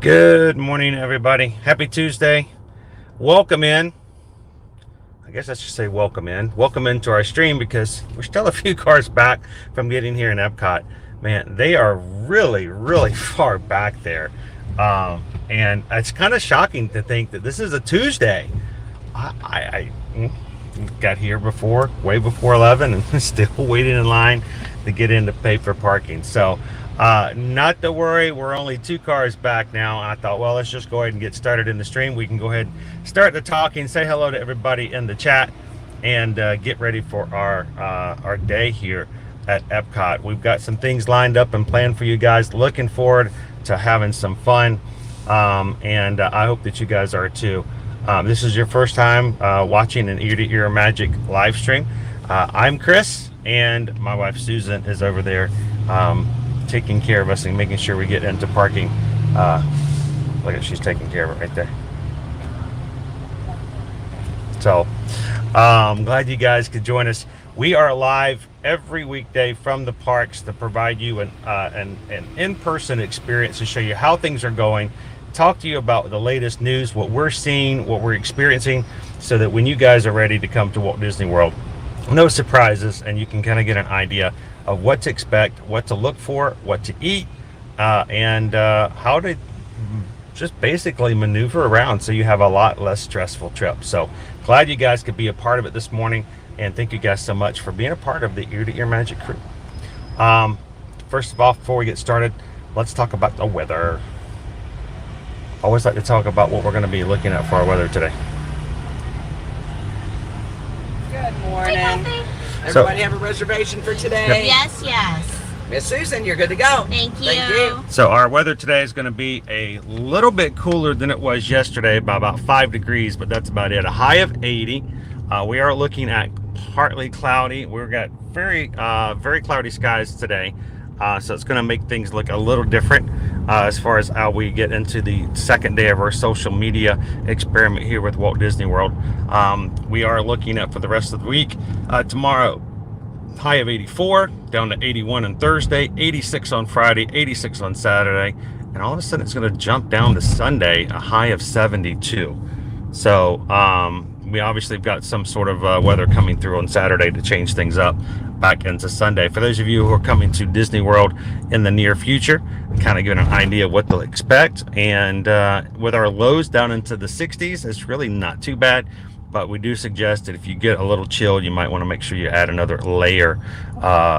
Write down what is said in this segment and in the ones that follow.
Good morning, everybody. Happy Tuesday. Welcome in. I guess I should say welcome in. Welcome into our stream because we're still a few cars back from getting here in Epcot. Man, they are really, really far back there. And it's kind of shocking to think that this is a Tuesday. I got here way before 11 and still waiting in line to get in to pay for parking. So not to worry, we're only 2 cars back now. I thought, well, let's just go ahead and get started in the stream. We can go ahead and start the talking, say hello to everybody in the chat, and get ready for our day here at Epcot. We've got some things lined up and planned for you guys. Looking forward to having some fun, and I hope that you guys are too. This is your first time watching an ear-to-ear magic live stream. I'm Chris, and my wife Susan is over there taking care of us and making sure we get into parking. Look at, she's taking care of it right there. So I'm glad you guys could join us. We are live every weekday from the parks to provide you an in-person experience to show you how things are going, talk to you about the latest news, what we're seeing, what we're experiencing, so that when you guys are ready to come to Walt Disney World, no surprises, and you can kind of get an idea of what to expect, what to look for, what to eat, and how to just basically maneuver around so you have a lot less stressful trip. So glad you guys could be a part of it this morning, and thank you guys so much for being a part of the Ear to Ear Magic crew. First of all, before we get started, let's talk about the weather. I always like to talk about what we're going to be looking at for our weather today. Good morning. Hey, Everybody have a reservation for today? Yes. Miss Susan, you're good to go. Thank you. Thank you. So our weather today is going to be a little bit cooler than it was yesterday by about 5 degrees, but that's about it. A high of 80. We are looking at partly cloudy. We've got very cloudy skies today. So it's going to make things look a little different as far as how we get into the second day of our social media experiment here with Walt Disney World. We are looking at, for the rest of the week, tomorrow, high of 84, down to 81 on Thursday, 86 on Friday, 86 on Saturday, and all of a sudden it's going to jump down to Sunday, a high of 72. So we obviously have got some sort of weather coming through on Saturday to change things up back into Sunday. For those of you who are coming to Disney World in the near future, kind of get an idea of what to expect. And with our lows down into the 60s, it's really not too bad. But we do suggest that if you get a little chill, you might want to make sure you add another layer,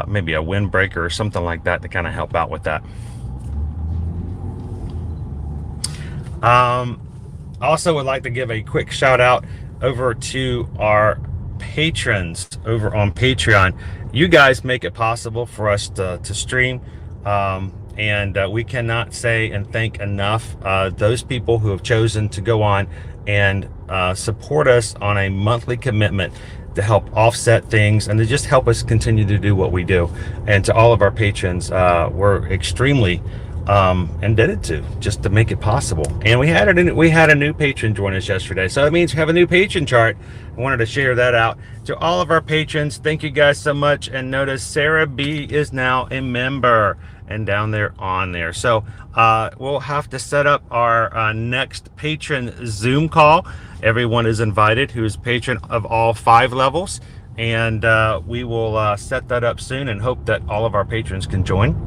maybe a windbreaker or something like that to kind of help out with that. Also would like to give a quick shout out over to our patrons over on Patreon. You guys make it possible for us to stream, and we cannot say and thank enough those people who have chosen to go on and support us on a monthly commitment to help offset things and to just help us continue to do what we do. And to all of our patrons, we're extremely indebted to, just to make it possible. And we had a new patron join us yesterday, so it means we have a new patron chart. I wanted to share that out to all of our patrons. Thank you guys so much. And notice Sarah B is now a member and down there on there. So we'll have to set up our next patron Zoom call. Everyone is invited who is patron of all 5 levels, and we will set that up soon and hope that all of our patrons can join.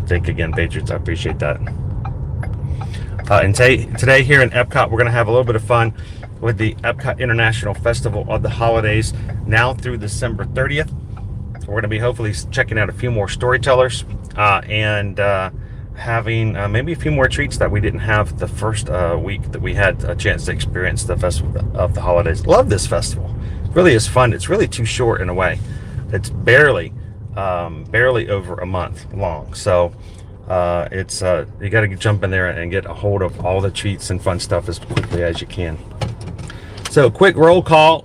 Thank you again, patrons. I appreciate that. And today here in Epcot, we're going to have a little bit of fun with the Epcot International Festival of the Holidays now through December 30th. We're going to be hopefully checking out a few more storytellers and having maybe a few more treats that we didn't have the first week that we had a chance to experience the Festival of the Holidays. Love this festival. It really is fun. It's really too short in a way. It's barely over a month long. So it's you got to jump in there and get a hold of all the treats and fun stuff as quickly as you can. So quick roll call.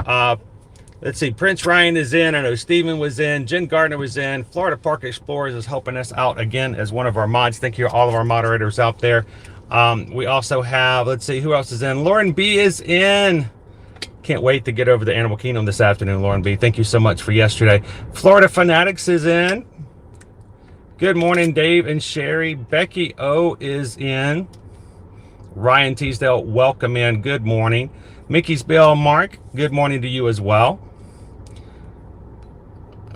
Let's see, Prince Ryan is in. I know Steven was in. Jen Gardner was in. Florida Park Explorers is helping us out again as one of our mods. Thank you to all of our moderators out there. We also have, let's see, who else is in? Lauren B is in. can't wait to get over to Animal Kingdom this afternoon, Lauren B. Thank you so much for yesterday. Florida Fanatics is in. Good morning, Dave and Sherry. Becky O is in. Ryan Teasdale, welcome in. Good morning. Mickey's Bill, Mark, good morning to you as well.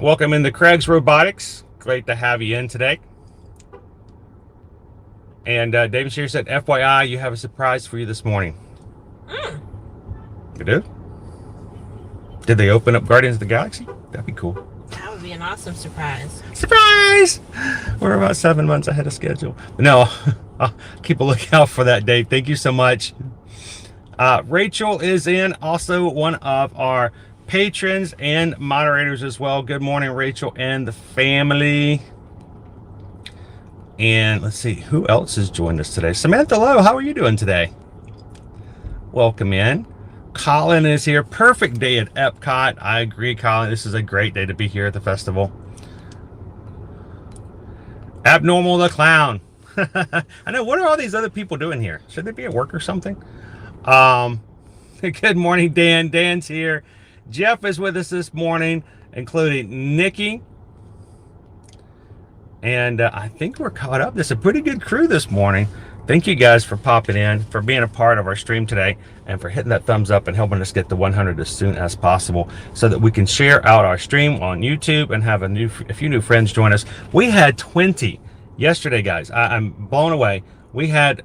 Welcome in to Craig's Robotics. Great to have you in today. And David Shear said, FYI, you have a surprise for you this morning. You do? Did they open up Guardians of the Galaxy? That'd be cool. That would be an awesome surprise. Surprise! We're about 7 months ahead of schedule. No, I'll keep a lookout for that, Dave. Thank you so much. Rachel is in, also one of our patrons and moderators as well. Good morning, Rachel and the family. And let's see, who else has joined us today? Samantha Lowe, how are you doing today? Welcome in. Colin is here. Perfect day at Epcot. I agree, Colin. This is a great day to be here at the festival. Abnormal the Clown. I know, what are all these other people doing here? Should they be at work or something? Good morning, Dan. Dan's here. Jeff is with us this morning, including Nikki. And I think we're caught up. There's a pretty good crew this morning. Thank you guys for popping in, for being a part of our stream today, and for hitting that thumbs up and helping us get to 100 as soon as possible so that we can share out our stream on YouTube and have a few new friends join us. We had 20 yesterday, guys. I'm blown away. We had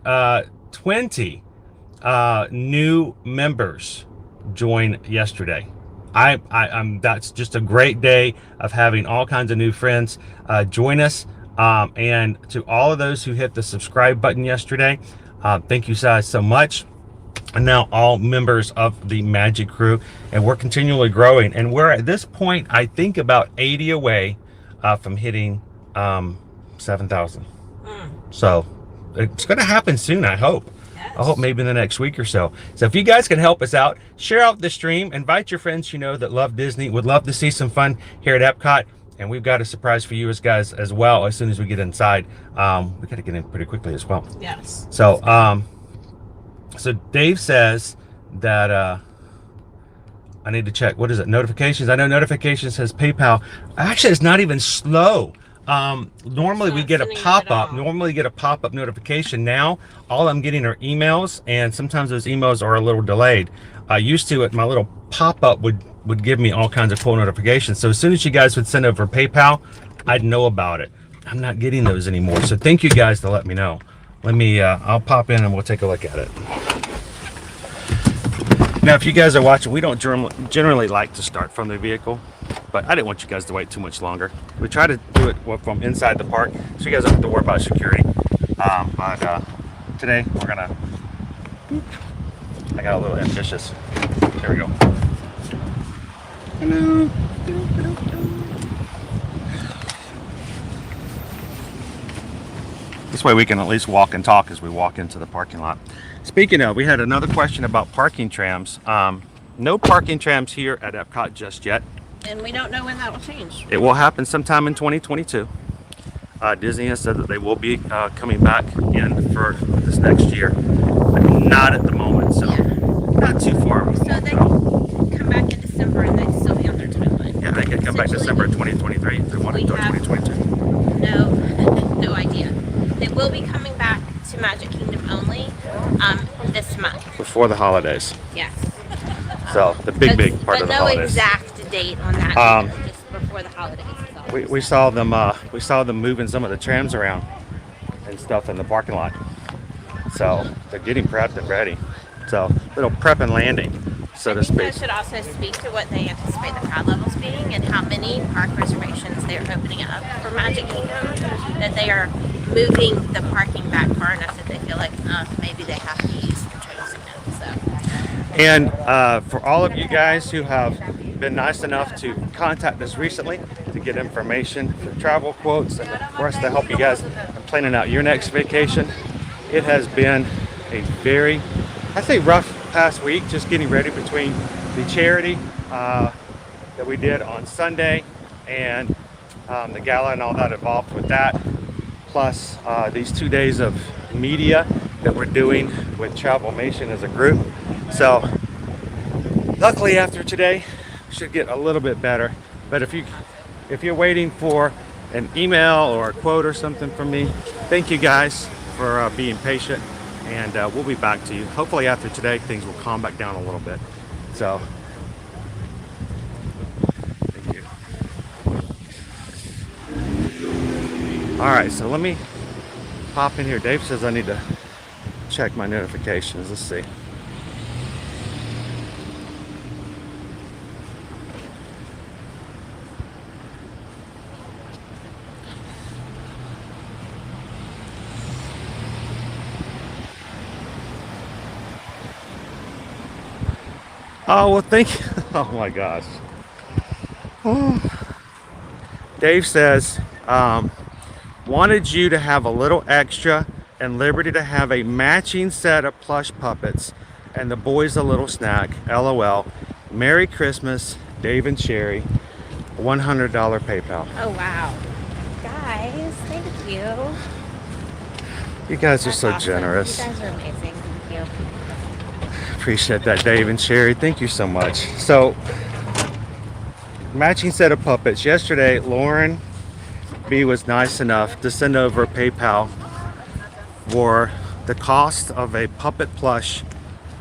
20 new members join yesterday. I'm that's just a great day of having all kinds of new friends join us. And to all of those who hit the subscribe button yesterday, thank you guys so much. And now all members of the Magic crew, and we're continually growing. And we're at this point, I think, about 80 away from hitting 7,000. So it's going to happen soon, I hope. I hope maybe in the next week or so. So if you guys can help us out, share out the stream, invite your friends you know that love Disney, would love to see some fun here at Epcot. And we've got a surprise for you guys as well as soon as we get inside. We got to get in pretty quickly as well. Yes. So, so Dave says that I need to check. What is it? Notifications. I know notifications says PayPal. Actually, it's not even slow. Normally we get a pop-up. Normally get a pop-up notification. Now, all I'm getting are emails, and sometimes those emails are a little delayed. I used to, my little pop-up would give me all kinds of cool notifications. So as soon as you guys would send over PayPal, I'd know about it. I'm not getting those anymore. So thank you guys to let me know. Let me, I'll pop in and we'll take a look at it. Now, if you guys are watching, we don't generally like to start from the vehicle, but I didn't want you guys to wait too much longer. We try to do it from inside the park, so you guys don't have to worry about security. But today we're gonna, I got a little ambitious. There we go. Hello. This way we can at least walk and talk as we walk into the parking lot. Speaking of, we had another question about parking trams. No parking trams here at Epcot just yet. And we don't know when that will change. It will happen sometime in 2022. Disney has said that they will be coming back in for this next year, but not at the moment, so yeah. Not too far. So they can come back in December and they'd still be on their timeline. Yeah, they can come back December 2023 if they want to do 2022. No idea. They will be coming back to Magic Kingdom only this month. Before the holidays. Yes. So the big part of the holidays. But no exact date on that. Just before the holidays. We saw them moving some of the trams around and stuff in the parking lot. So they're getting prepped and ready. So little prep and landing, so to speak. I should also speak to what they anticipate the crowd levels being and how many park reservations they're opening up for Magic Kingdom, that they are moving the parking back far enough that they feel like maybe they have to use the trains again. So. And for all of you guys who have been nice enough to contact us recently to get information for travel quotes and for us to help you guys in planning out your next vacation, it has been a very, I think, rough past week, just getting ready between the charity that we did on Sunday and the gala and all that involved with that, plus these 2 days of media that we're doing with Travelmation as a group. So Luckily, after today, should get a little bit better. But if you're waiting for an email or a quote or something from me, thank you guys for being patient, and we'll be back to you. Hopefully, after today, things will calm back down a little bit. So, thank you. All right, so let me pop in here. Dave says I need to check my notifications. Let's see. Oh, well, thank you. Oh my gosh. Oh. Dave says, wanted you to have a little extra and Liberty to have a matching set of plush puppets and the boys a little snack. LOL. Merry Christmas, Dave and Sherry. $100 PayPal. Oh, wow. Guys, thank you. You guys are That's so awesome. generous. You guys are amazing. Thank you. Appreciate that, Dave and Sherry. Thank you so much. So, matching set of puppets. Yesterday, Lauren B was nice enough to send over PayPal for the cost of a puppet plush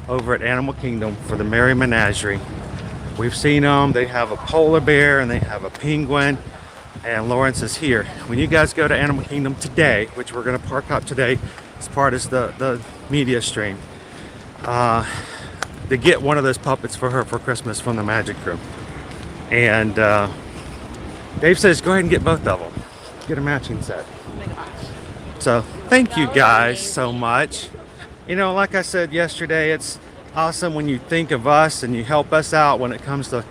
over at Animal Kingdom for the Merry Menagerie. We've seen them. They have a polar bear and they have a penguin. And Lauren says, here, when you guys go to Animal Kingdom today, which we're going to park up today as part of the media stream, to get one of those puppets for her for Christmas from the Magic Crew. And Dave says, go ahead and get both of them. Get a matching set. Oh my gosh. So thank you guys so much. You know, like I said yesterday, it's awesome when you think of us and you help us out when it comes to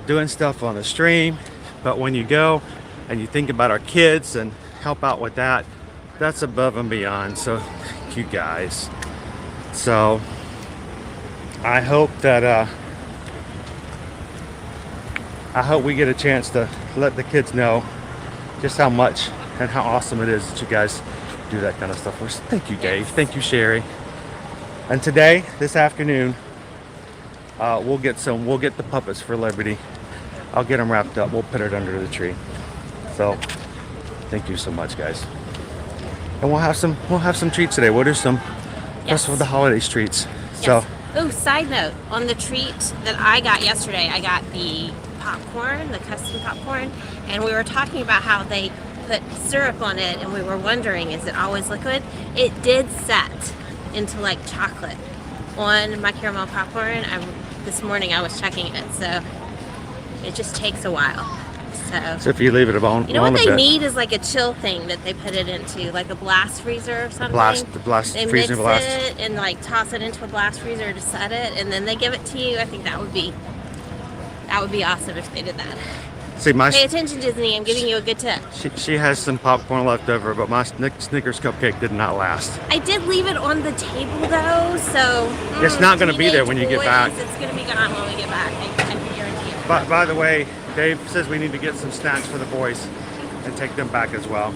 doing stuff on the stream. But when you go and you think about our kids and help out with that, that's above and beyond. So thank you guys. So I hope that I hope we get a chance to let the kids know just how much and how awesome it is that you guys do that kind of stuff for us. Thank you, Dave. Thank you, Sherry. And today, this afternoon, we'll get the puppets for Liberty. I'll get them wrapped up. We'll put it under the tree. So, thank you so much, guys. And we'll have some treats today. We'll do some Festival of the Holidays treats. Yes. So, oh, side note, on the treat that I got yesterday, I got the popcorn, the custom popcorn, and we were talking about how they put syrup on it, and we were wondering, is it always liquid? It did set into like chocolate on my caramel popcorn. This morning I was checking it, so it just takes a while. So if you leave it alone, you know what they need is like a chill thing that they put it into, like a blast freezer or something. They mix it and like toss it into a blast freezer to set it, and then they give it to you. I think that would be awesome if they did that. See, pay attention, Disney. I'm giving you a good tip. She has some popcorn left over, but my Snickers cupcake did not last. I did leave it on the table though, so it's not going to be there when you get back. It's going to be gone when we get back. I can guarantee you. But by the way, Dave says we need to get some snacks for the boys and take them back as well.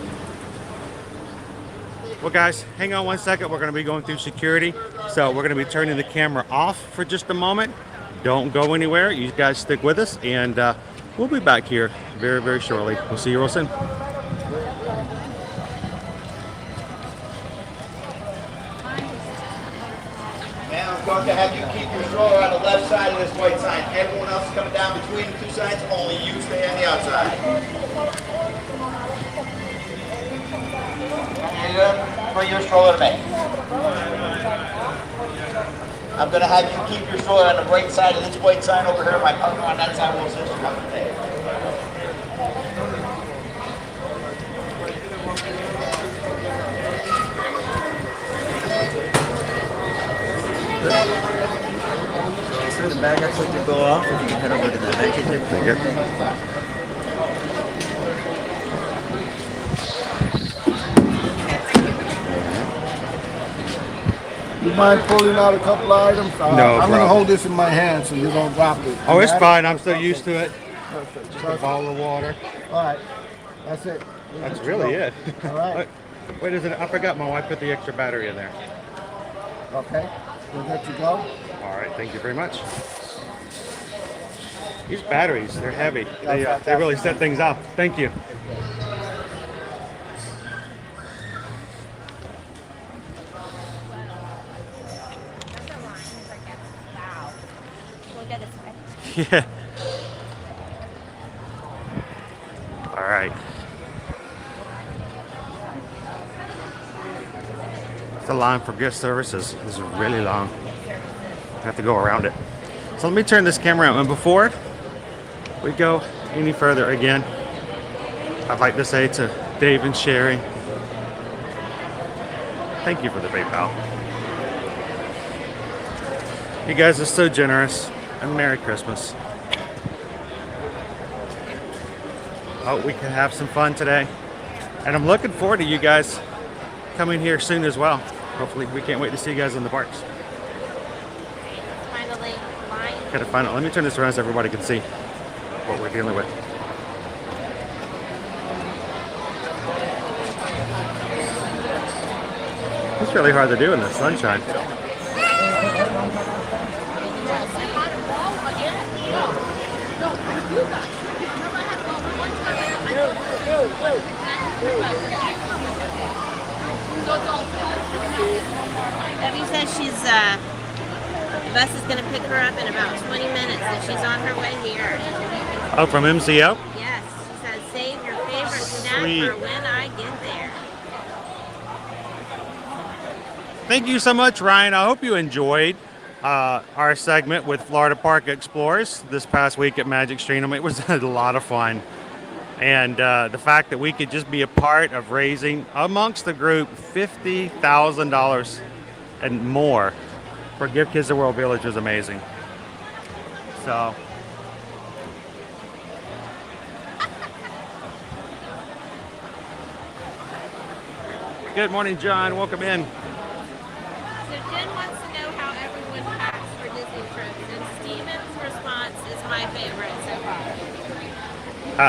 Well, guys, hang on one second. We're going to be going through security, so we're going to be turning the camera off for just a moment. Don't go anywhere. You guys stick with us, and we'll be back here very, very shortly. We'll see you real soon. Now I'm going to have you keep your stroller on the left side of this white sign. Everyone else is coming down between the two signs. Only you stay on the outside. And bring your stroller to me. I'm going to have you keep your stroller on the right side of this white sign over here. My partner on that side will assist you coming today. The bag that's going to go off, if you can head over to the bench there. You mind pulling out a couple of items? No, I'm going to hold this in my hand so you don't drop it. Oh, it's fine. I'm so used to it. Perfect. Just a bottle of water. All right. That's it. That's really it. All right. Wait, I forgot my wife put the extra battery in there. Okay. We'll let you go. All right. Thank you very much. These batteries, they're heavy. They really set things off. Thank you. We'll go this way. Yeah. All right. The line for gift services is really long. I have to go around it. So let me turn this camera on. And before we go any further again, I'd like to say to Dave and Sherry, thank you for the PayPal. You guys are so generous. And Merry Christmas. Hope we can have some fun today. And I'm looking forward to you guys coming here soon as well. Hopefully, we can't wait to see you guys in the parks. Finally, line. Gotta find out. Let me turn this around so everybody can see what we're dealing with. It's really hard to do in the sunshine. Debbie says the bus is going to pick her up in about 20 minutes and she's on her way here. Oh, from MCO? Yes, she says save your favorite snack Sweet. for when I get there. Thank you so much, Ryan. I hope you enjoyed our segment with Florida Park Explorers this past week at Magic Stream. It was a lot of fun. And the fact that we could just be a part of raising amongst the group $50,000 and more for Give Kids the World Village was amazing. So, good morning, John. Welcome in. So Jen wants to know how everyone packs for Disney trips, and Steven's response is my favorite so far.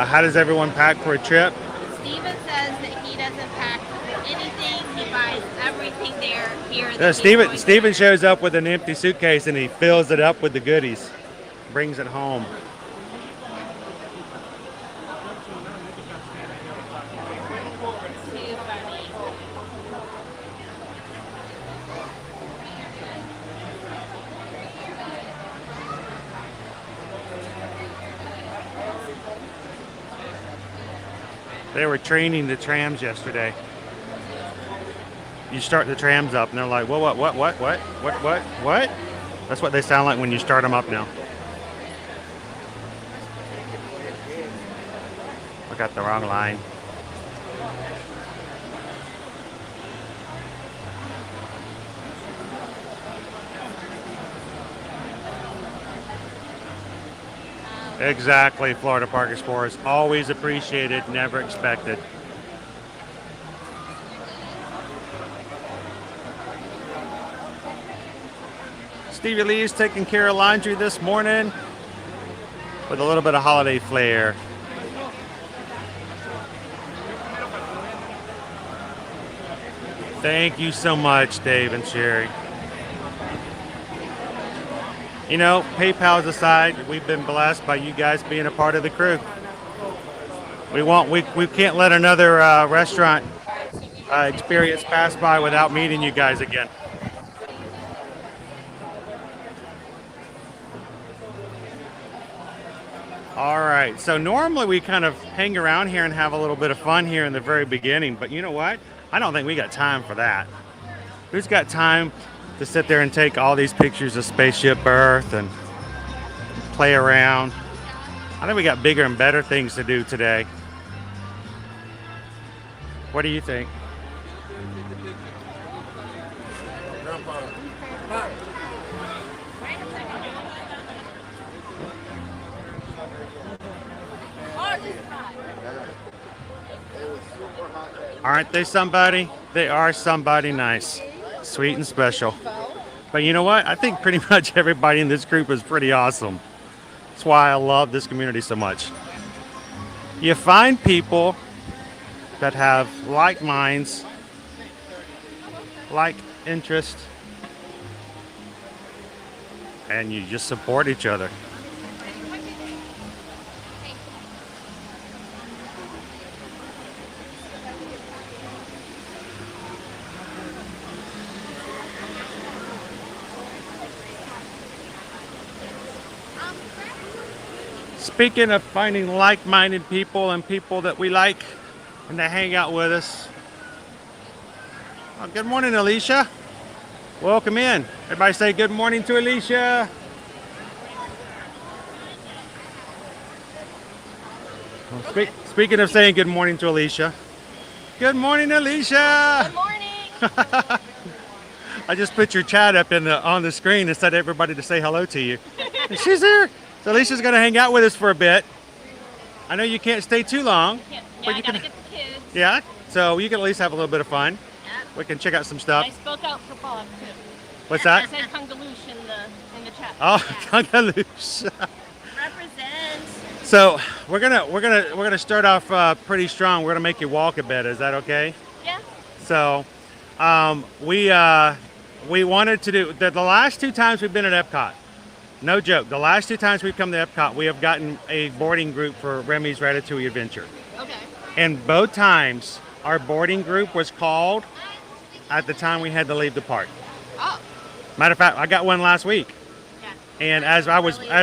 How does everyone pack for a trip? Steven says that he doesn't pack anything, he buys everything there here. that he's Steven going to- shows up with an empty suitcase and he fills it up with the goodies, brings it home. Too funny. They were training the trams yesterday. You start the trams up and they're like, well, what? That's what they sound like when you start them up now. I got the wrong line. Exactly, Florida Park Explorers. Always appreciated, never expected. Stevie Lee's taking care of laundry this morning with a little bit of holiday flair. Thank you so much, Dave and Sherry. You know, PayPal's aside, we've been blessed by you guys being a part of the crew. We can't let another restaurant experience pass by without meeting you guys again. All right, so normally we kind of hang around here and have a little bit of fun here in the very beginning, but you know what? I don't think we got time for that. Who's got time to sit there and take all these pictures of Spaceship Earth and play around? I think we got bigger and better things to do today. What do you think? Aren't they somebody? They are somebody nice, sweet and special. But you know what? I think pretty much everybody in this group is pretty awesome. That's why I love this community so much. You find people that have like minds, like interests, and you just support each other. Speaking of finding like-minded people and people that we like and that hang out with us. Oh, good morning, Alicia. Welcome in. Everybody say good morning to Alicia. Well, speaking of saying good morning to Alicia. Good morning, Alicia. Good morning. I just put your chat up on the screen and said everybody to say hello to you. And she's here. So Alicia's going to hang out with us for a bit. I know you can't stay too long. Yeah, but I you gotta can, get the kids. yeah, so you can at least have a little bit of fun. Yep. We can check out some stuff. I spoke out for Bob too. What's I that? said Kungaloosh in the chat. Oh, Yeah. Kungaloosh. Represent. So we're gonna start off pretty strong. We're gonna make you walk a bit. Is that okay? Yeah. So we wanted to do the last 2 times we've been at Epcot. No joke. The last 2 times we've come to Epcot, we have gotten a boarding group for Remy's Ratatouille adventure. Okay. And both times our boarding group was called at the time we had to leave the park. Oh. Matter of fact, I got one last week. Yeah. And as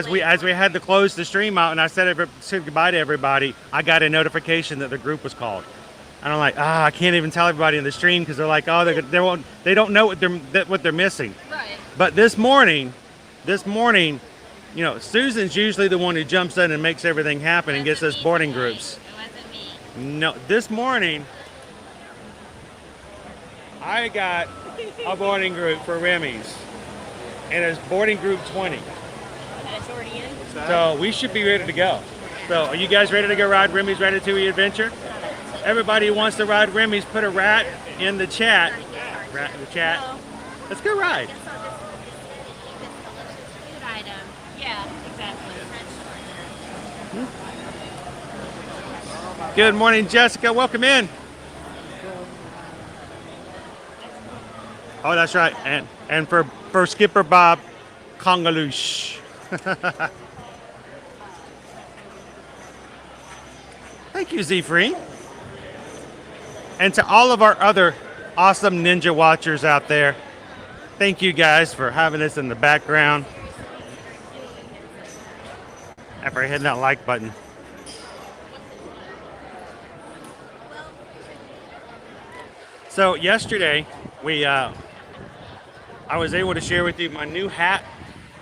we had to close the stream out and I said goodbye to everybody, I got a notification that the group was called. And I'm like, I can't even tell everybody in the stream because they're like, they don't know what they're missing. Right. But this morning, you know, Susan's usually the one who jumps in and makes everything happen and gets us boarding groups. It wasn't me. No, this morning I got a boarding group for Remy's, and it's boarding group 20. That's already in. So we should be ready to go. So are you guys ready to go ride Remy's Ratatouille adventure? Everybody who wants to ride Remy's, put a rat in the chat. Rat in the chat. Let's go ride. Food item. Yeah, exactly. Good morning, Jessica. Welcome in. Oh, that's right. And for Skipper Bob, Kungaloosh. Thank you, Z-Free. And to all of our other awesome Ninja Watchers out there, thank you guys for having us in the background. And for hitting that like button. So yesterday, I was able to share with you my new hat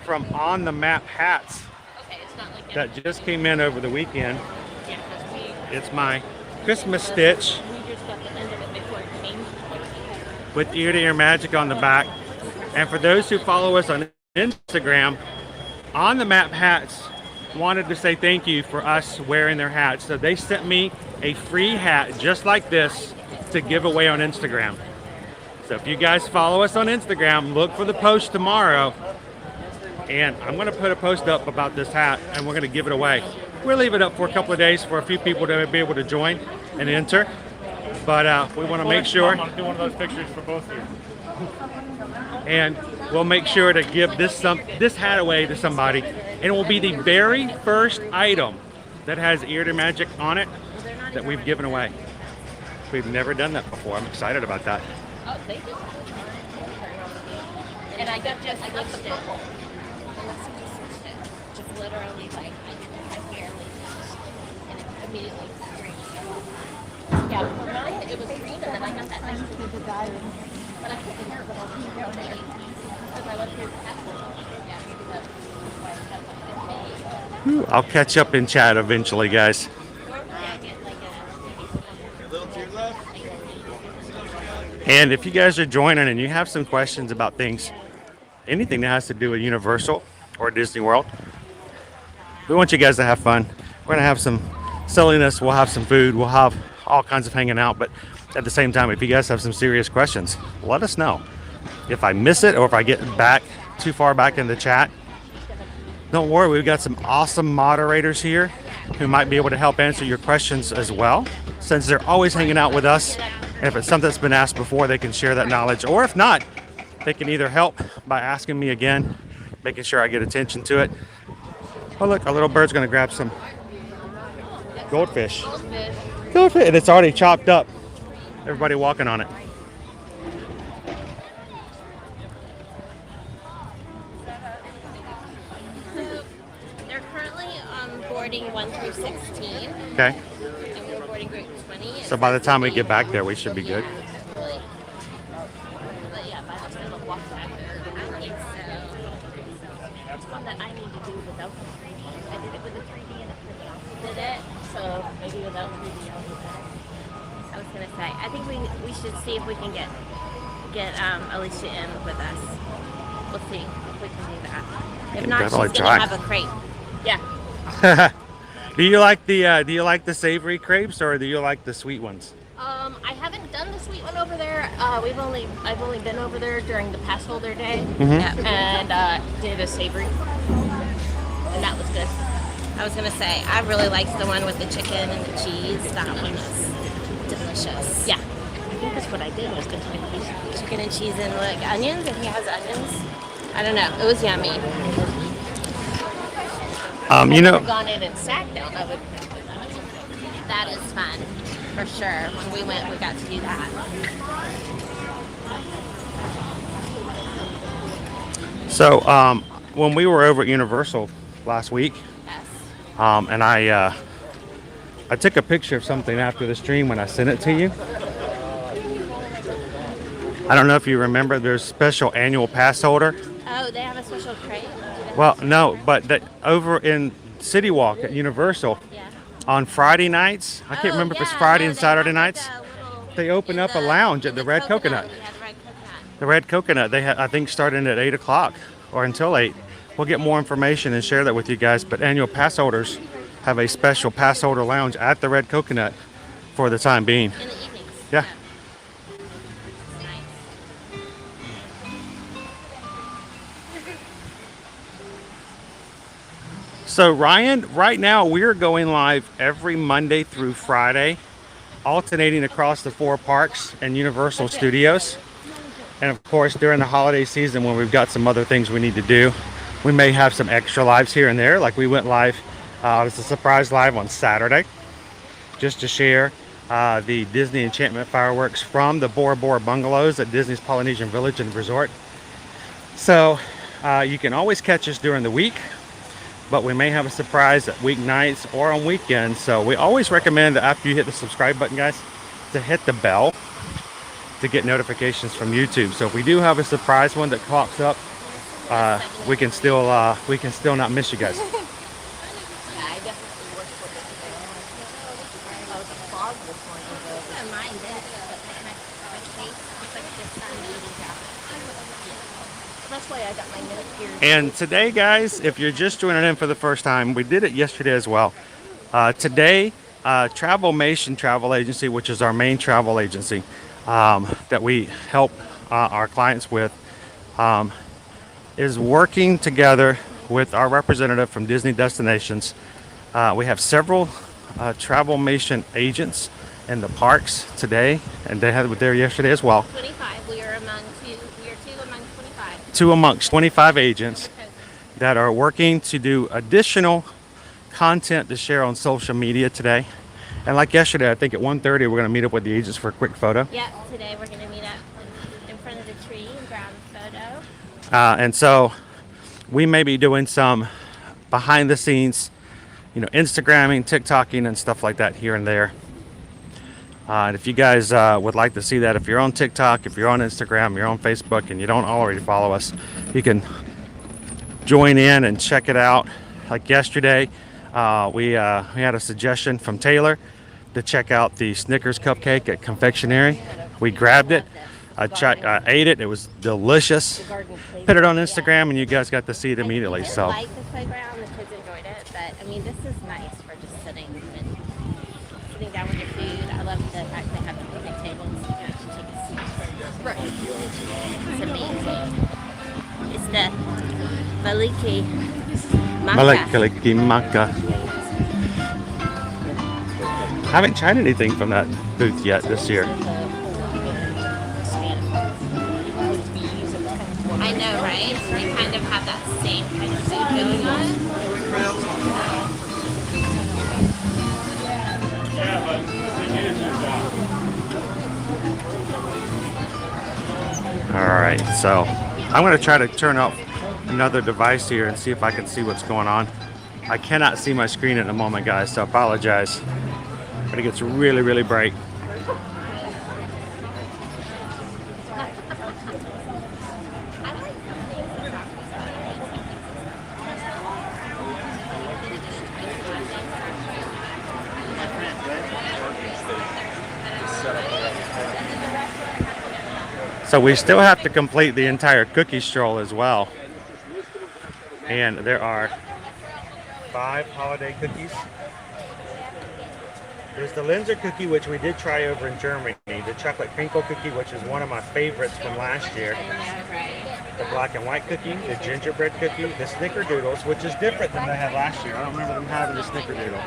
from On the Map Hats Okay, it's not like that just came in over the weekend. Yeah, because It's my Christmas stitch we just got the end of it before it came. with ear to ear magic on the back. And for those who follow us on Instagram, On the Map Hats wanted to say thank you for us wearing their hats. So they sent me a free hat just like this to give away on Instagram. So if you guys follow us on Instagram, look for the post tomorrow. And I'm going to put a post up about this hat and we're going to give it away. We'll leave it up for a couple of days for a few people to be able to join and enter. But we want to make sure. I'm doing one of those pictures for both of you. And we'll make sure to give this hat away to somebody. And it will be the very first item that has ear to magic on it that we've given away. We've never done that before. I'm excited about that. Oh, thank you. And I got the purple. Just literally like I barely touched, and it immediately screamed. Yeah, for mine it was green, and then I got that nice but I couldn't hear it because I went through the castle. Yeah, maybe that's why I got like I'll catch up in chat eventually, guys. And if you guys are joining and you have some questions about things, anything that has to do with Universal or Disney World, we want you guys to have fun. We're going to have some silliness. We'll have some food. We'll have all kinds of hanging out. But at the same time, if you guys have some serious questions, let us know. If I miss it or if I get back too far back in the chat, don't worry. We've got some awesome moderators here who might be able to help answer your questions as well, since they're always hanging out with us. And if it's something that's been asked before, they can share that knowledge. Or if not, they can either help by asking me again, making sure I get attention to it. Oh, look, our little bird's going to grab some goldfish. Goldfish. And it's already chopped up. Everybody walking on it. So they're currently on board boarding 1 through 16, Okay. and we're boarding group 20. So by the time we get back there, we should be good. Really. But yeah, by the time we walk back there, I think so. That's one that I need to do without the 3D. I did it with the 3D and it pretty awesome. Did it? So maybe without 3D I'll do that. I was gonna say. I think we should see if we can get Alicia in with us. We'll see if we can do that. If not, she's definitely gonna try. have a crepe. Yeah. Do you like the savory crepes or do you like the sweet ones? I haven't done the sweet one over there. I've only been over there during the pass holder day, Yeah. and did a savory, and that was good. I was gonna say I really liked the one with the chicken and the cheese. That one was delicious. Yeah, I think that's what I did was the Chicken and cheese and like onions. If he has onions, I don't know. It was yummy. You know, gone in and sat down. I would. That is fun for sure. When we went, we got to do that. so when we were over at Universal last week, Yes. and I took a picture of something after the stream when I sent it to you. I don't know if you remember, there's special annual pass holder. Oh, they have a special crate. Well, no, but over in City Walk at Universal Yeah. on Friday nights, I can't remember if it's Friday and Saturday nights, they open up a lounge at the Red Coconut. Yeah, the Red Coconut. The Red Coconut, they I think starting at 8 o'clock or until 8. We'll get more information and share that with you guys, but annual pass holders have a special pass holder lounge at the Red Coconut for the time being. In the evenings. Yeah. Nice. So Ryan, right now we're going live every Monday through Friday, alternating across the 4 parks and Universal Studios. And of course, during the holiday season when we've got some other things we need to do, we may have some extra lives here and there. Like we went live, it was a surprise live on Saturday, just to share the Disney Enchantment fireworks from the Bora Bora bungalows at Disney's Polynesian Village and Resort. So you can always catch us during the week, but we may have a surprise at weeknights or on weekends. So we always recommend that after you hit the subscribe button, guys, to hit the bell to get notifications from YouTube. So if we do have a surprise one that pops up, we can still not miss you guys. Yeah, I definitely worked for it today. Oh, the fog this morning though. Yeah, mine did. But my case looks like this time eating out. That's why I got my note here. And today, guys, if you're just joining in for the first time, we did it yesterday as well. Today, Travelmation Travel Agency, which is our main travel agency that we help our clients with, is working together with our representative from Disney Destinations. We have several Travelmation agents in the parks today, and they had it there yesterday as well. 25. We are two among 25. 2 amongst 25 agents that are working to do additional content to share on social media today. And like yesterday, I think at 1:30 we're going to meet up with the agents for a quick photo. Yeah, today we're going to meet up in front of the tree and grab a photo. And so we may be doing some behind the scenes, Instagramming, TikToking, and stuff like that here and there. And if you guys would like to see that, if you're on TikTok, if you're on Instagram, you're on Facebook, and you don't already follow us, you can join in and check it out. Like yesterday, we had a suggestion from Taylor to check out the Snickers cupcake at Confectionery. We grabbed it. I ate it. It was delicious. Put it on Instagram, and you guys got to see it immediately. I So like the playground. The kids enjoyed it, but I mean, this is nice for just sitting down with your food. I love the fact they have the picnic tables. You can actually take a seat. Right. It's amazing. It's the Maliki Maka. Maliki. Haven't tried anything from that booth yet this year. I know, right? They kind of have that same kind of food going on. All right, so I'm going to try to turn up another device here and see if I can see what's going on. I cannot see my screen at the moment, guys, so I apologize. But it gets really, really bright. So we still have to complete the entire cookie stroll as well. And there are 5 holiday cookies. There's the Linzer cookie, which we did try over in Germany. The chocolate crinkle cookie, which is one of my favorites from last year. The black and white cookie, the gingerbread cookie, the snickerdoodles, which is different than they had last year. I don't remember them having the snickerdoodle.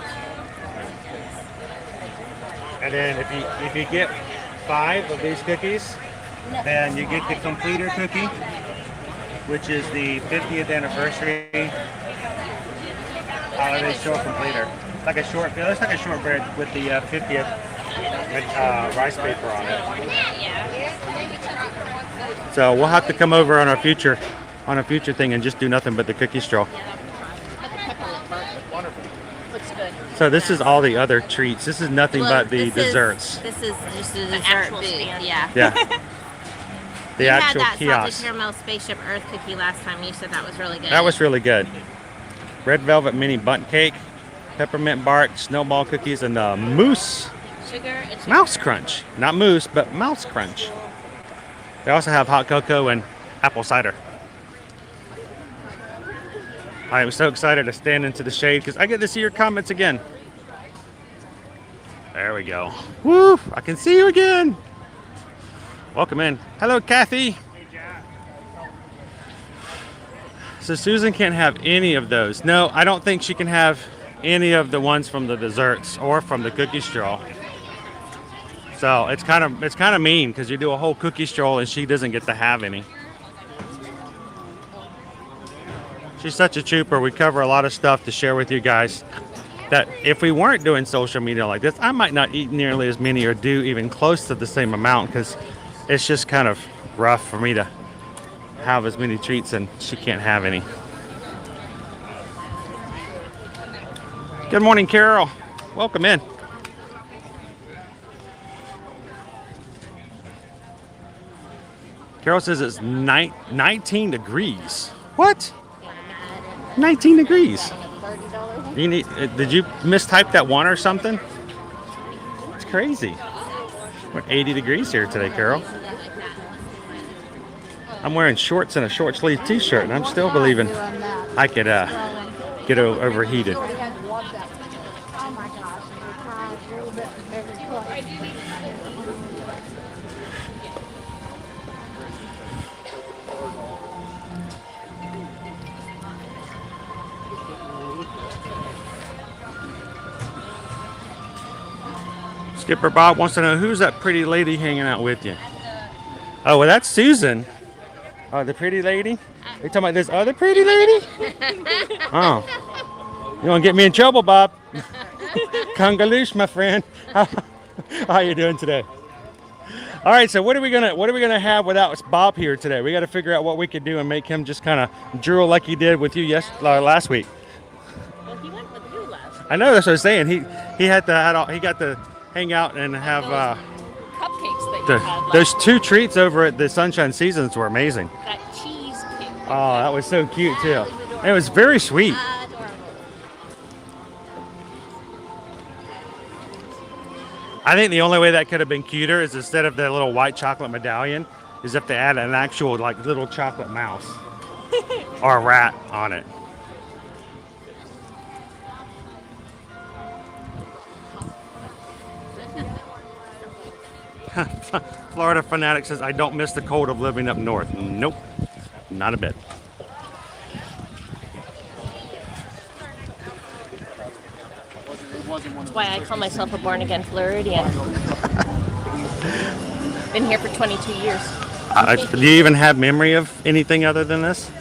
And then if you get 5 of these cookies, then you get the completer cookie, which is the 50th anniversary holiday stroll completer. Like a short, it looks like a shortbread with the 50th rice paper on it. So we'll have to come over on a future thing and just do nothing but the cookie stroll. Looks good. So this is all the other treats. This is nothing Look, but the this desserts. This is just a dessert actual booth. stand. Yeah. Yeah. The You actual had that kiosk. salted caramel spaceship Earth cookie last time. You said that was really good. That was really good. Red velvet mini bundt cake, peppermint bark, snowball cookies, and moose sugar. It's mouse crunch. Not moose, but mouse crunch. They also have hot cocoa and apple cider. I am so excited to stand into the shade because I get to see your comments again. There we go. Woo! I can see you again. Welcome in. Hello, Kathy. So Susan can't have any of those. No, I don't think she can have any of the ones from the desserts or from the cookie stroll. So it's kind of mean because you do a whole cookie stroll and she doesn't get to have any. She's such a trooper. We cover a lot of stuff to share with you guys that if we weren't doing social media like this, I might not eat nearly as many or do even close to the same amount because it's just kind of rough for me to have as many treats and she can't have any. Good morning, Carol. Welcome in. Carol says it's 19 degrees. What? 19 degrees. You need, did you mistype that one or something? It's crazy. We're 80 degrees here today, Carol. I'm wearing shorts and a short sleeve t-shirt and I'm still believing I could get overheated. Oh my gosh, a little bit very close. Skipper Bob wants to know who's that pretty lady hanging out with you. Oh, well, that's Susan. Oh, the pretty lady? Are you talking about this other pretty lady? Oh. You want to get me in trouble, Bob? Congaloosh, my friend. How you doing today? All right, so what are we gonna have without Bob here today? We got to figure out what we could do and make him just kind of drool like he did with you last week. Well, he went with you last. I know, that's what I was saying. He got to hang out and have Cupcakes that you had those last. 2 treats over at the Sunshine Seasons were amazing. That cheesecake. Oh, that was so cute too. It was very sweet. Adorable. I think the only way that could have been cuter is instead of the little white chocolate medallion, is if they add an actual like little chocolate mouse or a rat on it. Florida Fanatic says, I don't miss the cold of living up north. Nope, not a bit. That's why I call myself a born-again Floridian. Been here for 22 years. Do you even have memory of anything other than this?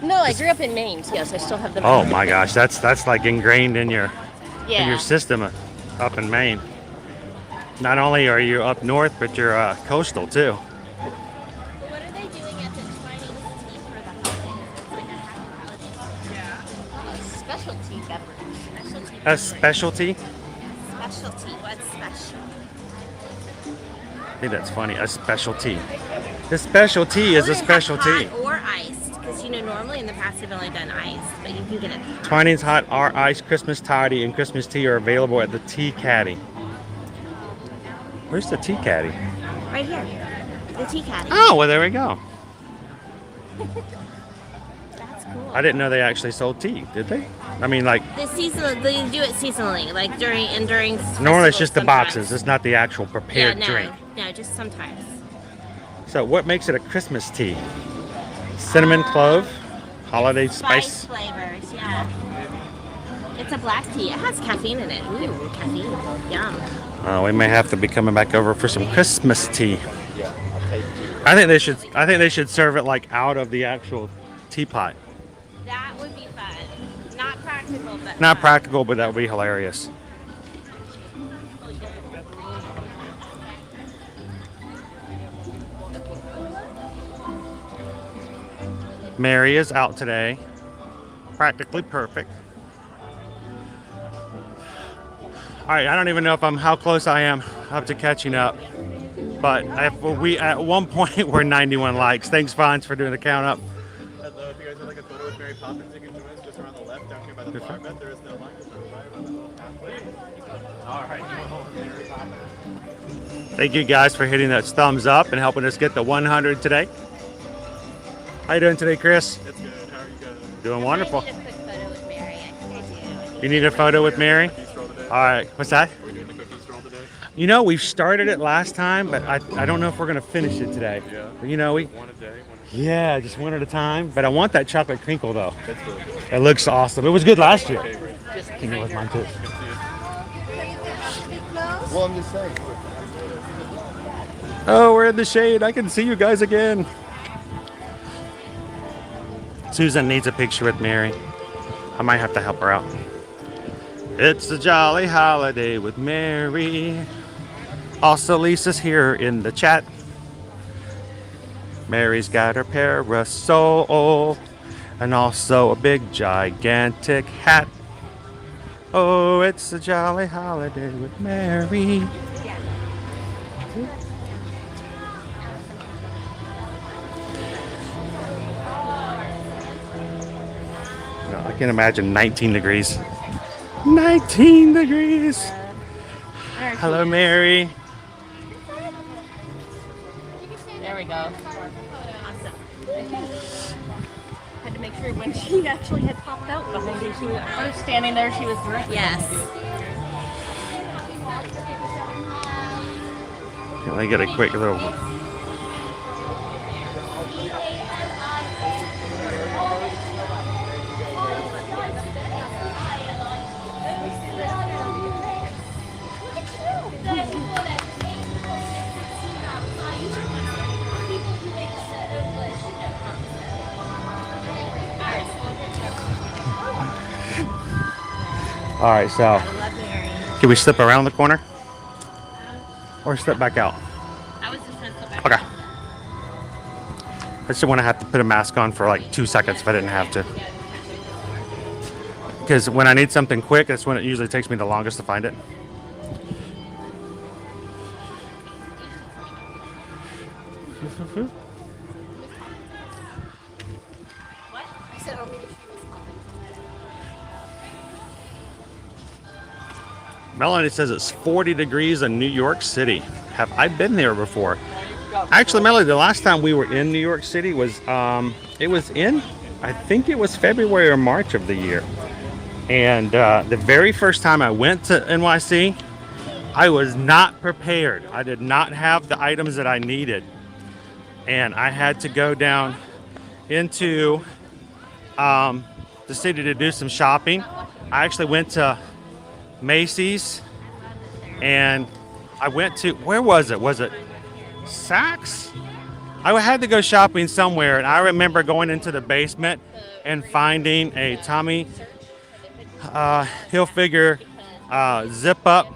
No, I grew up in Maine. Yes, I still have the. Oh my gosh, that's like ingrained in your Yeah. system up in Maine. Not only are you up north, but you're coastal too. What are they doing at the Chinese tea for the holidays? It's like a holiday. Specialty. A specialty? Specialty. What's special? I think that's funny. A specialty. The specialty is a specialty. Hot or iced, because normally in the past they've only done iced, but you can get it. Twinings hot or iced Christmas toddy and Christmas tea are available at the Tea Caddy. Where's the Tea Caddy? Right here. The tea caddy. Oh, well, there we go. That's cool. I didn't know they actually sold tea, did they? I mean, like, The seasonal, they do it seasonally, like during normally it's festivals just the sometimes. boxes. It's not the actual prepared Yeah, drink. no, just sometimes. So what makes it a Christmas tea? Cinnamon clove, holiday Spice spice. flavors, yeah. It's a black tea. It has caffeine in it. Ooh, caffeine. Yum. We may have to be coming back over for some Christmas tea. I think they should serve it like out of the actual teapot. That would be fun. Not practical, but Not fun. practical, but that would be hilarious. Mary is out today. Practically perfect. All right, I don't even know if how close I am up to catching up. But we at one point were 91 likes. Thanks, Fonz, for doing the count up. If you guys would like a photo with Mary Poppins, you can join us just around the left down here by the flower bed. There is no line. All right. Thank you guys for hitting that thumbs up and helping us get the 100 today. How you doing today, Chris? It's good. How are you guys? Doing wonderful. I need a quick photo with Mary. I think I do. You need a photo with Mary? All right. What's that? Are we doing the cookie stroll today? We've started it last time, but I don't know if we're going to finish it today. Yeah. We One a day. yeah, just one at a time. But I want that chocolate crinkle though. That's really good. It looks awesome. It was good last year. Favorite. Can you with mine too? Well, I'm just saying. Oh, we're in the shade. I can see you guys again. Susan needs a picture with Mary. I might have to help her out. It's a jolly holiday with Mary. Also, Lisa's here in the chat. Mary's got her parasol and also a big gigantic hat. Oh, it's a jolly holiday with Mary. No, I can imagine 19 degrees. 19 degrees. Hello, Mary. There we go. Awesome. Had to make sure when she actually had popped out behind you, she was first standing there, she was directly. Yes. Can I get a quick little... All right, so can we slip around the corner or step back out? I was just going to flip back. Okay. I just want to have to put a mask on for like 2 seconds if I didn't have to. Because when I need something quick, that's when it usually takes me the longest to find it. Melanie says it's 40 degrees in New York City. Have I been there before? Actually, Melanie, the last time we were in New York City was, I think it was February or March of the year. And the very first time I went to NYC, I was not prepared. I did not have the items that I needed. And I had to go down into the city to do some shopping. I actually went to Macy's and I went to, where was it? Was it Saks? I had to go shopping somewhere, and I remember going into the basement and finding a Tommy Hilfiger zip up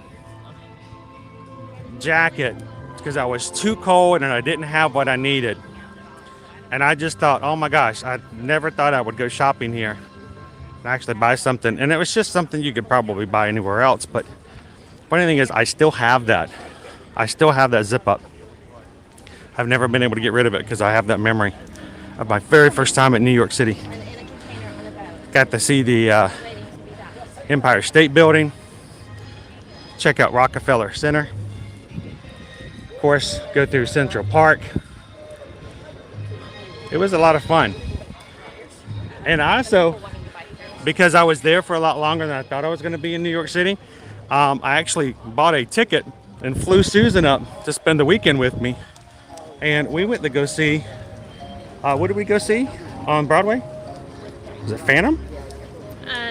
jacket because I was too cold and I didn't have what I needed. And I just thought, oh my gosh, I never thought I would go shopping here. and actually buy something. And it was just something you could probably buy anywhere else. But funny thing is, I still have that. I still have that zip up. I've never been able to get rid of it because I have that memory of my very first time at New York City. Got to see the Empire State Building. Check out Rockefeller Center. Of course, go through Central Park. It was a lot of fun. And also, because I was there for a lot longer than I thought I was going to be in New York City, I actually bought a ticket and flew Susan up to spend the weekend with me. And we went to go see, what did we go see on Broadway? Was it Phantom?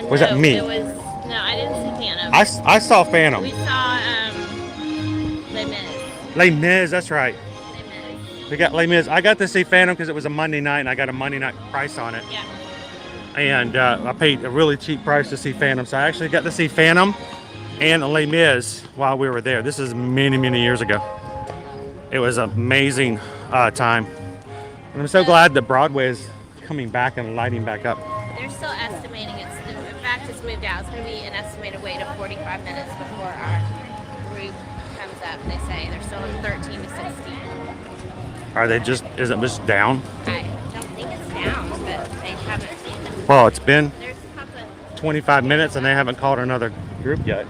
Was no, that me? No, I didn't see Phantom. I saw Phantom. We saw Les Mis. Les Mis, that's right. Les Mis. We got Les Mis. I got to see Phantom because it was a Monday night and I got a Monday night price on it. Yeah. And I paid a really cheap price to see Phantom. So I actually got to see Phantom and Les Mis while we were there. This is many, many years ago. It was an amazing time. And I'm so glad that Broadway is coming back and lighting back up. They're still estimating in fact, it's moved out. It's going to be an estimated wait of 45 minutes before our group comes up. They say they're still in 13 to 16. Are they just, is it just down? I don't think it's down, but they haven't seen it. Well, it's been There's a couple of 25 minutes and they haven't called another group yet.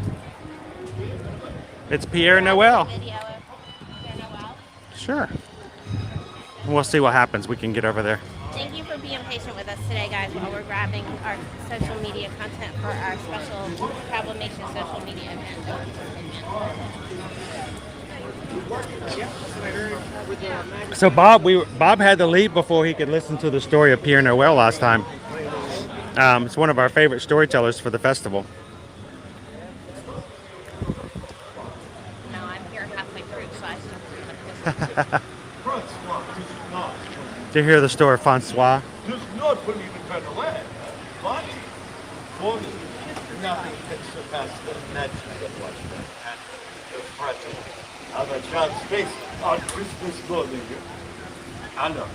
It's Pierre Noel. video of Pierre Noel. Sure. We'll see what happens. We can get over there. Thank you for being patient with us today, guys, while we're grabbing our social media content for our special Travel Nation social media event. So Bob had to leave before he could listen to the story of Pierre Noel last time. It's one of our favorite storytellers for the festival. No, I'm here halfway through, so I still To hear the story of Francois. Does not believe in better way. But for me, nothing can surpass the magic of Washington and the presence of a child's face on Christmas morning. I know.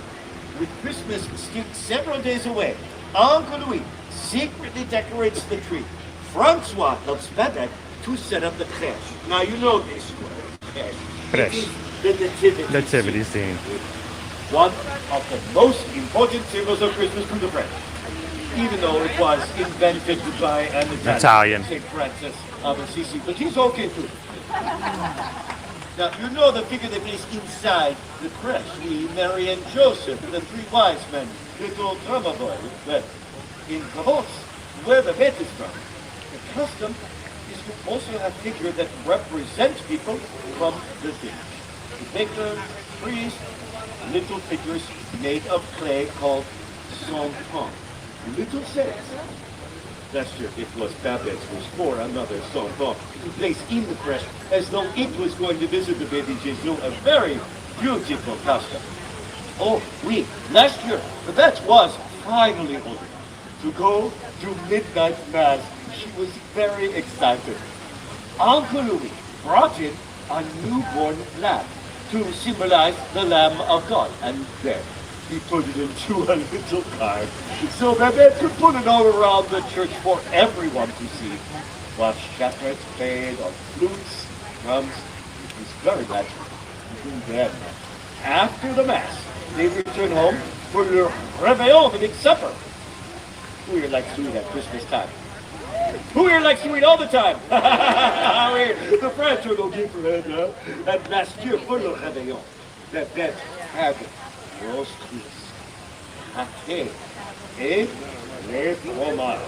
With Christmas still several days away, Uncle Louis secretly decorates the tree. Francois helps Babette to set up the crèche. Now you know this word. Crèche. The nativity scene. One of the most important symbols of Christmas to the French, even though it was invented by an Italian, St. Francis of Assisi, but he's okay too. Now, you know the figure they place inside the crèche, the Mary and Joseph, the three wise men, little drummer boy. Well, in Provence, where the vet is from, the custom is to also have figures that represent people from the village. The baker, priest, little figures made of clay called cent-francs. Little saints. Last year it was Babette's was for another cent-franc to place in the crèche as though it was going to visit the baby Jesus, a very beautiful custom. Oh, oui, last year Babette was finally old to go to midnight mass. She was very excited. Uncle Louis brought in a newborn lamb to symbolize the Lamb of God. And then he put it into a little car so Babette could put it all around the church for everyone to see. While shepherds played on flutes, drums, it was very magical. And then, after the Mass, they returned home for their Réveillon, the big supper. Who here likes to eat at Christmas time? Who here likes to eat all the time? The French are no different, huh? And last year, for le Réveillon, Babette had roast beef, pâté, et les fromages.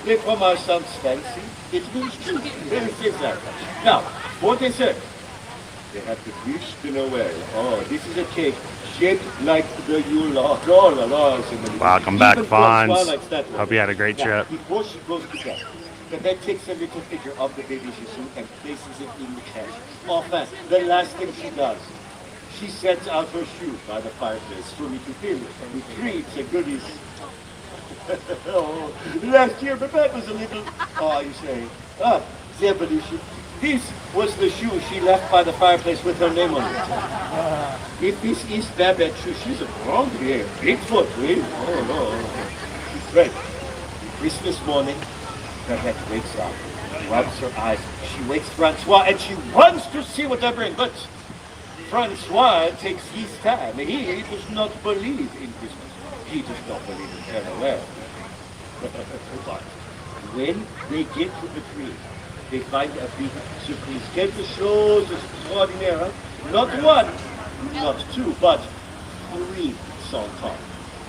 Les fromages sounds fancy. It means cheese. Exactly. Now, for dessert, they have the bûche de Noël. Oh, this is a cake shaped like the Yule log. Oh, la la. Welcome back, Fonz. Likes that one. Hope you had a great trip. Before she goes to bed, Babette takes a little figure of the baby Jesus and places it in the cache. Enfin, the last thing she does, she sets out her shoe by the fireplace for me to feel it and we treats and goodies. Oh, last year Babette was a little, you say, Zebedish. This was the shoe she left by the fireplace with her name on it. If this is Babette's shoe, she's a wrong here. Bigfoot, really? Oh, no. She's great. Christmas morning, Babette wakes up, rubs her eyes. She wakes Francois and she runs to see what they bring. But Francois takes his time. He does not believe in Christmas. He does not believe in Père Noël. But when they get to the tree, they find a big surprise. Quelque chose extraordinaire. Not one, not two, but 3 Santons.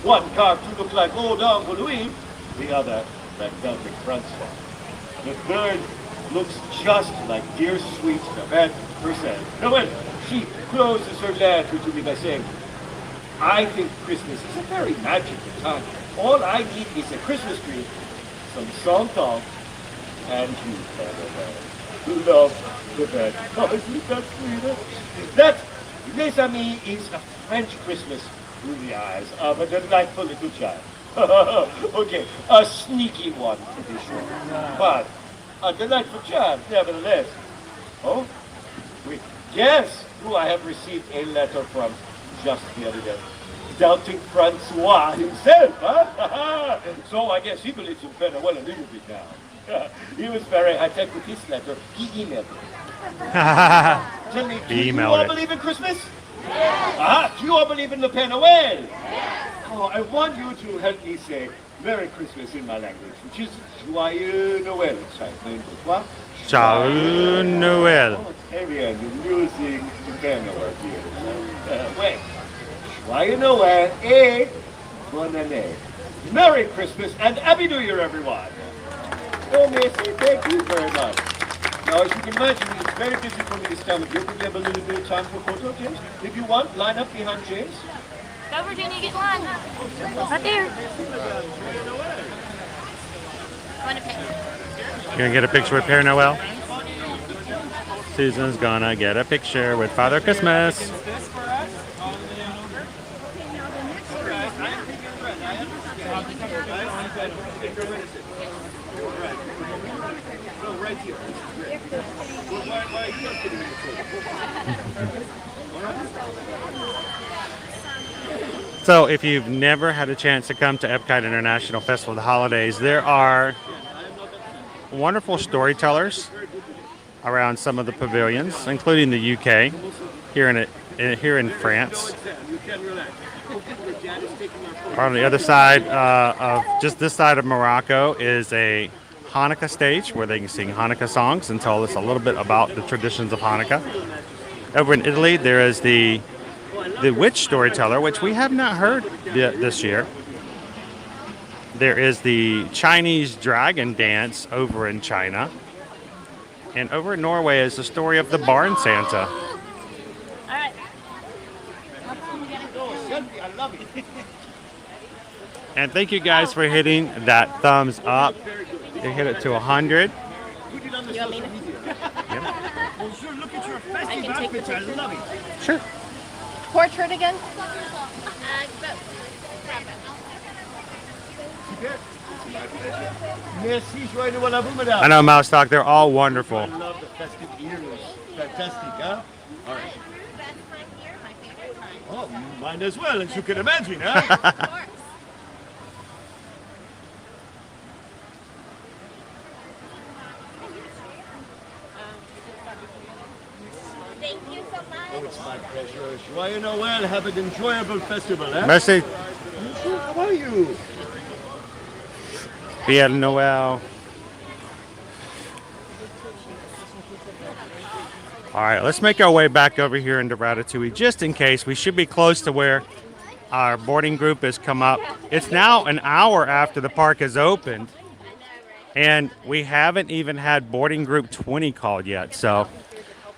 One carved to look like old Uncle Louis, the other like Velvet Francois. The third looks just like dear sweet Babette herself. Noël, she closes her letter to me by saying, I think Christmas is a very magical time. All I need is a Christmas tree, some Santons, and you, Babette. Love, Babette. Oh, isn't that sweet? That, mes amis, is a French Christmas through the eyes of a delightful little child. Okay, a sneaky one to be sure, but a delightful child nevertheless. Oh, wait, guess who I have received a letter from just the other day? Doubting Francois himself, huh? So I guess he believes in Père Noël a little bit now. He was very high-tech with his letter. He emailed me. Tell me, do you all believe in Christmas? Yes. Do you all believe in the Père Noël? Yes. Oh, I want you to help me say Merry Christmas in my language, which is Joyeux Noël. Joyeux Noël. Oh, très bien. You're using the Père Noël here. Wait. Joyeux Noël et bonne année. Merry Christmas and Happy New Year, everyone. Oh, merci. Thank you very much. Now, as you can imagine, it's very busy for me this time of year. Could we have a little bit of time for photo, James? If you want, line up behind James. Go, Virginia, get one. Right there. Want a picture? You're gonna get a picture with Père Noël? Susan's gonna get a picture with Father Christmas. So if you've never had a chance to come to Epcot International Festival of the Holidays, there are wonderful storytellers around some of the pavilions, including the UK, here in France. On the other side of just this side of Morocco is a Hanukkah stage where they can sing Hanukkah songs and tell us a little bit about the traditions of Hanukkah. Over in Italy, there is the witch storyteller, which we have not heard this year. There is the Chinese dragon dance over in China. And over in Norway is the story of the barn Santa. And thank you guys for hitting that thumbs up. You hit it to 100. You want me to? Yep. I can take the picture. Sure. Portrait again? I know, Mouse Talk, they're all wonderful. I love the festive ears. Fantastic, huh? All right. Oh, mine as well, as you can imagine, huh? Thank you so much. Oh, it's my pleasure. Joyeux Noël. Have an enjoyable festival, eh? Merci. How are you? Père Noël. All right, let's make our way back over here into Ratatouille just in case. We should be close to where our boarding group has come up. It's now an hour after the park has opened, and we haven't even had boarding group 20 called yet. So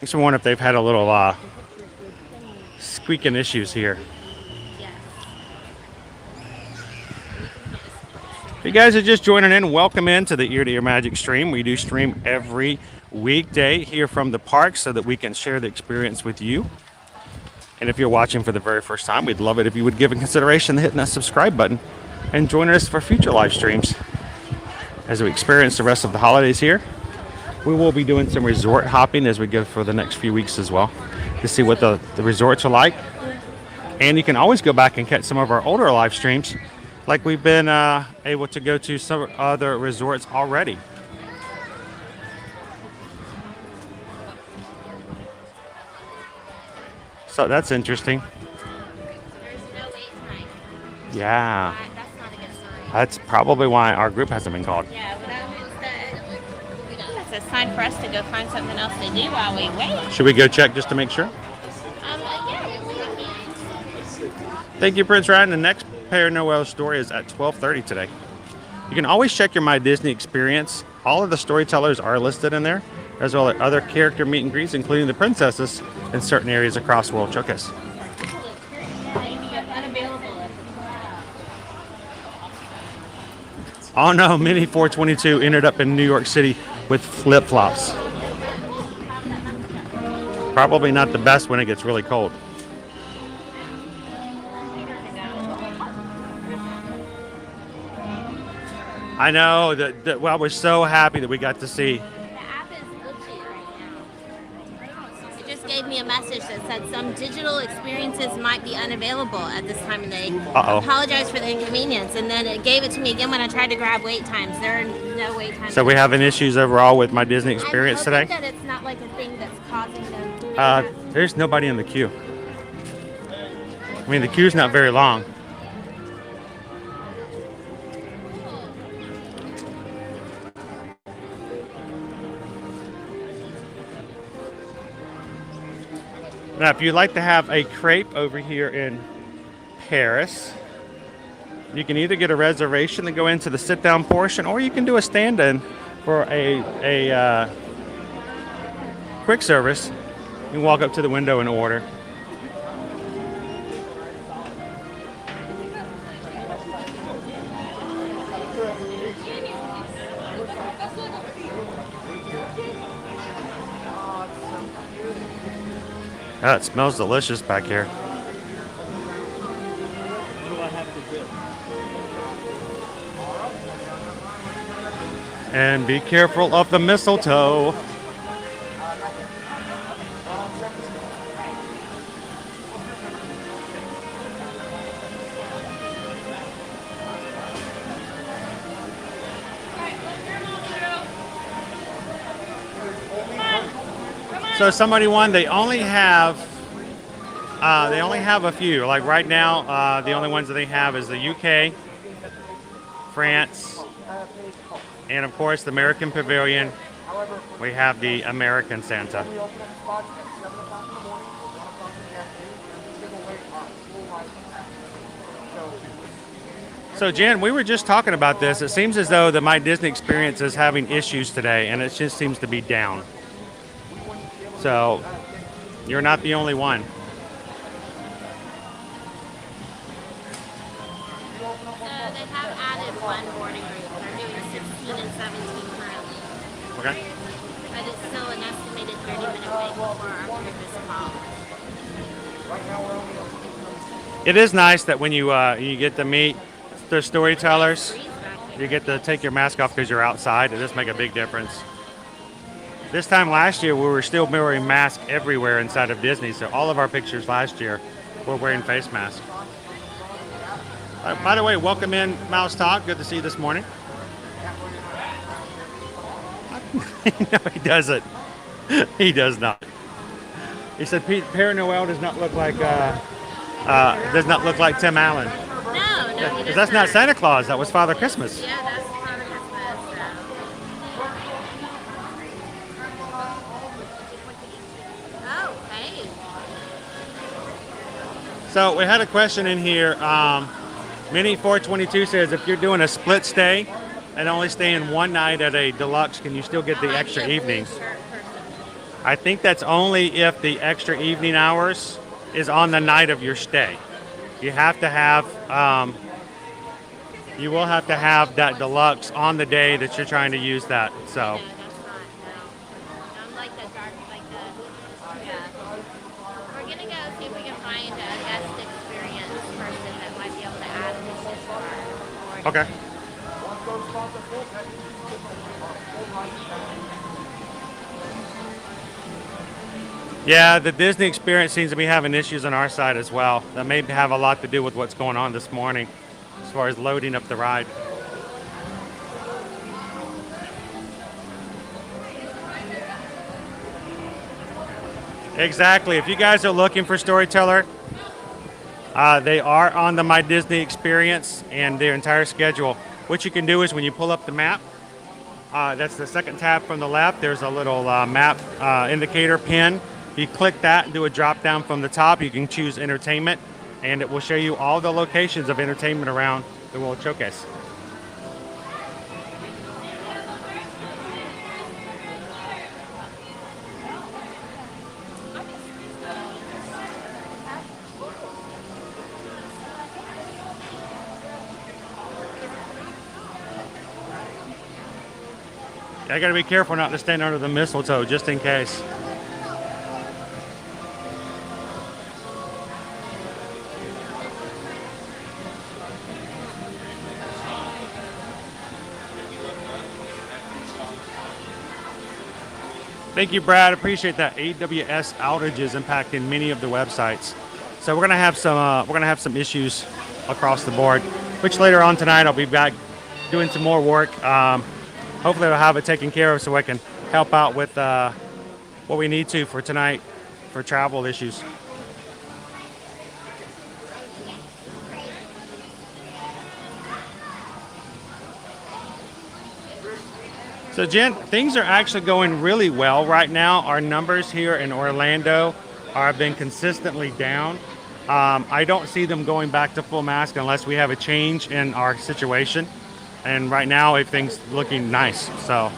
makes me wonder if they've had a little squeaking issues here. If you guys are just joining in, welcome into the Ear to Ear Magic stream. We do stream every weekday here from the park so that we can share the experience with you. And if you're watching for the very first time, we'd love it if you would give a consideration to hitting that subscribe button and join us for future live streams as we experience the rest of the holidays here. We will be doing some resort hopping as we go for the next few weeks as well to see what the resorts are like. And you can always go back and catch some of our older live streams like we've been able to go to some other resorts already. So that's interesting. There's no wait time. Yeah, That's not a good sign. that's probably why our group hasn't been called. Yeah, well, that means that that's a sign for us to go find something else to do while we wait. Should we go check just to make sure? Yeah, we can. Thank you, Prince Ryan. The next Père Noël story is at 12:30 today. You can always check your My Disney experience. All of the storytellers are listed in there, as well as other character meet and greets, including the princesses in certain areas across World Showcase. Oh no, Mini 422 ended up in New York City with flip-flops. Probably not the best when it gets really cold. I know that well, we're so happy that we got to see. The app is glitchy right now. It just gave me a message that said some digital experiences might be unavailable at this time of day. Uh-oh. Apologize for the inconvenience. And then it gave it to me again when I tried to grab wait times. There are no wait times. So we're having issues overall with My Disney experience I'm hoping today. that it's not like a thing that's causing them. There's nobody in the queue. I mean, the queue's not very long. Now, if you'd like to have a crepe over here in Paris, you can either get a reservation to go into the sit-down portion, or you can do a stand-in for a quick service. You can walk up to the window and order. Oh, it smells delicious back here. And be careful of the mistletoe. So somebody won. They only have a few. Like right now, the only ones that they have is the UK, France, and of course the American Pavilion. We have the American Santa. So Jen, we were just talking about this. It seems as though the My Disney experience is having issues today, and it just seems to be down. So you're not the only one. They have added one boarding group. They're doing 16 and 17 currently. Okay. But it's still an estimated 30-minute wait before our group is called. It is nice that when you get to meet the storytellers, you get to take your mask off because you're outside. It does make a big difference. This time last year, we were still wearing masks everywhere inside of Disney, so all of our pictures last year were wearing face masks. By the way, welcome in, Mouse Talk. Good to see you this morning. No, he doesn't. He does not. He said Père Noël does not look like Tim Allen. No, he Because does that's not Santa Claus. That was Father Christmas. Yeah, that's Father Christmas. Oh, hey. So we had a question in here. Mini 422 says if you're doing a split stay and only staying one night at a deluxe, can you still get the extra evening? I think that's only if the extra evening hours is on the night of your stay. You have to have, you will have to have that deluxe on the day that you're trying to use that. So. No, that's not. No. I'm like the dark, yeah. We're gonna go see if we can find a guest experience person that might be able to add this to our board. Okay. Yeah, the Disney experience seems to be having issues on our side as well. That may have a lot to do with what's going on this morning. as far as loading up the ride. Exactly. If you guys are looking for Storyteller, they are on the My Disney Experience and their entire schedule. What you can do is when you pull up the map, that's the second tab from the left. There's a little map indicator pin. You click that and do a drop down from the top. You can choose entertainment, and it will show you all the locations of entertainment around the World Showcase. I gotta be careful not to stand under the mistletoe just in case. Thank you, Brad. Appreciate that. AWS outages impacting many of the websites, so we're gonna have some issues across the board. Which later on tonight I'll be back doing some more work. Hopefully I'll have it taken care of so I can help out with what we need to for tonight for travel issues. So Jen, things are actually going really well right now. Our numbers here in Orlando have been consistently down. I don't see them going back to full mask unless we have a change in our situation. And right now everything's looking nice, so.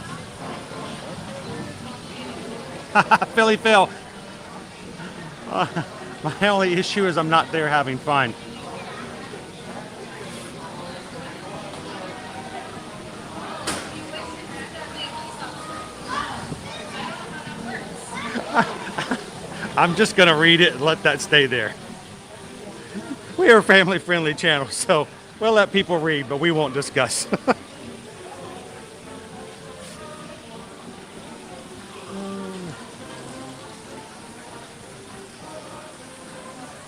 Philly Phil. My only issue is I'm not there having fun. I'm just gonna read it and let that stay there. We are a family-friendly channel, so we'll let people read, but we won't discuss.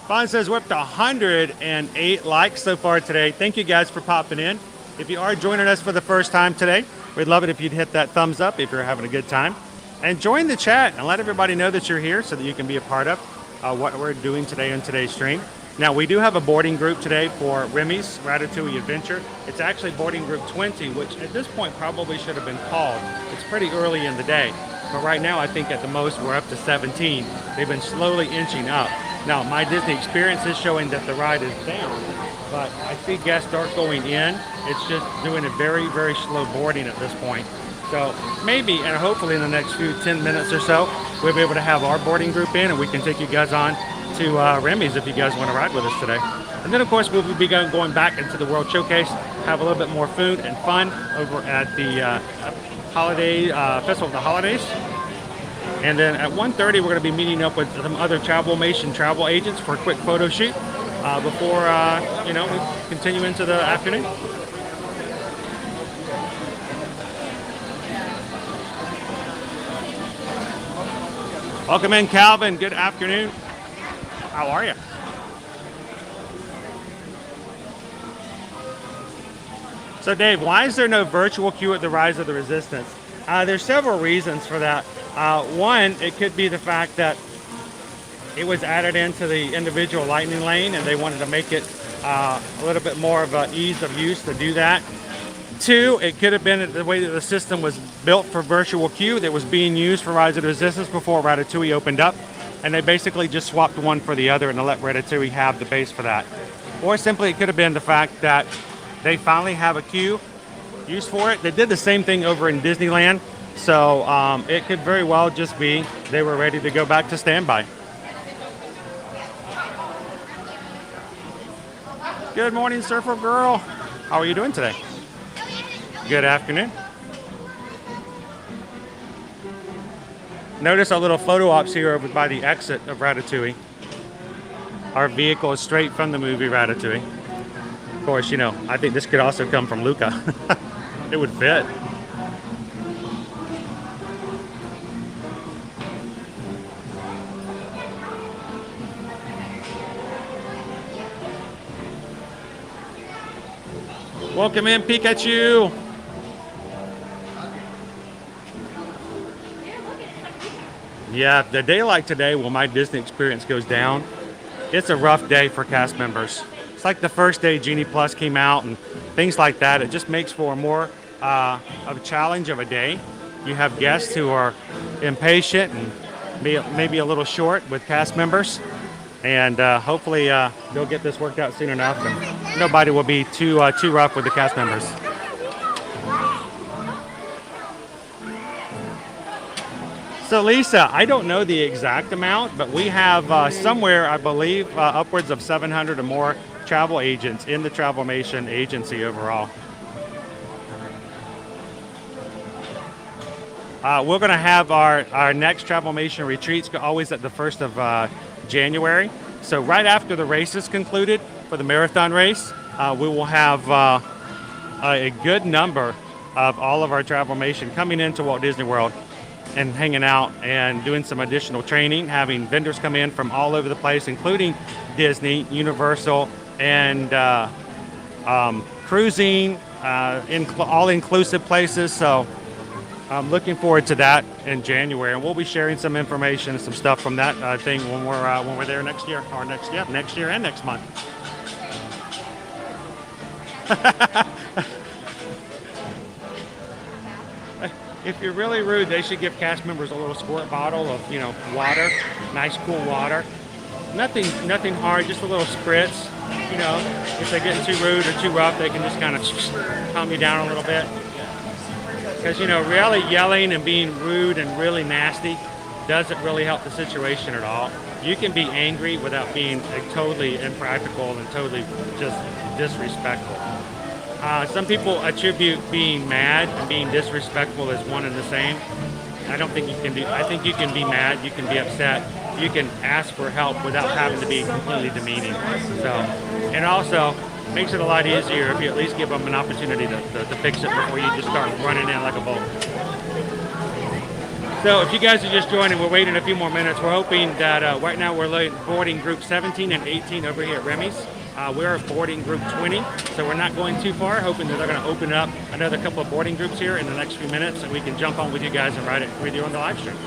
Vaughn says we're up to 108 likes so far today. Thank you guys for popping in. If you are joining us for the first time today, we'd love it if you'd hit that thumbs up if you're having a good time. And join the chat and let everybody know that you're here so that you can be a part of what we're doing today on today's stream. Now, we do have a boarding group today for Remy's Ratatouille Adventure. It's actually boarding group 20, which at this point probably should have been called. It's pretty early in the day. But right now, I think at the most, we're up to 17. They've been slowly inching up. Now, My Disney Experience is showing that the ride is down, but I see guests start going in. It's just doing a very, very slow boarding at this point. So maybe, and hopefully in the next 10 minutes or so, we'll be able to have our boarding group in and we can take you guys on to Remy's if you guys want to ride with us today. And then of course we'll be going back into the World Showcase, have a little bit more food and fun over at the holiday Festival of the Holidays. And then at 1:30 we're going to be meeting up with some other Travelmation travel agents for a quick photo shoot before we continue into the afternoon. Welcome in, Calvin. Good afternoon. How are you? So, Dave, why is there no virtual queue at the Rise of the Resistance? There's several reasons for that. One, it could be the fact that it was added into the individual lightning lane and they wanted to make it a little bit more of an ease of use to do that. Two, it could have been the way that the system was built for virtual queue that was being used for Rise of the Resistance before Ratatouille opened up, and they basically just swapped one for the other and let Ratatouille have the base for that. Or simply it could have been the fact that they finally have a queue used for it. They did the same thing over in Disneyland, so it could very well just be they were ready to go back to standby. Good morning, Surfer Girl. How are you doing today? Good afternoon. Notice our little photo ops here over by the exit of Ratatouille. Our vehicle is straight from the movie Ratatouille. Of course, I think this could also come from Luca. It would fit. Welcome in, Pikachu. Yeah, the day like today, when my Disney experience goes down, it's a rough day for cast members. It's like the first day Genie Plus came out and things like that. It just makes for more of a challenge of a day. You have guests who are impatient and maybe a little short with cast members. And hopefully they'll get this worked out soon enough and nobody will be too rough with the cast members. So Lisa, I don't know the exact amount, but we have somewhere, I believe, upwards of 700 or more travel agents in the Travelmation agency overall. We're going to have our next Travelmation retreats always at the 1st of January. So right after the race is concluded for the marathon race, we will have a good number of all of our Travelmation coming into Walt Disney World and hanging out and doing some additional training, having vendors come in from all over the place, including Disney, Universal, and cruising, all-inclusive places. So I'm looking forward to that in January, and we'll be sharing some information and some stuff from that thing when we're there next year, or next year and next month. If you're really rude, they should give cast members a little squirt bottle of, water, nice cool water. Nothing hard, just a little spritz. If they're getting too rude or too rough, they can just kind of calm you down a little bit. Because, really yelling and being rude and really nasty doesn't really help the situation at all. You can be angry without being totally impractical and totally just disrespectful. Some people attribute being mad and being disrespectful as one and the same. I don't think you can do. I think you can be mad, you can be upset, you can ask for help without having to be completely demeaning. So, and also makes it a lot easier if you at least give them an opportunity to fix it before you just start running in like a bull. So if you guys are just joining, we're waiting a few more minutes. We're hoping that right now we're boarding group 17 and 18 over here at Remy's. We're boarding group 20, so we're not going too far, hoping that they're going to open up another couple of boarding groups here in the next few minutes, and we can jump on with you guys and ride it with you on the live stream.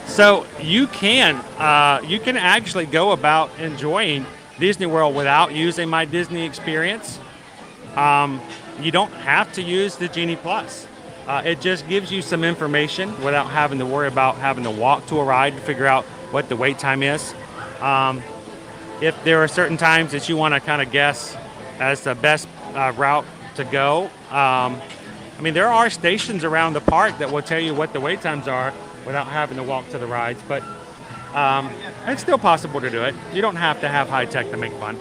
So you can actually go about enjoying Disney World without using My Disney Experience. You don't have to use the Genie Plus. It just gives you some information without having to worry about having to walk to a ride to figure out what the wait time is. If there are certain times that you want to kind of guess as the best route to go, there are stations around the park that will tell you what the wait times are without having to walk to the rides, but it's still possible to do it. You don't have to have high tech to make fun.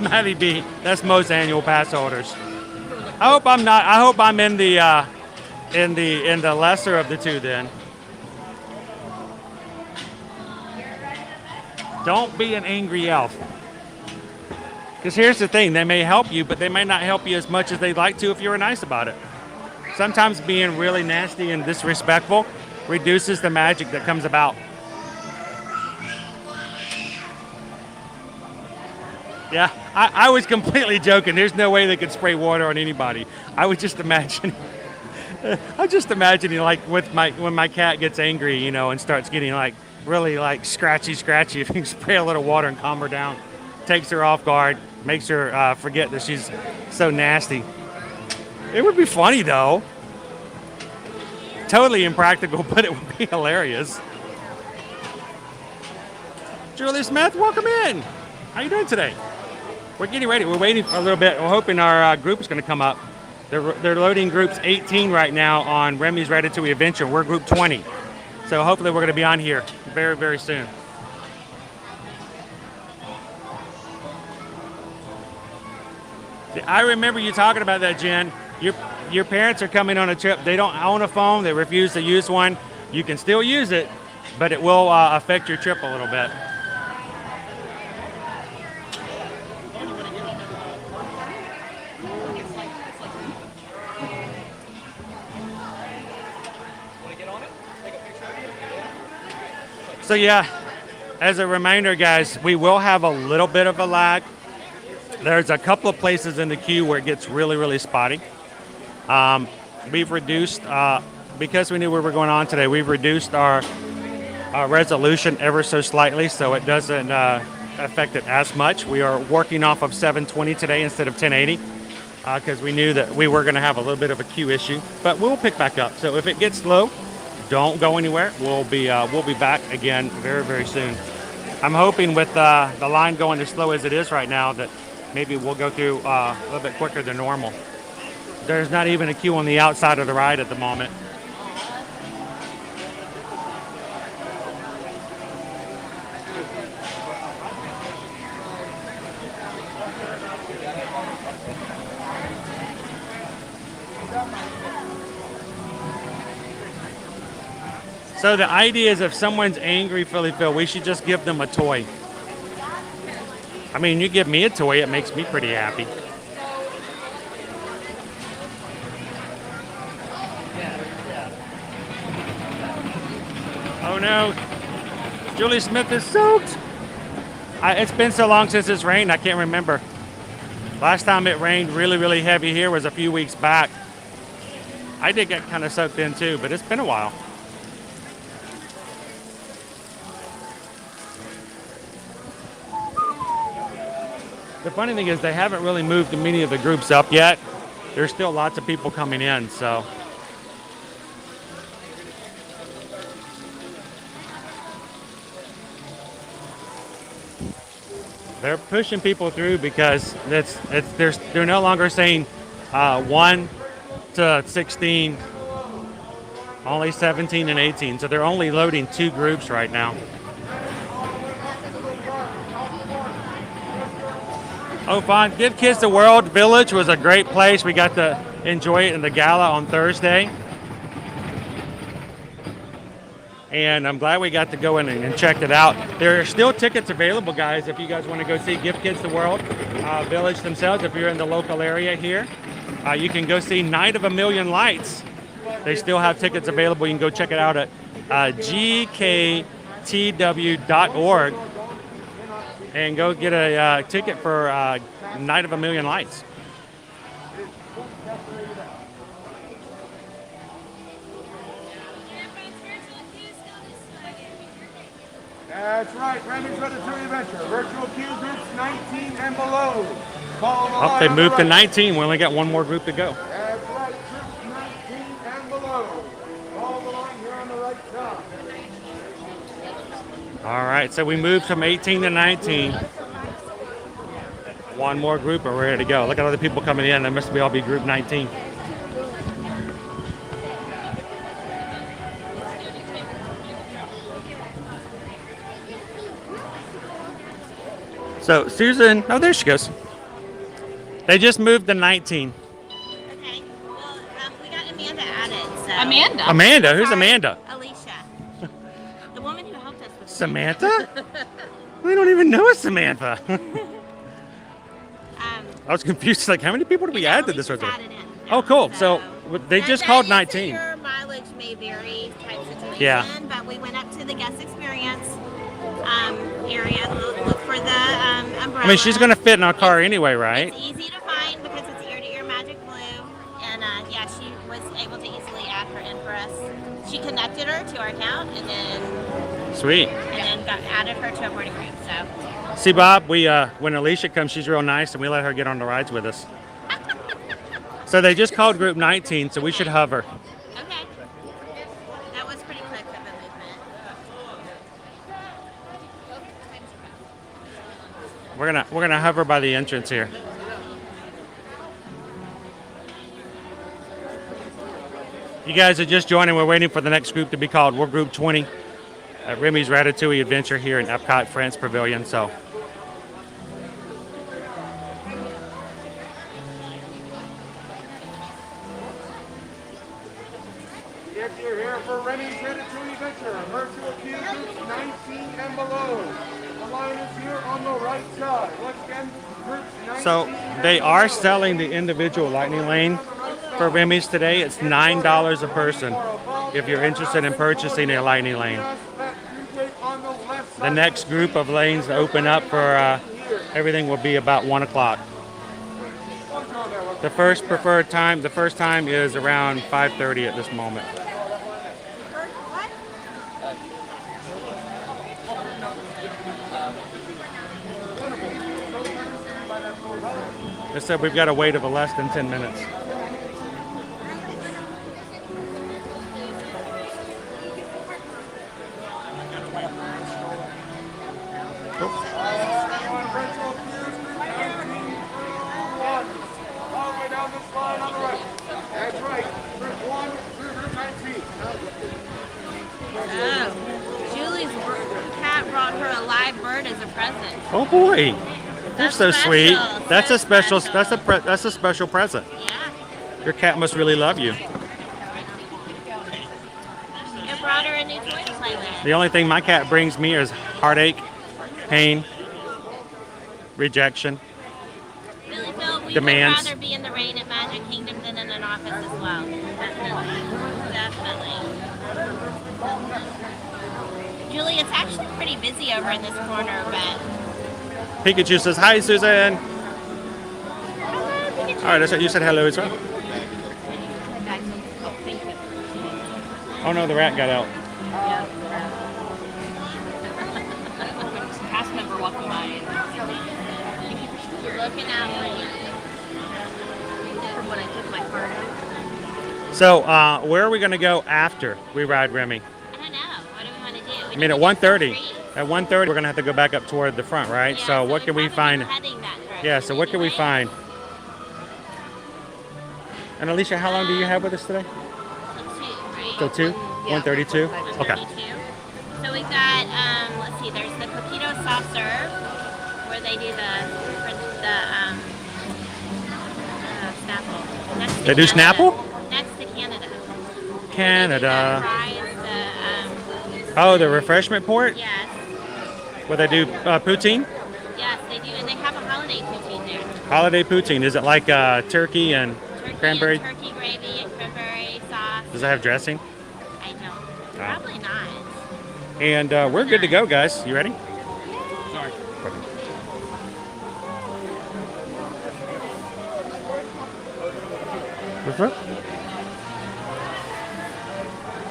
Maddie B, that's most annual pass holders. I hope I'm in the lesser of the two then. Don't be an angry elf. Because here's the thing, they may help you, but they may not help you as much as they'd like to if you were nice about it. Sometimes being really nasty and disrespectful reduces the magic that comes about. Yeah, I was completely joking. There's no way they could spray water on anybody. I was just imagining, like when my cat gets angry, and starts getting like really like scratchy. If you can spray a little water and calm her down, takes her off guard, makes her forget that she's so nasty. It would be funny though. Totally impractical, but it would be hilarious. Julie Smith, welcome in. How you doing today? We're getting ready. We're waiting for a little bit. We're hoping our group is going to come up. They're loading groups 18 right now on Remy's Ratatouille Adventure. We're group 20. So hopefully we're going to be on here very, very soon. I remember you talking about that, Jen. Your parents are coming on a trip. They don't own a phone. They refuse to use one. You can still use it, but it will affect your trip a little bit. So yeah, as a reminder, guys, we will have a little bit of a lag. There's a couple of places in the queue where it gets really, really spotty. We've reduced, because we knew we were going on today, we've reduced our resolution ever so slightly, so it doesn't affect it as much. We are working off of 720 today instead of 1080, because we knew that we were going to have a little bit of a queue issue, but we'll pick back up. So if it gets low, don't go anywhere. We'll be back again very, very soon. I'm hoping with the line going as slow as it is right now that maybe we'll go through a little bit quicker than normal. There's not even a queue on the outside of the ride at the moment. So the idea is if someone's angry, Phil, we should just give them a toy. I mean, you give me a toy, it makes me pretty happy. Oh no, Julie Smith is soaked. It's been so long since it's rained, I can't remember. Last time it rained really, really heavy here was a few weeks back. I did get kind of soaked in too, but it's been a while. The funny thing is they haven't really moved many of the groups up yet. There's still lots of people coming in, so. They're pushing people through because they're no longer saying 1 to 16, only 17 and 18. So they're only loading 2 groups right now. Oh, fun. Give Kids the World Village was a great place. We got to enjoy it in the gala on Thursday. And I'm glad we got to go in and check it out. There are still tickets available, guys, if you guys want to go see Give Kids the World Village themselves. If you're in the local area here, you can go see Night of a Million Lights. They still have tickets available. You can go check it out at gktw.org and go get a ticket for Night of a Million Lights. That's right, Remy's Ratatouille Adventure. Virtual queue groups 19 and below. Oh, they moved to 19. We only got one more group to go. That's right, groups 19 and below. Follow the line here on the right side. All right, so we moved from 18 to 19. One more group and we're ready to go. Look at all the people coming in. They must all be group 19. So Susan, oh, there she goes. They just moved to 19. Okay. Well, we got Amanda added. So. Amanda? Who's Amanda? Alicia. The woman who helped us with Samantha? We don't even know a Samantha. I was confused. Like, how many people did we add to this reservation? Oh, cool. So they just called 19. Your mileage may vary type situation, Yeah. but we went up to the guest experience area, look for the umbrella. I mean, she's going to fit in our car anyway, right? It's easy to find because it's ear-to-ear magic blue, and yeah, she was able to easily add her in for us. She connected her to our account, and then Sweet. Added her to a boarding group. So. See, Bob, when Alicia comes, she's real nice, and we let her get on the rides with us. So they just called group 19, so we should hover. Okay. That was pretty quick of a movement. We're gonna hover by the entrance here. You guys are just joining. We're waiting for the next group to be called. We're group 20 at Remy's Ratatouille Adventure here in Epcot, France Pavilion. So. If you're here for Remy's Ratatouille Adventure, virtual queue groups 19 and below. The line is here on the right side. Once again, groups 19. So they are selling the individual lightning lane for Remy's today. It's $9 a person if you're interested in purchasing a lightning lane. On the the next group of lanes to open up for everything will be about 1 o'clock. The first time is around 5:30 at this moment. They said we've got a wait of less than 10 minutes. All the way down this line on the right. That's right. Group 1 through group 19. Oh, Julie's cat brought her a live bird as a present. Oh boy, that's so special. sweet. That's So a special. special. That's a special present. Yeah. Your cat must really love you. It brought her a new toy to play with. The only thing my cat brings me is heartache, pain, rejection. Really, Phil, we Demands. would rather be in the rain at Magic Kingdom than in an office as well. Definitely. Definitely. Julie, it's actually pretty busy over in this corner, but... Pikachu says, hi, Susan. Hello, Pikachu. All right, that's right. You said hello as well. Oh, thank you. Oh, no, the rat got out. Cast member walking by. You're looking out for you. From when I took my card out. So, where are we going to go after we ride Remy? I don't know. What do we want to do? I mean, at 1:30. At 1:30, we're going to have to go back up toward the front, right? Yeah, so what can we find? Heading that direction Yeah, so what can we anyway. find? And Alicia, how long do you have with us today? Till 2, right? Till 2? 1:32? Okay. 1:32. So we've got, let's see, there's the Coquito Soft Serve, where they do the Snapple. Next to They do Canada. Snapple? Next to Canada. Canada. Fries, Oh, the refreshment port? yes, Where they do poutine? yes, they do, and they have a holiday poutine there. Holiday poutine. Is it like turkey and Turkey cranberry? and turkey gravy and cranberry sauce. Does it have dressing? I don't. Probably not. And we're good to go, guys. You ready? Sorry.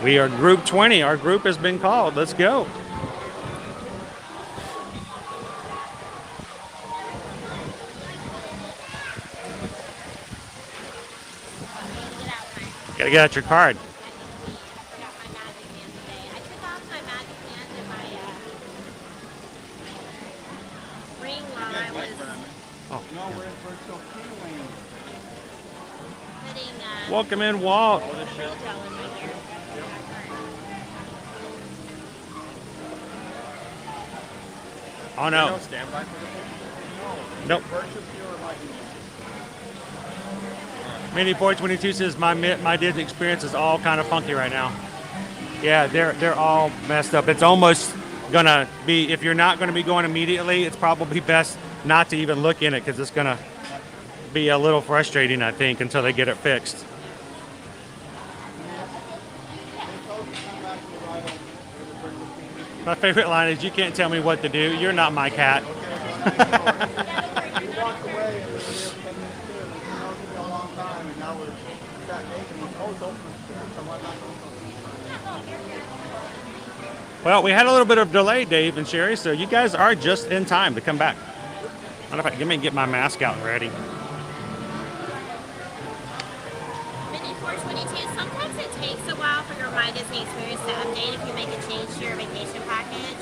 We are group 20. Our group has been called. Let's go. Gotta get out your card. Forgot my magic band today. I took off my magic band and my ring while I was putting Welcome in, Walt. real gel in my hair. Oh no. Standby for the Nope. Mini 422 says my Disney experience is all kind of funky right now. Yeah, they're all messed up. It's almost gonna be, if you're not gonna be going immediately, it's probably best not to even look in it because it's gonna be a little frustrating, I think, until they get it fixed. My favorite line is, "You can't tell me what to do. You're not my cat." Well, we had a little bit of delay, Dave and Sherry, so you guys are just in time to come back. I don't know if let me get my mask out and ready. Mini 422, sometimes it takes a while for your My Disney experience to update if you make a change to your vacation package.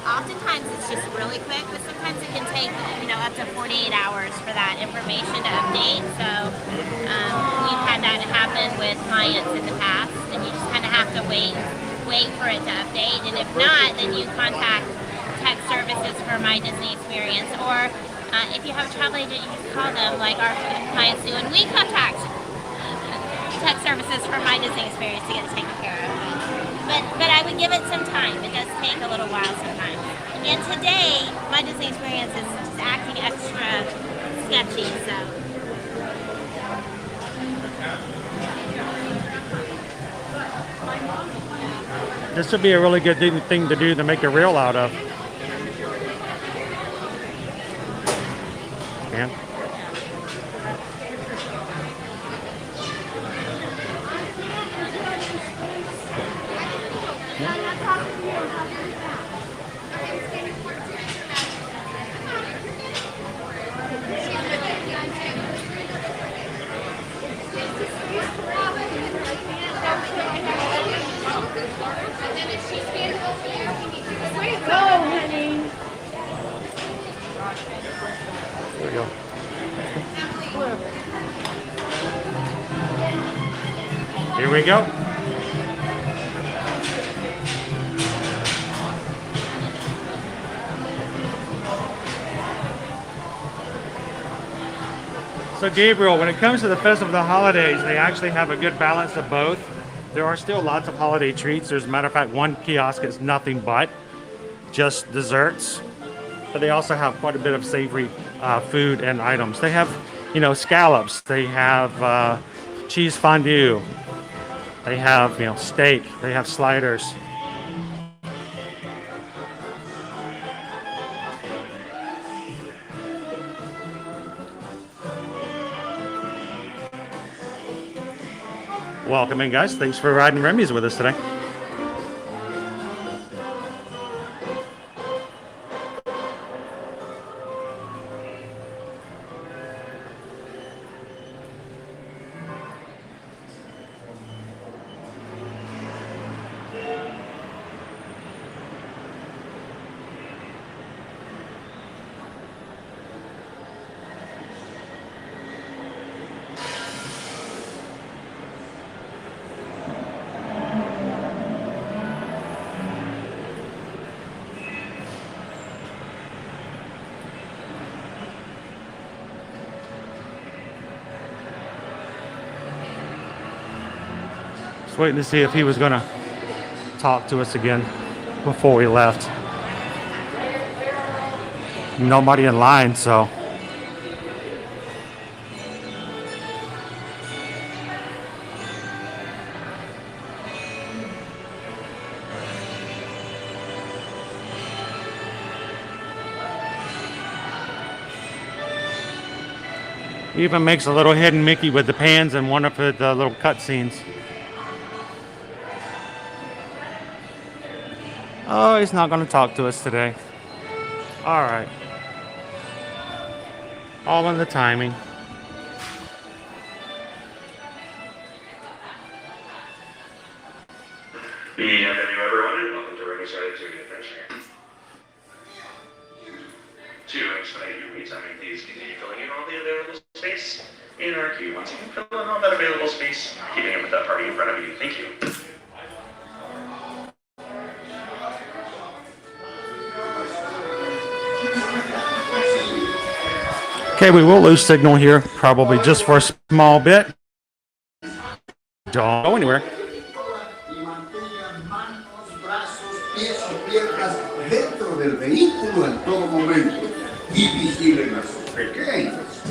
Oftentimes it's just really quick, but sometimes it can take, up to 48 hours for that information to update. So we've had that happen with clients in the past, and you just kind of have to wait for it to update. And if not, then you contact tech services for My Disney Experience, or if you have a travel agent, you just call them like our clients do, and we contact tech services for My Disney Experience to get it taken care of. But I would give it some time. It does take a little while sometimes. And today, My Disney Experience is just acting extra sketchy, so. This would be a really good thing to do to make a reel out of. Yeah. There we go. Here we go. So Gabriel, when it comes to the Festival of the Holidays, they actually have a good balance of both. There are still lots of holiday treats. There's a matter of fact, one kiosk is nothing but just desserts. But they also have quite a bit of savory food and items. They have, you know, scallops. They have cheese fondue. They have, you know, steak. They have sliders. Welcome in, guys. Thanks for riding Remy's with us today. Just waiting to see if he was going to talk to us again before we left. Nobody in line, so. He even makes a little hidden Mickey with the pans and one of the little cutscenes. Oh, he's not going to talk to us today. All right. All in the timing. Have you ever wondered? Welcome to Remy's Ratatouille Adventure. To expedite your wait time, please continue filling in all the available space in our queue. Once you can fill in all that available space, keeping it with that party in front of you. Thank you. Okay, we will lose signal here, probably just for a small bit. Don't go anywhere. Dentro del vehículo en todo momento y vigilen a sus pequeños.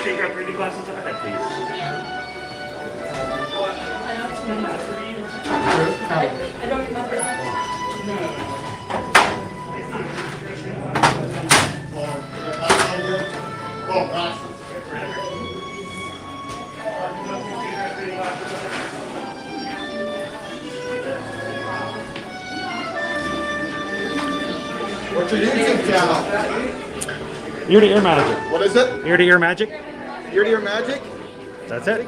Take your 3D glasses up ahead, please. I don't remember. What's your YouTube channel? Ear to ear magic. What is it? Ear to ear magic. Ear to Ear Magic? That's it.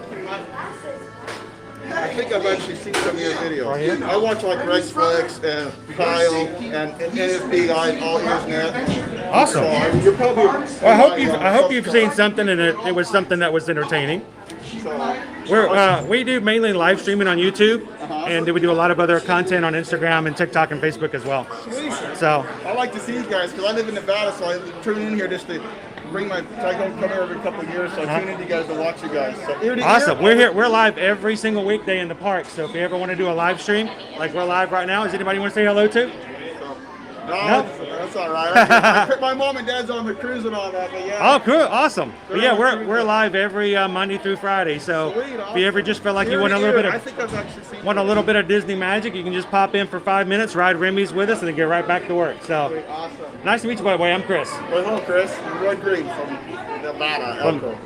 I think I've actually seen some of your videos. Right here? I watch like Rex Flex and Kyle and NFB All Ears Net. Awesome. So you're probably. Well, I hope you've seen something and it was something that was entertaining. We do mainly live streaming on YouTube, and we do a lot of other content on Instagram and TikTok and Facebook as well. Sweet. So I like to see you guys because I live in Nevada, so I tune in here just to bring my. I don't come here every couple of years, so I tune in to you guys to watch you guys. So ear to awesome. ear, We're here. We're live every single weekday in the park. So if you ever want to do a live stream, like we're live right now, is anybody want to say hello to? No, that's all right. My mom and dad's on the cruise and all that, but yeah. Oh, cool, awesome. But yeah, we're live every Monday through Friday. So Sweet, if you ever just feel like you want a little bit I of think I've actually seen Disney magic, you can just pop in for 5 minutes, ride Remy's with us, and then get right back to work. So Awesome. nice to meet you, by the way. I'm Chris. Well, hello, Chris. I'm Roy Green from Nevada, Elko.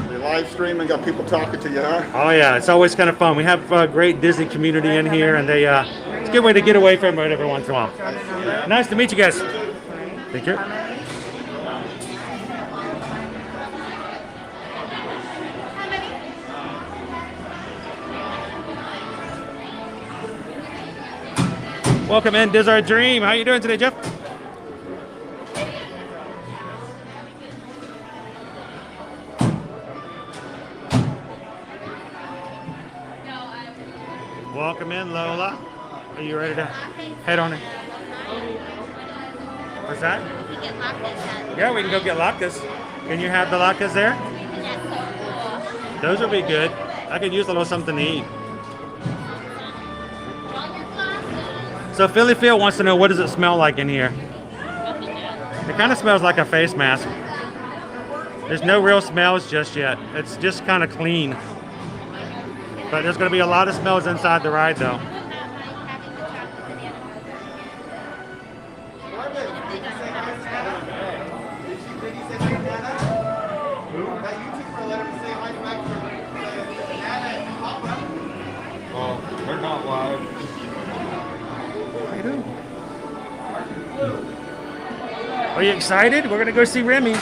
The live stream and got people talking to you, huh? Oh yeah, it's always kind of fun. We have a great Disney community in here, and they it's a good way to get away from it every once in a while. Nice to meet you guys. Take care. Welcome in, Diz Our Dream. How you doing today, Jeff? Welcome in, Lola. Are you ready to head on in? What's that? Yeah, we can go get latkes. Can you have the latkes there? Those will be good. I could use a little something to eat. So Philly Phil wants to know, what does it smell like in here? It kind of smells like a face mask. There's no real smells just yet. It's just kind of clean. But there's going to be a lot of smells inside the ride, though. Well, they're not live. I do. Are you excited? We're going to go see Remy.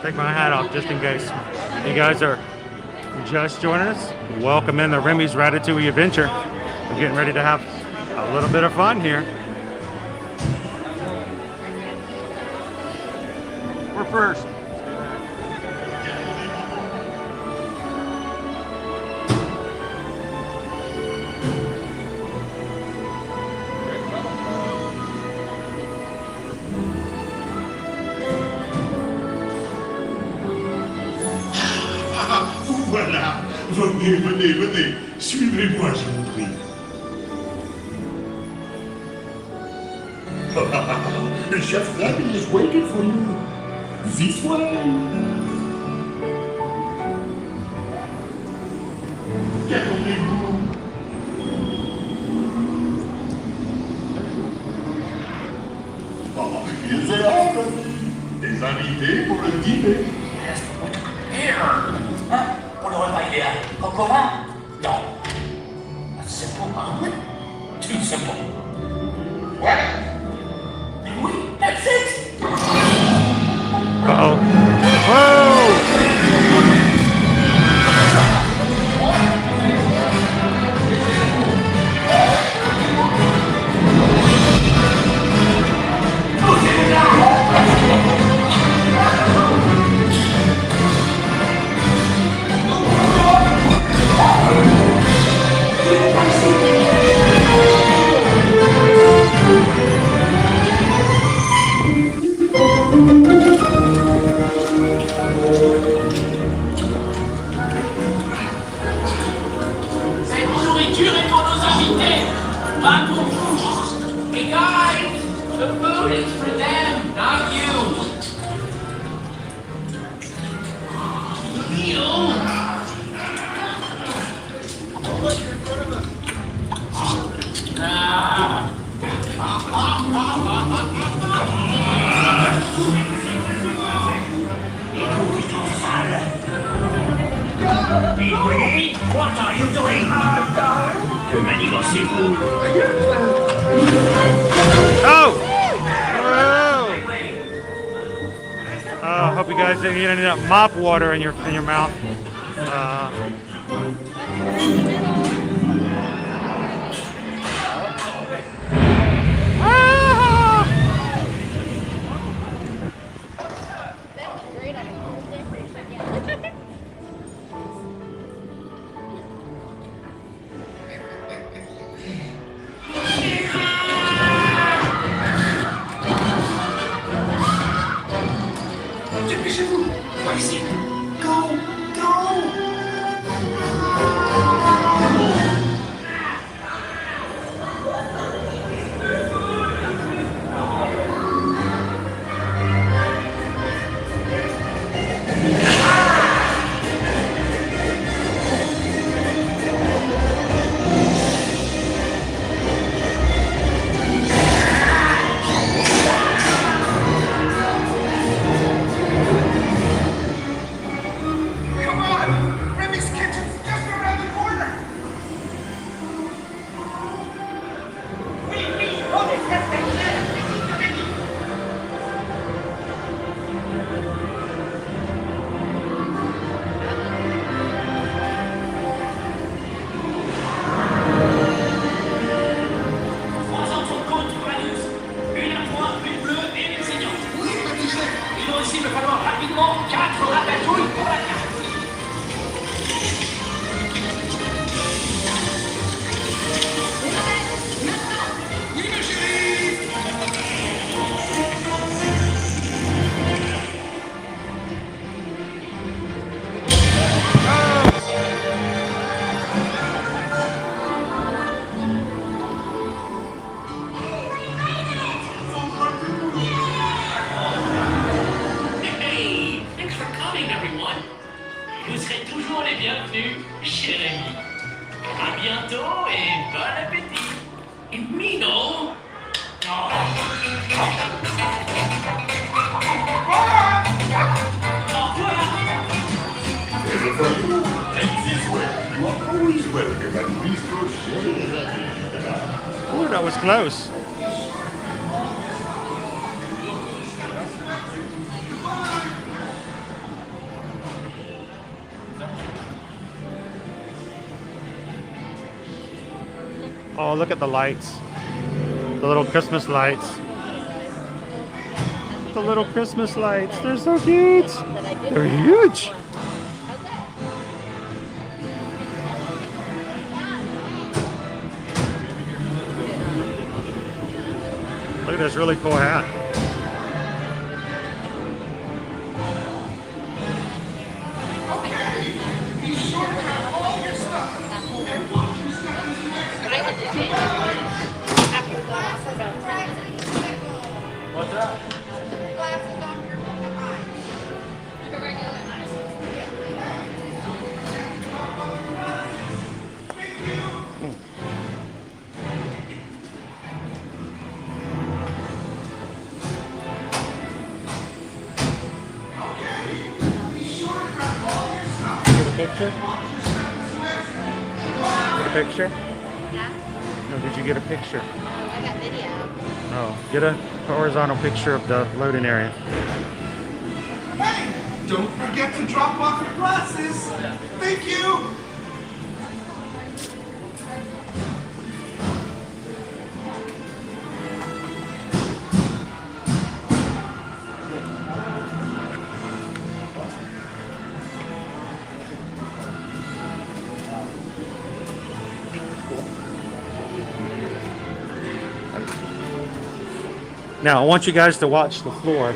Take my hat off just in case you guys are just joining us. Welcome in to Remy's Ratatouille Adventure. We're getting ready to have a little bit of fun here. We're first. Voilà, venez, suivez-moi, je vous prie. Chef Remy is waiting for you. This way. Détendez-vous. Ils sont là, des invités pour le dîner. Pour le repas idéal. En commun? Non. C'est pour un oui. Tout simplement. What? Oui, that's it. Uh-oh. Whoa! Hey guys, the food is for them, not you. Wait, what are you doing? Que manigacez-vous? Oh! I hope you guys didn't get any of that mop water in your mouth. Dépêchez-vous! Par ici! Go! Go! Come on! Remy's kitchen's just around the corner! Trois entrecôtes pour la douce. Une à trois, une bleue et une saignante. Il va aussi me falloir rapidement 4 ratatouilles pour la carte. Hey, thanks for coming, everyone. Vous serez toujours les bienvenus chez Remy. À bientôt et bon appétit. Et Mino. Au revoir. You are always welcome at Bistro Shoreside. Ooh, that was close. Oh, look at the lights. The little Christmas lights. The little Christmas lights. They're so cute. They're huge. Look at this really cool hat. Be sure to have all your stuff. And watch your stuff is the next What's that? Picture? Get a picture? Yeah. No, did you get a picture? I got video. Oh, get a horizontal picture of the loading area. Hey! Don't forget to drop off your glasses! Thank you! Now, I want you guys to watch the floor.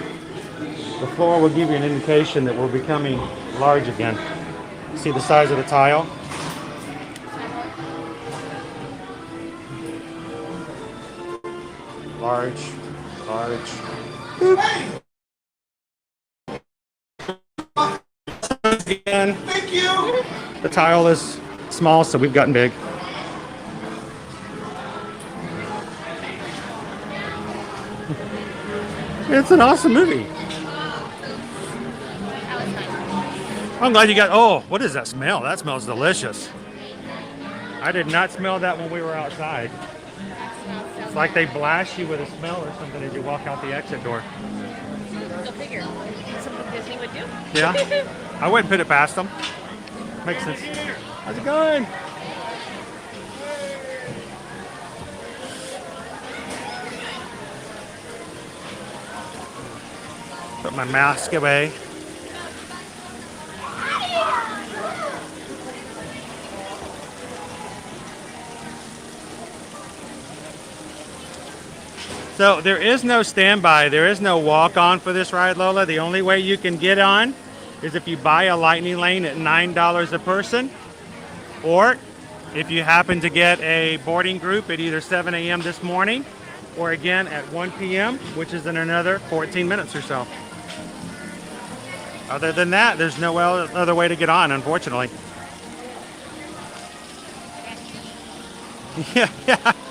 The floor will give you an indication that we're becoming large again. See the size of the tile? Large. Again, Thank you. the tile is small, so we've gotten big. It's an awesome movie. I'm glad you got. Oh, what is that smell? That smells delicious. I did not smell that when we were outside. It's like they blast you with a smell or something as you walk out the exit door. Go figure. Something Disney would do. Yeah. I wouldn't put it past them. Makes sense. How's it going? Put my mask away. So there is no standby, there is no walk-on for this ride, Lola. The only way you can get on is if you buy a lightning lane at $9 a person, or if you happen to get a boarding group at either 7 a.m. this morning or again at 1 p.m., which is in another 14 minutes or so. Other than that, there's no other way to get on, unfortunately. Yeah,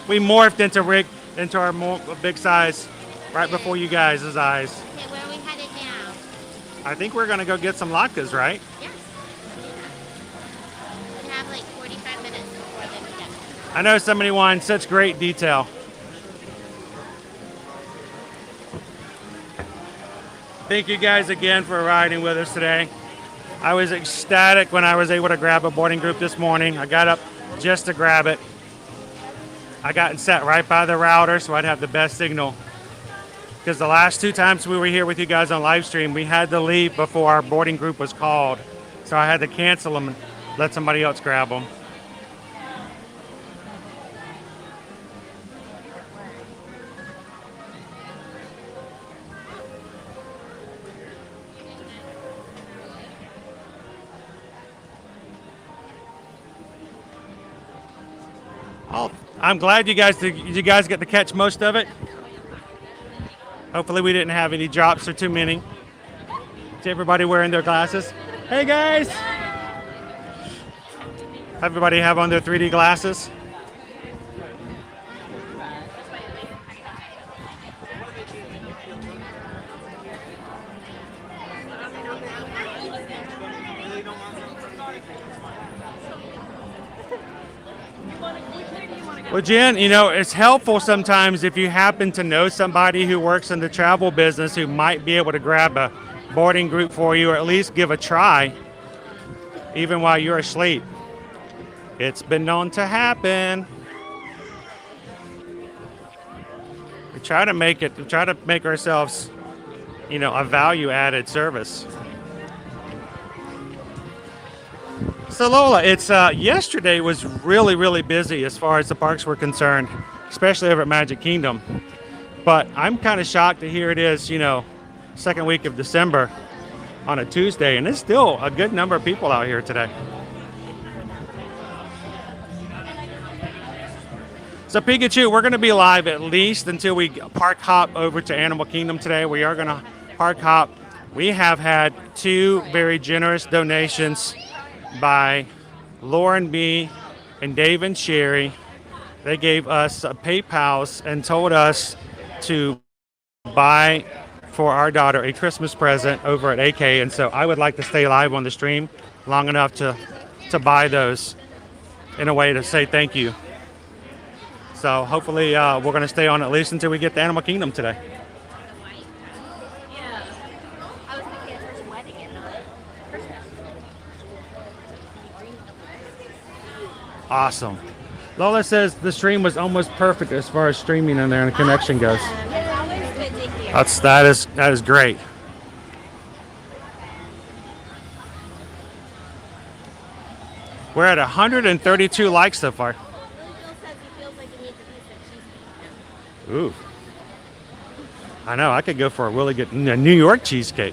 we morphed into our big size right before you guys' eyes. Okay, where are we headed now? I think we're gonna go get some latkes, right? Yes. We have like 45 minutes before they begin. I know somebody wanted such great detail. Thank you guys again for riding with us today. I was ecstatic when I was able to grab a boarding group this morning. I got up just to grab it. I got and sat right by the router so I'd have the best signal. Because the last 2 times we were here with you guys on Livestream, we had to leave before our boarding group was called. So I had to cancel them and let somebody else grab them. I'm glad you guys get to catch most of it. Hopefully we didn't have any drops or too many. See everybody wearing their glasses. Hey guys! Everybody have on their 3D glasses. Well, Jen, you know, it's helpful sometimes if you happen to know somebody who works in the travel business who might be able to grab a boarding group for you or at least give a try, even while you're asleep. It's been known to happen. We try to make ourselves, you know, a value-added service. So Lola, it's yesterday was really busy as far as the parks were concerned, especially over at Magic Kingdom. But I'm kind of shocked to hear it is, you know, second week of December on a Tuesday, and there's still a good number of people out here today. So Pikachu, we're going to be live at least until we park hop over to Animal Kingdom today. We are going to park hop. We have had 2 very generous donations by Lauren B. and Dave and Sherry. They gave us PayPals and told us to buy for our daughter a Christmas present over at AK, and so I would like to stay live on the stream long enough to buy those in a way to say thank you. So hopefully we're going to stay on at least until we get to Animal Kingdom today. Awesome. Lola says the stream was almost perfect as far as streaming in there and the connection goes. That is great. We're at 132 likes so far. Ooh. I know, I could go for a really good New York cheesecake.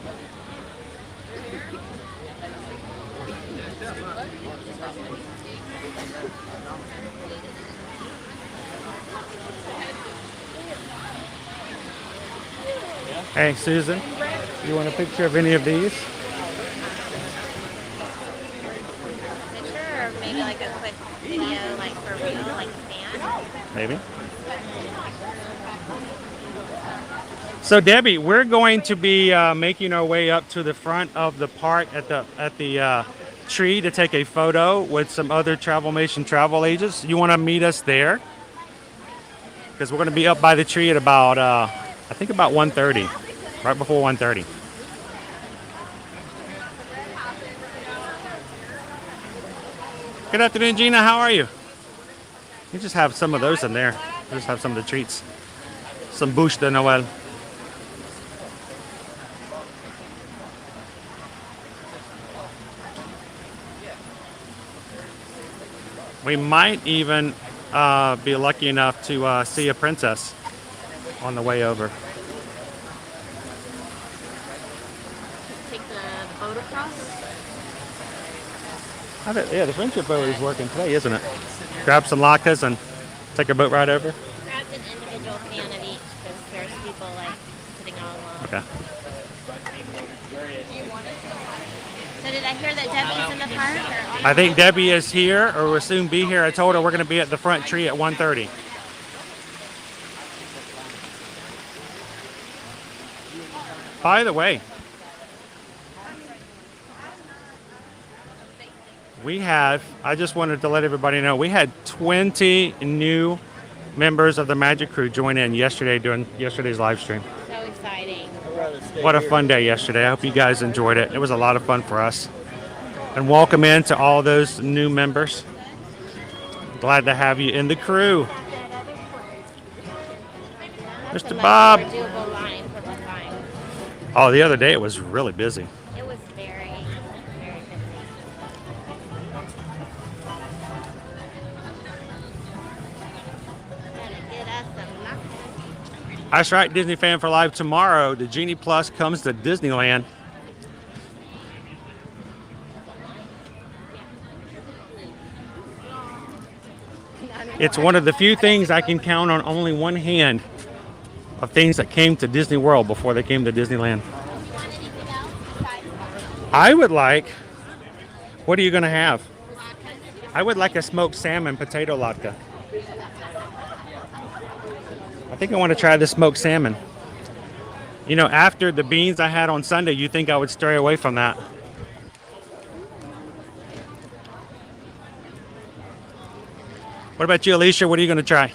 Hey, Susan, you want a picture of any of these? Picture or maybe like a quick video, like for real, like a fan? Maybe. So Debbie, we're going to be making our way up to the front of the park at the tree to take a photo with some other Travelmation travel agents. You want to meet us there? Because we're going to be up by the tree at about, I think about 1:30, right before 1:30. Good afternoon, Gina. How are you? You just have some of those in there. Just have some of the treats. Some bûche de Noël. We might even be lucky enough to see a princess on the way over. Take the boat across. Yeah, the friendship boat is working today, isn't it? Grab some latkes and take a boat ride over. Grab an individual fan of each because there's people like sitting all alone. Okay. So did I hear that Debbie's in the park? I think Debbie is here or will soon be here. I told her we're going to be at the front tree at 1:30. By the way, I just wanted to let everybody know, we had 20 new members of the Magic Crew join in yesterday during yesterday's live stream. So exciting. What a fun day yesterday. I hope you guys enjoyed it. It was a lot of fun for us. And welcome in to all those new members. Glad to have you in the crew. Mr. Bob. Oh, the other day it was really busy. It was very, very busy. That's right, Disney Fan for Life. Tomorrow, the Genie Plus comes to Disneyland. It's one of the few things I can count on only one hand of things that came to Disney World before they came to Disneyland. I would like, what are you going to have? I would like a smoked salmon potato latke. I think I want to try the smoked salmon. You know, after the beans I had on Sunday, you think I would stray away from that. What about you, Alicia? What are you going to try?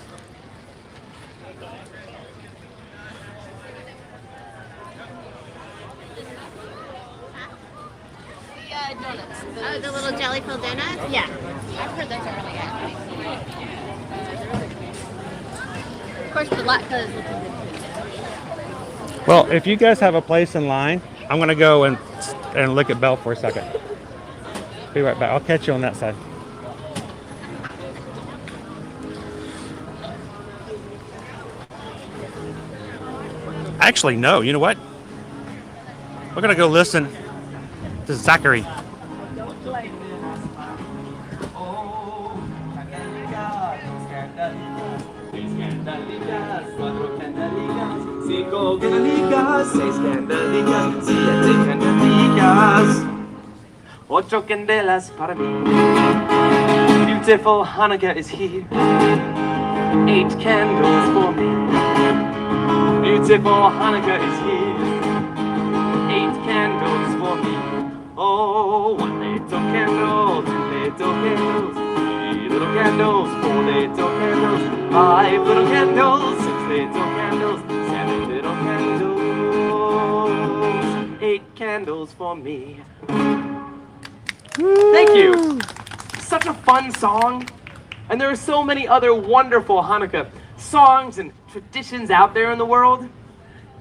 Oh, the little jelly filled donuts? Yeah. I've heard those are really good. Of course, the latke is looking good. Well, if you guys have a place in line, I'm going to go and look at Belle for a second. Be right back. I'll catch you on that side. Actually, no. You know what? We're going to go listen to Zachary. Cinco candelitas, seis candelitas, siete candelitas, ocho candelas para mí. Beautiful Hanukkah is here, 8 candles for me. Beautiful Hanukkah is here, 8 candles for me. Oh, 1 little candle, 2 little candles, 3 little candles, 4 little candles, 5 little candles, 6 little candles, 7 little candles, 8 candles for me. Thank you. Such a fun song. And there are so many other wonderful Hanukkah songs and traditions out there in the world.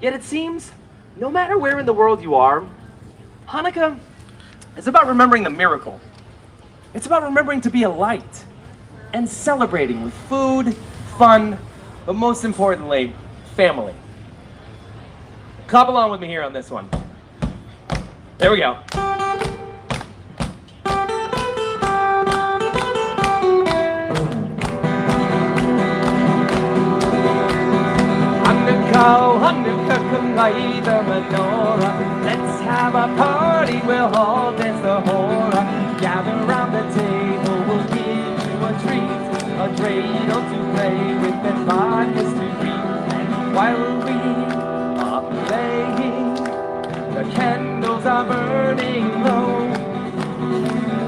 Yet it seems, no matter where in the world you are, Hanukkah is about remembering the miracle. It's about remembering to be a light and celebrating with food, fun, but most importantly, family. Clap along with me here on this one. There we go. Hanukkah, Hanukkah, light the menorah. Let's have a party, we'll all dance the hora. Gather round the table, we'll give you a treat, a dreidel to play with and vodkas to drink. And while we are playing, the candles are burning low.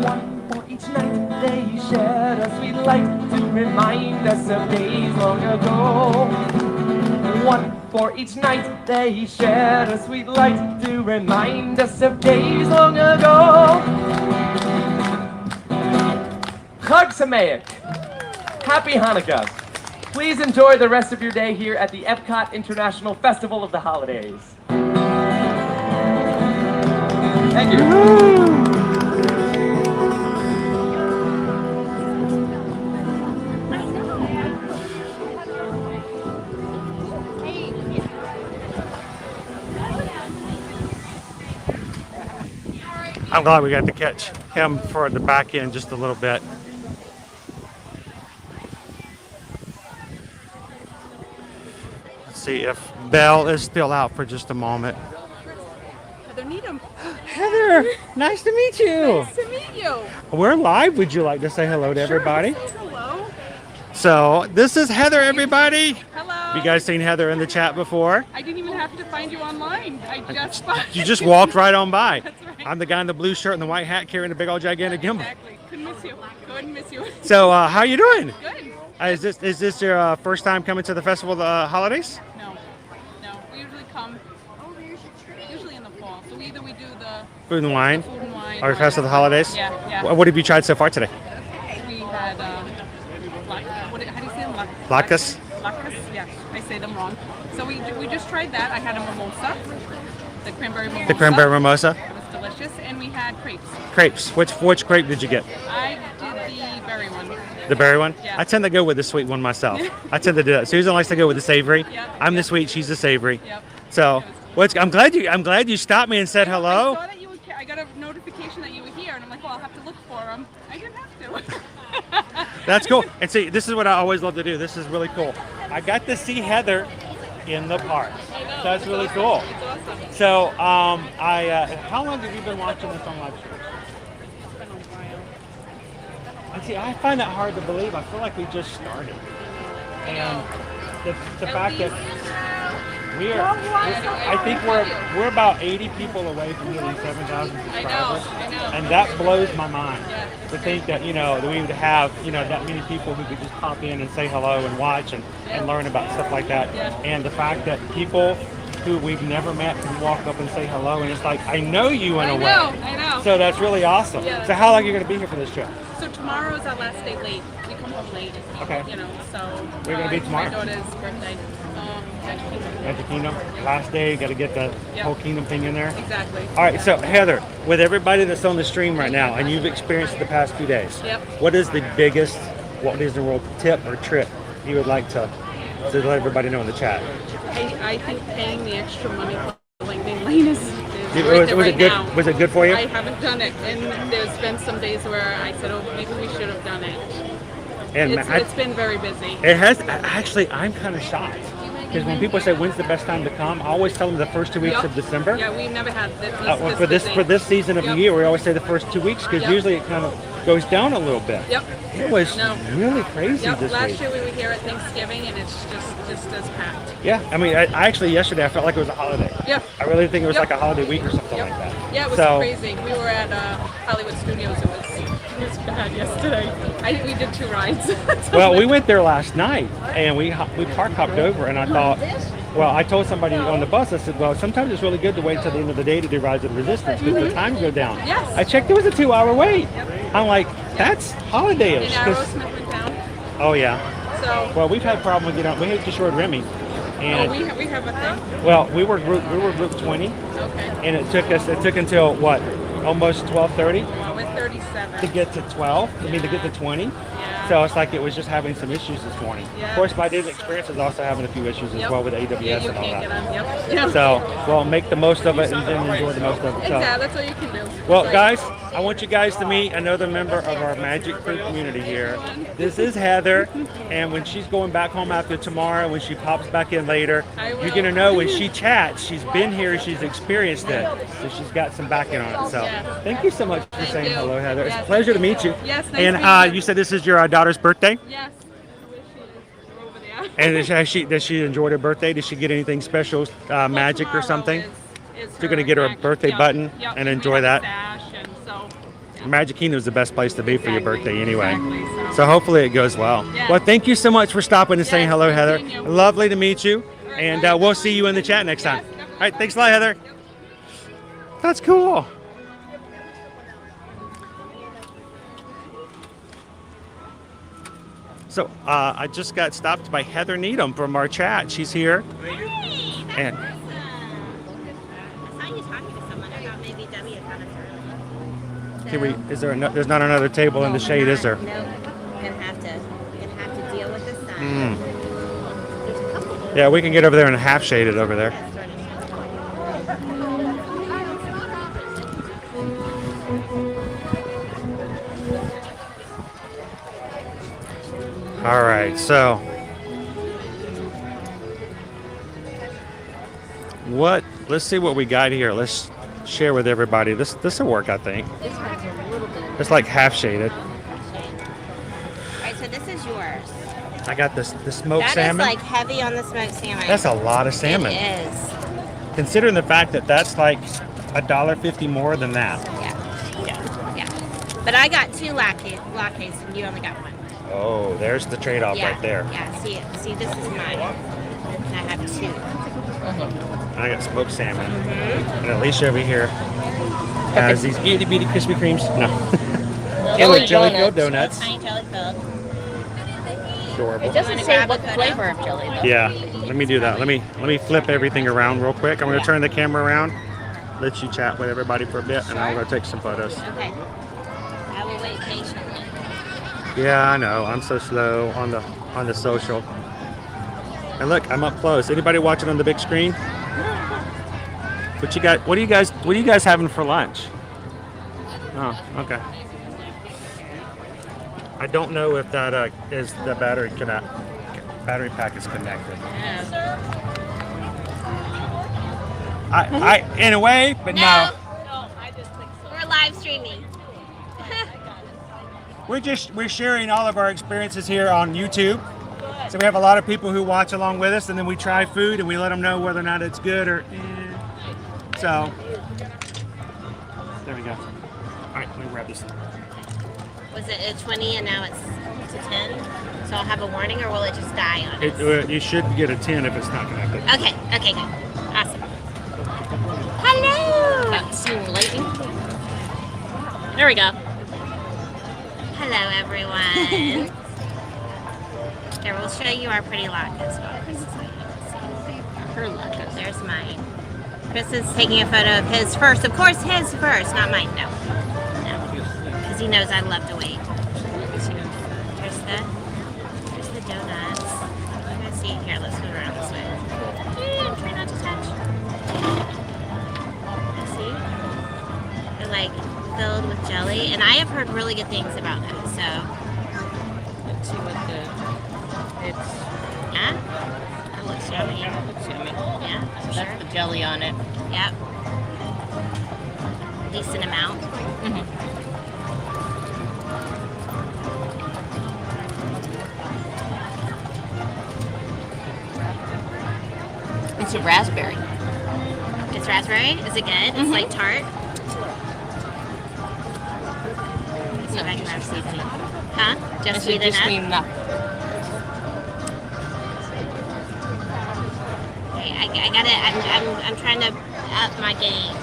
One for each night they shed a sweet light to remind us of days long ago. One for each night they shed a sweet light to remind us of days long ago. Chag Sameach. Happy Hanukkah. Please enjoy the rest of your day here at the Epcot International Festival of the Holidays. Thank you. I'm glad we got to catch him for the back end just a little bit. Let's see if Belle is still out for just a moment. Heather Needham. Heather, nice to meet you. Nice to meet you. We're live. Would you like to say hello to everybody? Hello. So this is Heather, everybody. Hello. You guys seen Heather in the chat before? I didn't even have to find you online. I just found You just walked right on by. That's right. I'm the guy in the blue shirt and the white hat carrying a big old gigantic gimbal. Exactly. Couldn't miss you. Couldn't miss you. So how you doing? Good. Is this your first time coming to the festival of the holidays? No. We usually come. Usually in the fall. So either we do the Food and wine? Food and wine. Or festival of the holidays? Yeah. What have you tried so far today? We had how do you say them? Latkes? Latkes? Yeah, I say them wrong. So we just tried that. I had a mimosa, the cranberry mimosa. The cranberry mimosa? It was delicious, and we had crepes. Crepes. Which crepe did you get? I did the berry one. The berry one? Yeah. I tend to go with the sweet one myself. I tend to do that. Susan likes to go with the savory. Yep. I'm the sweet, she's the savory. Yep. So I'm glad you stopped me and said hello. I saw that you would. I got a notification that you were here, and I'm like, well, I'll have to look for them. I didn't have to. That's cool. And see, this is what I always love to do. This is really cool. I got to see Heather in the park. I know. So that's really awesome. cool. It's awesome. So how long have you been watching this on live stream? It's been a while. And see, I find that hard to believe. I feel like we just started. And the fact that I think we're about 80 people away from hitting 7,000 subscribers. I know. And that blows my mind. Yeah. To think that, that we would have, that many people who could just pop in and say hello and watch and learn about stuff like that. Yeah. And the fact that people who we've never met can walk up and say hello, and it's like, I know you in a way. I know. So that's really awesome. Yeah, so how long are you going to be here for this trip? So tomorrow is our last day late. We come home late. Okay. So We're going to be tomorrow? My daughter's birthday. Magic Kingdom. Last day, got to get the whole kingdom thing in there. Exactly. All right, so Heather, with everybody that's on the stream right now, and you've experienced it the past few days, what is the biggest Walt Disney World tip or trick you would like to let everybody know in the chat? I think paying the extra money for Lightning Lane is Was right it good? now. Was it good for you? I haven't done it, and there's been some days where I said, oh, maybe we should have done it. And It's been very busy. It has. Actually, I'm kind of shocked. Because when people say when's the best time to come, I always tell them the first 2 weeks of December. Yeah, we've never had for this season of the year, we always say the first 2 weeks because usually it kind of goes down a little bit. Yep. It was really crazy this Last week. year we were here at Thanksgiving and it's just as packed. Yeah, I mean, I actually yesterday I felt like it was a holiday. Yeah. I really think it was like a holiday week or something like that. Yeah, it was crazy. We were at Hollywood Studios. It was bad yesterday. We did 2 rides. Well, we went there last night and we park hopped over and I thought, well, I told somebody on the bus, I said, well, sometimes it's really good to wait till the end of the day to do rides of Resistance because the times go down. Yes. I checked, it was a 2-hour wait. I'm like, that's holiday-ish. And Aerosmith went down. Oh, yeah. So. Well, we've had problems with, we hate to short Remy. And, we have a thing. Well, we were group 20. Okay. And it took until, what, almost 12:30? Well, we're 37. To get to 12? I mean, to get to 20? Yeah. So it's like it was just having some issues this morning. Yeah. Of course, my daily experience is also having a few issues as well with AWS Yeah, you and all can't get that. on. Yep. So, well, make the most of it and then enjoy the most of it. So. Exactly, that's all you can do. Well, guys, I want you guys to meet another member of our Magic Crew community here. This is Heather, and when she's going back home after tomorrow, when she pops back in later, you're going to know when she chats, she's been here, she's experienced it, so she's got some backing on it. So thank you so much for saying hello, Heather. It's a pleasure to meet you. Yes, nice and meeting you. you said this is your daughter's birthday? Yes. And does she enjoy her birthday? Did she get anything special, magic or something? So you're going to get her a birthday button and enjoy that. Magic Kingdom is the best place to be for your birthday anyway. So hopefully it goes well. Well, thank you so much for stopping and saying hello, Heather. Lovely to meet you. And we'll see you in the chat next time. All right, thanks a lot, Heather. That's cool. So I just got stopped by Heather Needham from our chat. She's here. And is there there's not another table in the shade, is there? No, you're gonna have to deal with the sun. Yeah, we can get over there and half shade it over there. All right, so let's see what we got here. Let's share with everybody. This will work, I think. It's like half shaded. All right, so this is yours. I got the smoked salmon. That is like heavy on the smoked salmon. That's a lot of salmon. It is. Considering the fact that that's like $1.50 more than that. Yeah. But I got 2 lattes and you only got 1. Oh, there's the trade-off right there. Yeah, see, this is mine. And I have 2. I got smoked salmon. And Alicia over here has these itty bitty Krispy Kremes. No. Jelly filled donuts. Tiny jelly filled. Adorable. It doesn't say what flavor of jelly though. Yeah, let me do that. Let me flip everything around real quick. I'm going to turn the camera around, let you chat with everybody for a bit, and I'm going to take some photos. Okay. I will wait patiently. Yeah, I know. I'm so slow on the social. And look, I'm up close. Anybody watching on the big screen? What you got? What are you guys having for lunch? Oh, okay. I don't know if that is the battery battery pack is connected. I in a way, but no. We're live streaming. We're sharing all of our experiences here on YouTube. So we have a lot of people who watch along with us, and then we try food and we let them know whether or not it's good or so. There we go. All right, let me grab this. Was it at 20 and now it's to 10? So I'll have a warning, or will it just die on us? You should get a 10 if it's not connected. Okay, good. Awesome. Hello! Simulating. There we go. Hello, everyone. Here, we'll show you our pretty latkes. Her latkes. There's mine. Chris is taking a photo of his first. Of course, his first, not mine. No. Because he knows I love to wait. There's the donuts. You guys see it here. Let's move around this way. Try not to touch. See? They're like filled with jelly, and I have heard really good things about them. So let's see what it looks yummy. It looks yummy. Yeah, for sure. That's the jelly on it. Yep. Decent amount. It's a raspberry. It's raspberry? Is it good? It's like tart? Let's see if I can grab something. Huh? Just sweet enough? Okay, I got it. I'm trying to up my game.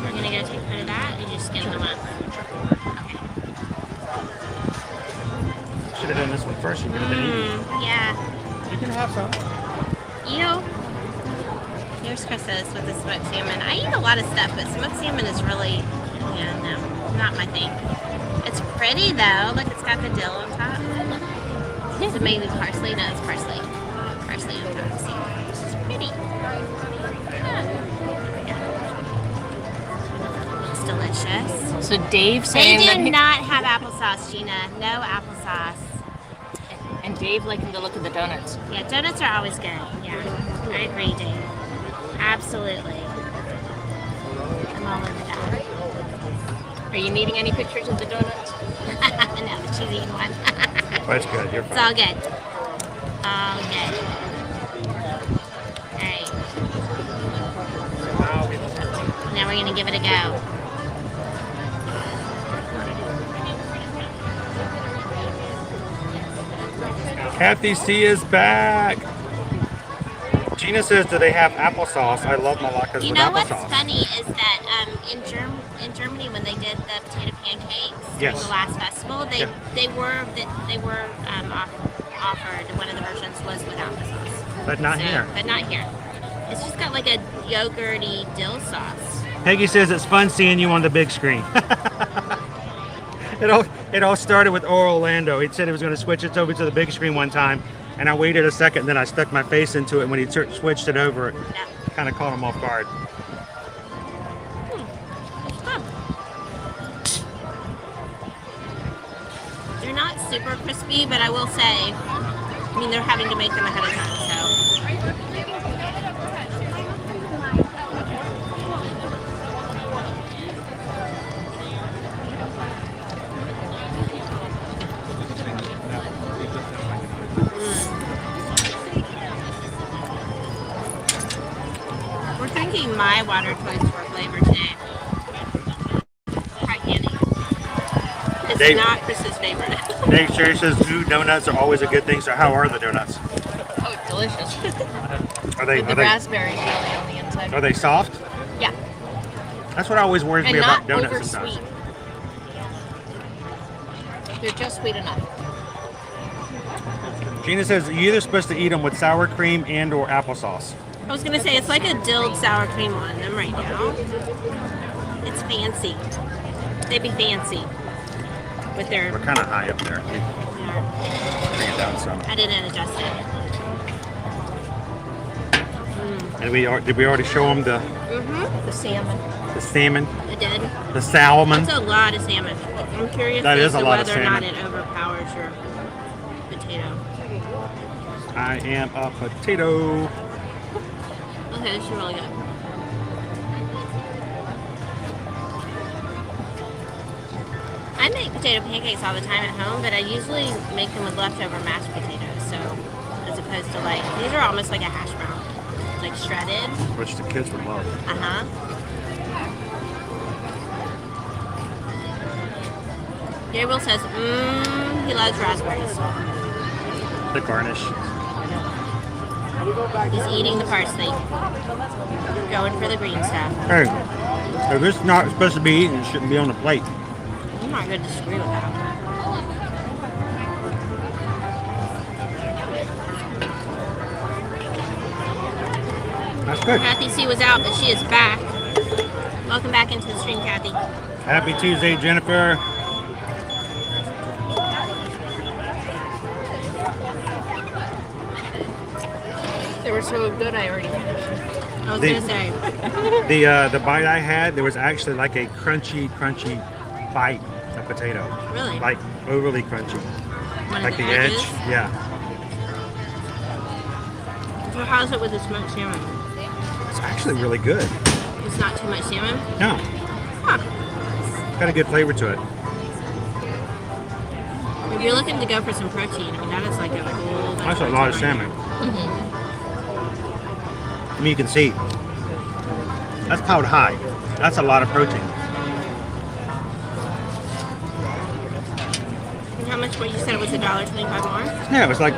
You're gonna go take part of that, and you're just gonna go up. Should have done this one first. first, you could have been eating. Yeah. You can have some. Ew. Here's Chris's with the smoked salmon. I eat a lot of stuff, but smoked salmon is really, yeah, no, not my thing. It's pretty though. Look, it's got the dill on top. Is it maybe parsley? No, it's parsley. Parsley on top. See, it's pretty. Yeah. It's delicious. So Dave They saying that do not have applesauce, Gina. No applesauce. and Dave liking to look at the donuts. Yeah, donuts are always good. Yeah, I agree, Dave. Absolutely. I'm all over that. Are you needing any pictures of the donuts? No, but she's eating one. That's good. You're It's all good. All good. Alright. Now we're gonna give it a go. Kathy C is back. Gina says, do they have applesauce? I love malakas You with know what's applesauce. funny is that in Germany when they did the potato pancakes during Yes. the last festival, they Yeah. they were offered, one of the versions was with applesauce. But not here. But not here. It's just got like a yogurty dill sauce. Peggy says it's fun seeing you on the big screen. It all started with Orlando. He said he was going to switch it over to the big screen one time, and I waited a second, then I stuck my face into it. When he switched it over, it kind of caught him off guard. They're not super crispy, but I will say, I mean, they're having to make them ahead of time, so. We're drinking my water choice for flavor today. Hot candy. It's Dave- not Chris's favorite. Dave Sherry says, ooh, donuts are always a good thing. So how are the donuts? Oh, delicious. Are they, With the raspberry jelly on the inside. are they soft? Yeah. That's what always worries And me not about donuts over sometimes. sweet. They're just sweet enough. Gina says you're either supposed to eat them with sour cream and or applesauce. I was gonna say it's like a dilled sour cream on them right now. It's fancy. They'd be fancy with their. We're kind of high up there. Bring it down some. I didn't adjust it. And did we already show them the The salmon. salmon? I did. The salmon. That's a lot of salmon. I'm curious That as is a to lot of whether or not salmon. it overpowers your potato. I am a potato. Okay, this is really good. I make potato pancakes all the time at home, but I usually make them with leftover mashed potatoes. So, as opposed to like, these are almost like a hash brown, like shredded. Which the kids would love. Uh-huh. Gabriel says, he loves raspberries. The garnish. He's eating the parsley. Going for the green stuff. Hey, if it's not supposed to be eaten, it shouldn't be on the plate. I'm not going to disagree with that. That's good. Kathy C was out, but she is back. Welcome back into the stream, Kathy. Happy Tuesday, Jennifer. They were so good, I already finished. I was The- going to say. The bite I had, there was actually like a crunchy bite of potato. Really? Like overly crunchy. One Like of the the edge. edges? Yeah. So how's it with the smoked salmon? It's actually really good. It's not too much salmon? No. Huh. Got a good flavor to it. If you're looking to go for some protein, I mean, that is like a cool... That's a lot of salmon. I mean, you can see. That's powered high. That's a lot of protein. And how much, what you said it was $1.25 more? Yeah, it was like,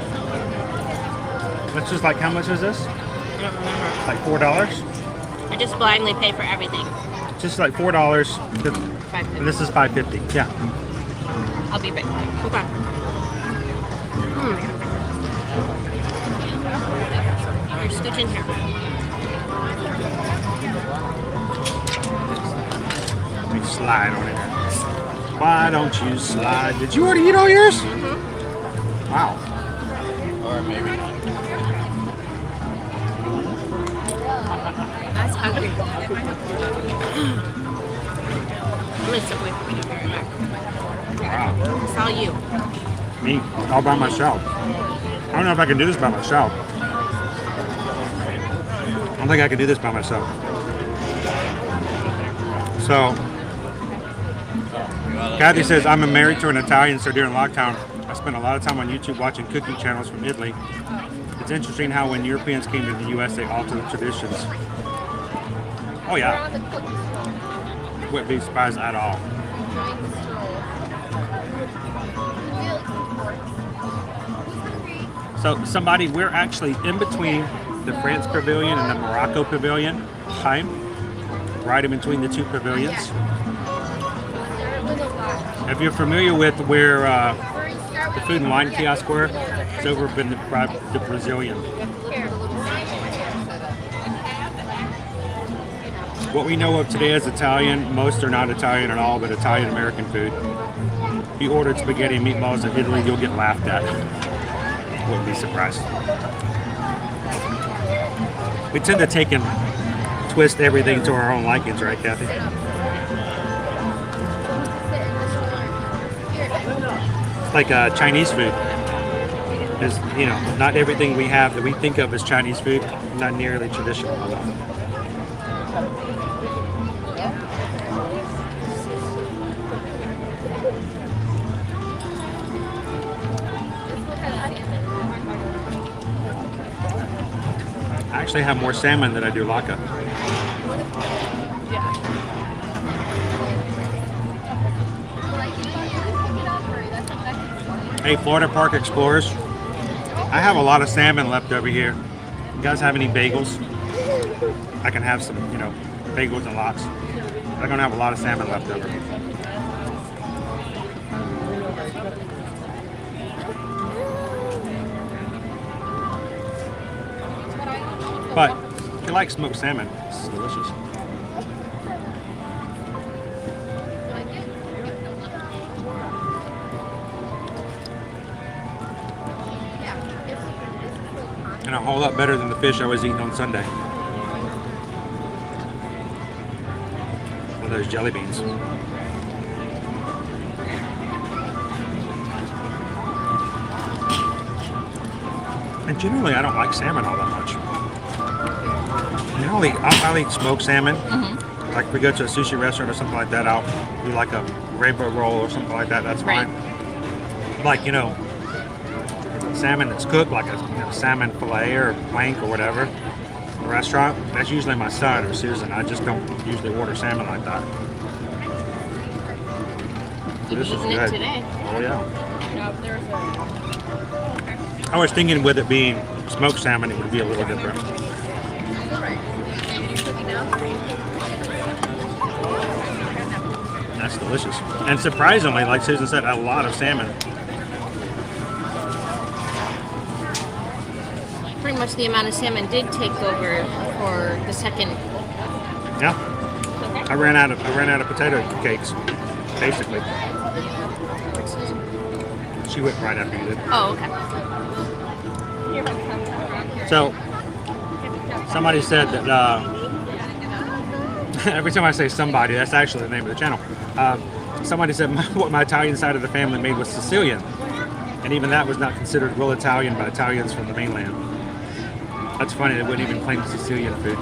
it's just like, how much is this? I don't remember. Like $4? I just blindly pay for everything. Just like $4. And this is $5.50. Yeah. I'll be right back. Okay. Here, scooch in here. Let me slide on it. Why don't you slide? Did you already eat all yours? Wow. Or maybe not. That's hungry. I'm gonna step away from you. Wow. It's all you. Me, all by myself. I don't know if I can do this by myself. I don't think I can do this by myself. So, Kathy says, I'm married to an Italian, so during lockdown, I spent a lot of time on YouTube watching cooking channels from Italy. It's interesting how when Europeans came to the U.S., they altered the traditions. Oh yeah. Wouldn't be surprised at all. So somebody, we're actually in between the France pavilion and the Morocco pavilion. Time. Right in between the two pavilions. If you're familiar with where the food and wine kiosk were, it's over in the Brazilian. What we know of today as Italian, most are not Italian at all, but Italian-American food. If you ordered spaghetti and meatballs in Italy, you'll get laughed at. Wouldn't be surprised. We tend to take and twist everything to our own likings, right, Kathy? It's like Chinese food. Is, you know, not everything we have that we think of as Chinese food, not nearly traditional. I actually have more salmon than I do laka. Hey, Florida Park Explorers, I have a lot of salmon left over here. You guys have any bagels? I can have some, you know, bagels and lox. I'm gonna have a lot of salmon left over. But if you like smoked salmon, it's delicious. And a whole lot better than the fish I was eating on Sunday. One of those jelly beans. And generally, I don't like salmon all that much. I mean, I'll eat smoked salmon. Like if we go to a sushi restaurant or something like that, I'll do like a rainbow roll or something like that. That's fine. Like, you know, salmon that's cooked, like a salmon fillet or plank or whatever, in a restaurant, that's usually my son or Susan. I just don't usually order salmon like that. This is good. Today. Oh yeah. I was thinking with it being smoked salmon, it would be a little different. That's delicious. And surprisingly, like Susan said, a lot of salmon. Pretty much the amount of salmon did take over for the second. Yeah. I ran out of potato cakes, basically. She went right after you did. Oh, okay. So, somebody said that, every time I say somebody, that's actually the name of the channel. Somebody said what my Italian side of the family made was Sicilian. And even that was not considered real Italian by Italians from the mainland. That's funny, they wouldn't even claim Sicilian food.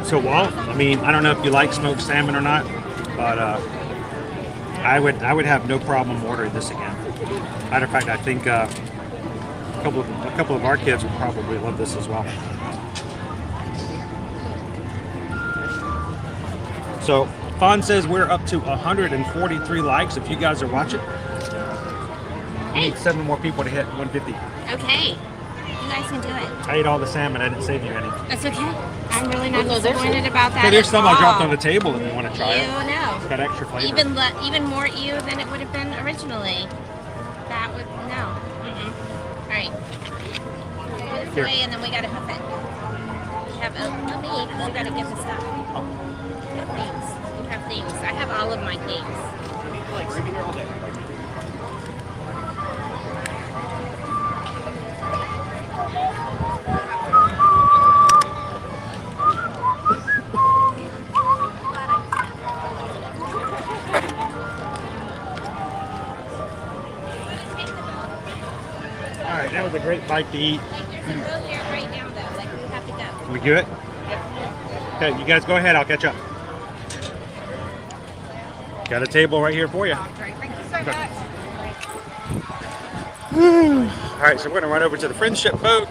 So, Walt, I mean, I don't know if you like smoked salmon or not, but I would have no problem ordering this again. Matter of fact, I think a couple of our kids would probably love this as well. So, Fawn says we're up to 143 likes if you guys are watching. We need 7 more people to hit 150. Okay. You guys can do it. I ate all the salmon. I didn't save you any. That's okay. I'm really not disappointed about that. Okay, there's at some I all. dropped on the table if you want to try it. Ew, no. It's got extra flavor. Even more ew than it would have been originally. That would no. All right. Put this Here. away, and then we gotta hoof it. We have a meat. You gotta get the stuff. You have things. You have things. I have all of my things. All right, that was a great bite to eat. There's a road here right now, though. Like, we have to go. We good? Okay, you guys go ahead. I'll catch up. Got a table right here for you. Thank you so much. All right, so we're gonna run over to the Friendship boat.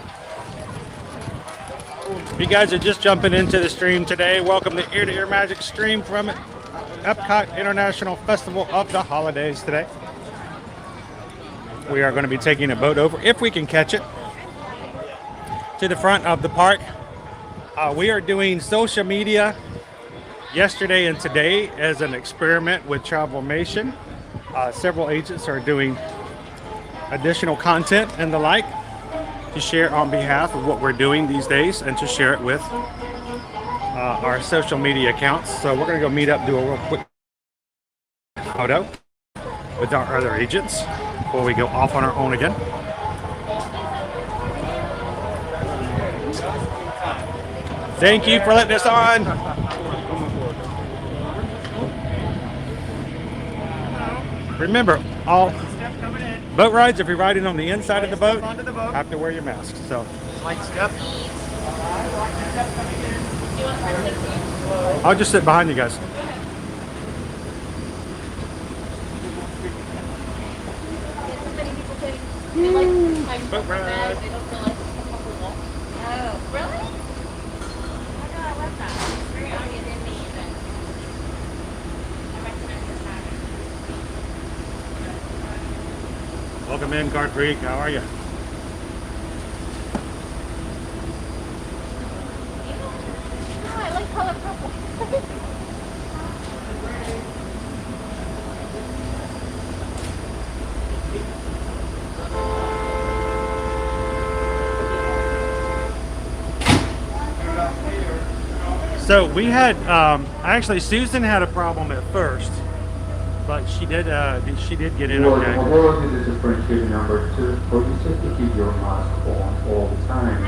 If you guys are just jumping into the stream today, welcome to Ear to Ear Magic stream from Epcot International Festival of the Holidays today. We are going to be taking a boat over, if we can catch it, to the front of the park. We are doing social media yesterday and today as an experiment with Travelmation. Several agents are doing additional content and the like to share on behalf of what we're doing these days and to share it with our social media accounts. So we're going to go meet up, do a real quick photo with our other agents before we go off on our own again. Thank you for letting us on. Remember, all boat rides, if you're riding on the inside of the boat, have to wear your mask. So, I'll just sit behind you guys. Boat ride. Oh, really? Oh, no, I love that. It's very obvious in me, but I recommend this. Welcome in, Card Creek. How are you? Oh, I like color purple. So we had, actually Susan had a problem at first, but she did get in okay. Although this is a friendship number 2, for you just to keep your mask on all the time.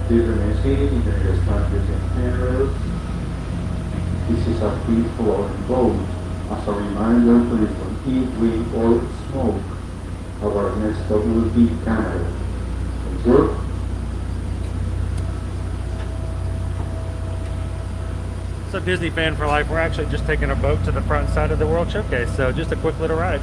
Please remain seated, you can just start using handrails. This is a free-floating boat. As a reminder, please don't eat, drink, or smoke. Our next stop will be Canada. Thank you. So Disney fan for life. We're actually just taking a boat to the front side of the World Showcase. So just a quick little ride.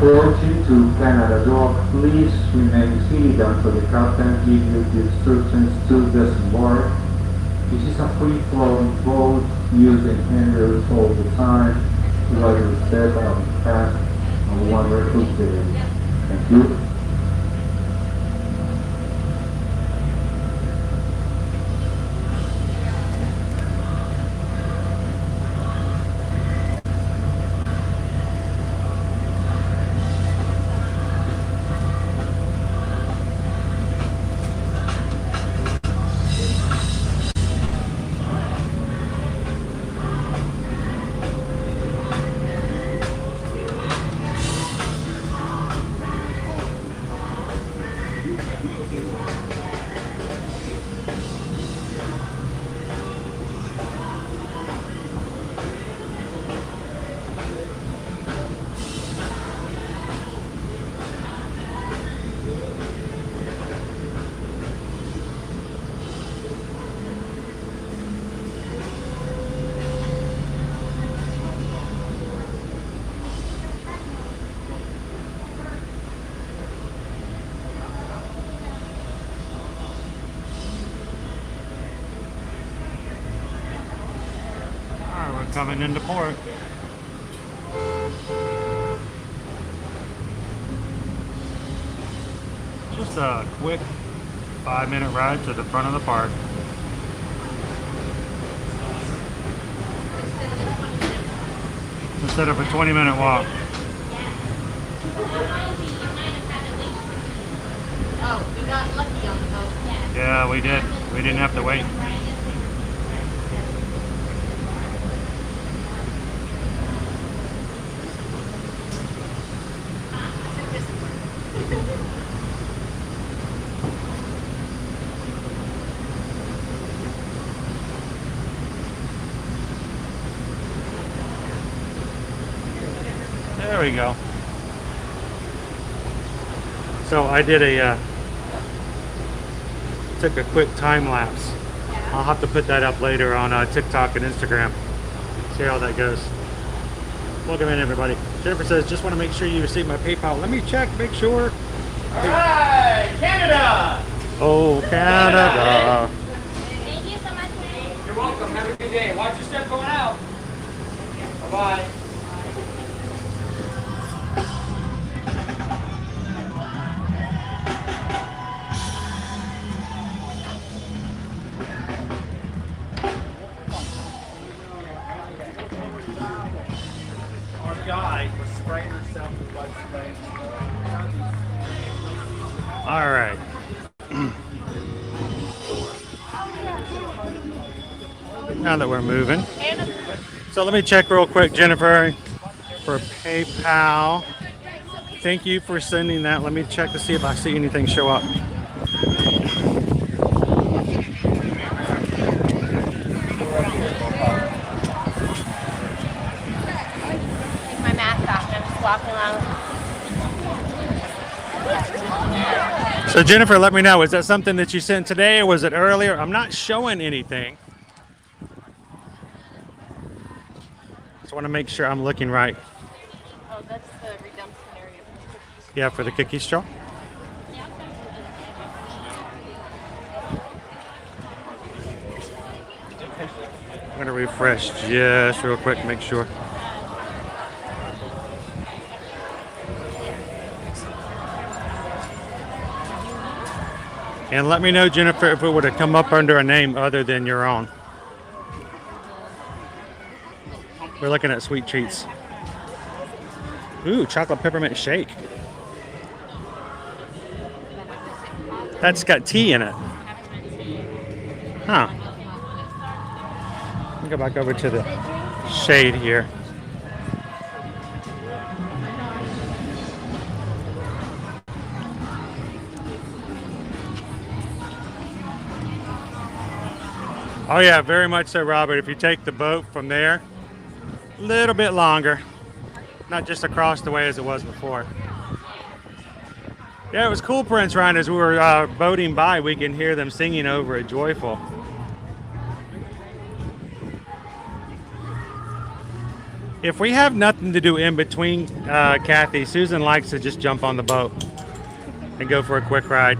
approaching to Canada Dock, please remain seated until the captain gives you the instructions to disembark. This is a free-flowing boat using handrails all the time. While set on fast on wonderful day. Thank you. Coming into port. Just a quick 5-minute ride to the front of the park. Instead of a 20-minute walk. Oh, we got lucky on the boat. Yeah, we did. We didn't have to wait. There we go. So I did took a quick time lapse. I'll have to put that up later on TikTok and Instagram. See how that goes. Welcome in, everybody. Jennifer says, just want to make sure you receive my PayPal. Let me check, make sure. All right, Canada. Oh, Canada. Thank you so much. You're welcome. Have a good day. Watch your step going out. Bye-bye. All right. Now that we're moving. So let me check real quick, Jennifer, for PayPal. Thank you for sending that. Let me check to see if I see anything show up. Take my mask off and I'm just walking along. So Jennifer, let me know, is that something that you sent today or was it earlier? I'm not showing anything. Just want to make sure I'm looking right. Oh, that's the redemption area. Yeah, for the cookie straw. I'm going to refresh just real quick, make sure. And let me know, Jennifer, if it would have come up under a name other than your own. We're looking at sweet treats. Ooh, chocolate peppermint shake. That's got tea in it. Huh. Let me go back over to the shade here. Oh yeah, very much so, Robert. If you take the boat from there, a little bit longer. Not just across the way as it was before. Yeah, it was cool, Prince Ryan. As we were boating by, we can hear them singing over it, joyful. If we have nothing to do in between, Kathy, Susan likes to just jump on the boat and go for a quick ride.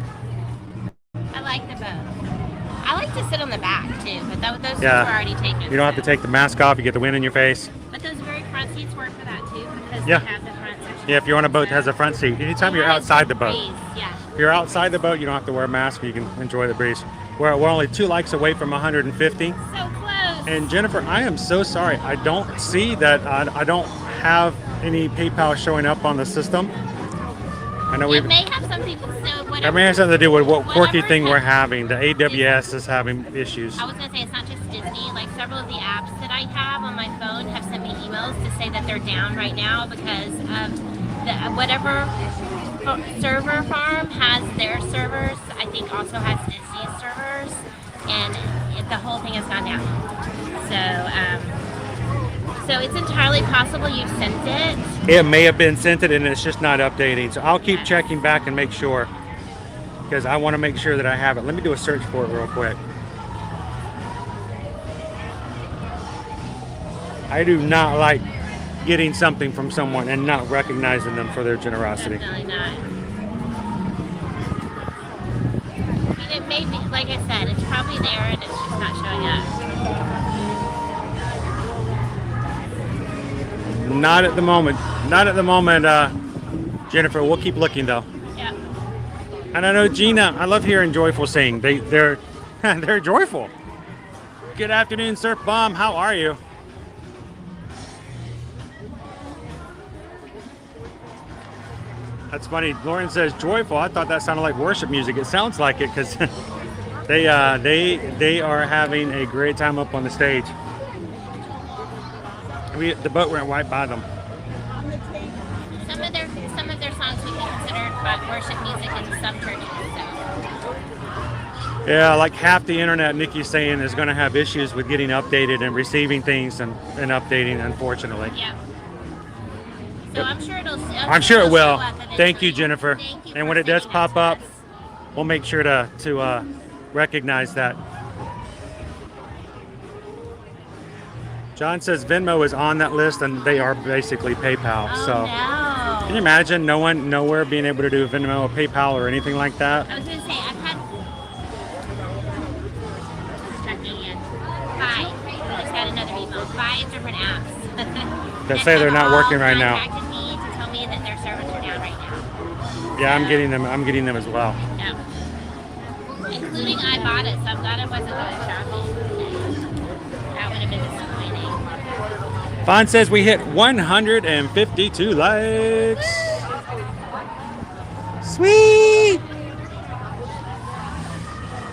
I like the boat. I like to sit on the back too, but those seats Yeah. are already taken. You don't have to take the mask off. You get the wind in your face. But those very front seats work for that too, because Yeah. they have the front section. Yeah, if you're on a boat that has a front seat. Anytime you're outside the boat. Breeze, yeah. If you're outside the boat, you don't have to wear a mask. You can enjoy the breeze. We're only 2 likes away from 150. So close. And Jennifer, I am so sorry. I don't see that. I don't have any PayPal showing up on the system. I know It may have something. So whatever. That may have something to do with what quirky whatever thing has- we're having. The AWS is having issues. I was gonna say it's not just Disney. Like several of the apps that I have on my phone have sent me emails to say that they're down right now because of whatever server farm has their servers. I think also has Disney's servers, and the whole thing has gone down. So it's entirely possible you've sent it. It may have been sent it and it's just not updating. So I'll keep checking back and make sure, because I want to make sure that I have it. Let me do a search for it real quick. I do not like getting something from someone and not recognizing them for their generosity. Definitely not. I mean, it may be, like I said, it's probably there and it's just not showing up. Not at the moment. Not at the moment, Jennifer. We'll keep looking though. Yeah. And I know Gina. I love hearing Joyful sing. They're they're joyful. Good afternoon, Surf Bomb. How are you? That's funny. Lauren says joyful. I thought that sounded like worship music. It sounds like it because they are having a great time up on the stage. The boat went right by them. Some of their songs we consider worship music in some churches. So. Yeah, like half the internet, Nikki's saying, is going to have issues with getting updated and receiving things and updating, unfortunately. Yeah. So I'm sure it'll. I'm sure it will. show up eventually. Thank you, Jennifer. Thank you And for when it does saying pop that up, to us. we'll make sure to recognize that. John says Venmo is on that list, and they are basically PayPal. Oh, so, no. can you imagine nowhere being able to do Venmo or PayPal or anything like that? I was going to say, I've had. Checking in. 5. I just got another email. 5 different apps. That say they're not working right now. Contacted me to tell me that their servers are down right now. Yeah, I'm getting them. I'm getting them as well. Yeah. Including I bought it, so I'm glad I wasn't going shopping. That would have been disappointing. Fawn says we hit 152 likes. Sweet.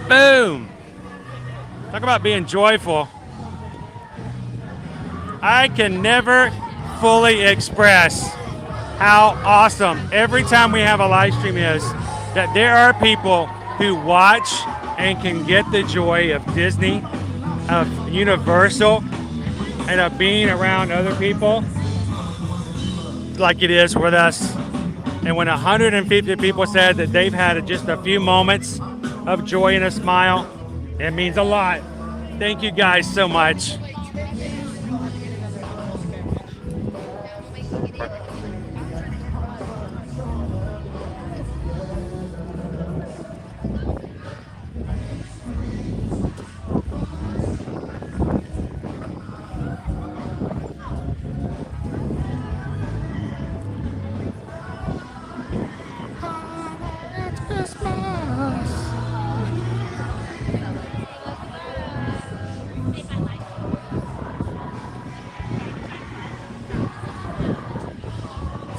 Boom. Talk about being joyful. I can never fully express how awesome every time we have a live stream is that there are people who watch and can get the joy of Disney, of Universal, and of being around other people like it is with us. And when 150 people said that they've had just a few moments of joy and a smile, it means a lot. Thank you guys so much.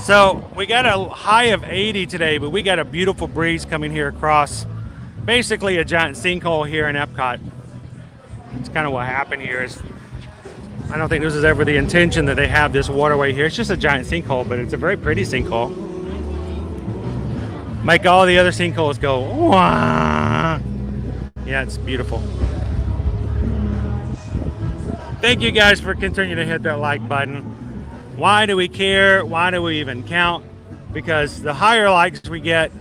So we got a high of 80 today, but we got a beautiful breeze coming here across basically a giant sinkhole here in Epcot. It's kind of what happened here. I don't think this is ever the intention that they have this waterway here. It's just a giant sinkhole, but it's a very pretty sinkhole. Make all the other sinkholes go, wah. Yeah, it's beautiful. Thank you guys for continuing to hit that like button. Why do we care? Why do we even count? Because the higher likes we get,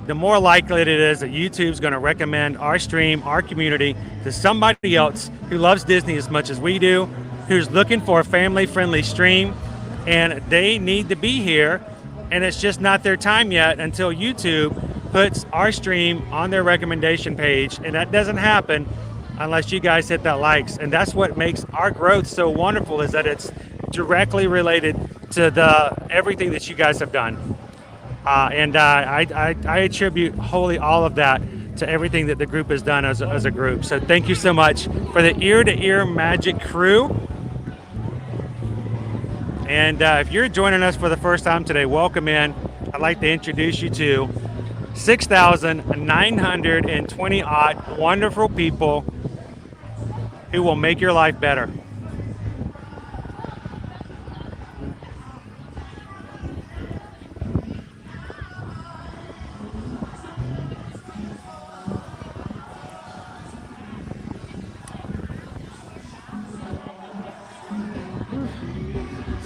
the more likely it is that YouTube's going to recommend our stream, our community, to somebody else who loves Disney as much as we do, who's looking for a family-friendly stream, and they need to be here, and it's just not their time yet until YouTube puts our stream on their recommendation page, and that doesn't happen unless you guys hit that likes. And that's what makes our growth so wonderful, is that it's directly related to everything that you guys have done. I attribute wholly all of that to everything that the group has done as a group. So thank you so much for the ear-to-ear magic crew. And if you're joining us for the first time today, welcome in. I'd like to introduce you to 6,920 odd wonderful people who will make your life better.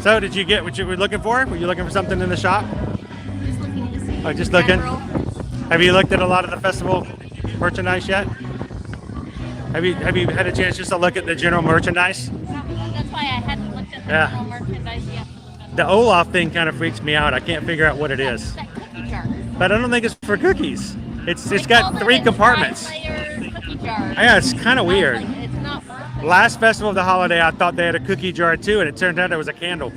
So did you get what you were looking for? Were you looking for something in the shop? Just looking to see. Oh, just looking? Have you looked at a lot of the festival merchandise yet? Have you had a chance just to look at the general merchandise? That's why I hadn't looked at the general merchandise yet. The Olaf thing kind of freaks me out. I can't figure out what it is. That cookie jar. But I don't think it's for cookies. It's got 3 compartments. Cookie jar. Yeah, it's kind of weird. It's not Last festival of the holiday, I thought they had a cookie jar too, and it turned out it was a candle.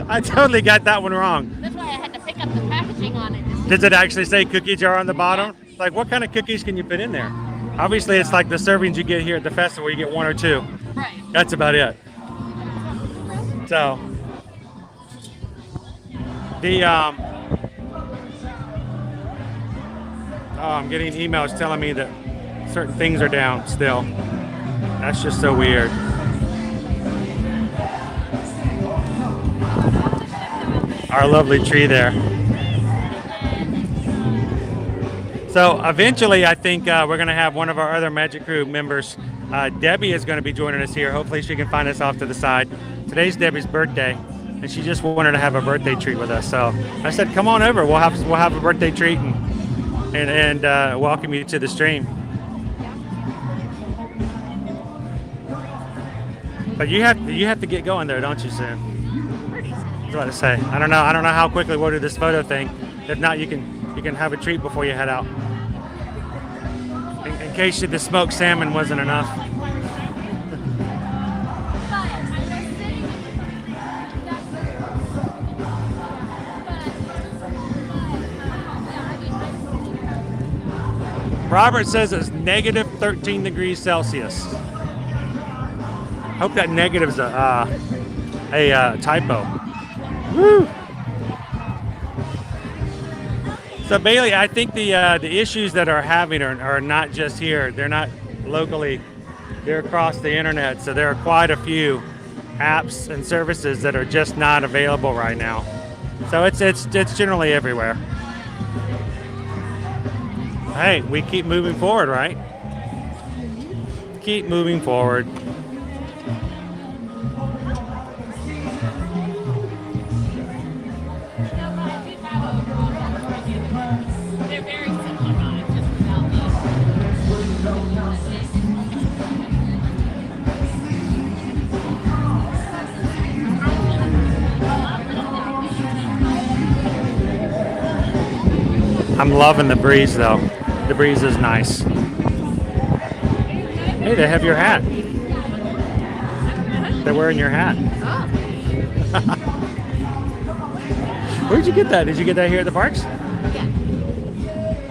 I totally got that one wrong. That's why I had to pick up the packaging on it. Does it actually say cookie jar on the bottom? Like, what kind of cookies can you put in there? Obviously, it's like the servings you get here at the festival. You get 1 or 2. Right. That's about it. So, the oh, I'm getting emails telling me that certain things are down still. That's just so weird. Our lovely tree there. So eventually, I think we're going to have one of our other Magic Crew members. Debbie is going to be joining us here. Hopefully, she can find us off to the side. Today's Debbie's birthday, and she just wanted to have a birthday treat with us. So I said, "Come on over. We'll have a birthday treat and welcome you to the stream." But you have to get going though, don't you, Sue? That's what I say. I don't know how quickly we'll do this photo thing. If not, you can have a treat before you head out. In case the smoked salmon wasn't enough. Robert says it's negative 13 degrees Celsius. Hope that negative's a typo. Woo! So Bailey, I think the issues that are having are not just here. They're not locally. They're across the internet. So there are quite a few apps and services that are just not available right now. So it's generally everywhere. Hey, we keep moving forward, right? Keep moving forward. I'm loving the breeze though. The breeze is nice. Hey, they have your hat. They're wearing your hat. Where'd you get that? Did you get that here at the parks? Yeah.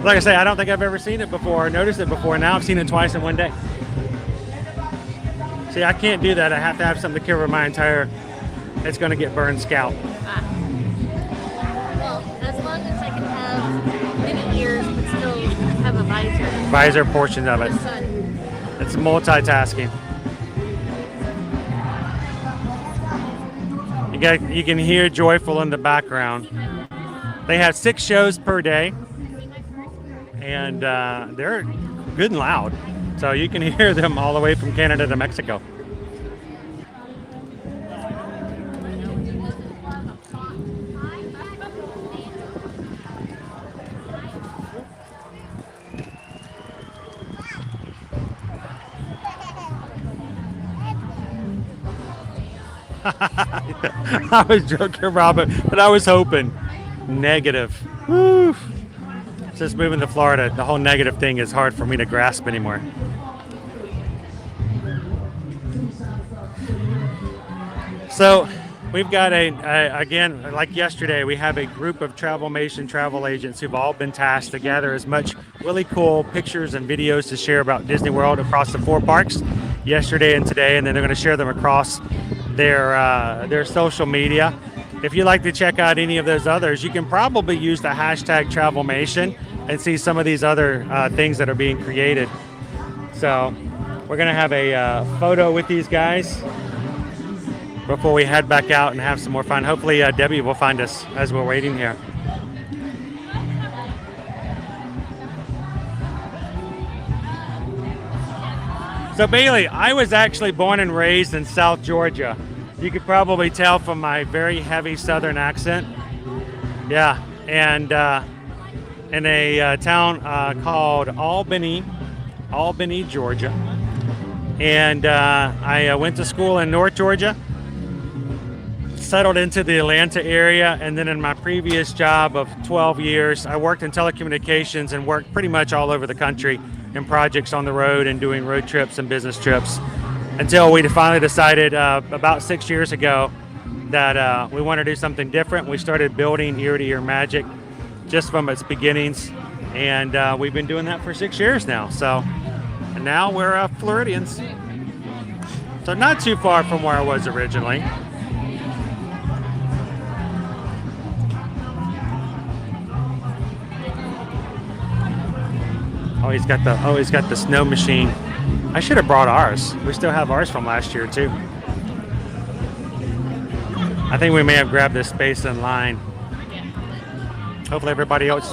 Like I say, I don't think I've ever seen it before or noticed it before. Now I've seen it twice in one day. See, I can't do that. I have to have something to cover my entire, it's going to get burned scalp. Well, as long as I can have many ears but still have a visor. Visor portion of it. The sun. It's multitasking. You can hear Joyful in the background. They have 6 shows per day, and they're good and loud. So you can hear them all the way from Canada to Mexico. I was joking, Robert, but I was hoping. Negative. Woo. Since moving to Florida, the whole negative thing is hard for me to grasp anymore. So we've got again, like yesterday, we have a group of Travelmation travel agents who've all been tasked to gather as much really cool pictures and videos to share about Disney World across the 4 parks yesterday and today, and then they're going to share them across their social media. If you'd like to check out any of those others, you can probably use the hashtag Travelmation and see some of these other things that are being created. So we're going to have a photo with these guys before we head back out and have some more fun. Hopefully Debbie will find us as we're waiting here. So Bailey, I was actually born and raised in South Georgia. You could probably tell from my very heavy Southern accent. Yeah, and in a town called Albany, Georgia. And I went to school in North Georgia, settled into the Atlanta area, and then in my previous job of 12 years, I worked in telecommunications and worked pretty much all over the country in projects on the road and doing road trips and business trips, until we finally decided about 6 years ago that we want to do something different. We started building Ear to Ear Magic just from its beginnings, and we've been doing that for 6 years now. So, and now we're Floridians. So not too far from where I was originally. He's got the snow machine. I should have brought ours. We still have ours from last year too. I think we may have grabbed this space in line. Hopefully everybody else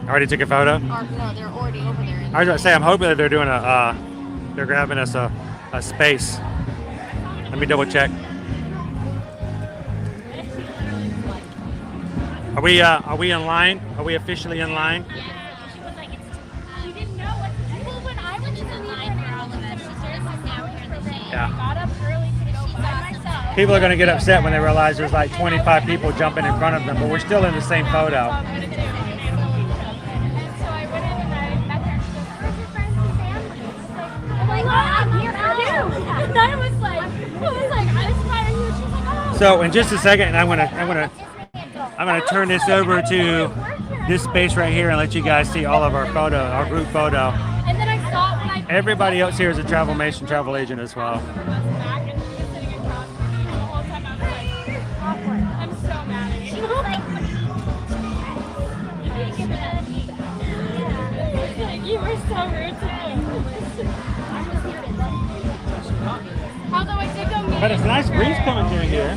already took a photo. No, they're already over there. I was going to say, I'm hoping that they're doing they're grabbing us a space. Let me double check. Are we in line? Are we officially in line? People are going to get upset when they realize there's like 25 people jumping in front of them, but we're still in the same photo. So in just a second, I'm gonna turn this over to this space right here and let you guys see all of our group photo. Everybody else here is a Travelmation travel agent as well. You were so rude to me. Although I did go meet But it's a nice breeze coming through here.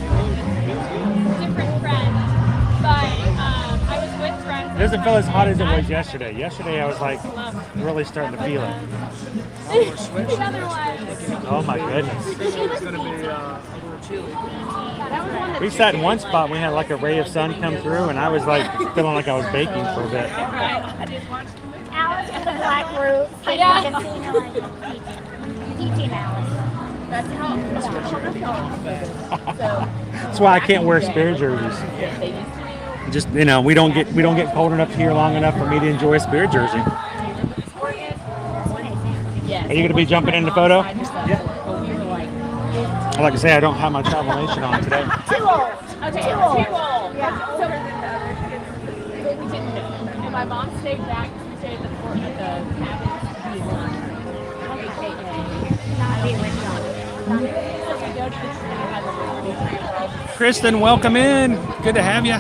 different friends, but I was with friends. It doesn't feel as hot as it was yesterday. Yesterday I was like really starting to feel it. The other one. Oh my goodness. She was gonna be We sat in one spot, we had like a ray of sun come through, and I was like feeling like I was baking for a bit. Alice with the black roots. Yeah. Teaching Alice. That's why I can't wear Spirit jerseys. Just we don't get cold enough here long enough for me to enjoy a Spirit jersey. Are you gonna be jumping in the photo? Yeah. Like I say, I don't have my Travelmation on today. Too old. Okay. Too old. Yeah. We didn't know. And my mom stayed back. We stayed at the Kristen, welcome in. Good to have you.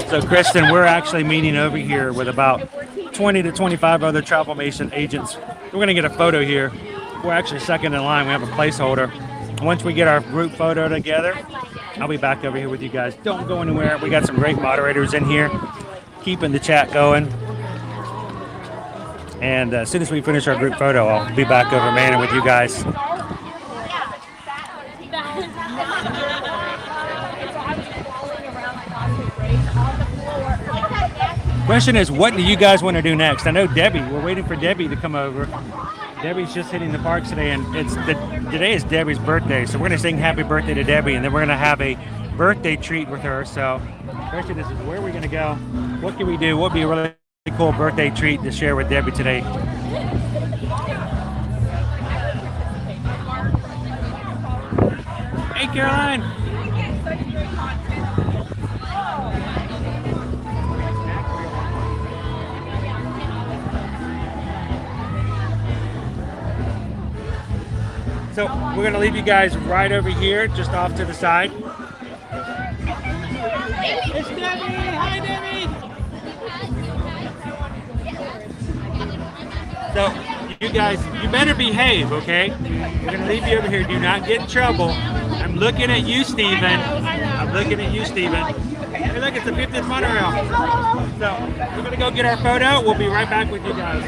So Kristen, we're actually meeting over here with about 20 to 25 other Travelmation agents. We're going to get a photo here. We're actually second in line. We have a placeholder. Once we get our group photo together, I'll be back over here with you guys. Don't go anywhere. We got some great moderators in here keeping the chat going. And as soon as we finish our group photo, I'll be back over manning with you guys. Question is, what do you guys want to do next? I know Debbie. We're waiting for Debbie to come over. Debbie's just hitting the parks today, and today is Debbie's birthday, so we're gonna sing happy birthday to Debbie, and then we're gonna have a birthday treat with her. So, question is where are we gonna go? What can we do? What would be a really cool birthday treat to share with Debbie today? Hey, Caroline. So we're going to leave you guys right over here, just off to the side. It's Debbie! Hi, Debbie! So you guys, you better behave, okay? We're going to leave you over here. Do not get in trouble. I'm looking at you, Steven. I'm looking at you, Steven. Hey, look, it's the 50th monorail. So we're going to go get our photo. We'll be right back with you guys.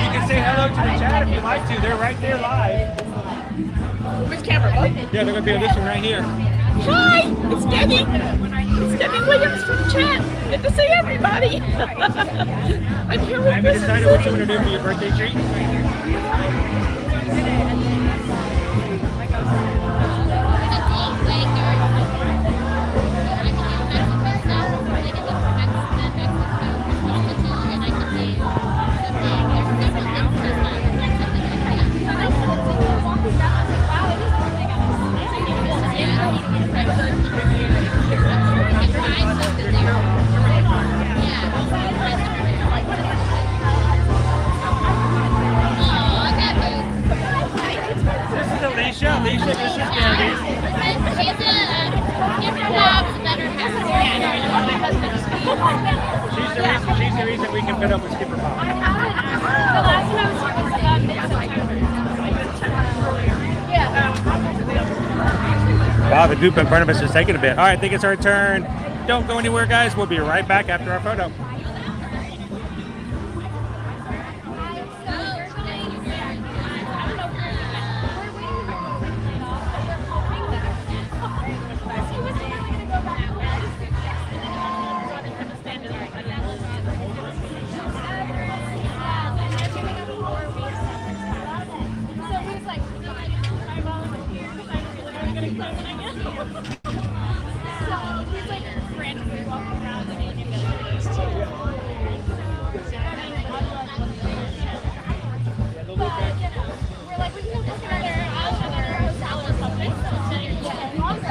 You can say hello to the chat if you like to. They're right there live. Which camera? Yeah, they're going to be on this one right here. Hi, it's Debbie. It's Debbie Williams from chat. Good to see everybody. I'm here with Have you decided what you want to do for your birthday treat? Alicia, this is Debbie. She's the reason we can fit up with Skipper Bob. Wow, the goop in front of us is taking a bit. All right, I think it's our turn. Don't go anywhere, guys. We'll be right back after our photo.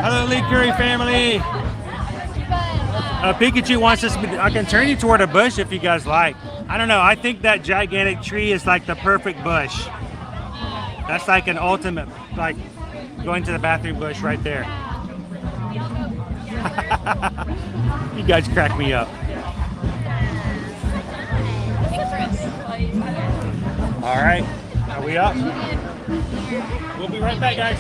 Hello, Lee Curry family. Pikachu wants us. I can turn you toward a bush if you guys like. I don't know. I think that gigantic tree is like the perfect bush. That's like an ultimate, like going to the bathroom bush right there. You guys crack me up. All right, are we up? We'll be right back, guys.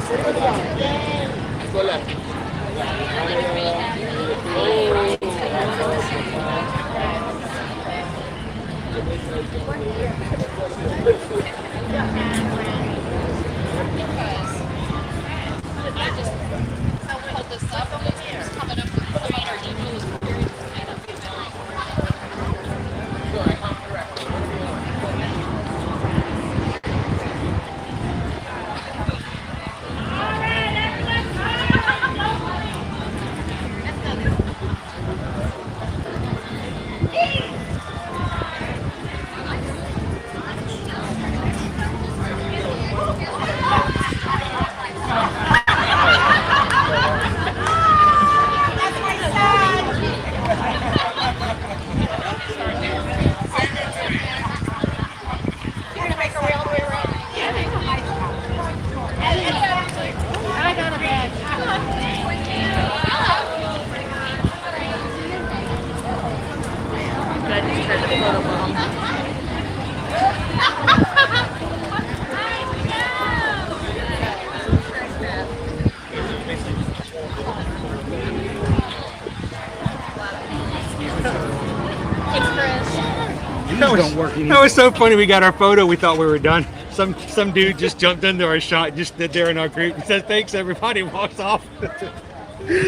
Go left. That was so funny. We got our photo. We thought we were done. Some dude just jumped into our shot, just stood there in our group and said, "Thanks, everybody." Walks off.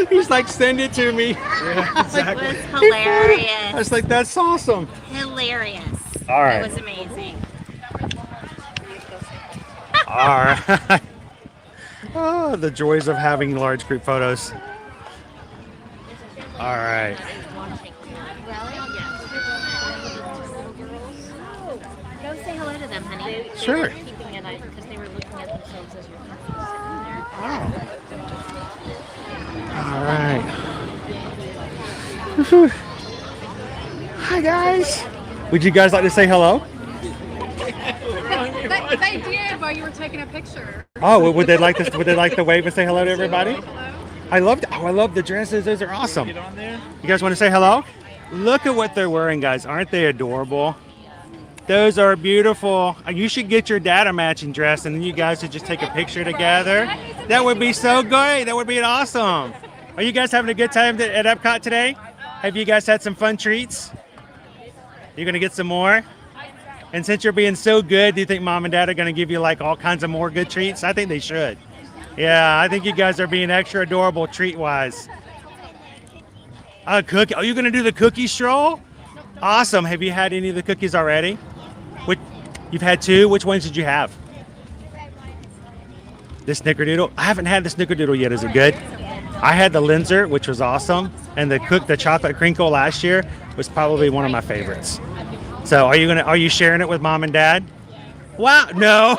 He's like, "Send it to me." Yeah, exactly. It was hilarious. I was like, "That's awesome." Hilarious. All right. It was amazing. All right. Oh, the joys of having large group photos. All right. Go say hello to them, honey. Sure. They were keeping an eye because they were looking at themselves as your All right. Woo-hoo. Hi guys. Would you guys like to say hello? They did while you were taking a picture. Oh, would they like this? Would they like to wave and say hello to everybody? I love the dresses. Those are awesome. You guys want to say hello? Look at what they're wearing, guys. Aren't they adorable? Those are beautiful. You should get your dad a matching dress, and then you guys should just take a picture together. That would be so great. That would be awesome. Are you guys having a good time at Epcot today? Have you guys had some fun treats? You're gonna get some more? And since you're being so good, do you think mom and dad are gonna give you like all kinds of more good treats? I think they should. Yeah, I think you guys are being extra adorable treat-wise. Cookie. Are you gonna do the cookie stroll? Awesome. Have you had any of the cookies already? You've had 2. Which ones did you have? The snickerdoodle. I haven't had the snickerdoodle yet. Is it good? I had the Linzer, which was awesome, and the chocolate crinkle last year was probably one of my favorites. So are you sharing it with mom and dad? Wow, no.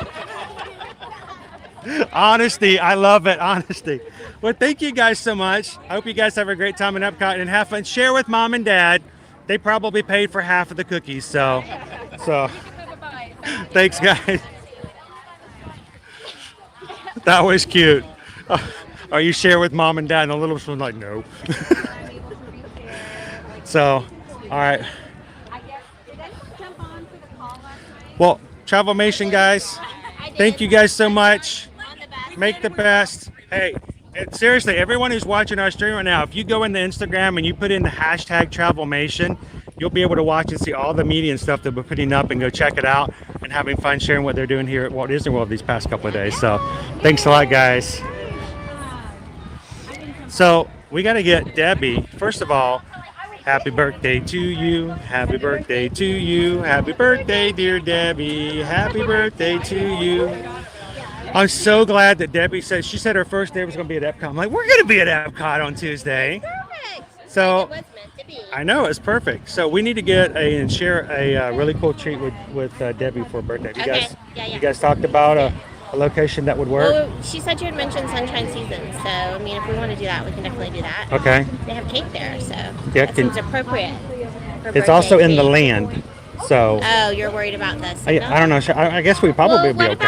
Honesty, I love it. Honesty. Well, thank you guys so much. I hope you guys have a great time in Epcot and have fun. Share with mom and dad. They probably paid for half of the cookies, so thanks, guys. That was cute. Are you share with mom and dad? And the little one's like, no. So, all right. Well, Travelmation, guys, thank you guys so much. Make the best. Hey, and seriously, everyone who's watching our stream right now, if you go into Instagram and you put in the hashtag Travelmation, you'll be able to watch and see all the media and stuff that we're putting up and go check it out and having fun sharing what they're doing here at Walt Disney World these past couple of days. So thanks a lot, guys. So we got to get Debbie. First of all, happy birthday to you. Happy birthday to you. Happy birthday, dear Debbie. Happy birthday to you. I'm so glad that Debbie said, she said her first day was going to be at Epcot. I'm like, we're going to be at Epcot on Tuesday. Perfect. So It was meant to be. I know, it's perfect. So we need to get and share a really cool treat with Debbie for her birthday. You guys talked about a location that would work? Well, she said you had mentioned Sunshine Season, so I mean, if we want to do that, we can definitely do that. Okay. They have cake there, so Yeah, that seems appropriate. For it's also birthday in the cake. land, so Oh, you're worried about this? I don't know. I guess we probably would be okay.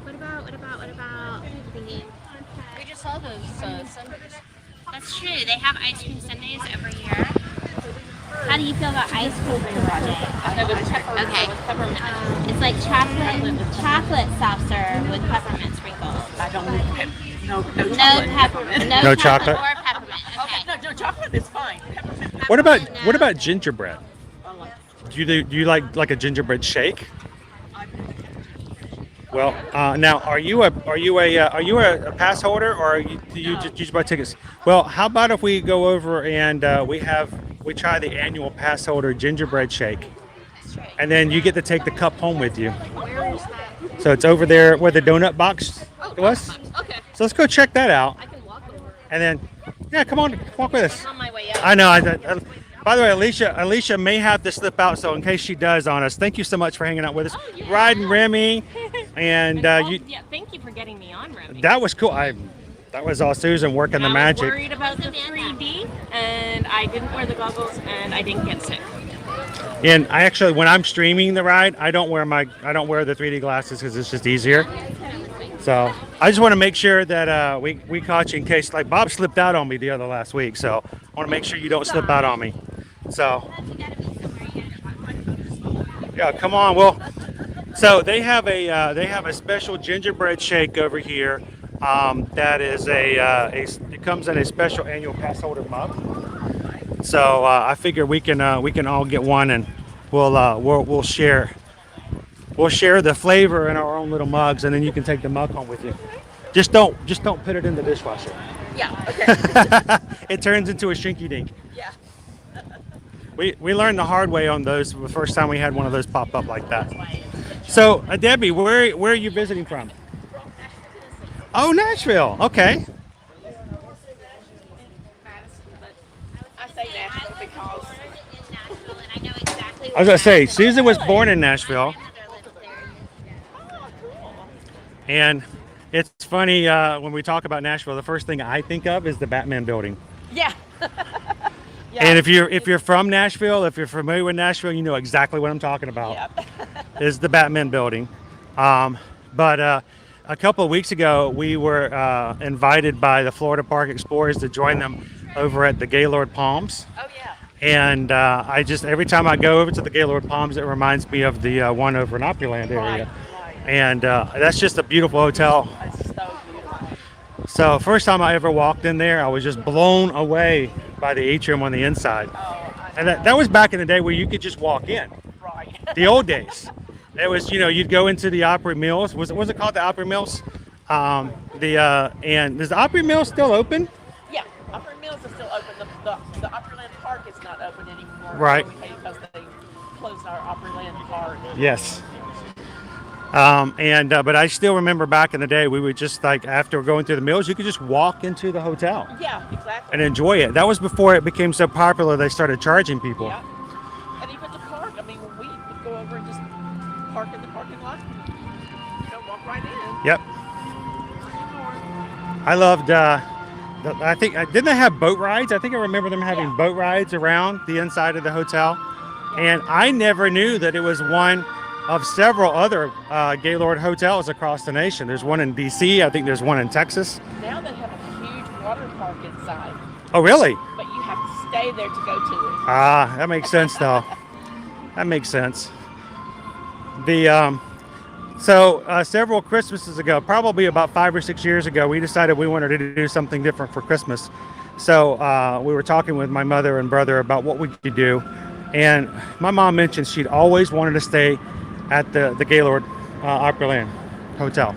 What about? We just saw those sundaes. That's true. They have ice cream sundaes every year. How do you feel about ice cream for your birthday? Okay. It's like chocolate soft serve with peppermint sprinkles. I don't need no No chocolate. peppermint. No chocolate? Or peppermint. Okay. No, chocolate is fine. What about gingerbread? Do you like a gingerbread shake? Well, now are you a pass holder, or do you just buy tickets? Well, how about if we go over and we try the annual pass holder gingerbread shake, and then you get to take the cup home with you. Where is that? So it's over there where the donut box was. Okay. So let's go check that out. I can walk over. And then, yeah, come on, walk with us. I'm on my way up. I know. By the way, Alicia may have to slip out, so in case she does on us, thank you so much for hanging out with us. Oh, yeah. Riding Remy, and Yeah, thank you for getting me on, Remy. that was cool. That was all Susan working the I was magic. worried about the 3D, and I didn't wear the goggles, and I didn't get sick. And I actually, when I'm streaming the ride, I don't wear the 3D glasses because it's just easier. So I just want to make sure that we caught you in case, like Bob slipped out on me the other last week. So I want to make sure you don't slip out on me. So yeah, come on. Well, so they have a special gingerbread shake over here. That is it comes in a special annual pass holder mug. So I figure we can all get one, and we'll share the flavor in our own little mugs, and then you can take the mug home with you. Just don't put it in the dishwasher. Yeah. Okay. It turns into a shinky dink. Yeah. We learned the hard way on those the first time we had one of those pop up like that. So Debbie, where are you visiting from? Oh, Nashville. Okay. I say Nashville because I was gonna say Susan was born in Nashville, and it's funny when we talk about Nashville. The first thing I think of is the Batman building. yeah. And if you're from Nashville, if you're familiar with Nashville, you know exactly what I'm talking about. Yep. Is the Batman building. But a couple of weeks ago, we were invited by the Florida Park Explorers to join them over at the Gaylord Palms. Oh yeah. And I just, every time I go over to the Gaylord Palms, it reminds me of the one over in Opryland area. Right. And that's just a beautiful hotel. That's so beautiful. So first time I ever walked in there, I was just blown away by the atrium on the inside. And that was back in the day where you could just walk in. Right. The old days. It was, you'd go into the Opry Mills. Was it called the Opry Mills? And is the Opry Mills still open? Yeah. Opry Mills is still open. The Opryland Park is not open anymore. Right. Because they closed our Opryland Park. Yes. But I still remember back in the day, we would just after going through the mills, you could just walk into the hotel. Yeah, exactly. And enjoy it. That was before it became so popular they started charging people. Yeah. And even the park. I mean, when we would go over and just park in the parking lot, walk right in. Yep. I loved. I think didn't they have boat rides? I think I remember them having boat rides around the inside of the hotel, and I never knew that it was one of several other Gaylord hotels across the nation. There's one in D.C. I think there's one in Texas. Now they have a huge water park inside. Oh, really? But you have to stay there to go to it. Ah, that makes sense, though. That makes sense. So several Christmases ago, probably about 5 or 6 years ago, we decided we wanted to do something different for Christmas. So we were talking with my mother and brother about what we could do. And my mom mentioned she'd always wanted to stay at the Gaylord Opryland Hotel.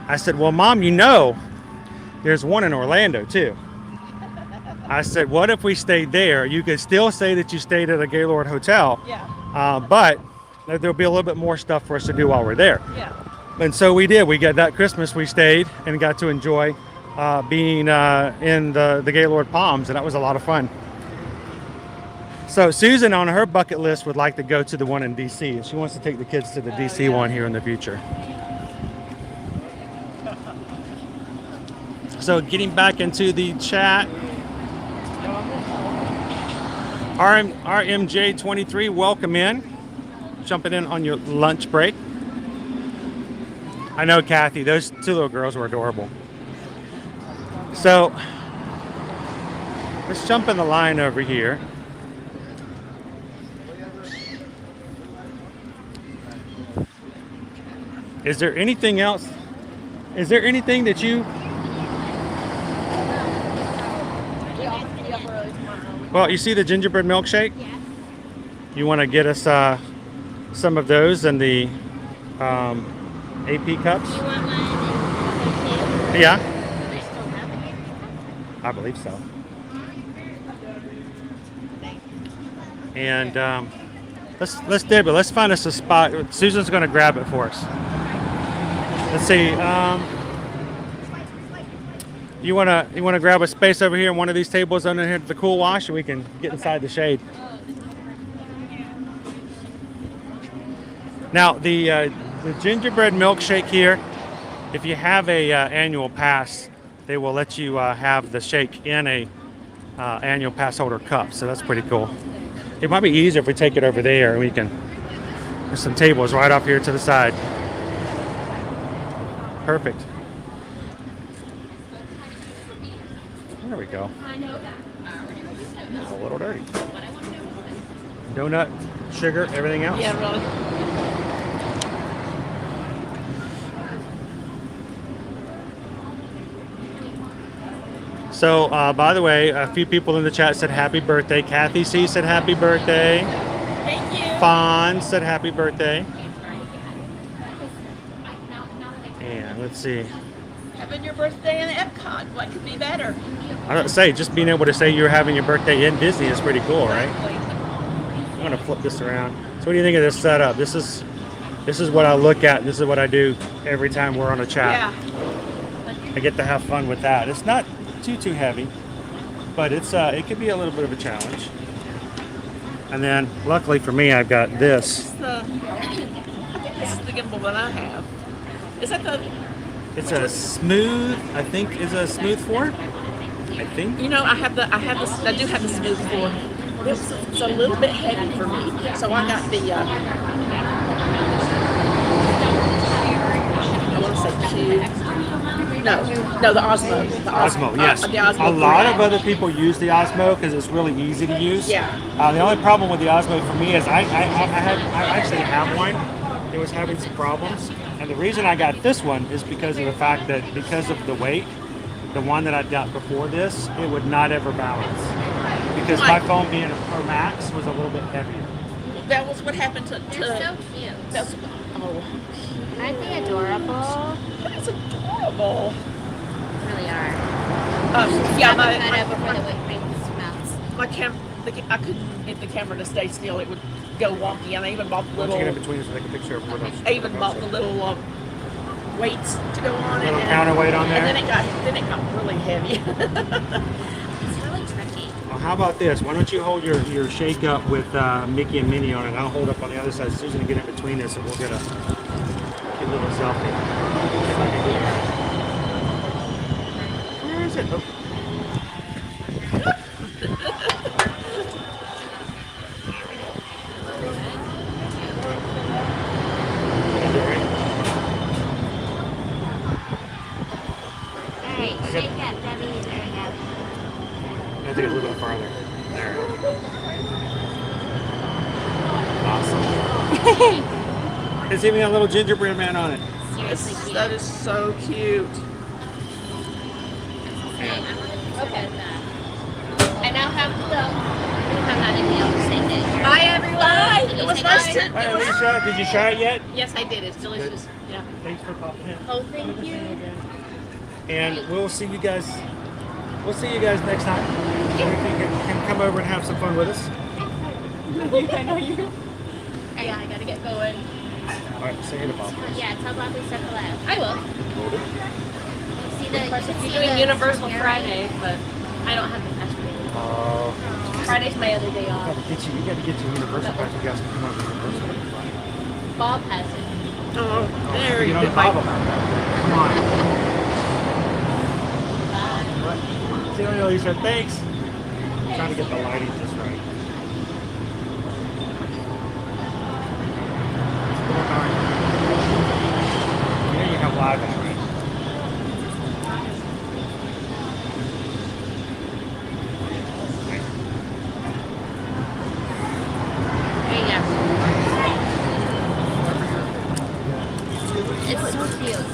I said, well, Mom, there's one in Orlando too. I said, what if we stayed there? You could still say that you stayed at a Gaylord Hotel, but there'll be a little bit more stuff for us to do while we're there. Yeah. And so we did. We got that Christmas, we stayed and got to enjoy being in the Gaylord Palms, and that was a lot of fun. So Susan on her bucket list would like to go to the one in DC. She wants to take the kids to the DC one here in the future. So getting back into the chat. RMJ23, welcome in. Jumping in on your lunch break. I know, Kathy, those two little girls were adorable. So let's jump in the line over here. Is there anything else Is there anything that you? Well, you see the gingerbread milkshake? You want to get us some of those and the AP cups? You want one? Yeah. I believe so. And let's find us a spot. Susan's going to grab it for us. Let's see. You wanna grab a space over here on one of these tables under here at the cool wash, and we can get inside the shade. Now the gingerbread milkshake here, if you have a annual pass, they will let you have the shake in a annual pass holder cup. So that's pretty cool. It might be easier if we take it over there, and we can. There's some tables right off here to the side. Perfect. There we go. It's a little dirty. Donut, sugar, everything else. Yeah, really. So, by the way, a few people in the chat said happy birthday. Kathy C said happy birthday. Thank you. Fawn said happy birthday. And let's see. Having your birthday in Epcot. What could be better? I don't say, just being able to say you're having your birthday in Disney is pretty cool, right? I'm gonna flip this around. So what do you think of this setup? This is what I look at. This is what I do every time we're on a chat. Yeah. I get to have fun with that. It's not too heavy, but it could be a little bit of a challenge. And then luckily for me, I've got this. I think this is the gimbal that I have. Is that the? It's a smooth. I think is a smooth 4. I think. You know, I do have the smooth 4. It's a little bit heavy for me, so I got the. I want to say Q. No, the Osmo. The Osmo, yes. The Osmo a lot of other people use the Osmo because it's really easy to use. Yeah. The only problem with the Osmo for me is I actually have one. It was having some problems, and the reason I got this one is because of the fact that because of the weight, the one that I got before this, it would not ever balance because my phone being a Pro Max was a little bit heavier. That was what happened to. They're so cute. That's, Aren't they adorable? That's adorable. They really are. Yeah, before the whipped cream smells. I couldn't get the camera to stay still. It would go wonky, and I even bought the Why don't you little. get in between us and take a picture of what else? I even bought the little weights to go on Little it. counterweight on there? And then it got really heavy. It's really tricky. Well, how about this? Why don't you hold your shake up with Mickey and Minnie on it? I'll hold up on the other side. Susan will get in between us, and we'll get a little selfie. Where is it? Oh. Alright, shake that, Debbie. There we go. I think a little bit farther. There. Awesome. It's even got a little gingerbread man on it. Seriously cute. That is so cute. Okay. I now have to go. I'm not in the other same day. Bye, everyone. It was nice to. Hi, Alicia. Did you try it yet? Yes, I did. It's delicious. Yeah. Thanks for popping in. Oh, thank you. And we'll see you guys. We'll see you guys next time. You can come over and have some fun with us. I know you. Yeah, I gotta get going. All right, say hey to Bob. Yeah, tell Bob we circle out. I will. See the. We're doing Universal Friday, but I don't have the pass for it. Oh. Friday's my other day off. You got to get your Universal pass. You guys can come over to Universal. Bob has it. Oh, there you Get on go. the Bob about that. Come on. See you, Alicia. Thanks. I'm trying to get the lighting just right. Yeah, you have live on, right? There you go. It's so cute.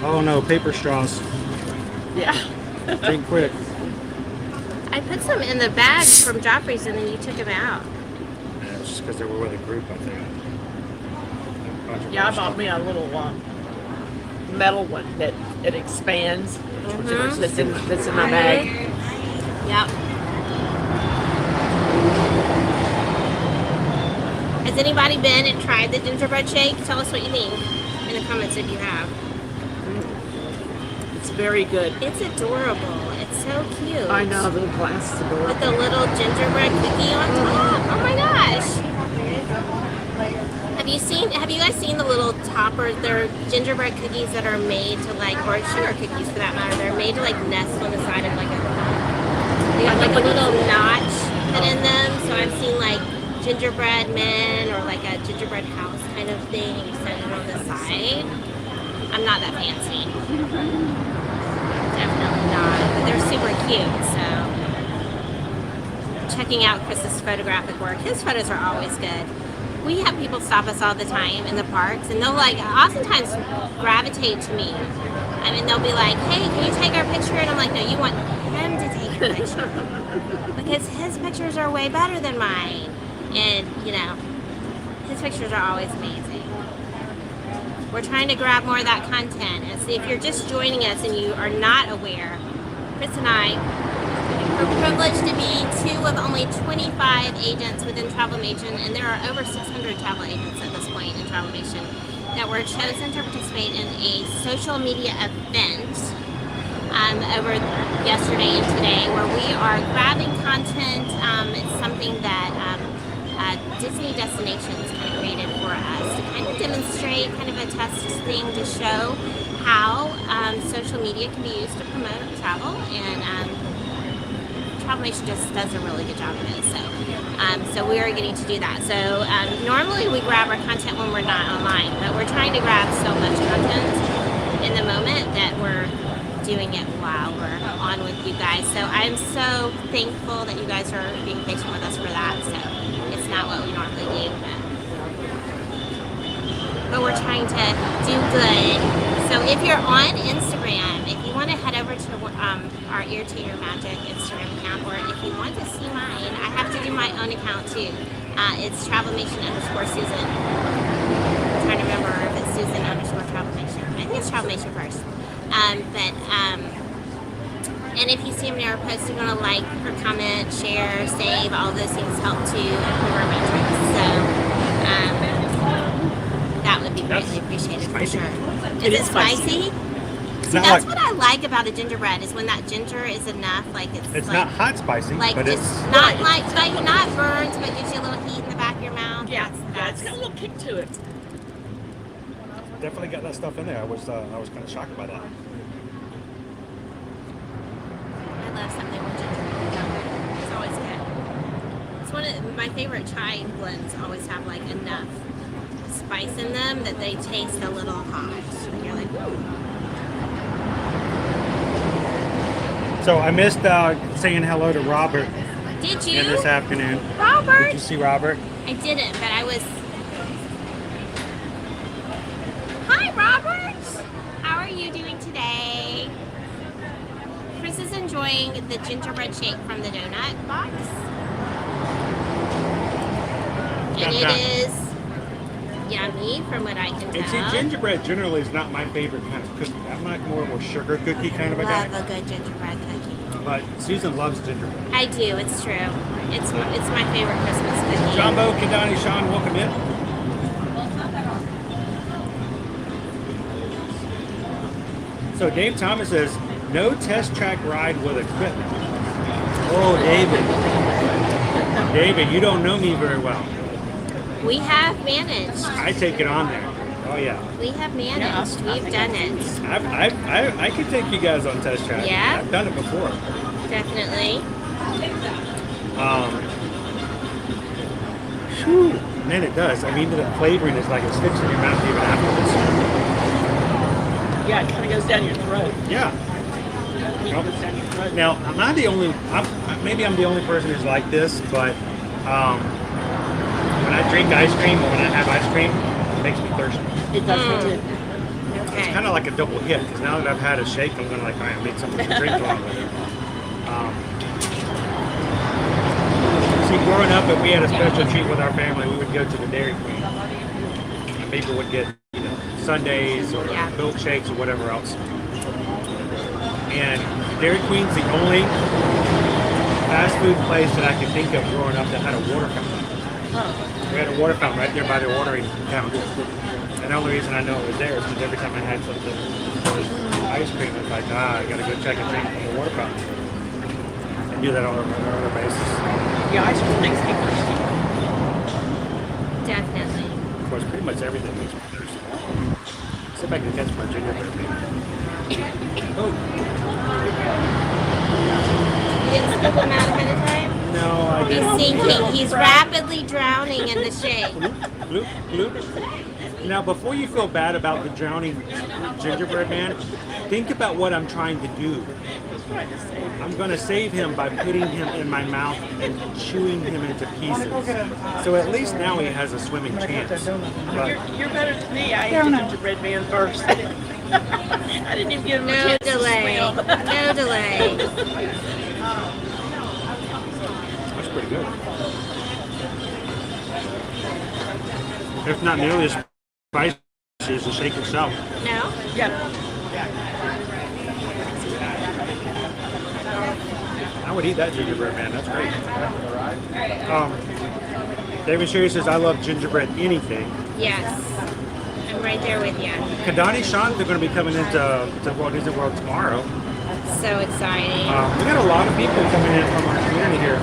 Oh no, paper straws. Yeah. Drink quick. I put some in the bag from Joffrey's and then you took them out. Yeah, it's just because they were with a group, I think. Yeah, I bought me a little metal one that it expands. That's in my bag. Yep. Has anybody been and tried the gingerbread shake? Tell us what you think in the comments if you have. It's very good. It's adorable. It's so cute. I know, the glass is adorable. With the little gingerbread cookie on top. Oh my gosh. Have you guys seen the little toppers? They're gingerbread cookies that are made to like, or sugar cookies for that matter. They're made to like nest on the side of like a, they got like a little notch put in them. So I've seen like gingerbread men or like a gingerbread house kind of thing. You set it on the side. I'm not that fancy. Definitely not. But they're super cute, so. Checking out Chris's photographic work. His photos are always good. We have people stop us all the time in the parks, and they'll like oftentimes gravitate to me. I mean, they'll be like, "Hey, can you take our picture?" And I'm like, "No, you want him to take your picture because his pictures are way better than mine." And you know, his pictures are always amazing. We're trying to grab more of that content. And so if you're just joining us and you are not aware, Chris and I are privileged to be 2 of only 25 agents within Travelmation, and there are over 600 travel agents at this point in Travelmation that were chosen to participate in a social media event over yesterday and today, where we are grabbing content. It's something that Disney Destinations kind of created for us to kind of demonstrate, kind of a test thing to show how social media can be used to promote travel, and Travelmation just does a really good job of it. So we are getting to do that. So normally we grab our content when we're not online, but we're trying to grab so much content in the moment that we're doing it while we're on with you guys. So I'm so thankful that you guys are being patient with us for that. So it's not what we normally do, but we're trying to do good. So if you're on Instagram, if you want to head over to our Ear to Your Magic Instagram account, or if you want to see mine, I have to do my own account too. It's Travelmation_Susan. I'm trying to remember if it's Susan_Travelmation. I think it's Travelmation first. And if you see them in our posts, you want to like or comment, share, save, all those things help to improve our metrics. So that would be greatly appreciated for sure. Is it spicy? See, that's what I like about a gingerbread, is when that ginger is enough, like it's like, not hot spicy, like but just it's not like not burnt, but gives you a little heat in the back of your mouth. Yeah, it's got a little kick to it. definitely got that stuff in there. I was kind of shocked by that. I love something with ginger. It's always good. It's one of my favorite chai blends. Always have like enough spice in them that they taste a little hot. And you're like, ooh. So I missed saying hello to Robert. Did you? This afternoon. Robert? Did you see Robert? I didn't, but I was. Hi, Robert. How are you doing today? Chris is enjoying the gingerbread shake from the donut box. And it is yummy from what I can tell. And see, gingerbread generally is not my favorite kind of cookie. I'm like more of a sugar cookie kind of a guy. I love a good gingerbread cookie. But Susan loves gingerbread. I do, it's true. It's my favorite Christmas cookie. Jumbo, Kadani, Sean, welcome in. So Dave Thomas says, no test track ride with equipment. Oh, David. David, you don't know me very well. We have managed. I take it on there. Oh yeah. We have managed. We've done it. I can take you guys on test track. Yeah. I've done it before. Definitely. Whew, man, it does. I mean, the flavoring is like it sticks in your mouth even afterwards. Yeah, it kind of goes down your throat. Yeah. Now, I'm not the only. Maybe I'm the only person who's like this, but when I drink ice cream or when I have ice cream, it makes me thirsty. It does me too. It's kind of like a double hit because now that I've had a shake, I'm gonna like, all right, make something to drink along with it. See, growing up, if we had a special treat with our family, we would go to the Dairy Queen. And people would get, you know, sundaes or milkshakes or whatever else. And Dairy Queen's the only fast food place that I can think of growing up that had a water fountain. We had a water fountain right there by the watering counter. And the only reason I know it was there is because every time I had something ice cream, it was like, I gotta go check and drink from the water fountain. I do that on a regular basis. Yeah, ice cream makes me thirsty. Definitely. Of course, pretty much everything makes me thirsty. See if I can catch my gingerbread man. Oh. You didn't scoop him out ahead of time? No, I didn't. He's sinking. He's rapidly drowning in the shake. Bloop, bloop. Now, before you feel bad about the drowning gingerbread man, think about what I'm trying to do. I'm going to save him by putting him in my mouth and chewing him into pieces. So at least now he has a swimming chance. But You're better than me. I ate the gingerbread man first. I didn't even give him a chance to swim. No delay. that's pretty good. It's not nearly as spicy as the shake itself. No? Yeah. I would eat that gingerbread man. That's great. David Sherry says, I love gingerbread anything. Yes. I'm right there with you. Kadani Sean, they're going to be coming into Walt Disney World tomorrow. So exciting. We got a lot of people coming in from our community here.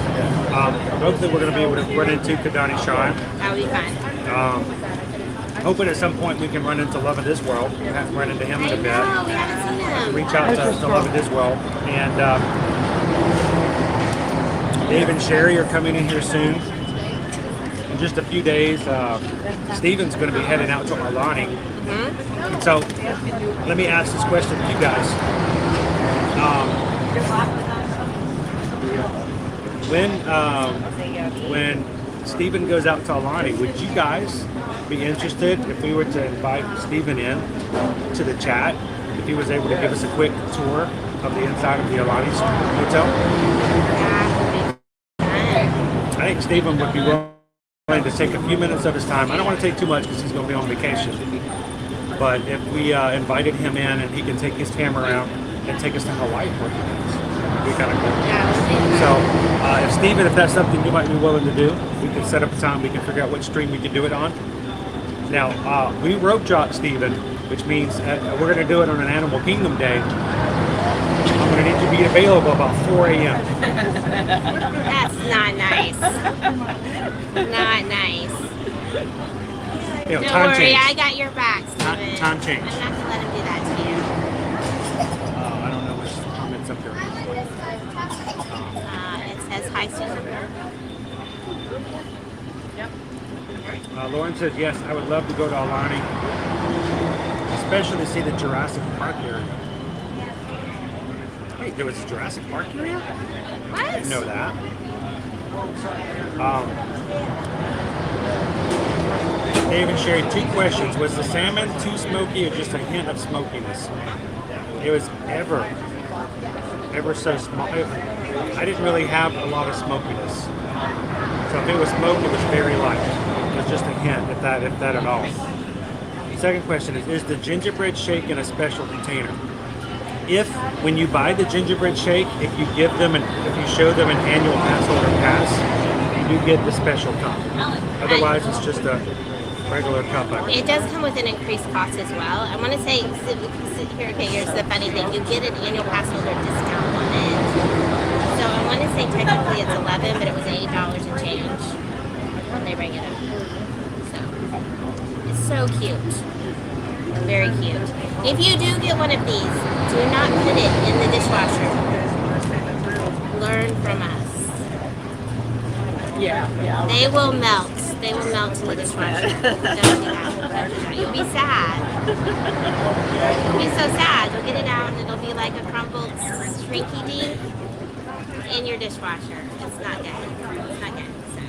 Hopefully we're going to be able to run into Kadani Sean. That'll be fun. Hoping at some point we can run into Love of This World. We have to run into him in a bit. We haven't seen him. Reach out to Love of This World. And Dave and Sherry are coming in here soon. In just a few days, Steven's going to be heading out to Aulani. Mm-hmm. So let me ask this question to you guys. When Steven goes out to Aulani, would you guys be interested if we were to invite Steven in to the chat, if he was able to give us a quick tour of the inside of the Aulani hotel? I think Steven would be willing to take a few minutes of his time. I don't want to take too much because he's going to be on vacation. But if we invited him in and he can take his camera around and take us to Hawaii for a few minutes, that'd be kind of cool. So if that's something you might be willing to do, we can set up a time, we can figure out what stream we can do it on. Now, we rope drop Steven, which means we're going to do it on an Animal Kingdom day. I'm going to need to be available about 4 a.m. That's not nice. Not nice. You know, Don't time worry, change. I got your back, Steven. Time change. I'm not going to let him do that to you. I don't know which comments up there. It says, hi, Susan. Lauren says, yes, I would love to go to Aulani, especially to see the Jurassic Park area. Wait, there was a Jurassic Park area? What? I didn't know that. Dave and Sherry, 2 questions. Was the salmon too smoky or just a hint of smokiness? It was ever so small. I didn't really have a lot of smokiness. So if it was smoked, it was very light. It was just a hint, if that at all. Second question is the gingerbread shake in a special container? When you buy the gingerbread shake, if you show them an annual pass holder pass, you do get the special cup. Otherwise, it's just a regular cup. It does come with an increased cost as well. I want to say, here's the funny thing. You get an annual pass holder discount on it. So I want to say technically it's $11, but it was $8 and change when they bring it up. So it's so cute. Very cute. If you do get one of these, do not put it in the dishwasher. Learn from us. Yeah. They will melt. They will melt in the dishwasher. Don't do that. You'll be sad. You'll be so sad. You'll get it out and it'll be like a crumpled shrinky dink in your dishwasher. It's not good. It's not good. So.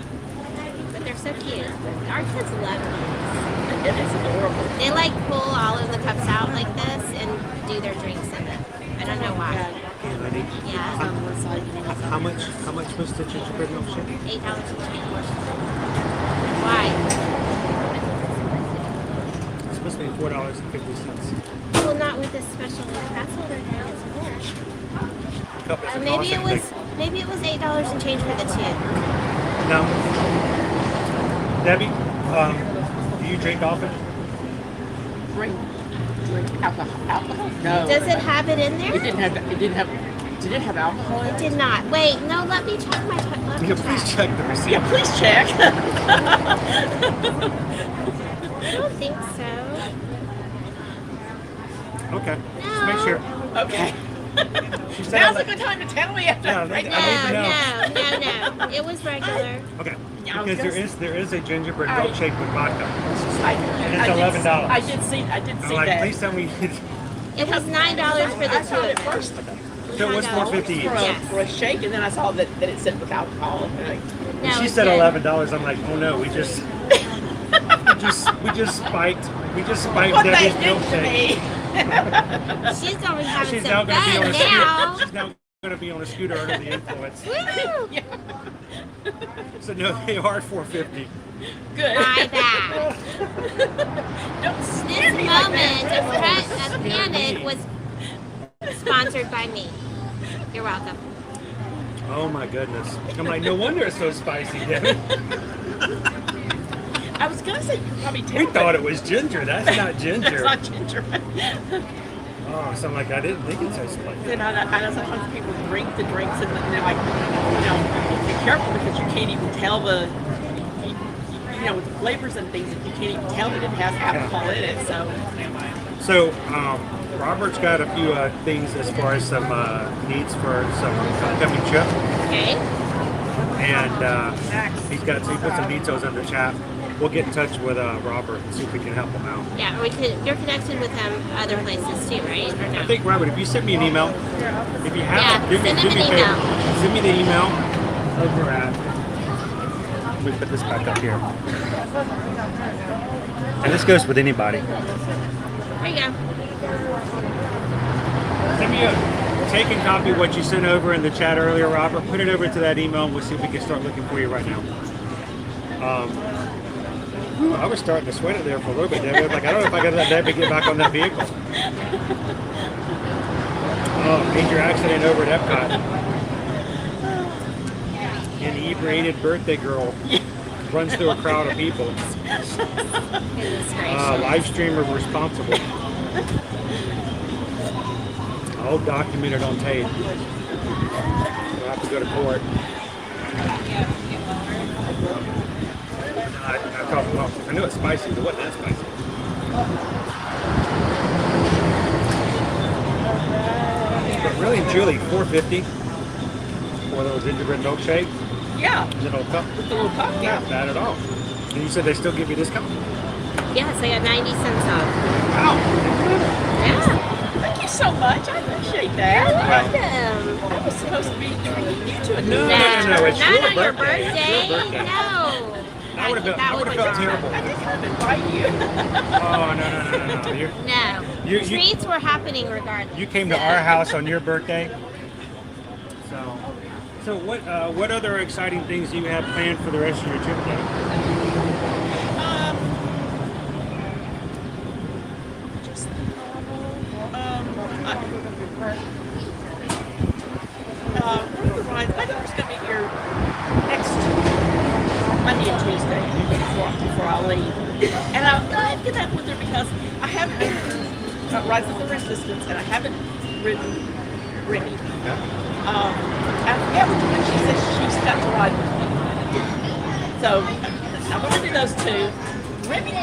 They're so cute. Our kids love them. It is adorable. They like pull all of the cups out like this and do their drinks in it. I don't know why. Yeah. How much was the gingerbread milkshake? $8 a change. Why? It's supposed to be $4.50. Well, not with this special pretzel. They're more. Maybe it was $8 and change for the two. No. Debbie, do you drink often? Drink alcohol? No. Does it have it in there? It didn't have. Did it have alcohol in it? It did not. Wait, no. Let me check my. Please check the receipt. Yeah, please check. I don't think so. Okay. Just make sure. Okay. She said Now's a good time to tell me after. Yeah, No. It was regular. Okay. Yeah, Because there is a gingerbread milkshake with vodka. And it's $11. I did see that. Please tell me. It was $9 for the two of them. So it was $4.50 each. For a shake, and then I saw that it said with alcohol. And like, When she said $11, I'm like, oh no, we just spiked what Debbie's they did to milkshake. me. She's gonna be having She's some now going to be on fun a now. scooter. She's now going to be on a scooter under the influence. Woo! So no, they are $4.50. Good. My bad. This moment of panic was sponsored by me. You're welcome. Oh my goodness! I'm like, no wonder it's so spicy, Debbie. I was gonna say you could probably tell. We thought it was ginger. That's not ginger. That's not ginger. Oh, so I'm like, I didn't think it so spicy. Then I know sometimes people drink the drinks and they're like, be careful because you can't even tell the, with the flavors and things, you can't even tell that it has alcohol in it. So, Robert's got a few things as far as some needs for some upcoming trip. Okay. And he put some details in the chat. We'll get in touch with Robert and see if we can help him out. Yeah, you're connected with them other places too, right? Or no? I think, Robert, if you send me an email, if you have send him an email. Send me the email over at, let me put this back up here. And this goes with anybody. There you go. Send me a taken copy of what you sent over in the chat earlier, Robert. Put it over to that email and we'll see if we can start looking for you right now. I was starting to sweat it there for a little bit, Debbie. I was like, I don't know if I got to let Debbie get back on that vehicle. Oh, major accident over at Epcot. An inebriated birthday girl runs through a crowd of people. Live streamer responsible. All documented on tape. We'll have to go to court. I know it's spicy, but it wasn't that spicy. But really and truly, $4.50 for a little gingerbread milkshake. Yeah. Little cup. With the little cup, yeah. Not bad at all. And you said they still give you a discount? Yes, I got 90 cents off. Wow. Yeah. Thank you so much. I appreciate that. You're welcome. That was supposed to be treating you to a No, it's not your on your birthday. birthday. It's your birthday. No. I would have felt terrible. I didn't have to invite you. Oh, no. No. Treats were happening regardless. You came to our house on your birthday. So what other exciting things do you have planned for the rest of your trip, Dave? I think it's going to be here next Monday and Tuesday before I leave. And I'll get that with her because I haven't Rise of the Resistance and I haven't ridden Remy. I forget which one she says she's got to ride with me. So I'm going to do those two. Remy.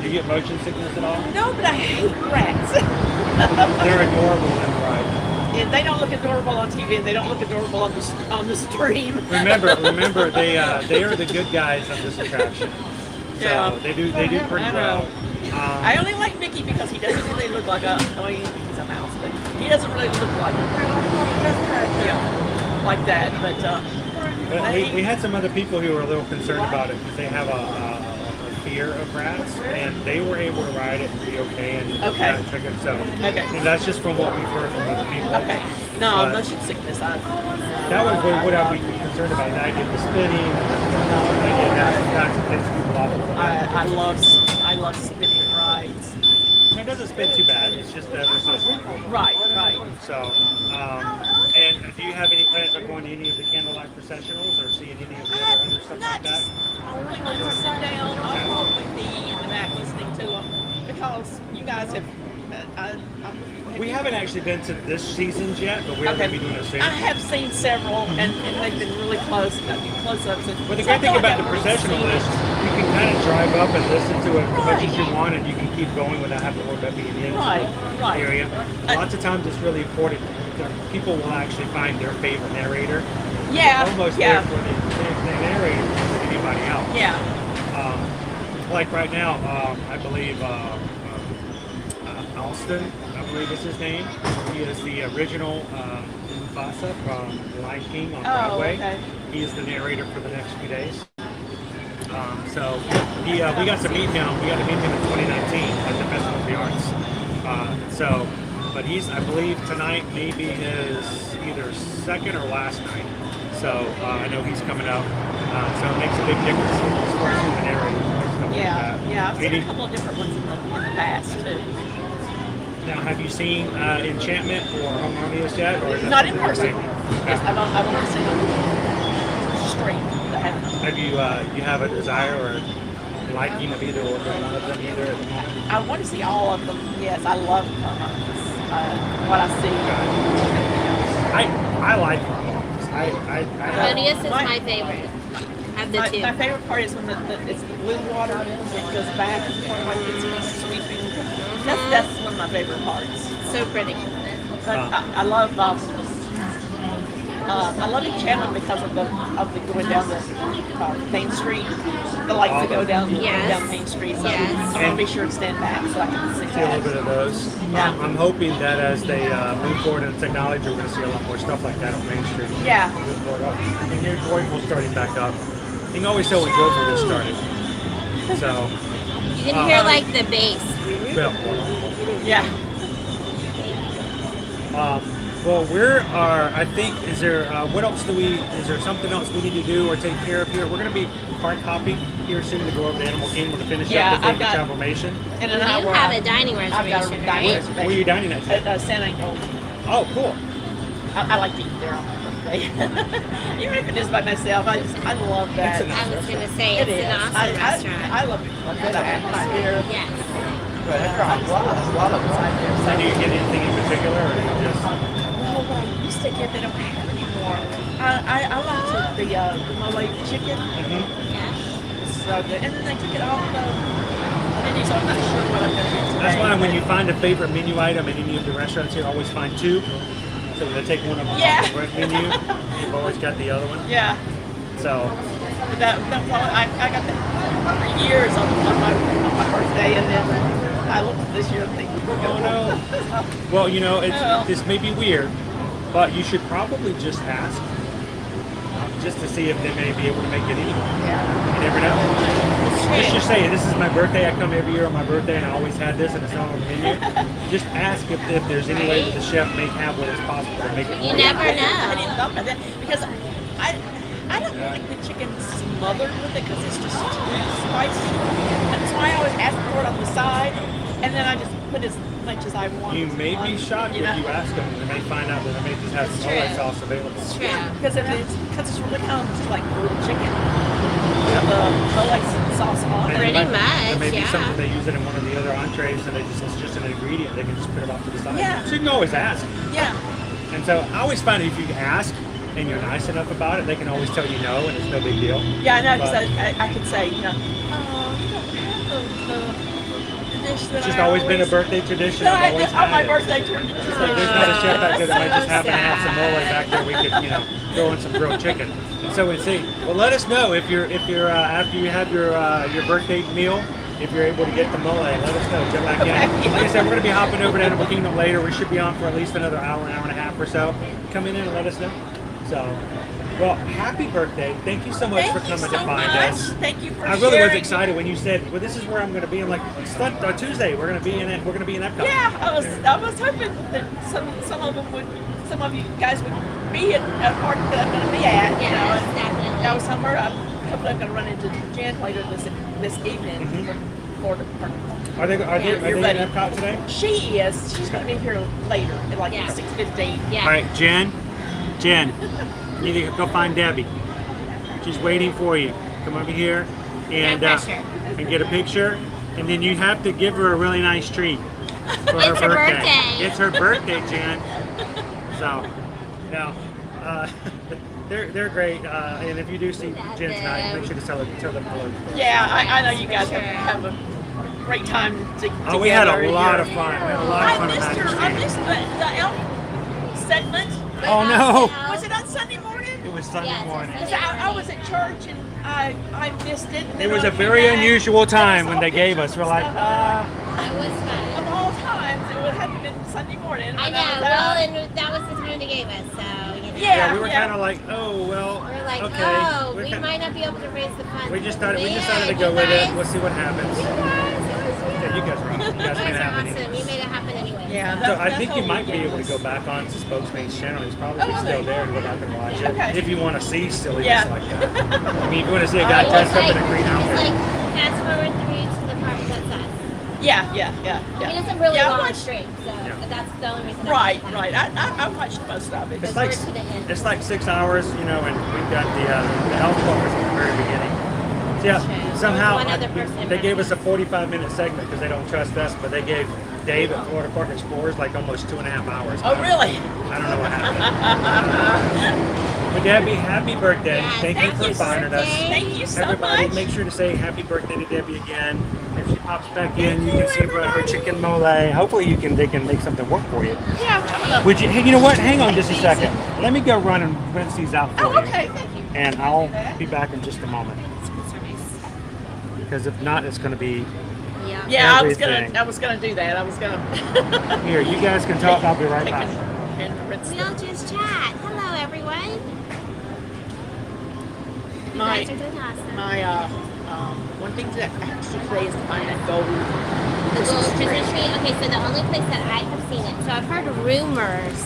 Do you get motion sickness at all? No, but I hate rats. They're adorable in the ride. And they don't look adorable on TV, and they don't look adorable on the stream. Remember, they are the good guys of this attraction. So Yeah. they do pretty well. I only like Mickey because he doesn't really look like he's a mouse, but he doesn't really look like like that. But But we had some other people who were a little concerned about it because they have a fear of rats, and they were able to ride it and be okay and trick it. So and that's just from what we've heard from other people. Okay. No, motion sickness. That was what I would be concerned about. Now I get the spinning, and that takes people off a little bit. I love spinning rides. It doesn't spin too bad. It's just ever so slightly. Right. So, and do you have any plans on going to any of the candlelight processionals or seeing any of the other stuff like that? I really want to sit down. I'll probably be in the back listening to them because you guys have. We haven't actually been to this season's yet, but we're going to be doing it soon. I have seen several, and they've been really close ups. Well, the great thing about the processional is you can kind of drive up and listen to it as much as you want, and you can keep going without having to worry about being in the area. Lots of times it's really important. People will actually find their favorite narrator. Yeah. Almost there for the narrator than anybody else. Yeah. Like right now, I believe Alston, I believe is his name. He is the original Mufasa from Lion King on Broadway. Okay. He is the narrator for the next few days. So we got to meet him. We got to meet him in 2019 at the Festival of the Arts. But I believe tonight maybe his either second or last night. So I know he's coming out. So it makes a big difference as far as who the narrator is. Yeah. I've seen a couple of different ones in the past too. Now, have you seen Enchantment or Harmonious yet? Or is Not in person. Okay. Yes, I've only seen them straight. Have you have a desire or liking of either or one of them either at the moment? I want to see all of them. Yes, I love what I see. I like Harmonious. Harmonious is my favorite of the two. My favorite part is when it's the blue water and it goes back and kind of like it's sweeping. That's one of my favorite parts. So pretty. But I love Enchantment because of the going down the Main Street. The lights that go down Main Street. So I want to be sure to stand back so I can see a little bit of those. Yeah. I'm hoping that as they move forward in technology, we're going to see a lot more stuff like that on Main Street. Yeah. And you're joyful starting back up. You can always tell when joyful just started. So. You can hear like the bass. Yeah. Well, I think, is there something else we need to do or take care of here? We're going to be hard hopping here soon to go over to Animal Kingdom to finish up the transformation. You have a dining reservation, right? Where are you dining at? At San Antonio. Oh, cool. I like to eat there on my birthday. Even if it is by myself, I love that. I was going to say, it's an awesome restaurant. I love a good atmosphere. Yes. A lot of them. So do you get anything in particular, or do you just? Well, what I used to get, they don't have anymore. I like the mole chicken. So good. And then they took it off the menu, so I'm not sure what I'm going to do today. That's why when you find a favorite menu item in any of the restaurants here, always find two. So when they take one of them off the menu, you've always got the other one. Yeah. So. I got that for years on my birthday, and then I looked at this year and think, oh no. Well, this may be weird, but you should probably just ask, just to see if they may be able to make it anyway. Yeah. You never know. Just say, this is my birthday. I come every year on my birthday, and I always had this, and it's not on the menu. Just ask if there's any way that the chef may have what is possible to make it. You never know. I didn't know about that because I don't like the chicken smothered with it because it's just too spicy. That's why I always ask for it on the side, and then I just put as much as I want. You may be shocked if you ask them, and they may find out that they may just have some mole sauce available. Yeah, because it's really kind of just like grilled chicken. The mole sauce on it. Pretty much, There may be something they use it in one of the other entrees, and it's just an ingredient. They can just put it off to the side. Yeah. So you can always ask. Yeah. And so I always find if you ask and you're nice enough about it, they can always tell you no, and it's no big deal. Yeah, I know, because I could say, you don't have the dish that it's just always been a birthday tradition. I've always had my it. birthday tradition. It's like there's not a chef out there that might just happen to have some mole back there. We could, throw in some grilled chicken. And so we'd see. Well, let us know if you're after you have your birthday meal. If you're able to get the mole, let us know. Get back in. Like I said, we're going to be hopping over to Animal Kingdom later. We should be on for at least another hour and a half or so. Come in and let us know. So, well, happy birthday. Thank you so much for coming to find us. Thank you for I really was sharing. excited when you said, well, this is where I'm going to be. I'm like, it's not, Tuesday, we're going to be in it. We're going to be in Epcot. Yeah, I was hoping that some of you guys would be at a park that I'm going to be at. You know, and definitely. I was somewhere. Hopefully, I'm going to run into Jen later this evening for the park. Are they in Epcot today? She is. She's going to be here later at like 6:15. All right, Jen, you need to go find Debbie. She's waiting for you. Come over here and get a picture. And then you have to give her a really nice treat for It's her birthday. It's her birthday, Jen. So, no, they're great. And if you do see Jen tonight, make sure to tell them hello. Yeah, I know you guys have a great time together. We had a lot of fun. We had a lot of fun. I missed the elf segment. Oh no! Was it on Sunday morning? It was Sunday morning. I was at church and I missed it. It was a very unusual time when they gave us. We're like, It was fun. Of all times, it would have been Sunday morning. I know. Well, and that was the time they gave us, so you know. yeah, we were kind of like, oh well. We're like, okay. oh, We're we kinda- might not be able to raise the funds. We just decided to go with it. We'll see what happens. Yeah, you guys are awesome. You guys made it happen. Awesome. You made it happen anyway. Yeah. So I think you might be able to go back on to Spokesman's channel. He's probably still there to go back and watch it. If you want to see silliness like that. I mean, if you want to see a guy dressed up in a green It's outfit. like fast forward 3 to the part that's us. Yeah. I mean, it's a really Yeah, I long watched- stream, so that's the only reason. Right. I watched most of it. It's like 6 hours, you know, and we've got the health bars at the very beginning. So yeah, somehow One other person they gave us a 45-minute segment because they don't trust us, but they gave Dave at Florida Park Explorers like almost 2.5 hours. Oh, really? I don't know what happened. But Debbie, happy birthday. Thank you for finding us. Thank you so Everybody, much. make sure to say happy birthday to Debbie again. If she pops back in, you can see her chicken mole. Hopefully they can make something work for you. Yeah. Would you? Hey, you know what? Hang on just a second. Let me go run and rinse these out for you. Okay. Thank you. And I'll be back in just a moment. Because if not, it's going to be Yeah, everything. I was gonna do that. I was gonna. Here, you guys can talk. I'll be right back. We'll just chat. Hello, everyone. You guys are doing awesome. One thing that I have to do today is to find that gold. The gold Christmas tree. Okay, so the only place that I have seen it. So I've heard rumors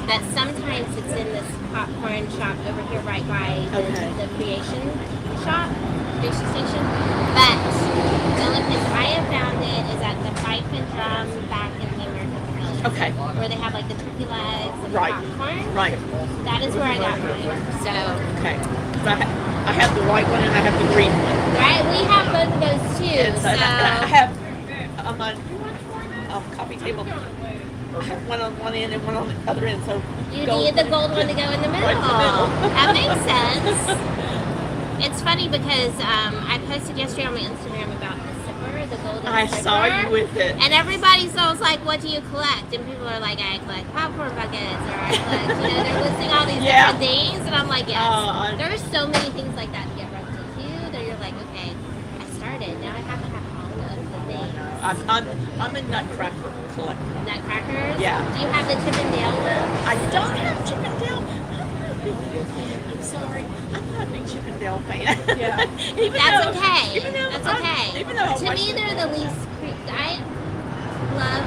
that sometimes it's in this popcorn shop over here, right by the creation shop, creation station. But the only place I have found it is at the Pipe and Drum back in the American Pavilion. Okay. Where they have like the turkey legs and Right. popcorn. Right. That is where I got mine. So. Okay. So I have the white one and I have the green one. Right, we have both of those too. And so I have on my coffee table. I have one on one end and one on the other end. So You need the gold one to go in the middle. Right in the middle. That makes sense. It's funny because I posted yesterday on my Instagram about the zipper, the golden I zipper. saw you with it. And everybody was like, what do you collect? And people are like, I collect popcorn buckets, or I collect, you know, they're listing all these different things. And I'm like, yes. There's so many things like that to get roped into that you're like, okay, I started, now I have to have all of the things. I'm a nutcracker collector. Nutcrackers? Yeah. Do you have the Chip and Dale one? I don't have Chip and Dale. I'm sorry. I'm not a big Chip and Dale fan. Yeah. That's okay. That's okay. Even though to me, they're the least creepy. I love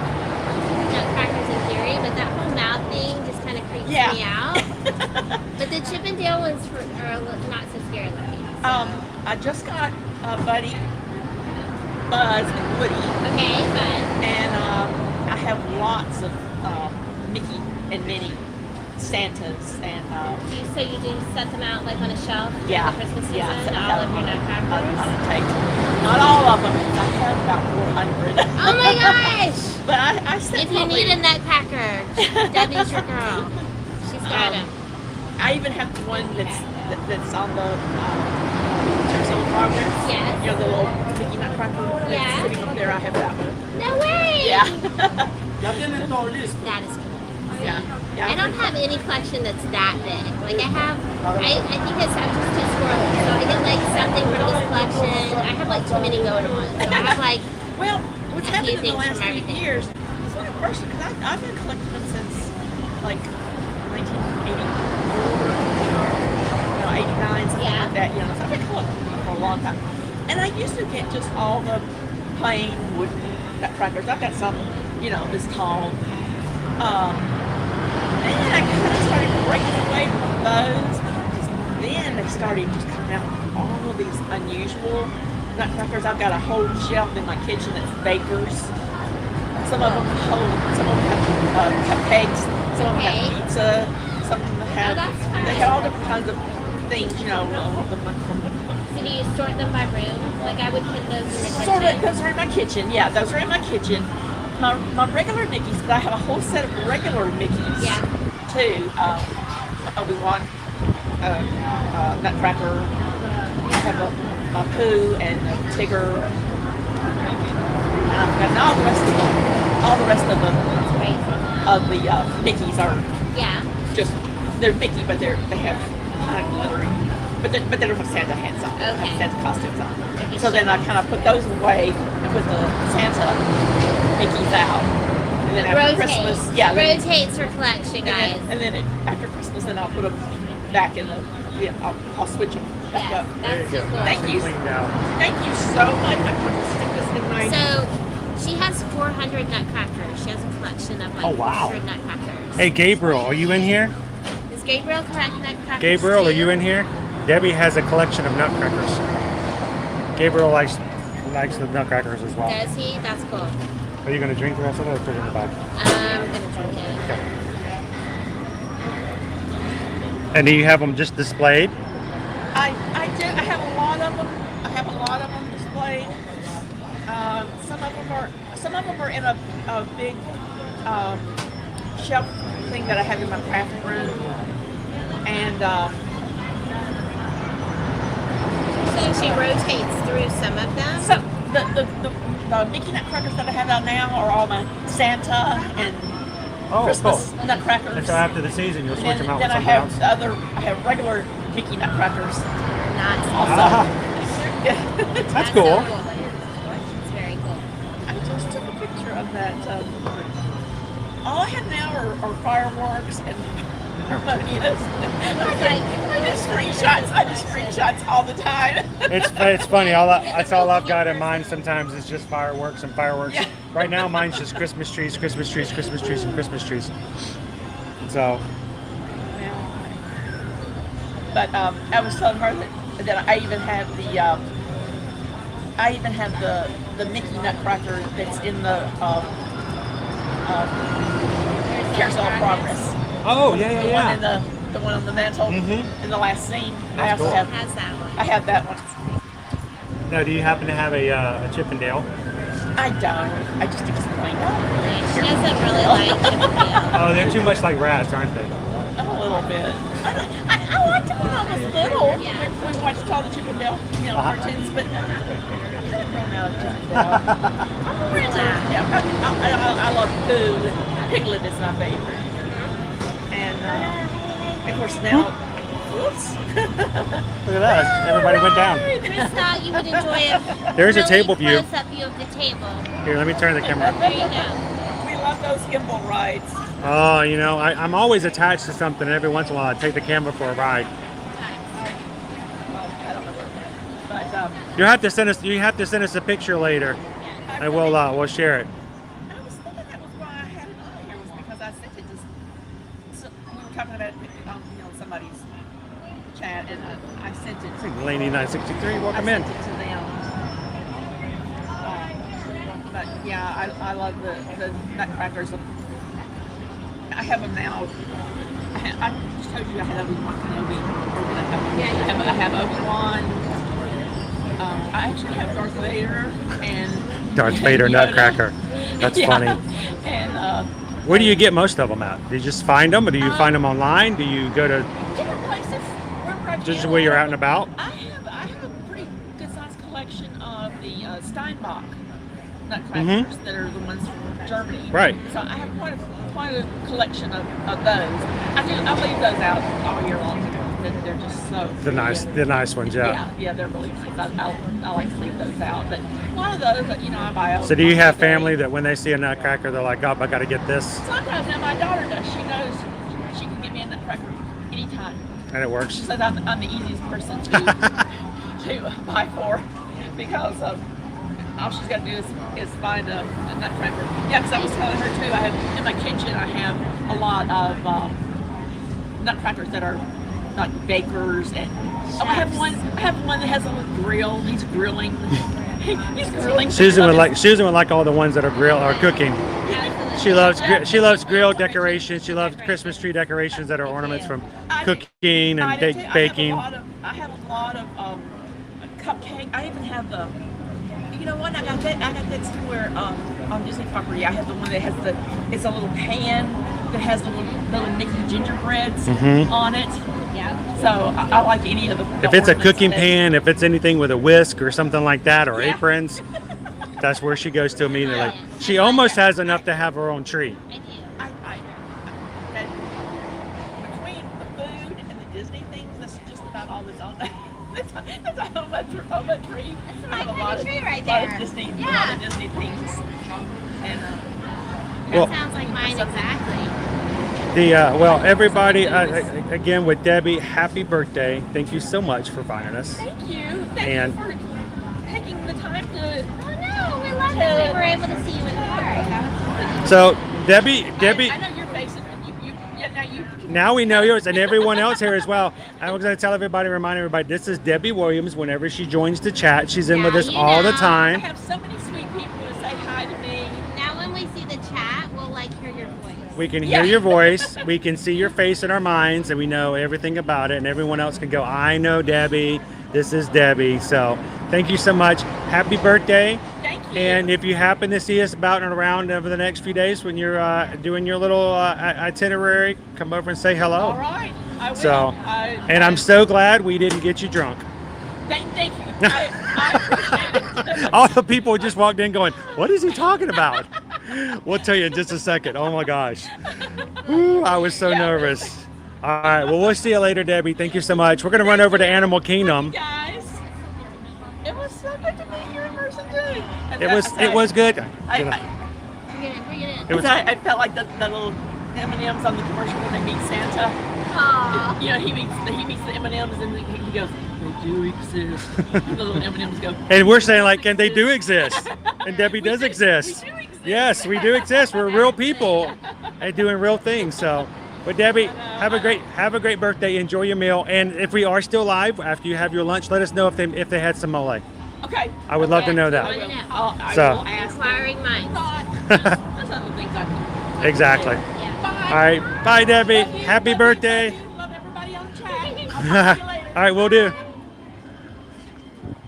nutcrackers in theory, but that whole mouth thing just kind of creeps me out. But the Chip and Dale ones are not so scary looking. I just got Buddy, Buzz, and Woody. Okay, fun. And I have lots of Mickey and Minnie Santas and. So you do set them out like on a shelf for Yeah. Christmas season? Yeah. All of your nutcrackers? Not all of them. I have about 400. Oh my gosh! But I said if you need a nutcracker, Debbie's your girl. She's got them. I even have the one that's on the Arizona Progress. Yes. You know, the little Mickey Nutcracker that's sitting up there. I have that one. No way! Yeah. That is cool. Yeah. I don't have any collection that's that big. Like I think I'm just too squirrely. So I get like something from this collection. I have like too many going on. So I have like what's a happened few in the things last from few everything. years? It's not a question because I've been collecting them since like 1989, something like that. You know, so I've been collecting them for a long time. And I used to get just all the plain wooden nutcrackers. I've got some, you know, this tall. Then I kind of started breaking away from those. Then they started just coming out with all of these unusual nutcrackers. I've got a whole shelf in my kitchen that's bakers. Some of them have cupcakes. Some of them have pizza. Some of them have they have all different kinds of things. You know. So do you sort them by room? Like I would put those in the kitchen. Those are in my kitchen. Yeah, those are in my kitchen. My regular Mickeys, but I have a whole set of regular Mickeys too. Obi-Wan, Nutcracker. I have a Pooh and a Tigger. And all the rest of the Mickeys are just they're Mickey, but they have kind of glittery. But they don't have Santa hats on. They have Santa costumes on. So then I kind of put those away and put the Santa Mickeys out. And then after Christmas, rotates her collection, guys. And then after Christmas, then I'll put them back in the. I'll switch them back up. That's cool. Thank you. Thank you so much. I'm going to stick this in my. So she has 400 nutcrackers. She has a collection of like 400 nutcrackers. Hey, Gabriel, are you in here? Is Gabriel collect nutcrackers? Gabriel, too? are you in here? Debbie has a collection of nutcrackers. Gabriel likes the nutcrackers as well. Does he? That's cool. Are you going to drink the rest of it or put it in the bag? I'm going to drink it. Okay. And do you have them just displayed? I do. I have a lot of them displayed. Some of them are in a big shelf thing that I have in my craft room. And so she rotates through some of them? So the Mickey nutcrackers that I have out now are all my Santa and Christmas nutcrackers. And so after the season, you'll switch them out with then something else? I have regular Mickey nutcrackers. Nice. Also. That's cool. It's very cool. I just took a picture of that. All I have now are fireworks and I do screenshots all the time. It's funny. That's all I've got in mind. Sometimes it's just fireworks and fireworks. Yeah. Right now, mine's just Christmas trees, and Christmas trees. So. But I was telling her that I even have the Mickey Nutcracker that's in the Carousel of Progress. Oh yeah. The one on the mantle in the last scene. I also have that one. I have that one. Now, do you happen to have a Chippendale? I don't. I just explained. She doesn't really like Chippendale. Oh, they're too much like rats, aren't they? A little bit. I liked it when I was little. We watched all the Chippendale, cartoons, but I've grown out of Chippendale. I love Pooh. Piglet is my favorite. And of course now, whoops. Look at that. Everybody went down. Chris thought you would enjoy a There's a really table view. close-up view of the table. Here, let me turn the camera. There you go. We love those gimbal rides. Oh, I'm always attached to something. And every once in a while, I take the camera for a ride. You have to send us a picture later, and we'll share it. I was thinking that was why I had it on here, was because I sent it to. We were talking about it on somebody's chat, and I sent it to Laney 963, welcome in. I sent it to them. But yeah, I love the nutcrackers. I have them now. I just told you I had Obi-Wan Kenobi. I have Obi-Wan. I actually have Darth Vader and Darth Vader Yoda. Nutcracker. That's funny. And where do you get most of them at? Do you just find them, or do you find them online? Do you go to different places just where you're out and about? I have a pretty good sized collection of the Steinbach nutcrackers that are the ones from Germany. Right. So I have quite a collection of those. I leave those out all year long. They're just so The nice ones, yeah. Yeah, they're really nice. I like to leave those out. But one of those, I buy. So do you have family that when they see a nutcracker, they're like, "Oh, I got to get this"? Sometimes now my daughter does. She knows she can get me a nutcracker anytime. And it works. She said I'm the easiest person to buy for because all she's got to do is find a nutcracker. Yeah, because I was telling her too, I have in my kitchen, I have a lot of nutcrackers that are like bakers, and I have one that has a little grill. He's grilling. He's grilling. Susan would like all the ones that are cooking. She loves grill decorations. She loves Christmas tree decorations that are ornaments from cooking and baking. I have a lot of cupcake. I even have the. You know what? I got that somewhere on Disney property. I have the one that has it's a little pan that has the little Mickey gingerbreads on it. Yeah. So I like any of the. If it's a cooking pan, if it's anything with a whisk or something like that, or aprons, that's where she goes to immediately. She almost has enough to have her own tree. Between the food and the Disney things, that's just about all that's on there. That's a whole bunch of tree. That's my kind of tree right there. A lot of Disney things. And that sounds like mine exactly. Well, everybody, again with Debbie, happy birthday! Thank you so much for finding us. Thank you. Thank you for taking the time to. Oh no, we love that we were able to see you in the park. So Debbie. I know your face. Now we know yours and everyone else here as well. I was going to remind everybody, this is Debbie Williams. Whenever she joins the chat, she's in with us all the time. I have so many sweet people to say hi to me. Now when we see the chat, we'll hear your voice. We can hear your voice. We can see your face in our minds, and we know everything about it. And everyone else can go, I know Debbie. This is Debbie. So thank you so much. Happy birthday. Thank you. And if you happen to see us about and around over the next few days when you're doing your little itinerary, come over and say hello. All right. I will. So, and I'm so glad we didn't get you drunk. Thank you. I appreciate it. All the people just walked in going, what is he talking about? We'll tell you in just a second. Oh my gosh. Ooh, I was so nervous. All right. Well, we'll see you later, Debbie. Thank you so much. We're going to run over to Animal Kingdom. Guys, it was so good to meet you in person too. It was good. I felt like the little M&Ms on the commercial when they meet Santa. Aww. You know, he meets the M&Ms and he goes, they do exist. The little M&Ms go. And we're saying like, and they do exist. And Debbie does exist. We do exist. Yes, we do exist. We're real people and doing real things. So, but Debbie, have a great birthday. Enjoy your meal. And if we are still live after you have your lunch, let us know if they had some mole. Okay. I would love to know that. I will So. ask Inquiring minds. That's other things I can do. Exactly. Bye. All right. Bye, Debbie. Happy birthday. Love everybody on the chat. All right, we'll do.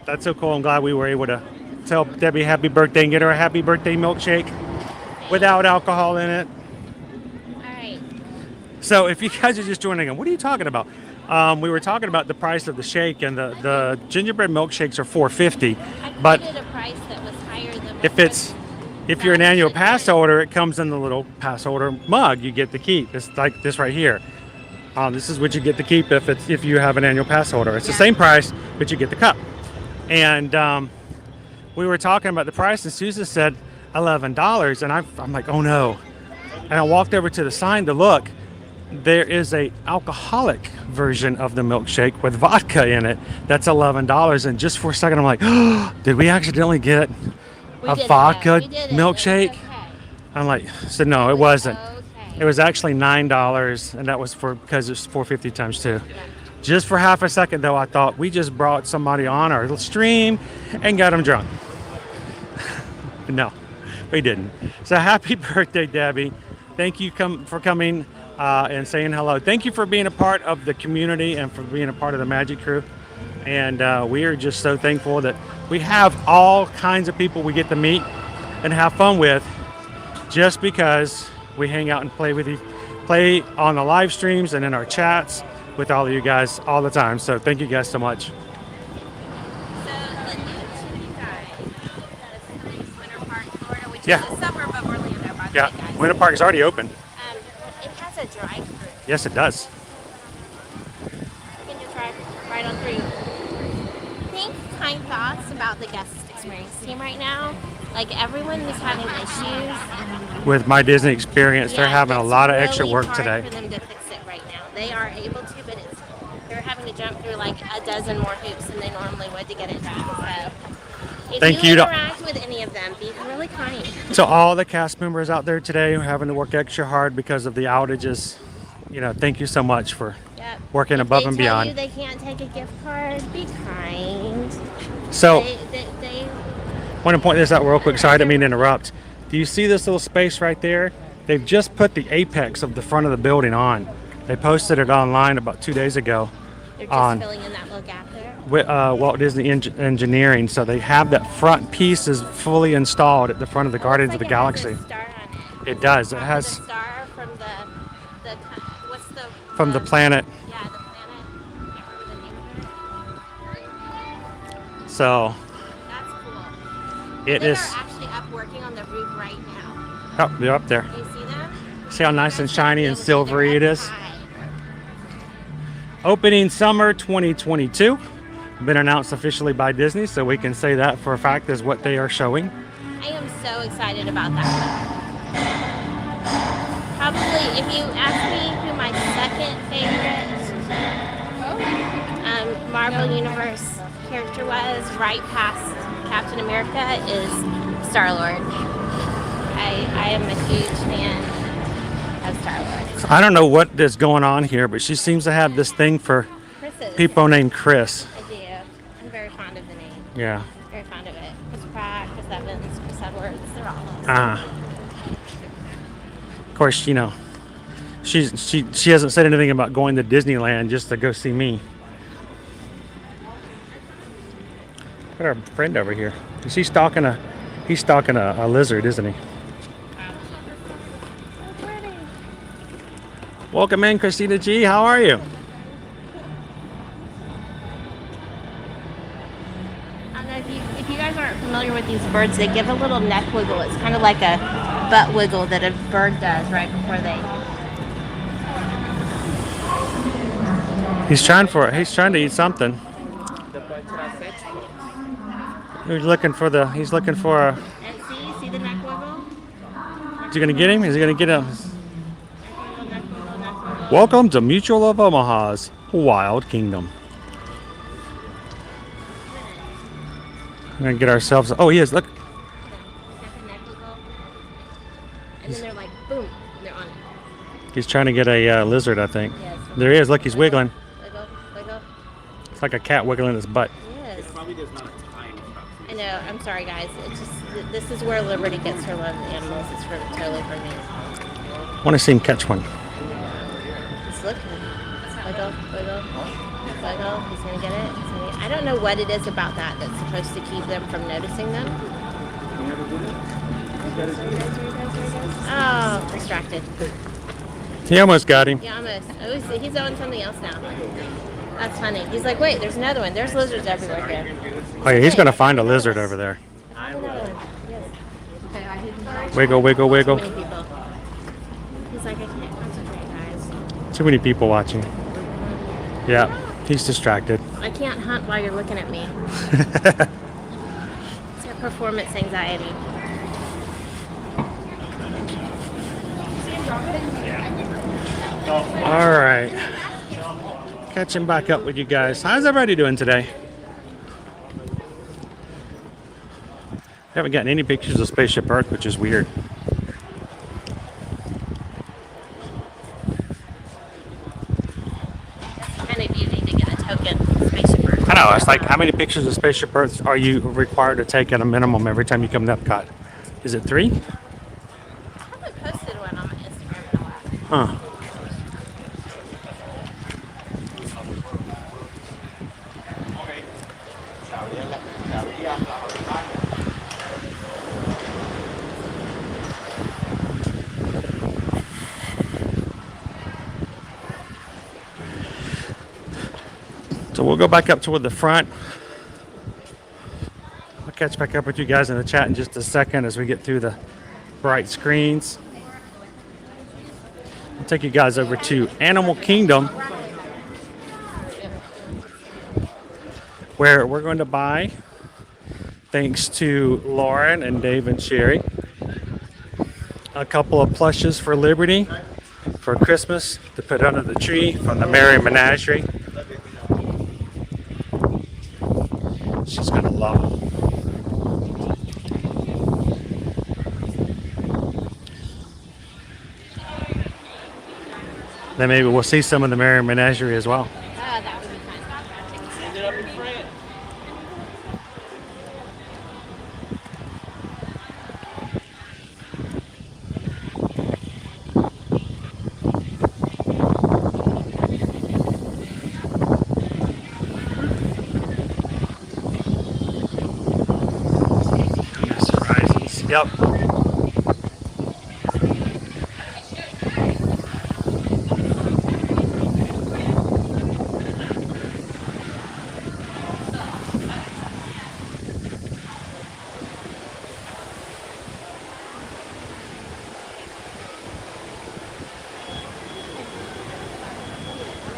That's so cool. I'm glad we were able to tell Debbie happy birthday and get her a happy birthday milkshake without alcohol in it. All right. So if you guys are just joining in, what are you talking about? We were talking about the price of the shake, and the gingerbread milkshakes are $4.50. But a price that was higher than if you're an annual pass holder, it comes in the little pass holder mug. You get to keep. It's like this right here. This is what you get to keep if you have an annual pass holder. It's the same price, but you get the cup. And we were talking about the price, and Susan said $11, and I'm like, oh no. And I walked over to the sign to look. There is a alcoholic version of the milkshake with vodka in it. That's $11. And just for a second, I'm like, oh, did we accidentally get a vodka milkshake? Okay. I'm like, so no, it wasn't. It was actually $9, and that was because it's $4.50 times 2. Just for half a second, though, I thought we just brought somebody on our stream and got them drunk. No, we didn't. So happy birthday, Debbie. Thank you for coming and saying hello. Thank you for being a part of the community and for being a part of the Magic Crew. And we are just so thankful that we have all kinds of people we get to meet and have fun with just because we hang out and play with you, play on the live streams and in our chats with all of you guys all the time. So thank you guys so much. So the new Trinity Drive, that is nice Winter Park, Florida, which is a suburb of Orlando, by the way, guys. Winter Park is already open. It has a drive-through. Yes, it does. You can just drive right on through. Think kind thoughts about the guest experience team right now. Like everyone who's having issues With My Disney Experience, they're having a lot of extra work hard today. for them to fix it right now. they are able to, but they're having to jump through like a dozen more hoops than they normally would to get it done. So if Thank you you to- interact with any of them, be really kind. So all the cast members out there today who are having to work extra hard because of the outages, thank you so much for working above and They tell beyond. you they can't take a gift card. Be kind. So, They I want to point this out real quick. Sorry, I didn't mean to interrupt. Do you see this little space right there? They've just put the apex of the front of the building on. They posted it online about 2 days ago. they're just filling in that little gap there. With Walt Disney Engineering. So they have that front piece is fully installed at the front of the Guardians of the Galaxy. It does. It has The star from the what's the from the planet. Yeah, the planet. So That's cool. it They is. are actually up working on the roof right now. Oh, they're up there. Do you see them? See how nice and shiny and silvery it is? Opening summer 2022. Been announced officially by Disney, so we can say that for a fact is what they are showing. I am so excited about that. Probably, if you ask me who my second favorite Marvel Universe character was, right past Captain America, is Star-Lord. I am a huge fan of Star-Lord. I don't know what is going on here, but she seems to have this thing for Chris's. people named Chris. I do. I'm very fond of the name. Yeah. Very fond of it. Chris Pratt, Chris Evans, Chris Edwards, they're all Of course, she hasn't said anything about going to Disneyland just to go see me. Look at our friend over here. He's stalking a lizard, isn't he? Welcome in, Christina G. How are you? I don't know if you guys aren't familiar with these birds, they give a little neck wiggle. It's kind of like a butt wiggle that a bird does right before they. He's trying to eat something. He's looking for a. And see the neck wiggle? Is he gonna get him? Is he gonna get him? Welcome to Mutual of Omaha's Wild Kingdom. We're gonna get ourselves. Oh, he is. Look. And then they're like, boom, they're on it. He's trying to get a lizard, I think. Yes. There he is. Look, he's wiggling. Wiggle, wiggle. It's like a cat wiggling his butt. Yes. I know. I'm sorry, guys. It's just this is where Liberty gets her love of animals. It's totally for me. I want to see him catch one. He's looking. Wiggle, wiggle, wiggle. He's gonna get it. I don't know what it is about that that's supposed to keep them from noticing them. Oh, distracted. He almost got him. Yeah, almost. Oh, he's on something else now. That's funny. He's like, wait, there's another one. There's lizards everywhere here. Oh yeah, he's gonna find a lizard over there. Wiggle, wiggle, wiggle. Too many people. He's like, I can't concentrate, guys. Too many people watching. Yeah, he's distracted. I can't hunt while you're looking at me. It's your performance anxiety. All right. Catching back up with you guys. How's everybody doing today? Haven't gotten any pictures of Spaceship Earth, which is weird. Kind of easy to get a token Spaceship Earth. I know. It's like, how many pictures of Spaceship Earth are you required to take at a minimum every time you come to Epcot? Is it 3? I haven't posted one on my Instagram in a while. Huh. So we'll go back up toward the front. I'll catch back up with you guys in the chat in just a second as we get through the bright screens. I'll take you guys over to Animal Kingdom, where we're going to buy, thanks to Lauren and Dave and Sherry, a couple of plushes for Liberty for Christmas to put under the tree from the Merry Menagerie. She's gonna love them. Then maybe we'll see some of the Merry Menagerie as well. That would be fun. Ended up in France. Horizons. Yep.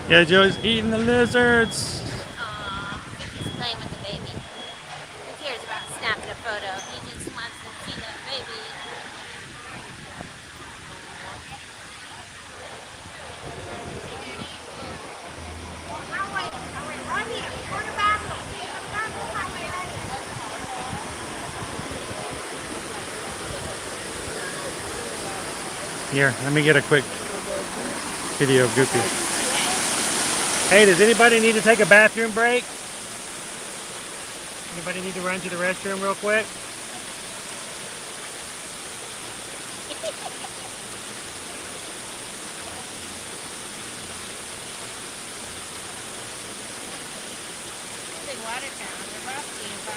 Yeah, Joey's eating the lizards. Aw, he's playing with the baby. Who cares about snapping a photo? He just wants to see that baby. Here, let me get a quick video of Goofy. Hey, does anybody need to take a bathroom break? Anybody need to run to the restroom real quick? Big water town. They're brought to you by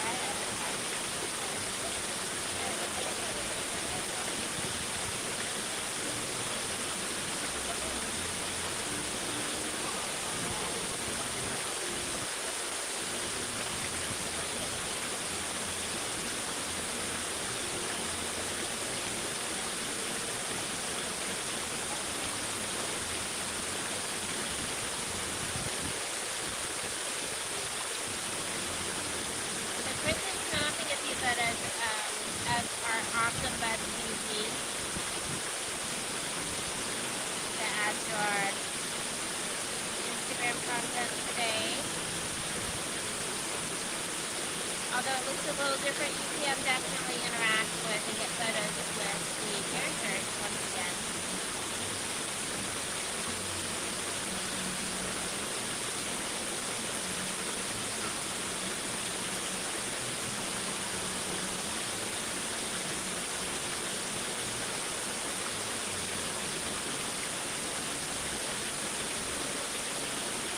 although it looks a little different, you can definitely interact with and get photos with the characters once again.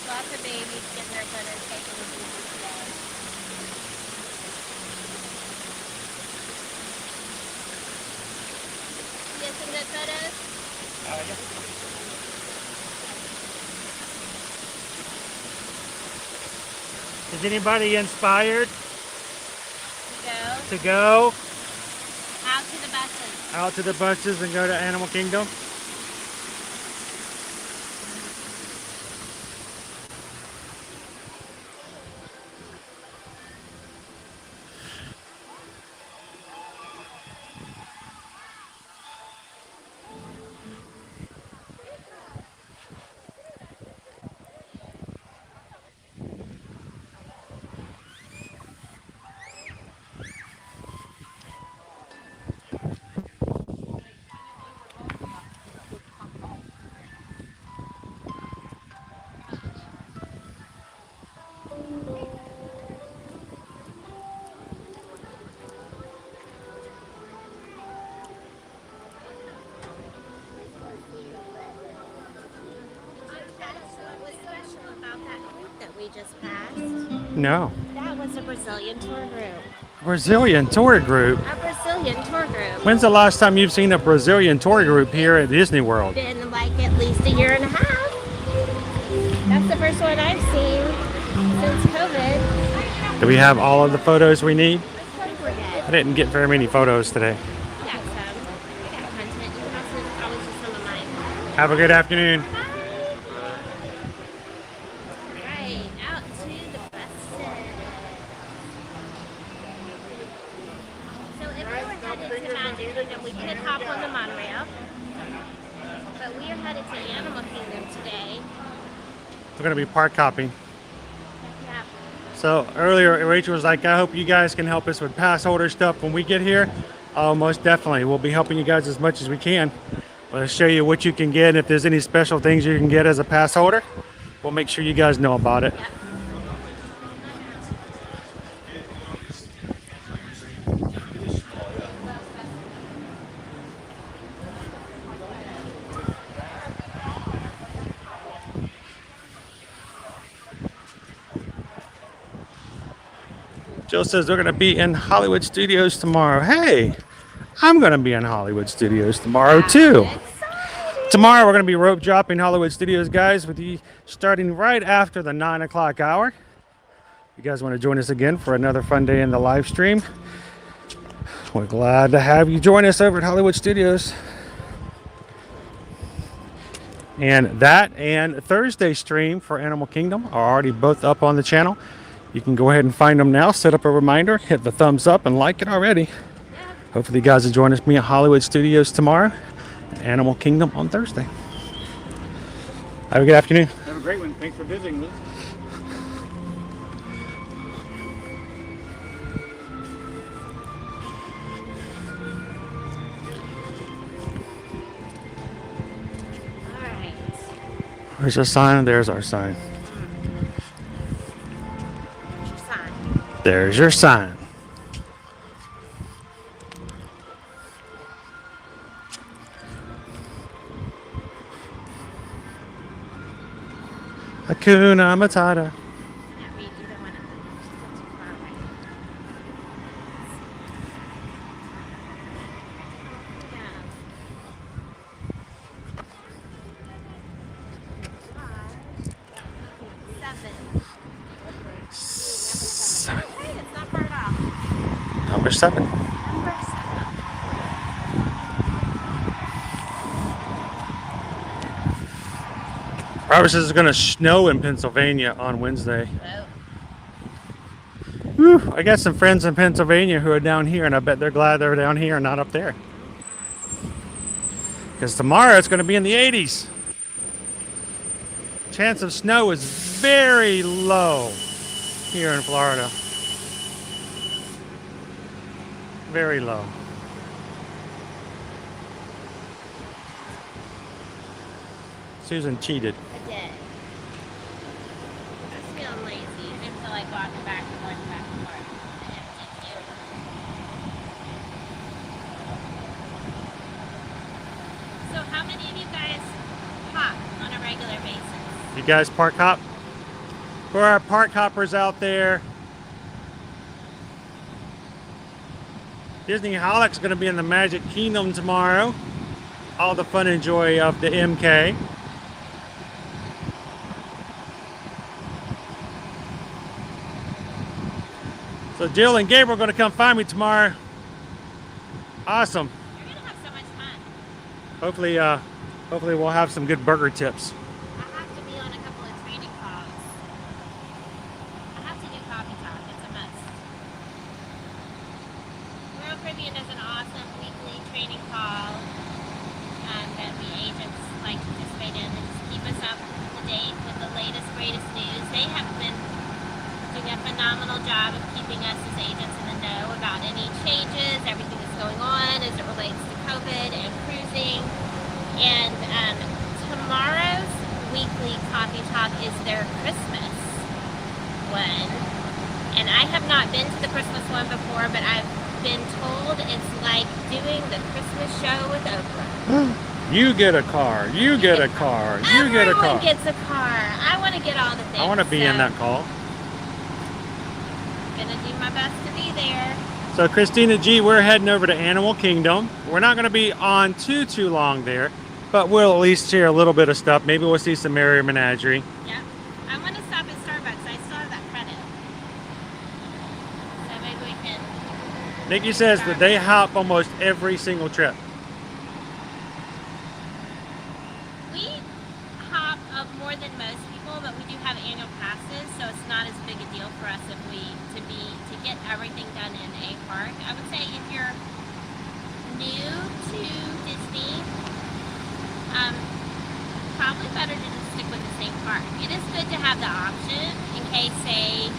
Lots of babies getting their photos taken with Goofy today. You get some good photos? Is anybody inspired To to go out to the buses. out to the buses and go to Animal Kingdom? Just passed. No. That was a Brazilian tour group. Brazilian tour group. A Brazilian tour group. When's the last time you've seen a Brazilian tour group here at Disney World? Been like at least a year and a half. That's the first one I've seen since COVID. Do we have all of the photos we need? Don't forget. I didn't get very many photos today. We got some. We got content. You can also always use some of mine. Have a good afternoon. Right, out to the buses. So if we were headed to Magic Kingdom, we did hop on the monorail. But we are headed We're going to be park hopping. So earlier, Rachel was like, I hope you guys can help us with pass holder stuff when we get here. Oh, most definitely. We'll be helping you guys as much as we can. We'll show you what you can get. If there's any special things you can get as a pass holder, we'll make sure you guys know about it. Jill says they're going to be in Hollywood Studios tomorrow. Hey, I'm going to be in Hollywood Studios tomorrow too. Tomorrow we're going to be rope dropping Hollywood Studios, guys, with you starting right after the 9 o'clock hour. You guys want to join us again for another fun day in the live stream? We're glad to have you join us over at Hollywood Studios. And that and Thursday stream for Animal Kingdom are already both up on the channel. You can go ahead and find them now, set up a reminder, hit the thumbs up, and like it already. Hopefully you guys will join me at Hollywood Studios tomorrow, and Animal Kingdom on Thursday. Have a good afternoon. Have a great one. Thanks for visiting us. Where's our sign? There's our sign. There's your sign. Hakuna Matata. Number 7. Robert says it's going to snow in Pennsylvania on Wednesday. Whew, I got some friends in Pennsylvania who are down here, and I bet they're glad they're down here and not up there. Because tomorrow it's going to be in the 80s. Chance of snow is very low here in Florida. Very low. Susan cheated. I did. I was feeling lazy. I didn't feel like walking back and forth, back and forth. So how many of you guys hop on a regular basis? You guys park hop? For our park hoppers out there, Disney Holic's going to be in the Magic Kingdom tomorrow. All the fun and joy of the MK. So Jill and Gabriel are going to come find me tomorrow. Awesome. You're going to have so much fun. Hopefully we'll have some good burger tips. I have to be on a couple of training calls. I have to do coffee talk. It's a must. Royal Caribbean does an awesome weekly training call that we agents like to participate in and just keep us up to date with the latest, greatest news. They have been doing a phenomenal job of keeping us as agents in the know about any changes, everything that's going on as it relates to COVID and cruising. And tomorrow's weekly coffee talk is their Christmas one. And I have not been to the Christmas one before, but I've been told it's like doing the Christmas show with Oprah. You get a car. You get a car. You get a car. Everyone gets a car. I want to get all the things. I want to be in that call. Gonna do my best to be there. So Christina G, we're heading over to Animal Kingdom. We're not going to be on too long there, but we'll at least share a little bit of stuff. Maybe we'll see some Merry Menagerie. Yep. I want to stop at Starbucks. I still have that credit. So maybe we can. Nikki says that they hop almost every single trip. We hop up more than most people, but we do have annual passes, so it's not as big a deal for us if we to get everything done in a park. I would say if you're new to Disney, probably better to just stick with the same main park. It is good to have the option in case, say,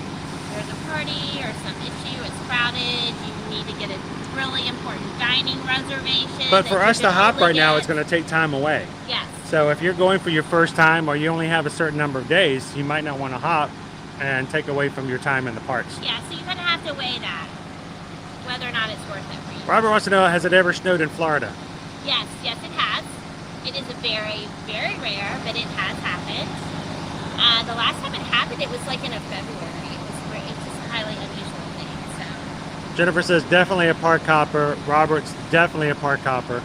there's a party or some issue, it's crowded, you need to get a really important dining reservation. But for us to hop right now, it's going to take time away. Yes. So if you're going for your first time or you only have a certain number of days, you might not want to hop and take away from your time in the parks. Yeah, so you kind of have to weigh that, whether or not it's worth it for you. Robert wants to know, has it ever snowed in Florida? Yes, yes it has. It is a very, very rare, but it has happened. The last time it happened, it was like in a February. It's just a highly unusual thing, so. Jennifer says, definitely a park hopper. Robert's definitely a park hopper.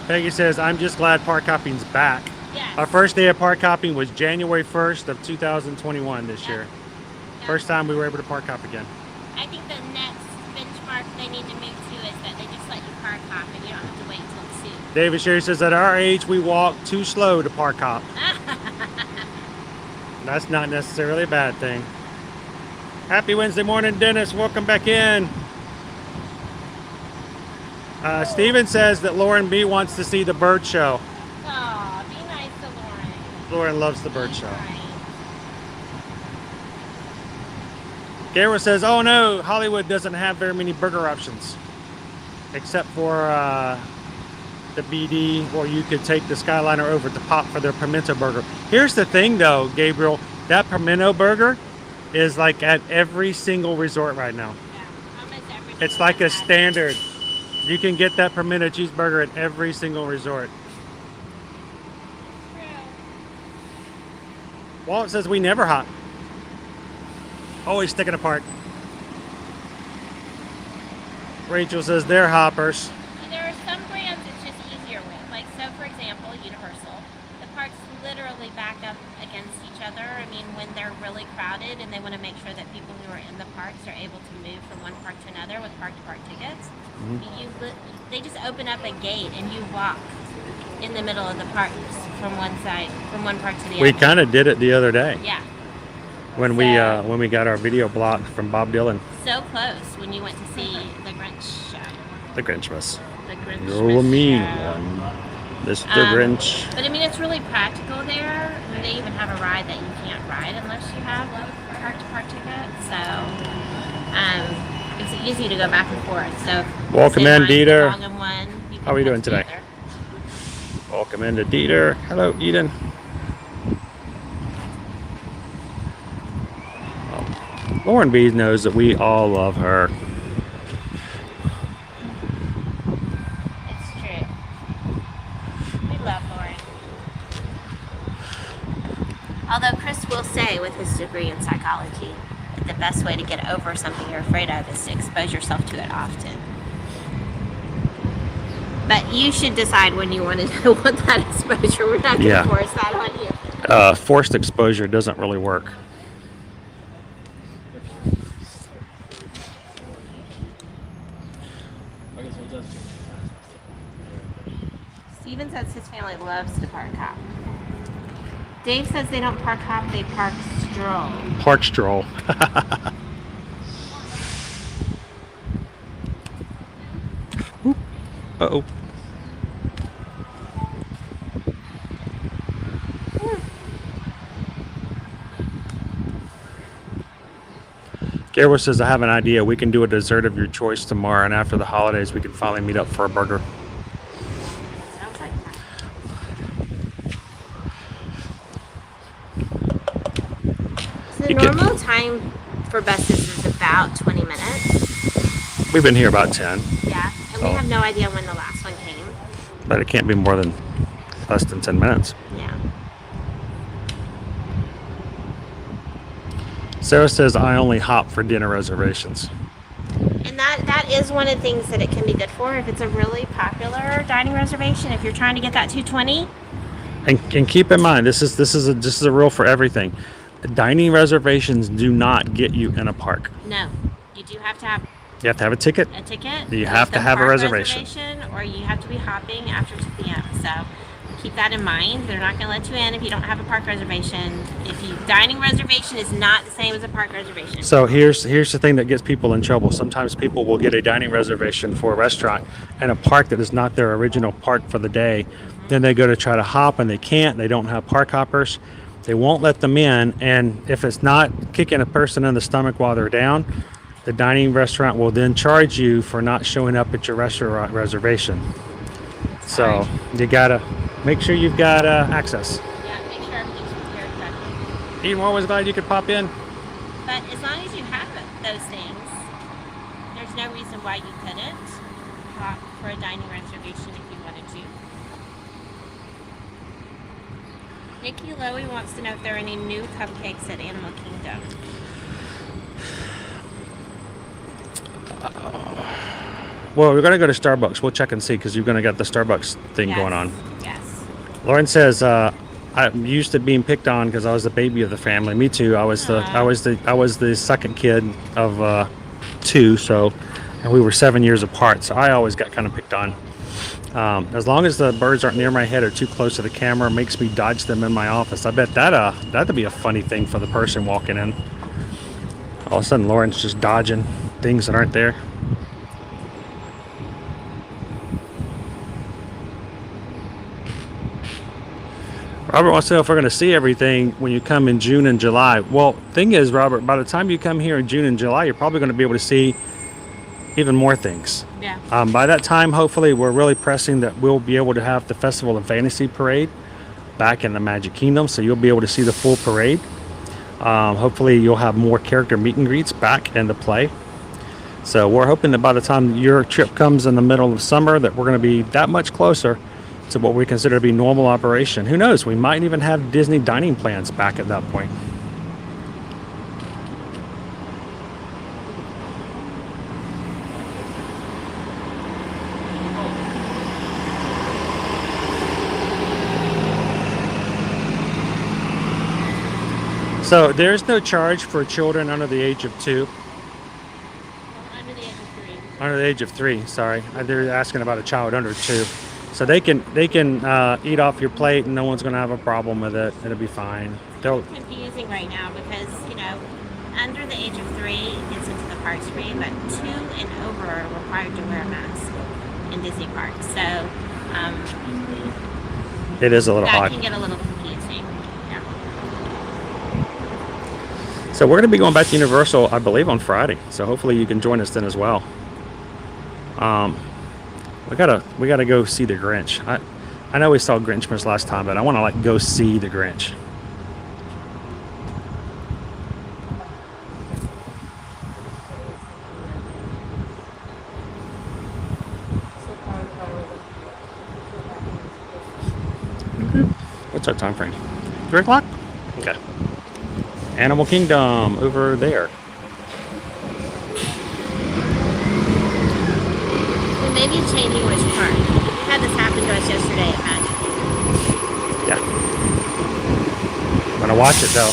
Peggy says, I'm just glad park hopping's back. Yes. Our first day of park hopping was January 1st of 2021 this year. First time we were able to park hop again. I think the next benchmark they need to move to is that they just let you park hop and you don't have to wait till 2. David Sherry says, at our age, we walk too slow to park hop. That's not necessarily a bad thing. Happy Wednesday morning, Dennis. Welcome back in. Steven says that Lauren B wants to see the bird show. Aw, be nice to Lauren. Lauren loves the bird show. Gabriel says, oh no, Hollywood doesn't have very many burger options. Except for the BD, or you could take the Skyliner over to Pop for their pimento burger. Here's the thing though, Gabriel, that pimento burger is like at every single resort right now. It's like a standard. You can get that pimento cheeseburger at every single resort. Walt says we never hop. Always stick in a park. Rachel says they're hoppers. There are some brands it's just easier with. Like, so for example, Universal. The parks literally back up against each other. I mean, when they're really crowded and they want to make sure that people who are in the parks are able to move from one park to another with park-to-park tickets, they just open up a gate and you walk in the middle of the parks from one side, from one park to the other. We kind of did it the other day. Yeah. When we got our video blocked from Bob Dylan. So close when you went to see the Grinch show. The Grinchmas. The Grinch. You're a mean one, Mr. Grinch. But I mean, it's really practical there. I mean, they even have a ride that you can't ride unless you have a park-to-park ticket. So it's easy to go back and forth. So welcome in, Dieter. How are we doing today? Welcome into Dieter. Hello, Eden. Lauren B knows that we all love her. It's true. We love Lauren. Although Chris will say with his degree in psychology, the best way to get over something you're afraid of is to expose yourself to it often. But you should decide when you want that exposure. We're not going to force that on you. Forced exposure doesn't really work. Steven says his family loves to park hop. Dave says they don't park hop, they park stroll. Park stroll. Uh-oh. Gabriel says, I have an idea. We can do a dessert of your choice tomorrow, and after the holidays, we can finally meet up for a burger. Sounds like that. So the normal time for buses is about 20 minutes. We've been here about 10. Yeah, and we have no idea when the last one came. But it can't be more than less than 10 minutes. Yeah. Sarah says, I only hop for dinner reservations. And that is one of the things that it can be good for. If it's a really popular dining reservation, if you're trying to get that 220. And keep in mind, this is a rule for everything. Dining reservations do not get you in a park. No, you do have to have. You have to have a ticket. A ticket. You have to have a reservation. Or you have to be hopping after 2 p.m. So keep that in mind. They're not going to let you in if you don't have a park reservation. Dining reservation is not the same as a park reservation. So here's the thing that gets people in trouble. Sometimes people will get a dining reservation for a restaurant and a park that is not their original park for the day. Then they go to try to hop and they can't. They don't have park hoppers. They won't let them in. And if it's not kicking a person in the stomach while they're down, the dining restaurant will then charge you for not showing up at your restaurant reservation. So you gotta make sure you've got access. Yeah, make sure everything's prepared correctly. Even always glad you could pop in. But as long as you have those things, there's no reason why you couldn't opt for a dining reservation if you wanted to. Nikki Lowy wants to know if there are any new cupcakes at Animal Kingdom. Well, we're going to go to Starbucks. We'll check and see because you're going to get the Starbucks thing going on. Yes. Lauren says, I'm used to being picked on because I was the baby of the family. Me too. I was the second kid of 2. So, and we were 7 years apart. So I always got kind of picked on. As long as the birds aren't near my head or too close to the camera, makes me dodge them in my office. I bet that'd be a funny thing for the person walking in. All of a sudden, Lauren's just dodging things that aren't there. Robert wants to know if we're going to see everything when you come in June and July. Well, thing is, Robert, by the time you come here in June and July, you're probably going to be able to see even more things. Yeah. By that time, hopefully, we're really pressing that we'll be able to have the Festival of Fantasy Parade back in the Magic Kingdom, so you'll be able to see the full parade. Hopefully, you'll have more character meet and greets back into play. So we're hoping that by the time your trip comes in the middle of summer, that we're going to be that much closer to what we consider to be normal operation. Who knows? We might even have Disney dining plans back at that point. So there's no charge for children under the age of 2. Under the age of 3. Under the age of 3, sorry. They're asking about a child under 2. So they can eat off your plate and no one's going to have a problem with it. It'll be fine. It's confusing right now because, under the age of 3 gets into the parks free, but 2 and over are required to wear a mask in Disney parks. So it is a little odd. That can get a little confusing. Yeah. So we're going to be going back to Universal, I believe, on Friday. So hopefully you can join us then as well. We gotta go see the Grinch. I know we saw Grinchmas last time, but I want to go see the Grinch. What's our time frame? 3 o'clock? Okay. Animal Kingdom over there. Maybe changing which part. We had this happen to us yesterday at Magic. Yeah. I'm gonna watch it though.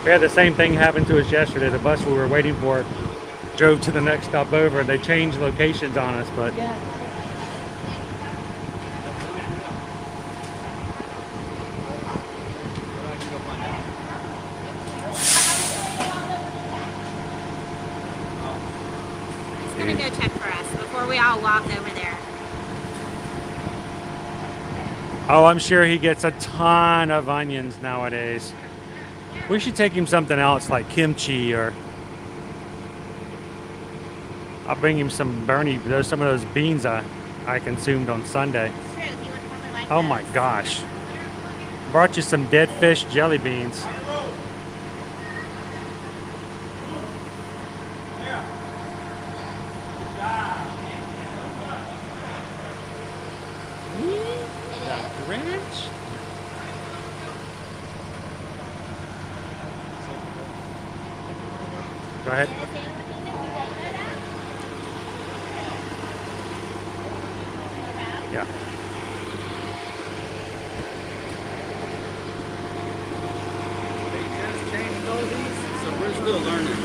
We had the same thing happen to us yesterday. The bus we were waiting for drove to the next stop over. They changed locations on us, but yeah. He's gonna go check for us before we all walk over there. oh, I'm sure he gets a ton of onions nowadays. We should take him something else like kimchi, or I'll bring him some some of those beans I consumed on Sunday. Oh my gosh. Brought you some dead fish jelly beans. Go ahead. Yeah. still learning.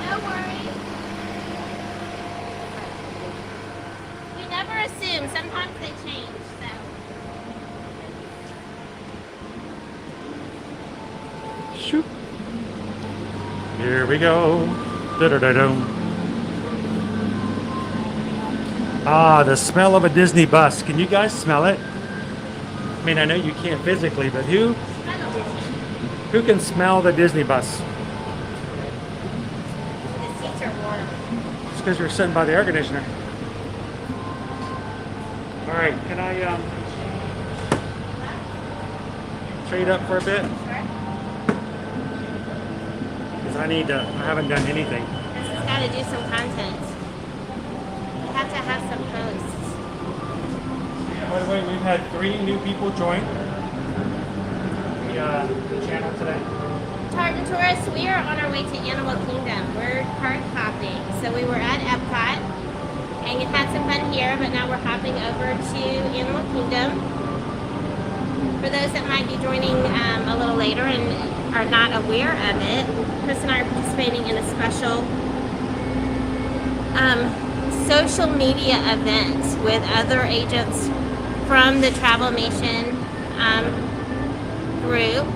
No worries. We never assume. Sometimes they change. So. Shoot. Here we go. Da-da-da-dum. Ah, the smell of a Disney bus. Can you guys smell it? I mean, I know you can't physically, but who can smell the Disney bus? The seats are warm. It's because you're sitting by the air conditioner. All right, can I trade up for a bit? Because I haven't done anything. This has got to do some content. We have to have some posts. By the way, we've had 3 new people join the channel today. Tartan tourists, we are on our way to Animal Kingdom. We're park hopping. So we were at Epcot and you had some fun here, but now we're hopping over to Animal Kingdom. For those that might be joining a little later and are not aware of it, Chris and I are participating in a special social media event with other agents from the Travelmation group.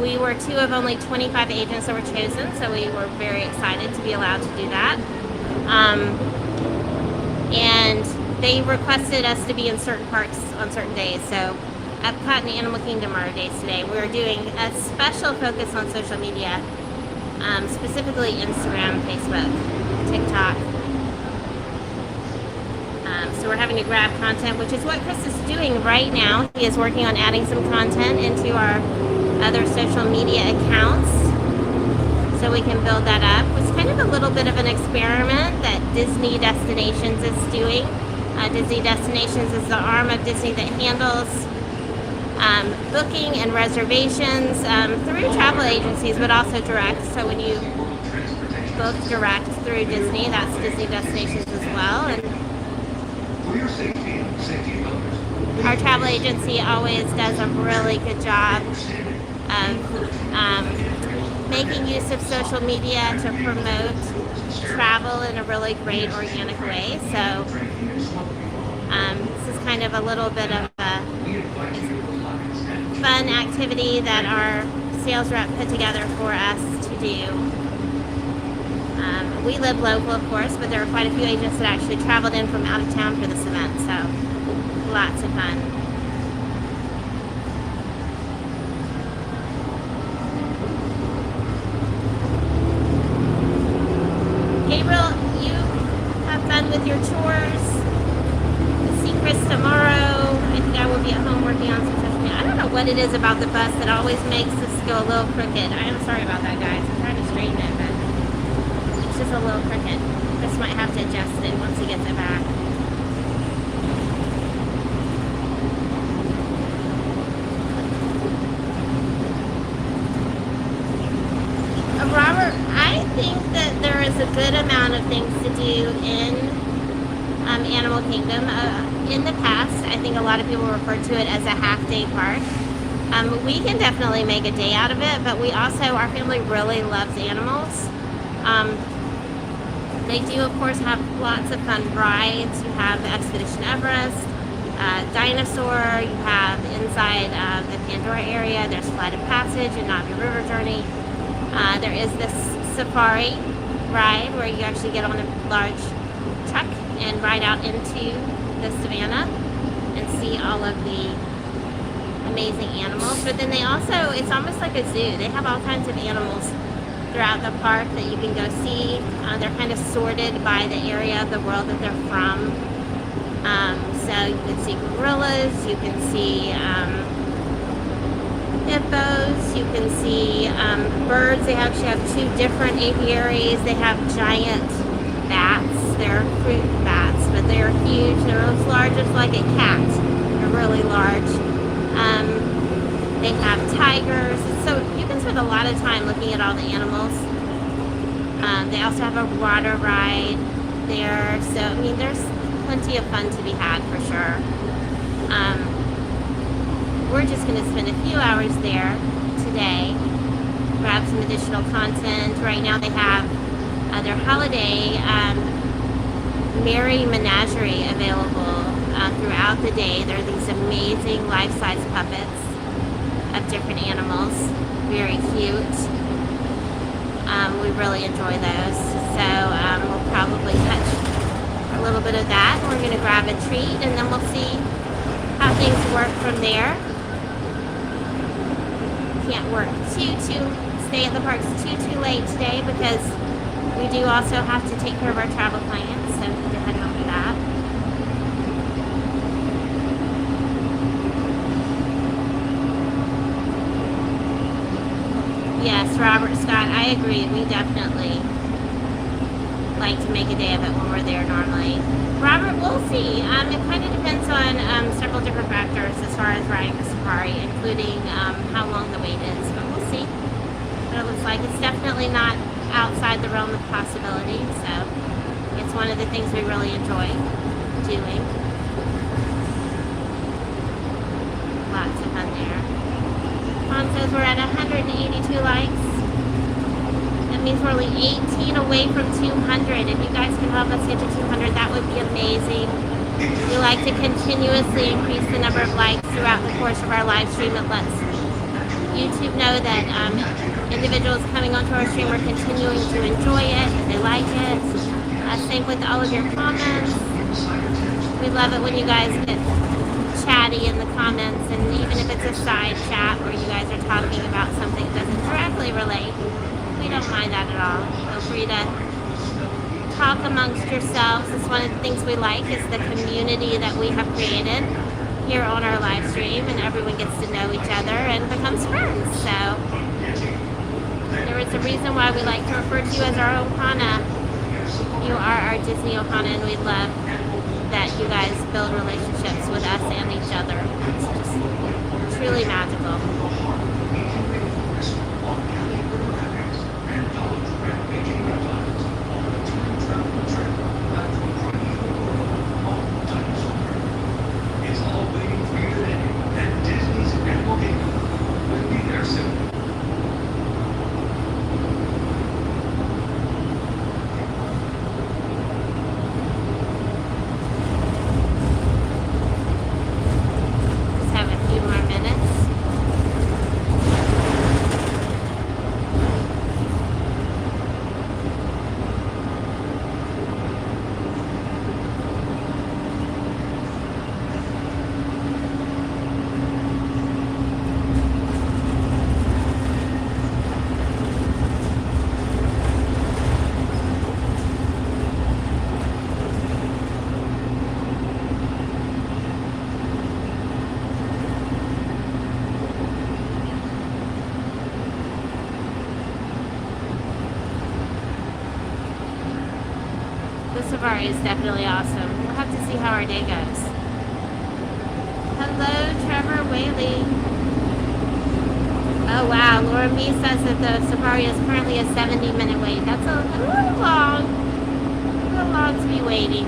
We were 2 of only 25 agents that were chosen, so we were very excited to be allowed to do that. And they requested us to be in certain parks on certain days, so Epcot and Animal Kingdom are our days today. We're doing a special focus on social media, specifically Instagram, Facebook, TikTok. So we're having to grab content, which is what Chris is doing right now. He is working on adding some content into our other social media accounts so we can build that up. It's kind of a little bit of an experiment that Disney Destinations is doing. Disney Destinations is the arm of Disney that handles booking and reservations through travel agencies, but also direct. So when you book direct through Disney, that's Disney Destinations as well. And our travel agency always does a really good job of making use of social media to promote travel in a really great organic way. So this is kind of a little bit of a fun activity that our sales rep put together for us to do. We live local, of course, but there are quite a few agents that actually traveled in from out of town for this event, so lots of fun. Gabriel, you have fun with your chores. We'll see Chris tomorrow. I think I will be at home working on some social media. I don't know what it is about the bus that always makes this go a little crooked. I am sorry about that, guys. I'm trying to straighten it, but it's just a little crooked. Chris might have to adjust it once he gets it back. Robert, I think that there is a good amount of things to do in Animal Kingdom. In the past, I think a lot of people refer to it as a half-day park. We can definitely make a day out of it, but we also, our family really loves animals. They do, of course, have lots of fun rides. You have the Expedition Everest, Dinosaur, you have inside the Pandora area, there's Flight of Passage and Navi River Journey. There is this safari ride where you actually get on a large truck and ride out into the savannah and see all of the amazing animals. But then they also, it's almost like a zoo. They have all kinds of animals throughout the park that you can go see. They're kind of sorted by the area of the world that they're from. So you can see gorillas, you can see hippos, you can see birds. They actually have 2 different apiaries. They have giant bats. They're fruit bats, but they're huge. They're as large as like a cat. They're really large. They have tigers. So you can spend a lot of time looking at all the animals. They also have a water ride. there. So, I mean, there's plenty of fun to be had for sure. We're just going to spend a few hours there today, grab some additional content. Right now they have their holiday Merry Menagerie available throughout the day. There are these amazing life-size puppets of different animals, very cute. We really enjoy those, so we'll probably touch a little bit of that. We're going to grab a treat, and then we'll see how things work from there. Can't work stay at the parks too late today because we do also have to take care of our travel clients, so we need to head home for that. Yes, Robert Scott, I agree. We definitely like to make a day of it when we're there normally. Robert, we'll see. It kind of depends on several different factors as far as riding the safari, including how long the wait is, but we'll see what it looks like. It's definitely not outside the realm of possibility, so it's one of the things we really enjoy doing. Lots of fun there. Tom says we're at 182 likes. That means we're only 18 away from 200. If you guys can help us get to 200, that would be amazing. We like to continuously increase the number of likes throughout the course of our live stream. It lets YouTube know that individuals coming onto our stream are continuing to enjoy it, that they like it. Same with all of your comments. We love it when you guys get chatty in the comments, and even if it's a side chat where you guys are talking about something that doesn't directly relate, we don't mind that at all. Feel free to talk amongst yourselves. It's one of the things we like, is the community that we have created here on our live stream, and everyone gets to know each other and becomes friends. So there is a reason why we like to refer to you as our Ohana. You are our Disney Ohana, and we love that you guys build relationships with us and each other. It's just truly magical. It's all waiting for you today at Disney's Animal Kingdom. We'll be there soon. Safari is definitely awesome. We'll have to see how our day goes. Hello, Trevor Whaley. Oh wow, Laura B says that the safari is currently a 70-minute wait. That's a little long. A little long to be waiting.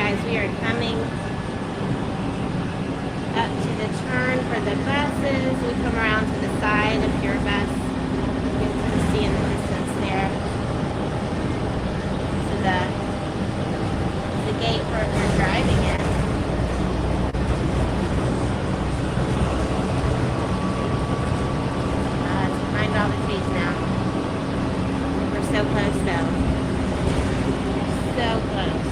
guys, we are coming up to the turn for the buses. We come around to the side of your bus. You can see in the distance there. So the gate for if you're driving it. It's behind all the trees now. We're so close though. So close.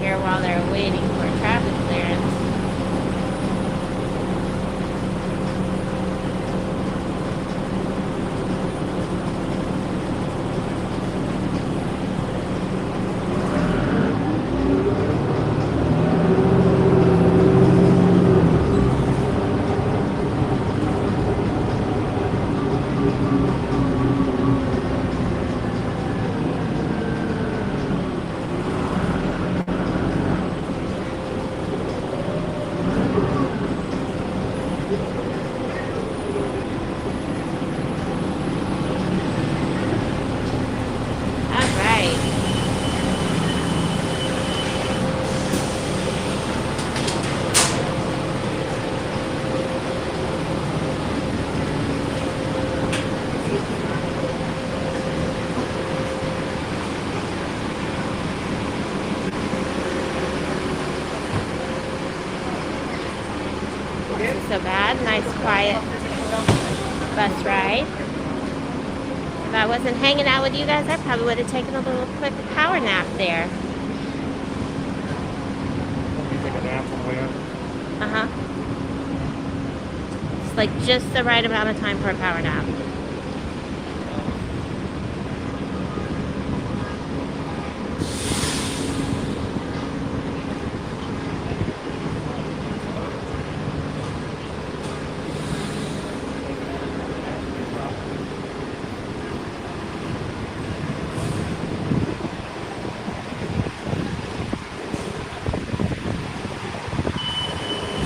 Here while they're waiting for traffic clearance. So bad. Nice, quiet bus ride. If I wasn't hanging out with you guys, I probably would have taken a little quick power nap there. You take a nap on the way up? It's like just the right amount of time for a power nap.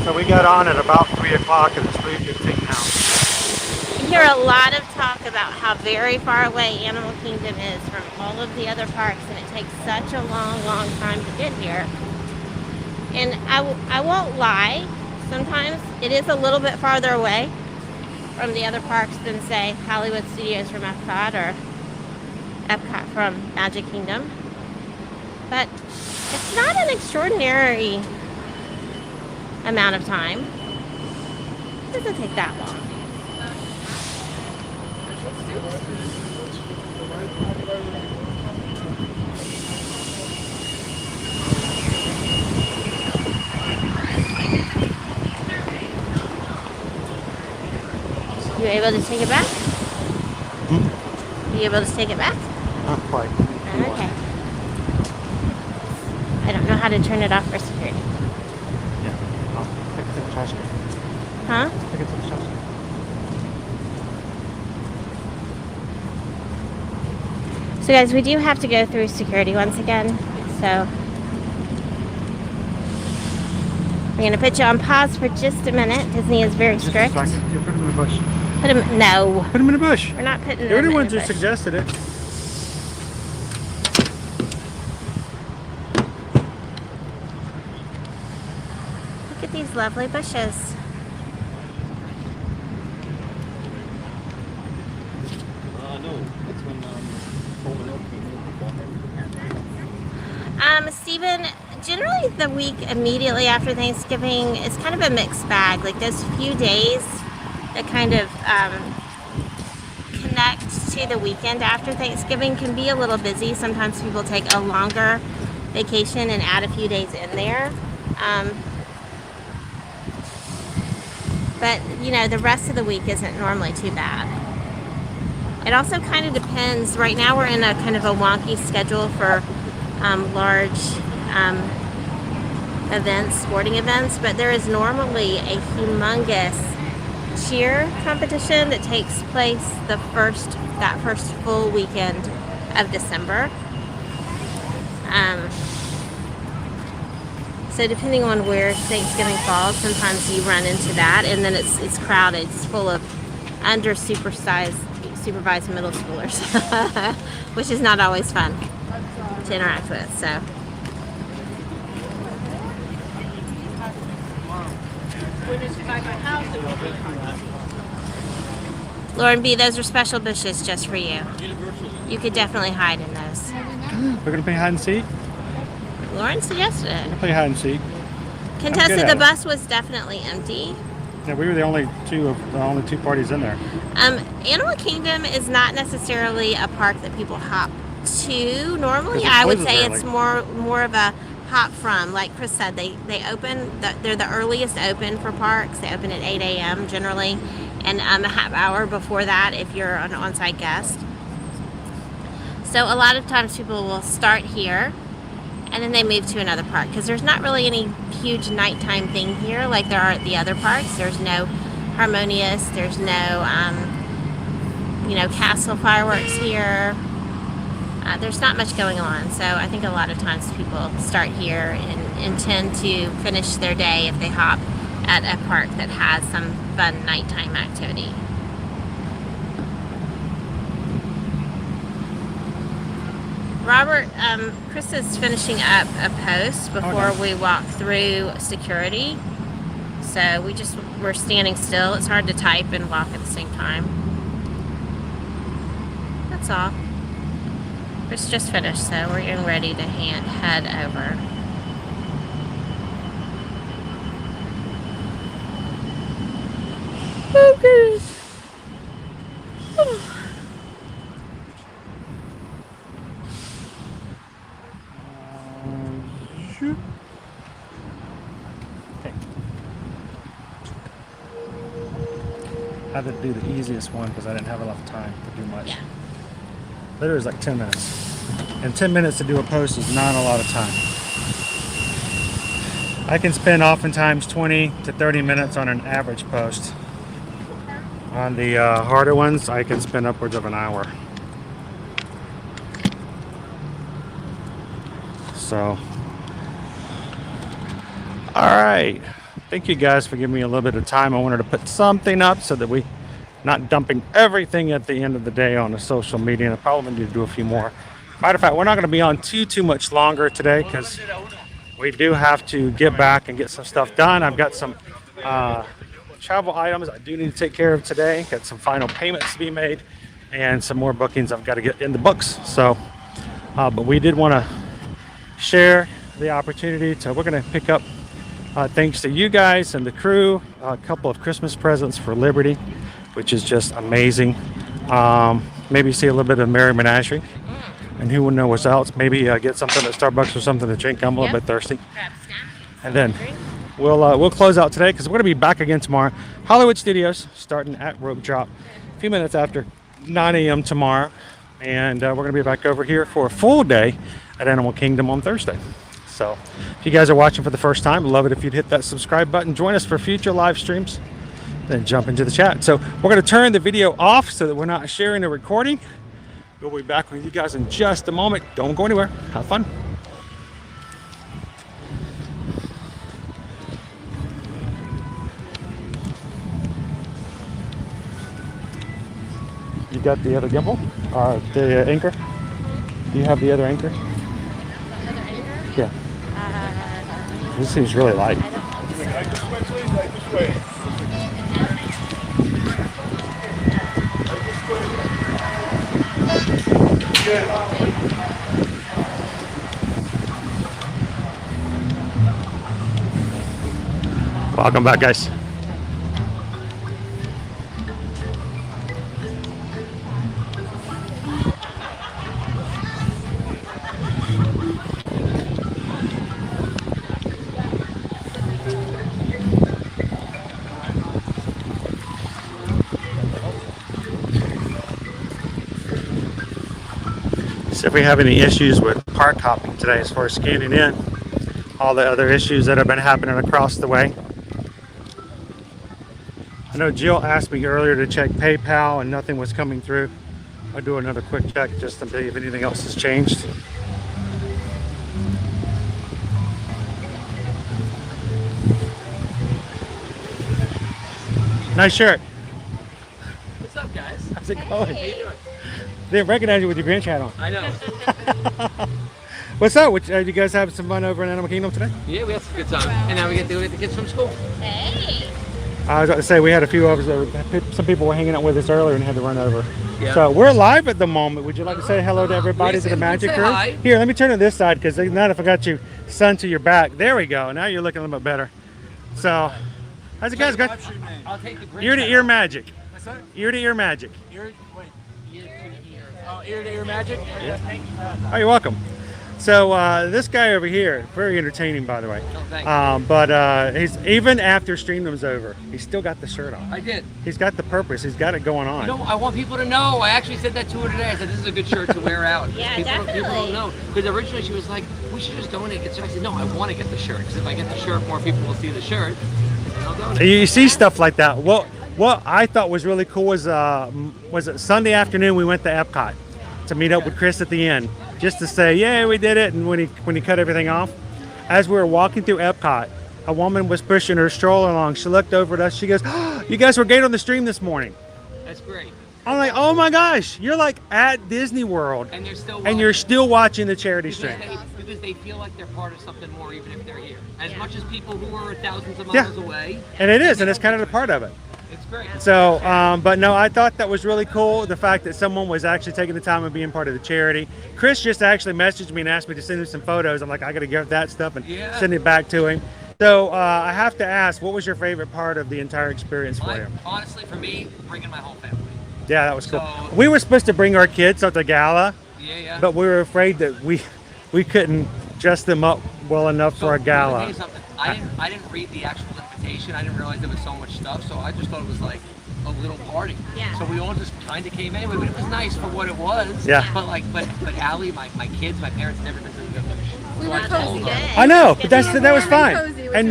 So we got on at about 3 o'clock and it's 3:15 now. You hear a lot of talk about how very far away Animal Kingdom is from all of the other parks, and it takes such a long, long time to get here. And I won't lie, sometimes it is a little bit farther away from the other parks than, say, Hollywood Studios from Epcot or Epcot from Magic Kingdom. But it's not an extraordinary amount of time. It doesn't take that long. You able to take it back? You able to take it back? Not quite. Okay. I don't know how to turn it off for security. Yeah. I'll take it to the trash can. Huh? Take it to the trash can. So guys, we do have to go through security once again. So we're gonna put you on pause for just a minute. Disney is very strict. Put him in the bush. Put him, no. Put him in the bush. We're not putting You're them the in ones the who bush. suggested it. Look at these lovely bushes. Stephen, generally the week immediately after Thanksgiving is kind of a mixed bag. Like those few days that kind of connect to the weekend after Thanksgiving can be a little busy. Sometimes people take a longer vacation and add a few days in there. But, you know, the rest of the week isn't normally too bad. It also kind of depends. Right now we're in a kind of a wonky schedule for large events, sporting events, but there is normally a humongous cheer competition that takes place that first full weekend of December. So depending on where Thanksgiving falls, sometimes you run into that, and then it's crowded. It's full of supervised middle schoolers, which is not always fun to interact with. So. Lauren B, those are special bushes just for you. You could definitely hide in those. We're gonna play hide and seek. Lauren suggested it. Play hide and seek. Contessa, the bus was definitely empty. Yeah, we were the only two parties in there. Animal Kingdom is not necessarily a park that people hop to. Normally, I would say it's more of a hop from. Like Chris said, they open. They're the earliest open for parks. They open at 8 a.m. generally, and a half hour before that if you're an on-site guest. So a lot of times people will start here, and then they move to another park because there's not really any huge nighttime thing here like there are at the other parks. There's no Harmonious. There's no castle fireworks here. There's not much going on, so I think a lot of times people start here and intend to finish their day if they hop at a park that has some fun nighttime activity. Robert, Chris is finishing up a post before we walk through security, so we're standing still. It's hard to type and walk at the same time. That's all. It's just finished, so we're getting ready to head over. Oh, goodness. Oh. Okay. Had to do the easiest one because I didn't have enough time to do much. Yeah. Literally, it's like 10 minutes. And 10 minutes to do a post is not a lot of time. I can spend oftentimes 20 to 30 minutes on an average post. On the harder ones, I can spend upwards of an hour. So, all right. thank you guys for giving me a little bit of time. I wanted to put something up so that we not dumping everything at the end of the day on the social media. And I probably need to do a few more. Matter of fact, we're not going to be on too much longer today because we do have to get back and get some stuff done. I've got some travel items I do need to take care of today. Got some final payments to be made and some more bookings I've got to get in the books. So, but we did want to share the opportunity to, we're going to pick up, thanks to you guys and the crew, a couple of Christmas presents for Liberty, which is just amazing. Maybe see a little bit of Merry Menagerie. And who would know what's else? Maybe get something at Starbucks or something to drink. I'm a little bit thirsty. And then we'll close out today because we're going to be back again tomorrow. Hollywood Studios starting at rope drop a few minutes after 9 a.m. tomorrow. And we're going to be back over here for a full day at Animal Kingdom on Thursday. So if you guys are watching for the first time, love it if you'd hit that subscribe button. Join us for future live streams. Then jump into the chat. So we're going to turn the video off so that we're not sharing the recording. We'll be back with you guys in just a moment. Don't go anywhere. Have fun. You got the other gimbal? The anchor? Do you have the other anchor? Yeah. This seems really light. Welcome back, guys. So if we have any issues with park hopping today as far as scanning in, all the other issues that have been happening across the way. I know Jill asked me earlier to check PayPal and nothing was coming through. I'll do another quick check just to see if anything else has changed. Nice shirt. What's up, guys? How's it going? Didn't recognize you with your Grinch hat on. I know. What's up? You guys have some fun over in Animal Kingdom today? Yeah, we had some good time. And now we get to get the kids from school. Hey. I was about to say we had a few of us. Some people were hanging out with us earlier and had to run over. Yeah. So we're live at the moment. Would you like to say hello to everybody to the Magic Crew? Hi. Here, let me turn to this side because not if I got you sun to your back. There we go. Now you're looking a little bit better. So, how's it guys going? I'll take the Grinch Ear to ear magic. What's that? Ear to ear magic. Ear to ear magic? Yeah. Oh, you're welcome. So this guy over here, very entertaining, by the way. Oh, thanks. But he's even after Streamdom's over, he's still got the shirt on. I did. He's got the purpose. He's got it going on. You know, I want people to know. I actually said that to her today. I said, this is a good shirt to wear out. Yeah, people definitely. don't know. Because originally she was like, we should just donate it. So I said, no, I want to get the shirt. Because if I get the shirt, more people will see the shirt. And I'll donate. You see stuff like that. Well, what I thought was really cool was it Sunday afternoon we went to Epcot to meet up with Chris at the end, just to say, yeah, we did it. And when he cut everything off, as we were walking through Epcot, a woman was pushing her stroller along. She looked over at us. She goes, oh, you guys were great on the stream this morning. That's great. I'm like, oh my gosh, you're like at Disney World, And you're still watching the charity because stream. because they feel like they're part of something more, even if they're here. As much as people who are thousands of Yeah. miles away. And it is, and it's kind of a part of it. It's great. So, but no, I thought that was really cool. The fact that someone was actually taking the time and being part of the charity. Chris just actually messaged me and asked me to send him some photos. I'm like, I got to get that stuff and send it back to him. So I have to ask, what was your favorite part of the entire experience for you? Honestly, for me, bringing my whole family. Yeah, that was cool. So- We were supposed to bring our kids at the gala, Yeah. but we were afraid that we couldn't dress them up well enough for a Let me tell gala. you something. I didn't read the actual invitation. I didn't realize there was so much stuff, so I just thought it was like a little party. Yeah. So we all just kind of came in, but it was nice for what it was. Yeah. But Allie, my kids, my parents never been to the village. We So were I told cozy. them. I know, but that was fine, cozy, which and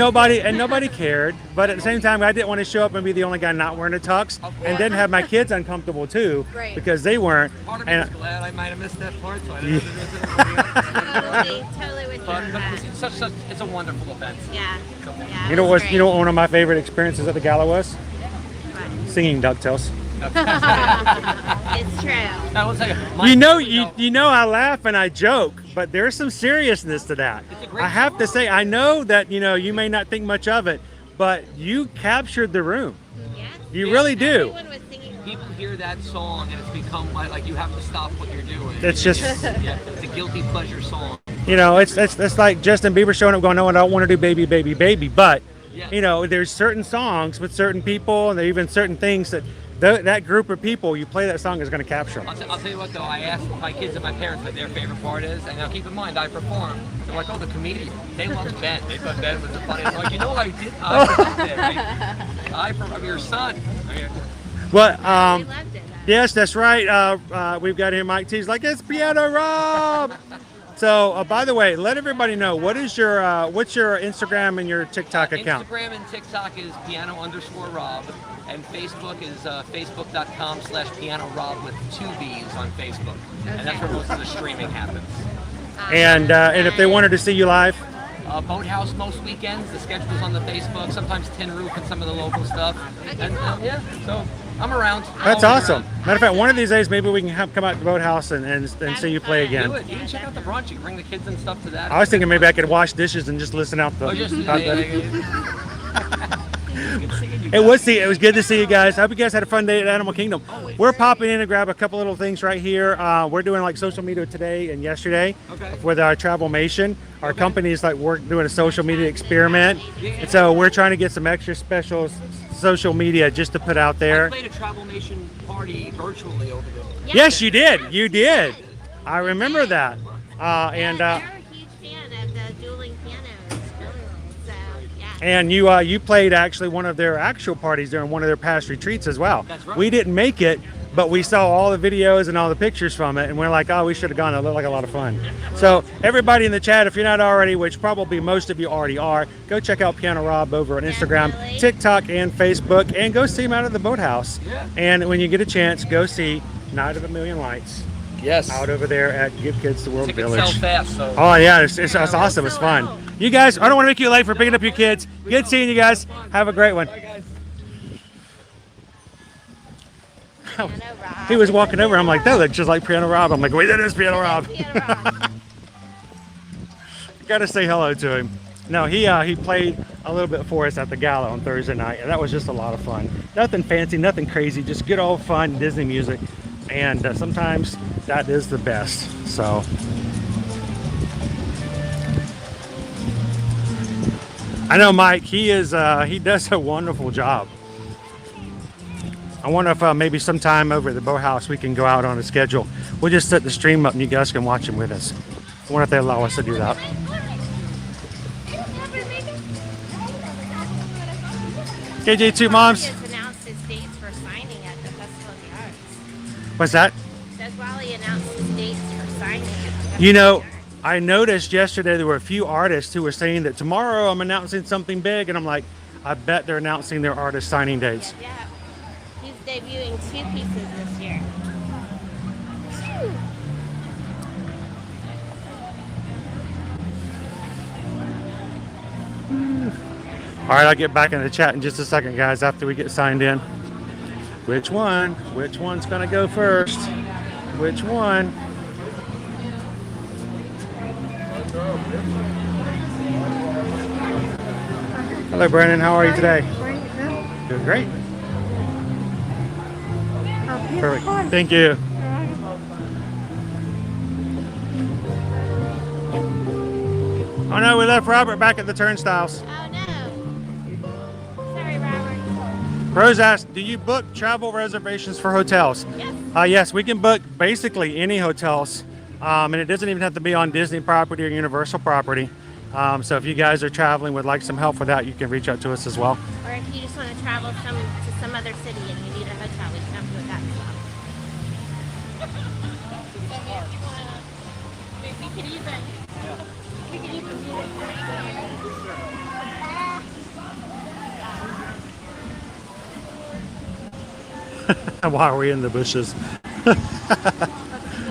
nobody cared. But at the same time, I didn't want to show up and be the only guy not wearing a tux, and then have my kids uncomfortable too, Right. because they weren't. Part of me And was glad I might have missed that part, so I didn't have to do it. Totally with But But it's a wonderful event. Yeah. Yeah. You know what? You know what one of my favorite experiences at the gala was? Singing DuckTales. It's true. I will tell you. You know, I laugh and I joke, but there's some seriousness to that. I have to say, I know that you may not think much of it, but you captured the room. Yes. You really do. People hear that song and it's become like you have to stop what you're doing. It's just yeah, it's a guilty pleasure song. It's like Justin Bieber showing up going, no, I don't want to do baby, baby, baby, but Yeah. there's certain songs with certain people, and there are even certain things that that group of people, you play that song is going to capture them. I'll tell you what though, I asked my kids and my parents what their favorite part is, and now keep in mind I perform. They're like, oh, the comedian. They loved Ben. They thought Ben was the funniest. I'm like, you know what I did? I performed your son. Well, yes, that's right. We've got here Mike T's like, it's Piano Rob. So, by the way, let everybody know, what's your Instagram and your TikTok account? Instagram and TikTok is piano_Rob, and Facebook is facebook.com/pianorob with 2 B's on Facebook. And that's where most of the streaming happens. And if they wanted to see you live? Boathouse most weekends. The schedule's on the Facebook. Sometimes Tin Roof and some of the local stuff. And yeah, so I'm around. That's awesome. Matter of fact, one of these days, maybe we can come out to the Boathouse and see you play again. Do it. You can check out the brunch. You can bring the kids and stuff to that. I was thinking maybe I could wash dishes and just listen out the. It was good to see you guys. I hope you guys had a fun day at Animal Kingdom. We're popping in to grab a couple little things right here. We're doing like social media today and yesterday with our Travelmation. Our company is like we're doing a social media experiment, and so we're trying to get some extra special social media just to put out there. I played a Travelmation party virtually over there. Yes, you did. You did. I remember that. And they're a huge fan of the dueling pianos. So yeah. And you played actually one of their actual parties during one of their past retreats as well. That's right. We didn't make it, but we saw all the videos and all the pictures from it, and we're like, oh, we should have gone. It looked like a lot of fun. So everybody in the chat, if you're not already, which probably most of you already are, go check out Piano Rob over on Instagram, TikTok, and Facebook, and go see him out at the Boathouse. Yeah. And when you get a chance, go see Night of a Million Lights. Yes. Out over there at Give Kids the World Tickets Village. sell fast, so. Oh yeah, it's awesome. It's fun. You guys, I don't want to make you late for picking up your kids. Good seeing you guys. Have a great one. He was walking over. I'm like, that looks just like Piano Rob. I'm like, wait, that is Piano Rob. Got to say hello to him. No, he played a little bit for us at the gala on Thursday night, and that was just a lot of fun. Nothing fancy, nothing crazy, just good old fun Disney music. And sometimes that is the best. So I know Mike, he does a wonderful job. I wonder if maybe sometime over at the Boathouse we can go out on a schedule. We'll just set the stream up and you guys can watch him with us. I wonder if they allow us to do that. KJ2 Moms. Announced his dates for signing at the Festival of the Arts. What's that? Doug Wally announced his dates for signing at the Festival You know, of the Arts. I noticed yesterday there were a few artists who were saying that tomorrow I'm announcing something big, and I'm like, I bet they're announcing their artist signing dates. Yeah. He's debuting 2 pieces this year. All right, I'll get back in the chat in just a second, guys, after we get signed in. Which one? Which one's gonna go first? Which one? Hello, Brandon. How are you today? Doing great. Perfect. Thank you. Oh no, we left Robert back at the turnstiles. Oh no. Sorry, Robert. Rose asked, do you book travel reservations for hotels? Yes. Yes, we can book basically any hotels. And it doesn't even have to be on Disney property or Universal property. So if you guys are traveling, would like some help with that, you can reach out to us as well. Or if you just want to travel to some other city and you need a hotel, we can help you with that as well. We could even do it. Why are we in the bushes?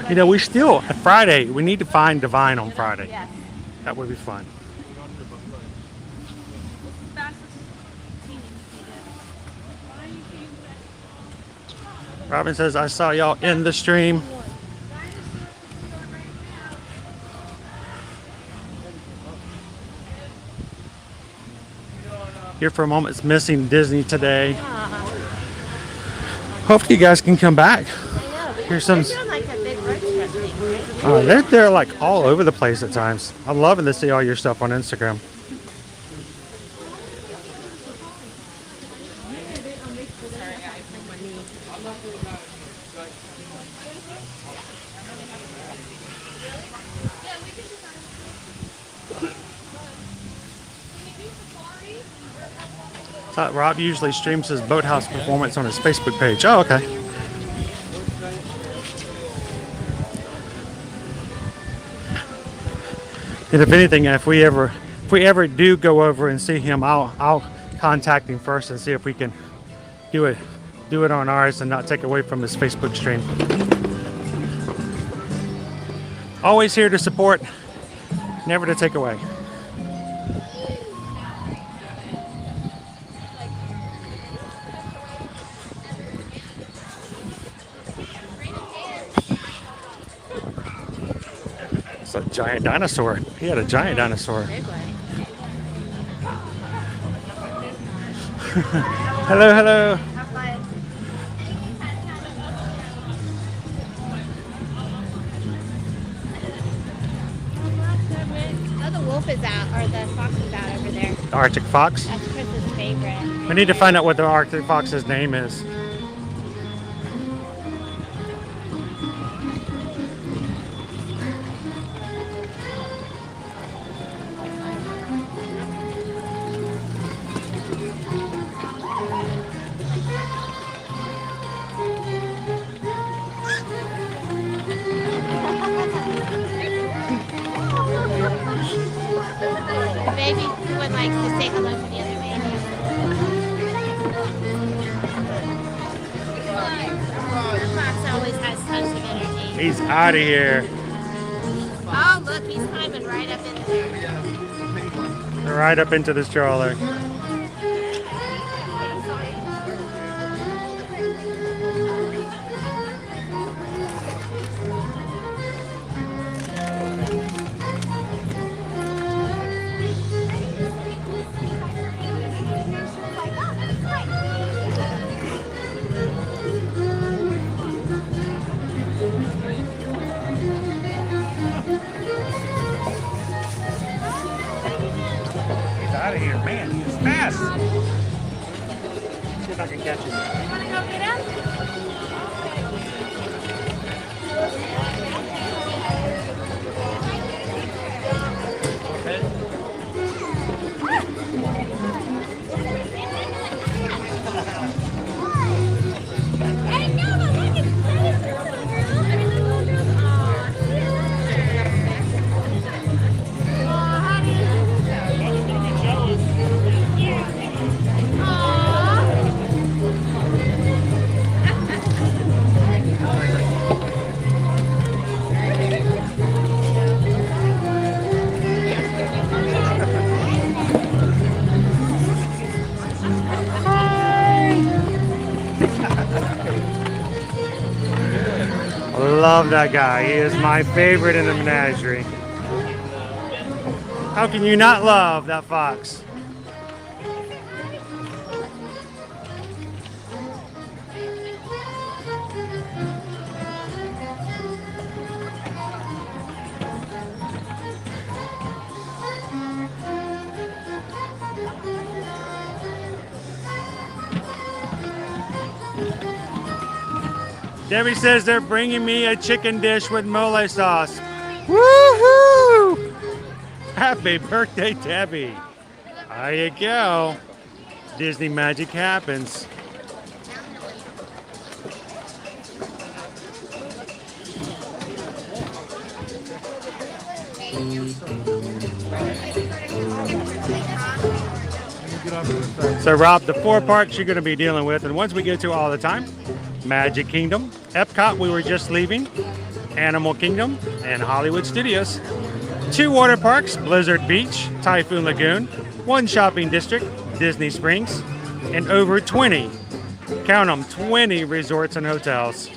You know, we still, Friday, we need to find Divine on Friday. Yes. That would be fun. Robin says, I saw y'all in the stream. Here for a moment, it's missing Disney today. Hopefully you guys can come back. Here's some. They're like all over the place at times. I'm loving to see all your stuff on Instagram. Rob usually streams his boathouse performance on his Facebook page. Oh, okay. And if anything, if we ever do go over and see him, I'll contact him first and see if we can do it on ours and not take away from his Facebook stream. Always here to support, never to take away. It's a giant dinosaur. He had a giant dinosaur. Hello, hello. Oh, the wolf is out, or the fox is out over there. The Arctic fox? That's Chris's favorite. We need to find out what the Arctic fox's name is. Maybe would like to say hello to the other baby. The fox always has tons of energy. He's out of here. Oh, look, he's climbing right up in there. Right up into the stroller. Out of here, man, he is fast. See if I can catch him. You want to go get him? Love that guy. He is my favorite in the menagerie. How can you not love that fox? Debbie says they're bringing me a chicken dish with mole sauce. Woohoo! Happy birthday, Debbie. There you go. Disney magic happens. So Rob, the 4 parks you're going to be dealing with, and once we get to all the time, Magic Kingdom, Epcot we were just leaving, Animal Kingdom, and Hollywood Studios. 2 water parks, Blizzard Beach, Typhoon Lagoon, 1 shopping district, Disney Springs, and over 20, count them, 20 resorts and hotels.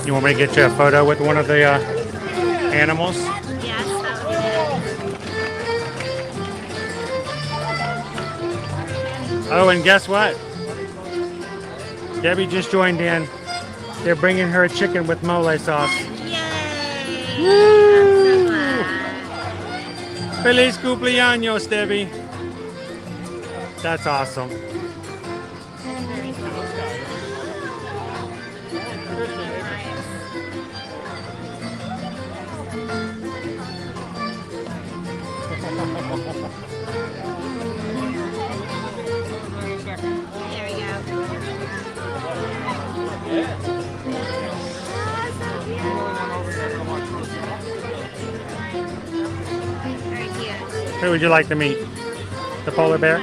You want me to get you a photo with one of the animals? Yes, that would be Oh, and guess what? Debbie just joined in. They're bringing her a chicken with mole sauce. Yay! Woo! Feliz cumpleaños, Debbie. That's awesome. There we go. Very cute. Who would you like to meet? The polar bear?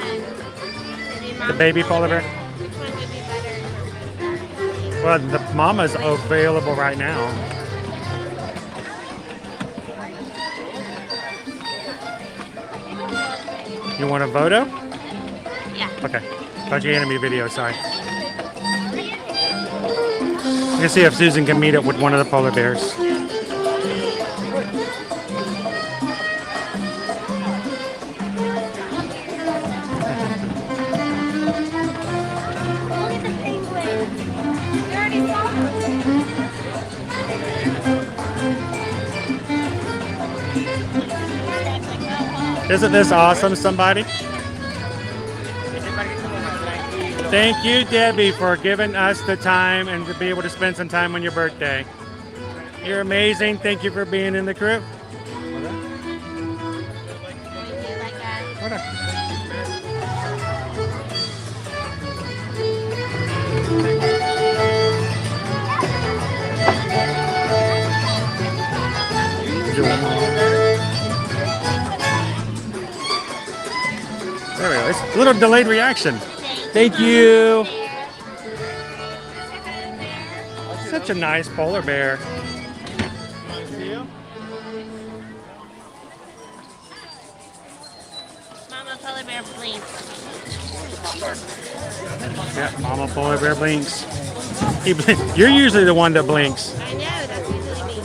The baby polar bear? Which one would be better? Well, the mama's available right now. You want a photo? Yeah. Okay. Thought you handed me a video, sorry. You can see if Susan can meet up with one of the polar bears. Isn't this awesome, somebody? Thank you, Debbie, for giving us the time and to be able to spend some time on your birthday. You're amazing. Thank you for being in the crew. There we go. It's a little delayed reaction. Thank you. Such a nice polar bear. Mama polar bear blinks. Yeah, Mama polar bear blinks. You're usually the one that blinks. I know, that's usually me.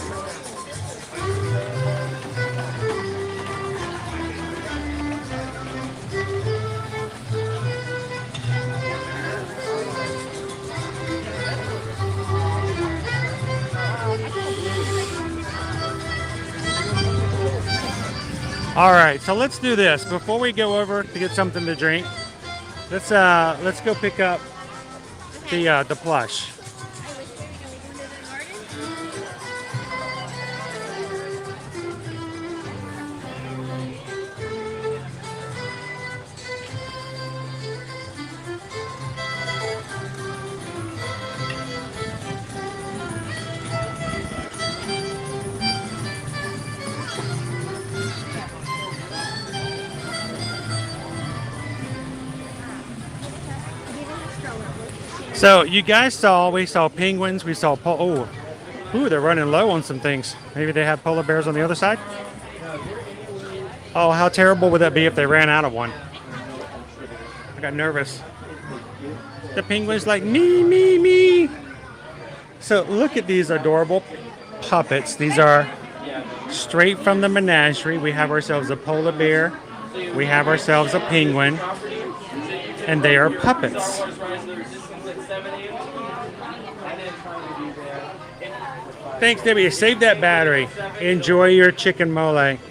All right, so let's do this. Before we go over to get something to drink, let's go pick up the plush. So you guys saw, we saw penguins, we saw they're running low on some things. Maybe they have polar bears on the other side. Oh, how terrible would that be if they ran out of one? I got nervous. The penguin's like, me. So look at these adorable puppets. These are straight from the menagerie. We have ourselves a polar bear. We have ourselves a penguin. And they are puppets. Thanks, Debbie. Save that battery. Enjoy your chicken mole. Only at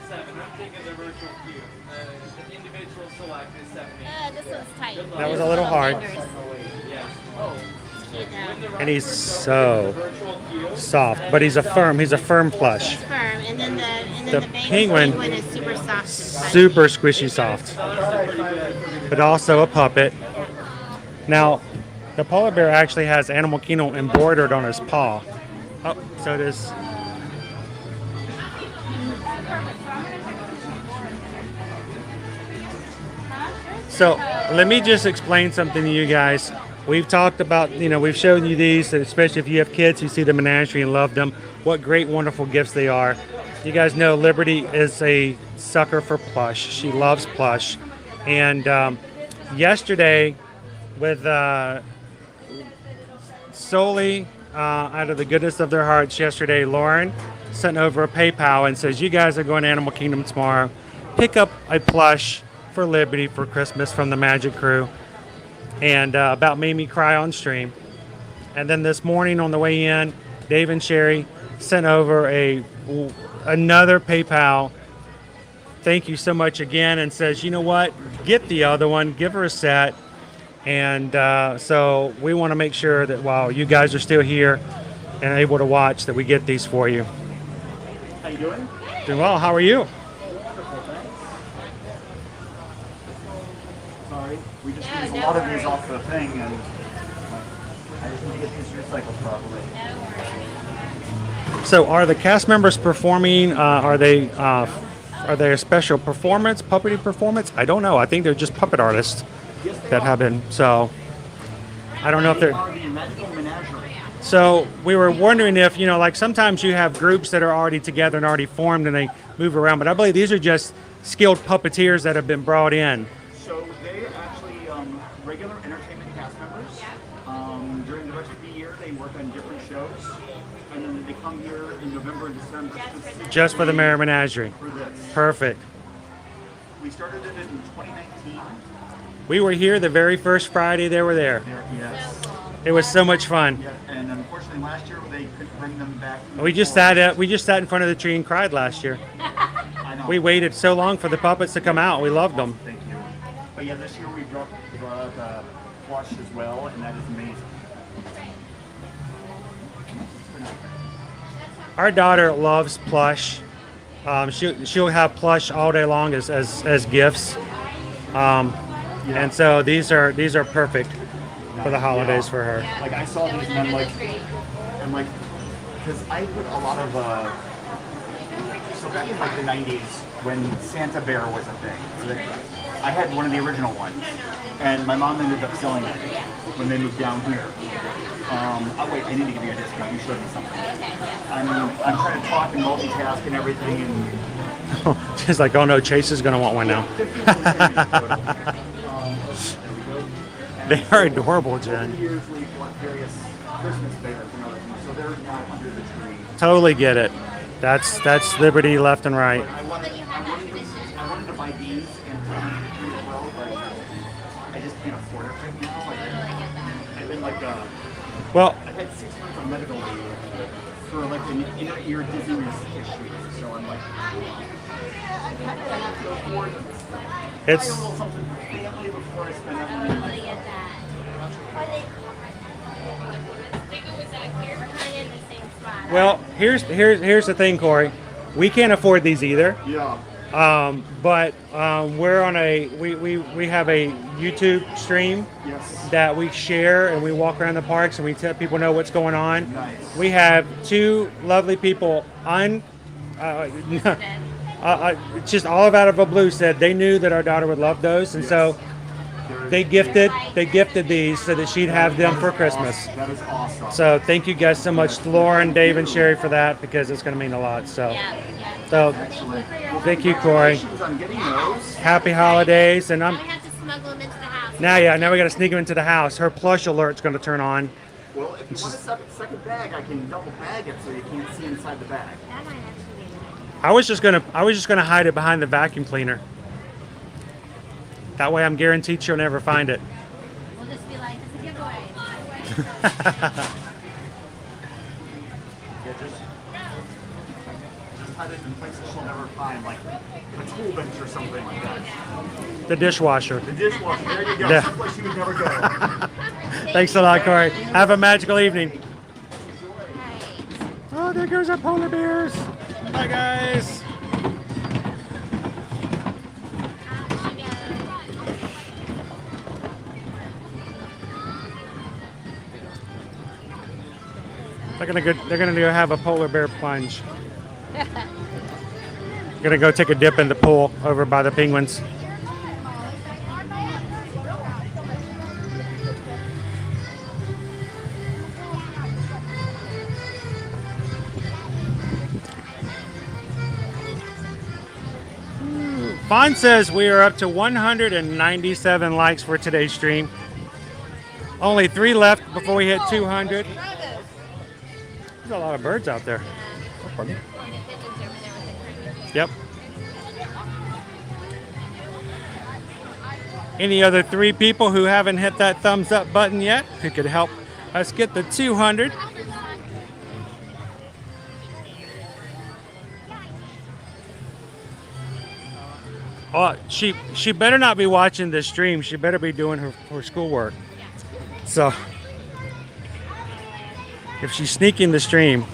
7. I'm taking the virtual queue. The individual select is 7. This one's tight. That was a little hard. And he's so soft, but he's a firm plush. It's firm, and then And the then the penguin, penguin is super soft. super squishy soft, but also a puppet. Now, the polar bear actually has Animal Kingdom embroidered on his paw. Oh, so it is. So let me just explain something to you guys. We've talked about, we've shown you these, especially if you have kids who see the menagerie and love them, what great, wonderful gifts they are. You guys know Liberty is a sucker for plush. She loves plush. And yesterday, with solely out of the goodness of their hearts, yesterday, Lauren sent over a PayPal and says, you guys are going to Animal Kingdom tomorrow. Pick up a plush for Liberty for Christmas from the Magic Crew, and about made me cry on stream. And then this morning on the way in, Dave and Sherry sent over another PayPal. Thank you so much again, and says, you know what, get the other one, give her a set. And so we want to make sure that while you guys are still here and able to watch, that we get these for you. How you doing? Doing well. How are you? Sorry, we just used a lot of these off the thing, and I just need to get these recycled properly. So, are the cast members performing? Are they a special performance, puppety performance? I don't know. I think they're just puppet artists that have been. So, I don't know if they're. So we were wondering if, like sometimes you have groups that are already together and already formed and they move around, but I believe these are just skilled puppeteers that have been brought in. So they actually regular entertainment cast members. During the rest of the year, they work on different shows, and then they come here in November and December. Just for the Merry Menagerie. For this. Perfect. We started it in 2019. We were here the very first Friday they were there. Yes. It was so much fun. Yeah, and unfortunately last year they couldn't bring them back. We just sat in front of the tree and cried last year. I know. We waited so long for the puppets to come out. We loved them. Thank you. But yeah, this year we brought plush as well, and that is amazing. Our daughter loves plush. She'll have plush all day long as gifts. And so these are perfect for the holidays for her. Like I saw these and I'm like, because I put a lot of, so back in like the 90s when Santa Bear was a thing, I had one of the original ones, and my mom ended up selling it when they moved down here. Oh wait, I need to give you a discount. You showed me something. I'm trying to talk and multitask and everything, and she's like, oh no, Chase is gonna want one now. They are adorable, Jen. Totally get it. That's Liberty left and right. I wanted to buy these and put them in the tree as well, but I just can't afford it right now. I've been like, well, I've had 6 months of medical leave for like an inner-ear dizziness issue, so I'm like, I have to afford it's. a little something for family before I spend that money. Well, here's the thing, Corey. We can't afford these either. Yeah. But we're on we have a YouTube stream that we share, and we walk around the parks and we let people know what's going on. Nice. We have 2 lovely people just all out of a blue said they knew that our daughter would love those, and so they gifted these so that she'd have them for Christmas. That is awesome. So thank you guys so much, Lauren, Dave, and Sherry, for that, because it's going to mean a lot. So thank you, Corey. Happy holidays, and I have to smuggle them into the house. now we got to sneak them into the house. Her plush alert's going to turn on. Well, if you want a second bag, I can double bag it so you can't see inside the bag. That might actually be nice. I was just gonna hide it behind the vacuum cleaner. That way, I'm guaranteed she'll never find it. We'll just be like, it's a giveaway. Just hide it in places she'll never find, like a tool bench or something like that. The dishwasher. The dishwasher, there you go. Yeah. Someplace you would never go. Thanks a lot, Corey. Have a magical evening. Oh, there goes our polar bears. Bye, guys. They're gonna go have a polar bear plunge. Gonna go take a dip in the pool over by the penguins. Fawn says we are up to 197 likes for today's stream. Only 3 left before we hit 200. There's a lot of birds out there. Oh, pardon. Yep. Any other 3 people who haven't hit that thumbs up button yet who could help us get the 200? Oh, she better not be watching this stream. She better be doing her schoolwork. So, if she's sneaking the stream,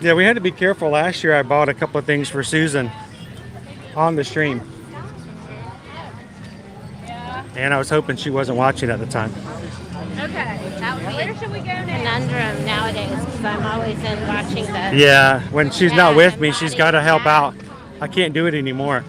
yeah, we had to be careful. Last year I bought a couple of things for Susan on the stream. And I was hoping she wasn't watching at the time. Okay, that would be where should we go now? Conundrum nowadays because I'm always in watching the. Yeah, when she's not with me, she's got to help out. I can't do it anymore.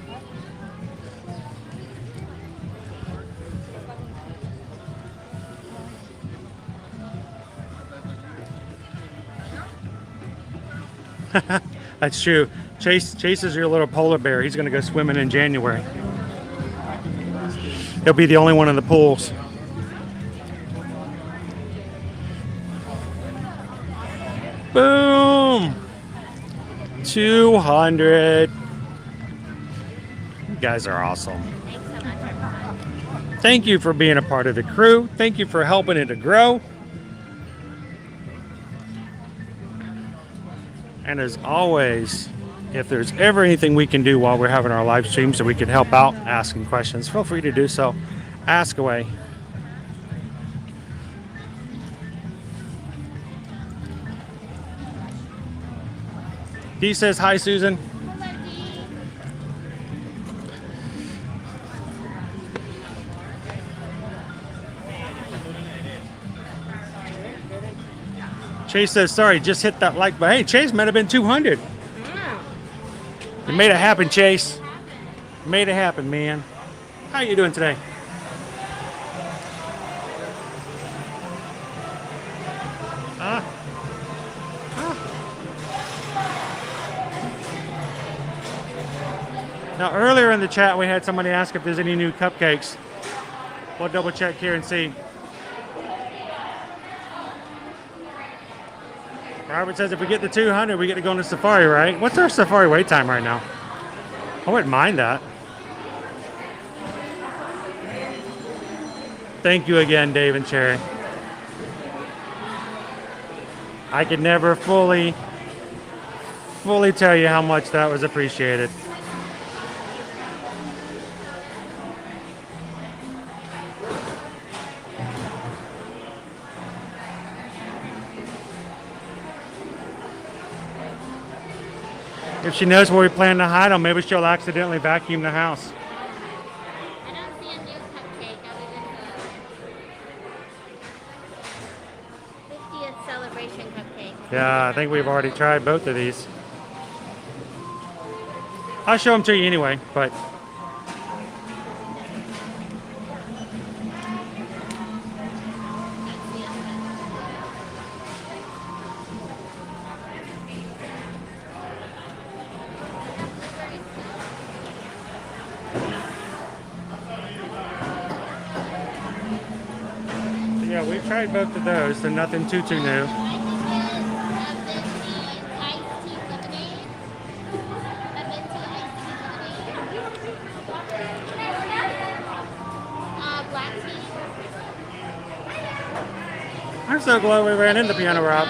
That's true. Chase is your little polar bear. He's going to go swimming in January. He'll be the only one in the pools. Boom! 200. You guys are awesome. Thank you for being a part of the crew. Thank you for helping it to grow. And as always, if there's ever anything we can do while we're having our live stream so we can help out asking questions, feel free to do so. Ask away. Dee says hi, Susan. Chase says, sorry, just hit that like button. Hey, Chase might have been 200. You made it happen, Chase. You made it happen, man. How you doing today? Now, earlier in the chat, we had somebody ask if there's any new cupcakes. We'll double check here and see. Robert says if we get to 200, we get to go on the safari, right? What's our safari wait time right now? I wouldn't mind that. Thank you again, Dave and Cherry. I could never fully tell you how much that was appreciated. If she knows where we plan to hide them, maybe she'll accidentally vacuum the house. I don't see a new cupcake other than the 50th celebration cupcake. Yeah, I think we've already tried both of these. I'll show them to you anyway, but yeah, we've tried both of those, so nothing too new. I'm so glad we ran into Piano Rob.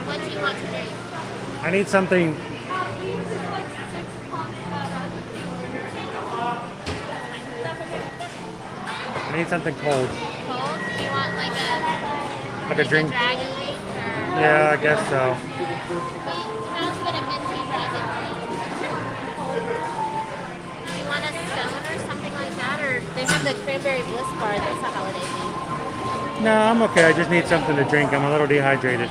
What do you want to drink? I need something. I need something cold. Cold? Do you want like a Like a drink? dragon leaf or? Yeah, I guess so. Do you want a scone or something like that? Or they have the cranberry bliss bar that's a holiday thing. No, I'm okay. I just need something to drink. I'm a little dehydrated.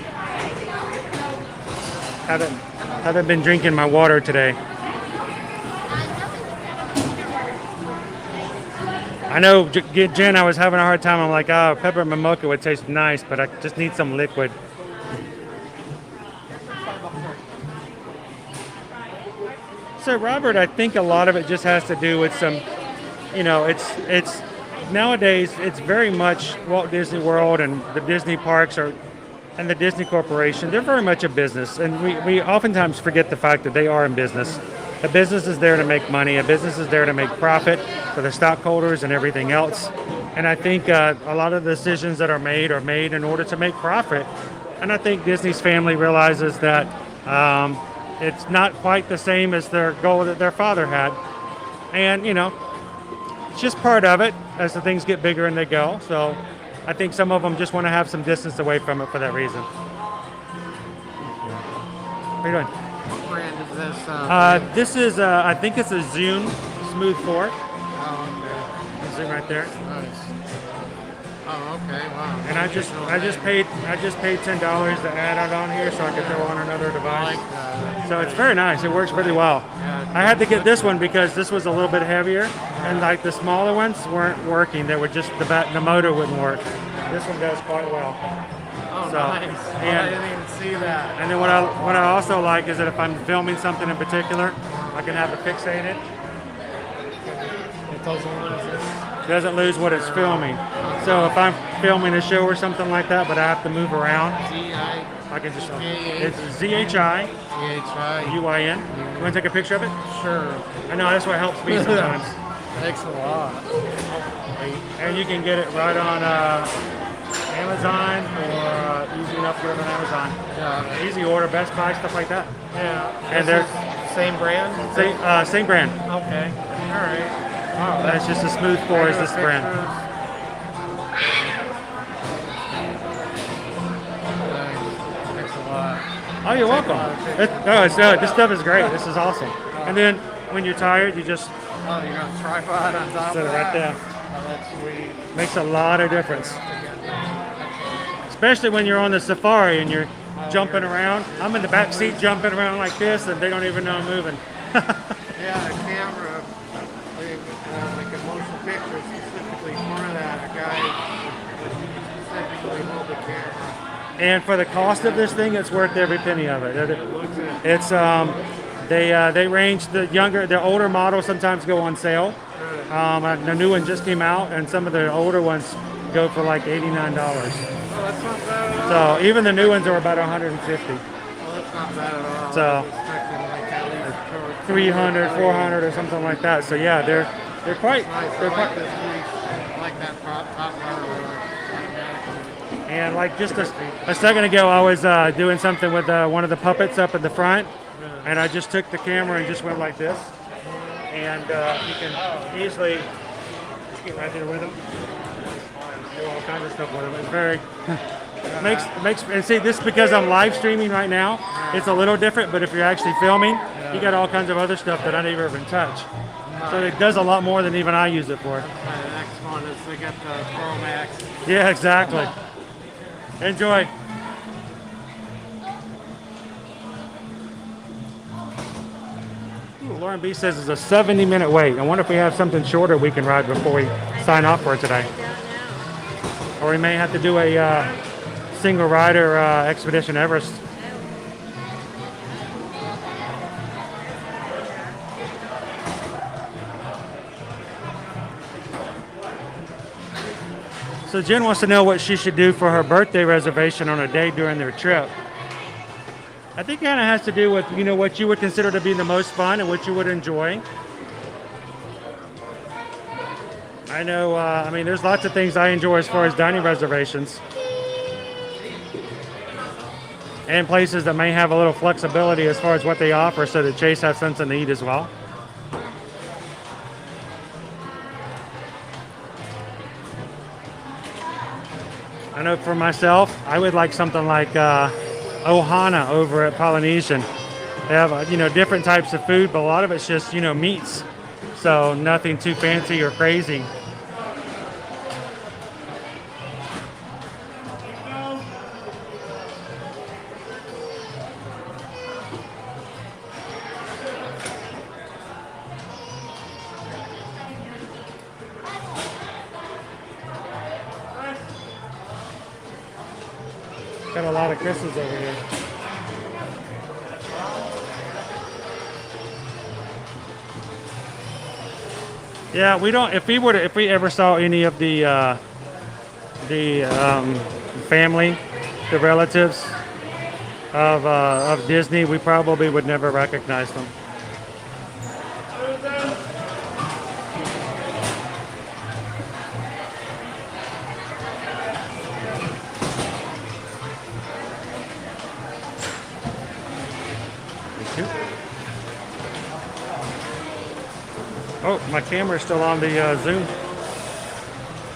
Haven't been drinking my water today. I know, Jen, I was having a hard time. I'm like, peppermint mocha would taste nice, but I just need some liquid. So, Robert, I think a lot of it just has to do with some, it's nowadays, it's very much Walt Disney World and the Disney parks and the Disney Corporation. They're very much a business, and we oftentimes forget the fact that they are in business. A business is there to make money. A business is there to make profit for the stockholders and everything else. And I think a lot of the decisions that are made in order to make profit. And I think Disney's family realizes that it's not quite the same as their goal that their father had. And, it's just part of it as the things get bigger and they go. So I think some of them just want to have some distance away from it for that reason. What are you doing? Brand is this? This is, I think it's a Zune Smooth Fork. Oh, okay. Zoom right there. Nice. Oh, okay. Wow. And I just paid $10 to add it on here so I could throw on another device. So it's very nice. It works pretty well. I had to get this one because this was a little bit heavier, and like the smaller ones weren't working. They were just the motor wouldn't work. This one does quite well. Oh, So, nice. and- I didn't even see that. And then what I also like is that if I'm filming something in particular, I can have it fixated. It Doesn't lose what it's filming. So if I'm filming a show or something like that, but I have to move around, I can just. It's ZHI. UIN. You want to take a picture of it? Sure. I know that's what helps me sometimes. Thanks a lot. And you can get it right on Amazon or easy enough to get it on Amazon. Yeah. Easy order, Best Buy, stuff like that. Yeah. And they're same brand? Same brand. Okay. All right. Wow. That's just as smooth for as this brand. Thanks a lot. Oh, you're welcome. This stuff is great. This is awesome. And then when you're tired, you just Oh, you got a tripod on top set of it right that? there. Oh, that's sweet. Makes a lot of difference. Especially when you're on the safari and you're jumping around. I'm in the back seat jumping around like this, and they don't even know I'm moving. Yeah, the camera, like a motion picture specifically for that. A guy would specifically hold the camera. And for the cost of this thing, it's worth every penny of it. It's they range the older models sometimes go on sale. The new one just came out, and some of the older ones go for like $89. Oh, that's not bad at all. So even the new ones are about $150. Well, that's not bad at all. So I was expecting like at least 300, 400, or something like that. So yeah, they're quite. Nice. They're I quite. like this piece. I like that top bar. And like just a second ago, I was doing something with one of the puppets up at the front, and I just took the camera and just went like this, and you can easily just get right there with them, do all kinds of stuff with them. It's very makes and see this because I'm live streaming right now. It's a little different, but if you're actually filming, you got all kinds of other stuff that I never even touch. So it does a lot more than even I use it for. The next one is they got the Pro Max. Yeah, exactly. Enjoy. Ooh, Lauren B says it's a 70-minute wait. I wonder if we have something shorter we can ride before we sign off for today. Or we may have to do a single rider Expedition Everest. So Jen wants to know what she should do for her birthday reservation on a day during their trip. I think it kind of has to do with, what you would consider to be the most fun and what you would enjoy. I know, there's lots of things I enjoy as far as dining reservations. And places that may have a little flexibility as far as what they offer so that Chase has something to eat as well. I know for myself, I would like something like ohana over at Polynesian. They have, you know, different types of food, but a lot of it's just, you know, meats. So nothing too fancy or crazy. Got a lot of Chris's over here. Yeah, we don't. If we ever saw any of the family, the relatives of Disney, we probably would never recognize them. Oh, my camera's still on the Zoom.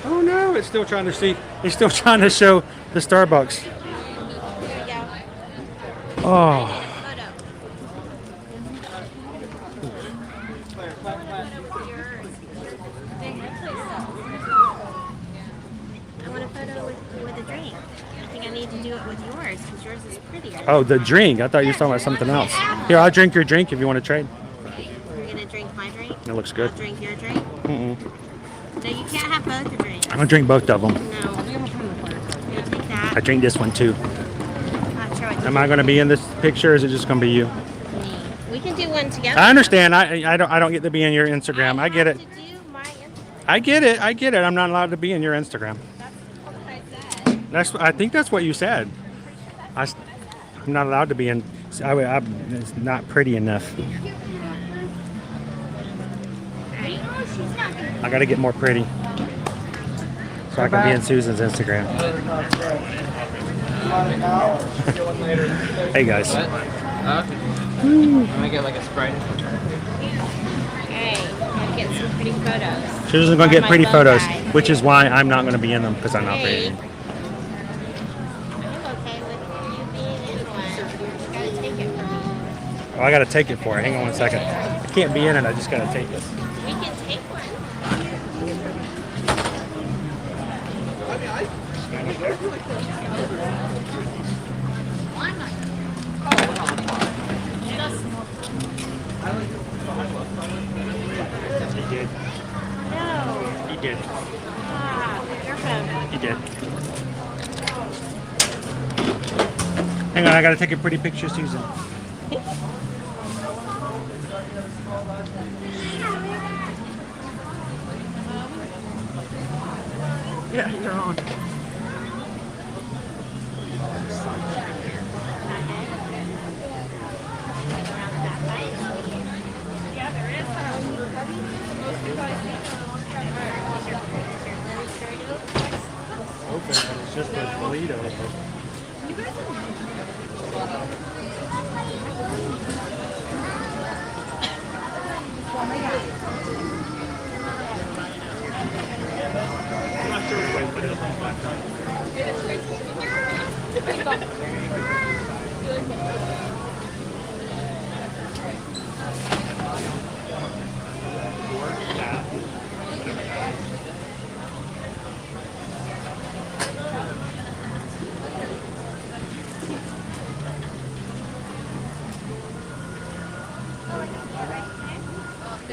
Oh no, it's still trying to see. It's still trying to show the Starbucks. Oh. I want a photo with a drink. I think I need to do it with yours because yours is prettier. Oh, the drink. I thought you were talking about something else. Here, I'll drink your drink if you want to trade. You're gonna drink my drink? It looks good. I'll drink your drink? Mm-mm. No, you can't have both the drinks. I'm gonna drink both of them. No. You take that. I drink this one too. Sure, Am I gonna be in this picture, or is it just gonna be you? we can do one together. I understand. I don't get to be in your Instagram. I get it. I get it. I get it. I'm not allowed to be in your Instagram. I think that's what you said. I'm not allowed to be in. It's not pretty enough. I got to get more pretty so I can be in Susan's Instagram. Hey guys. I'm gonna get like a Sprite. Okay, gotta get some pretty photos. Susan's gonna get My pretty bow photos, tie. which is why I'm not gonna be in them because I'm not Hey. pretty. I'm okay with you being in one. You gotta take it from me. Oh, I gotta take it for it. Hang on one second. I can't be in it. I just gotta take it. We can take one. He did. No. He did. Your phone. He did. Hang on, I gotta take a pretty picture, Susan. Yeah, you're on. Open, but it's just a burrito.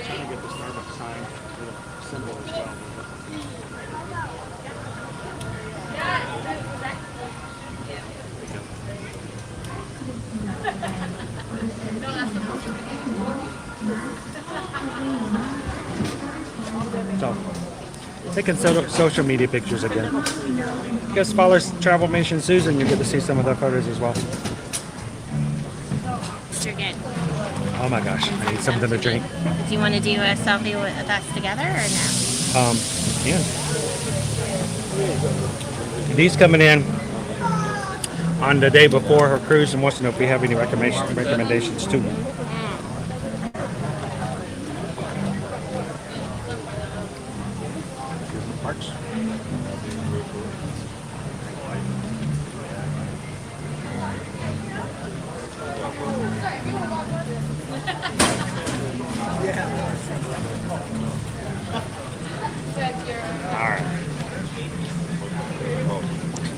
Trying to get the Starbucks sign for the symbol as well. So, taking social media pictures again. You guys follow Travel Nation Susan, you get to see some of their photos as well. You're good. Oh my gosh, I need something to drink. Do you want to do a selfie with us together or no? Yeah. Dee's coming in on the day before her cruise and wants to know if we have any recommendations too. Parks.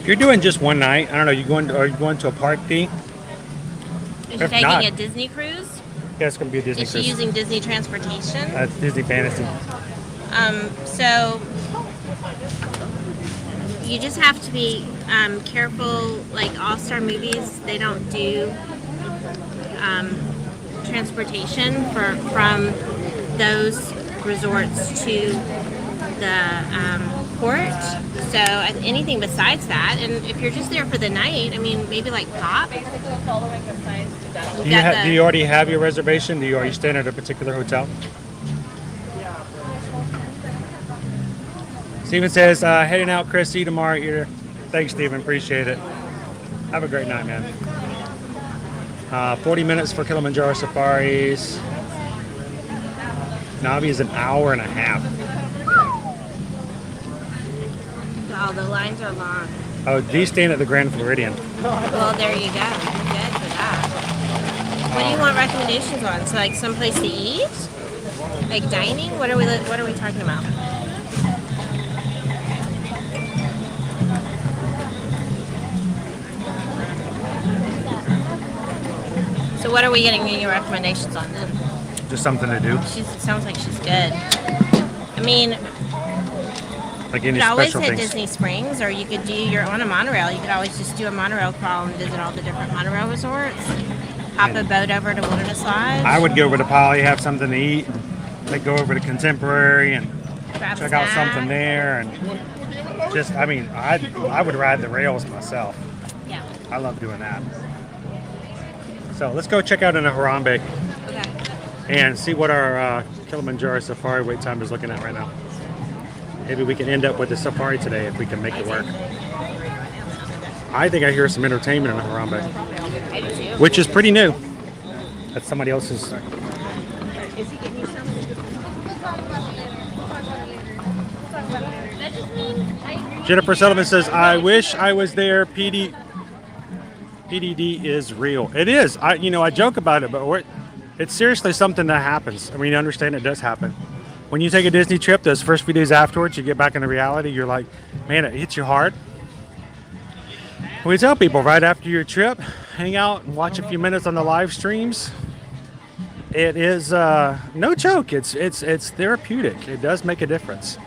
You're doing just one night. I don't know. Are you going to a park, D? Is she If taking not- a Disney cruise? Yeah, it's going to be a Disney Is she cruise. using Disney transportation? Disney Fantasy. So you just have to be careful. Like All-Star movies, they don't do transportation from those resorts to the port. So anything besides that, and if you're just there for the night, I mean, maybe like Pop. Do you already have your reservation? Are you staying at a particular hotel? Steven says, heading out, Chris. See you tomorrow here. Thanks, Steven. Appreciate it. Have a great night, man. 40 minutes for Kilimanjaro Safaris. Navi is an hour and a half. Oh, the lines are long. Oh, D's staying at the Grand Floridian. Well, there you go. You're good for that. What do you want recommendations on? So, like, someplace to eat, like dining. What are we talking about? So, what are we getting your recommendations on then? Just something to do. Sounds like she's good. I mean, Like you any could always special hit things. Disney Springs, or you could you're on a monorail. You could always just do a monorail crawl and visit all the different monorail resorts. Hop a boat over to Wilderness Lodge. I would go over to Poly, have something to eat. Like go over to Contemporary and Grab a check out snack. something there. And just, I mean, I would ride the rails myself. Yeah. I love doing that. So let's go check out in a Harambe Okay. and see what our Kilimanjaro Safari wait time is looking at right now. Maybe we can end up with the safari today if we can make it work. I think I hear some entertainment in the Harambe, I do too. which is pretty new. That's somebody else's. Is he getting you something? Jennifer Sullivan says, I wish I was there. PDD is real. It is. I joke about it, but it's seriously something that happens. I mean, you understand it does happen. When you take a Disney trip, those first few days afterwards, you get back into reality, you're like, man, it hits you hard. We tell people right after your trip, hang out and watch a few minutes on the live streams. It is no joke. It's therapeutic. It does make a difference.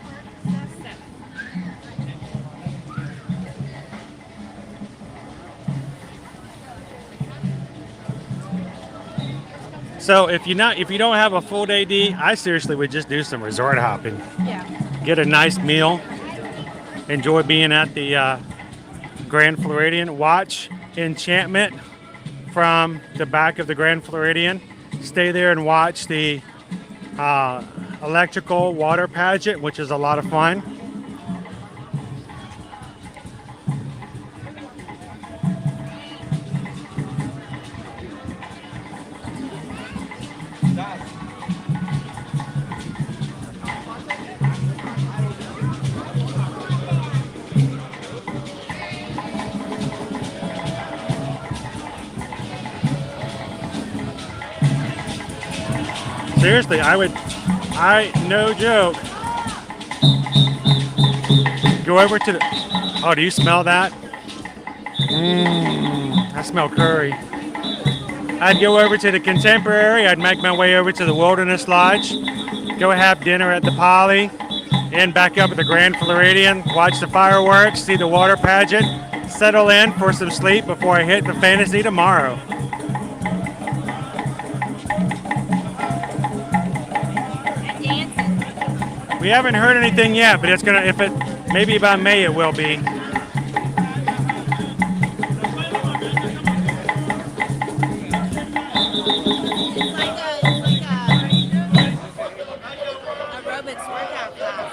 So if you don't have a full day, D, I seriously would just do some resort hopping. Yeah. Get a nice meal. Enjoy being at the Grand Floridian. Watch Enchantment from the back of the Grand Floridian. Stay there and watch the electrical water pageant, which is a lot of fun. Seriously, no joke, go over to the, oh, do you smell that? I smell curry. I'd go over to the Contemporary, I'd make my way over to the Wilderness Lodge, go have dinner at the Poly, and back up at the Grand Floridian, watch the fireworks, see the water pageant, settle in for some sleep before I hit the Fantasy tomorrow. We haven't heard anything yet, but maybe by May it will be. Aerobics workout class.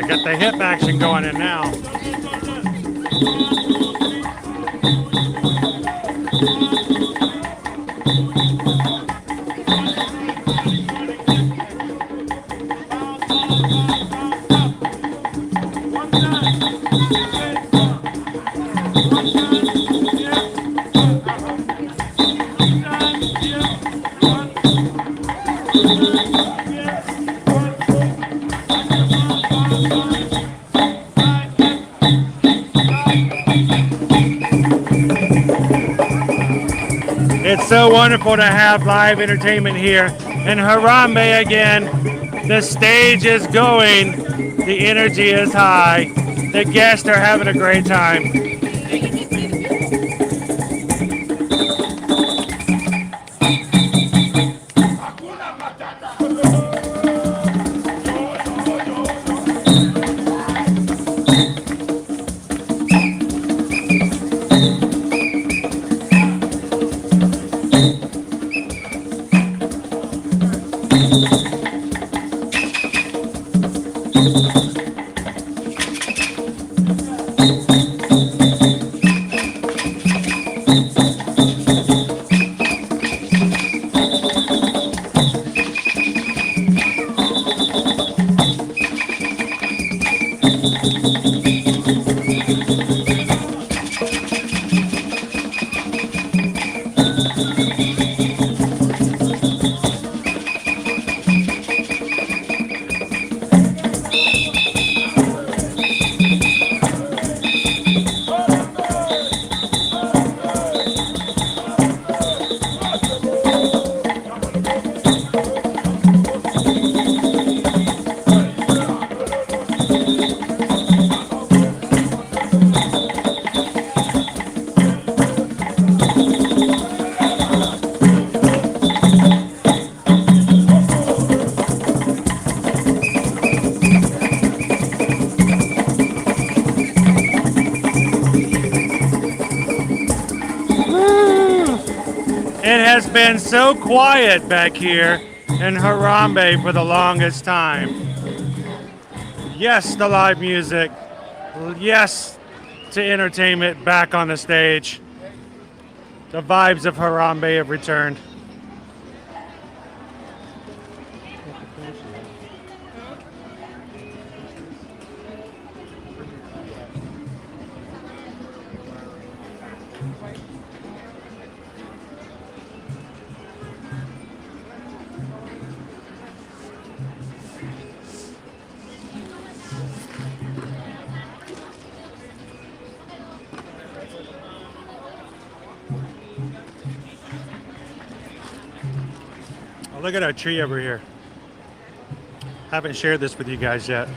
Got the hip action going in now. It's so wonderful to have live entertainment here in Harambe again. The stage is going, the energy is high, the guests are having a great time. It has been so quiet back here in Harambe for the longest time. Yes, the live music. Yes, to entertainment back on the stage. The vibes of Harambe have returned. look at our tree over here. Haven't shared this with you guys yet.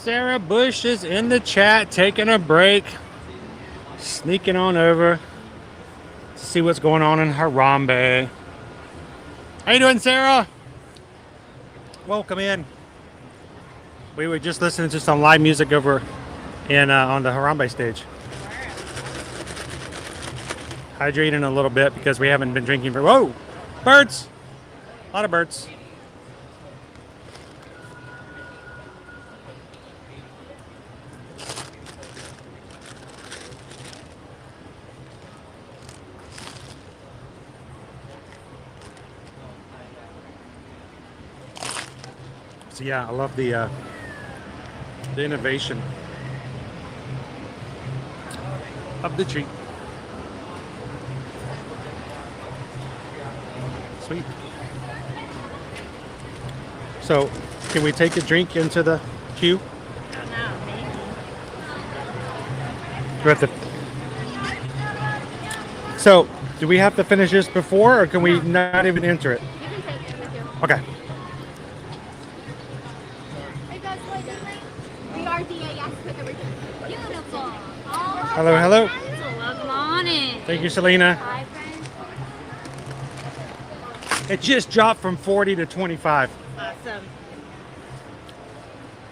Sarah Bush is in the chat, taking a break, sneaking on over to see what's going on in Harambe. How you doing, Sarah? Welcome in. We were just listening to some live music over in on the Harambe stage. Hydrating a little bit because we haven't been drinking for. Whoa, birds! A lot of birds. So yeah, I love the innovation of the tree. Sweet. So, can we take a drink into the queue? I don't know, maybe. Do we have to... So, do we have to finish this before, or can we not even enter it? You can take it with you. Okay. We are DAS with everything. Beautiful. Hello, hello. Good morning. Thank you, Selena. Hi, friends. It just dropped from 40 to 25. Awesome.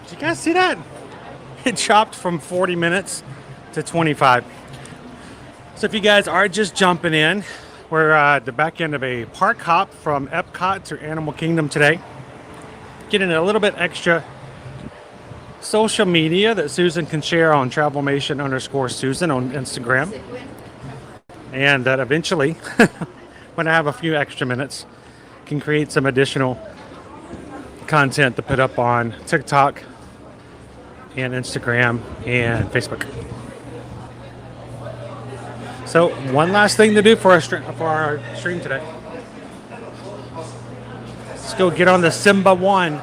Did you guys see that? It dropped from 40 minutes to 25. So if you guys are just jumping in, we're at the back end of a park hop from Epcot to Animal Kingdom today. Getting a little bit extra social media that Susan can share on Travelmation_Susan on Instagram. And that eventually, when I have a few extra minutes, can create some additional content to put up on TikTok and Instagram and Facebook. So one last thing to do for our stream today. Let's go get on the Simba 1,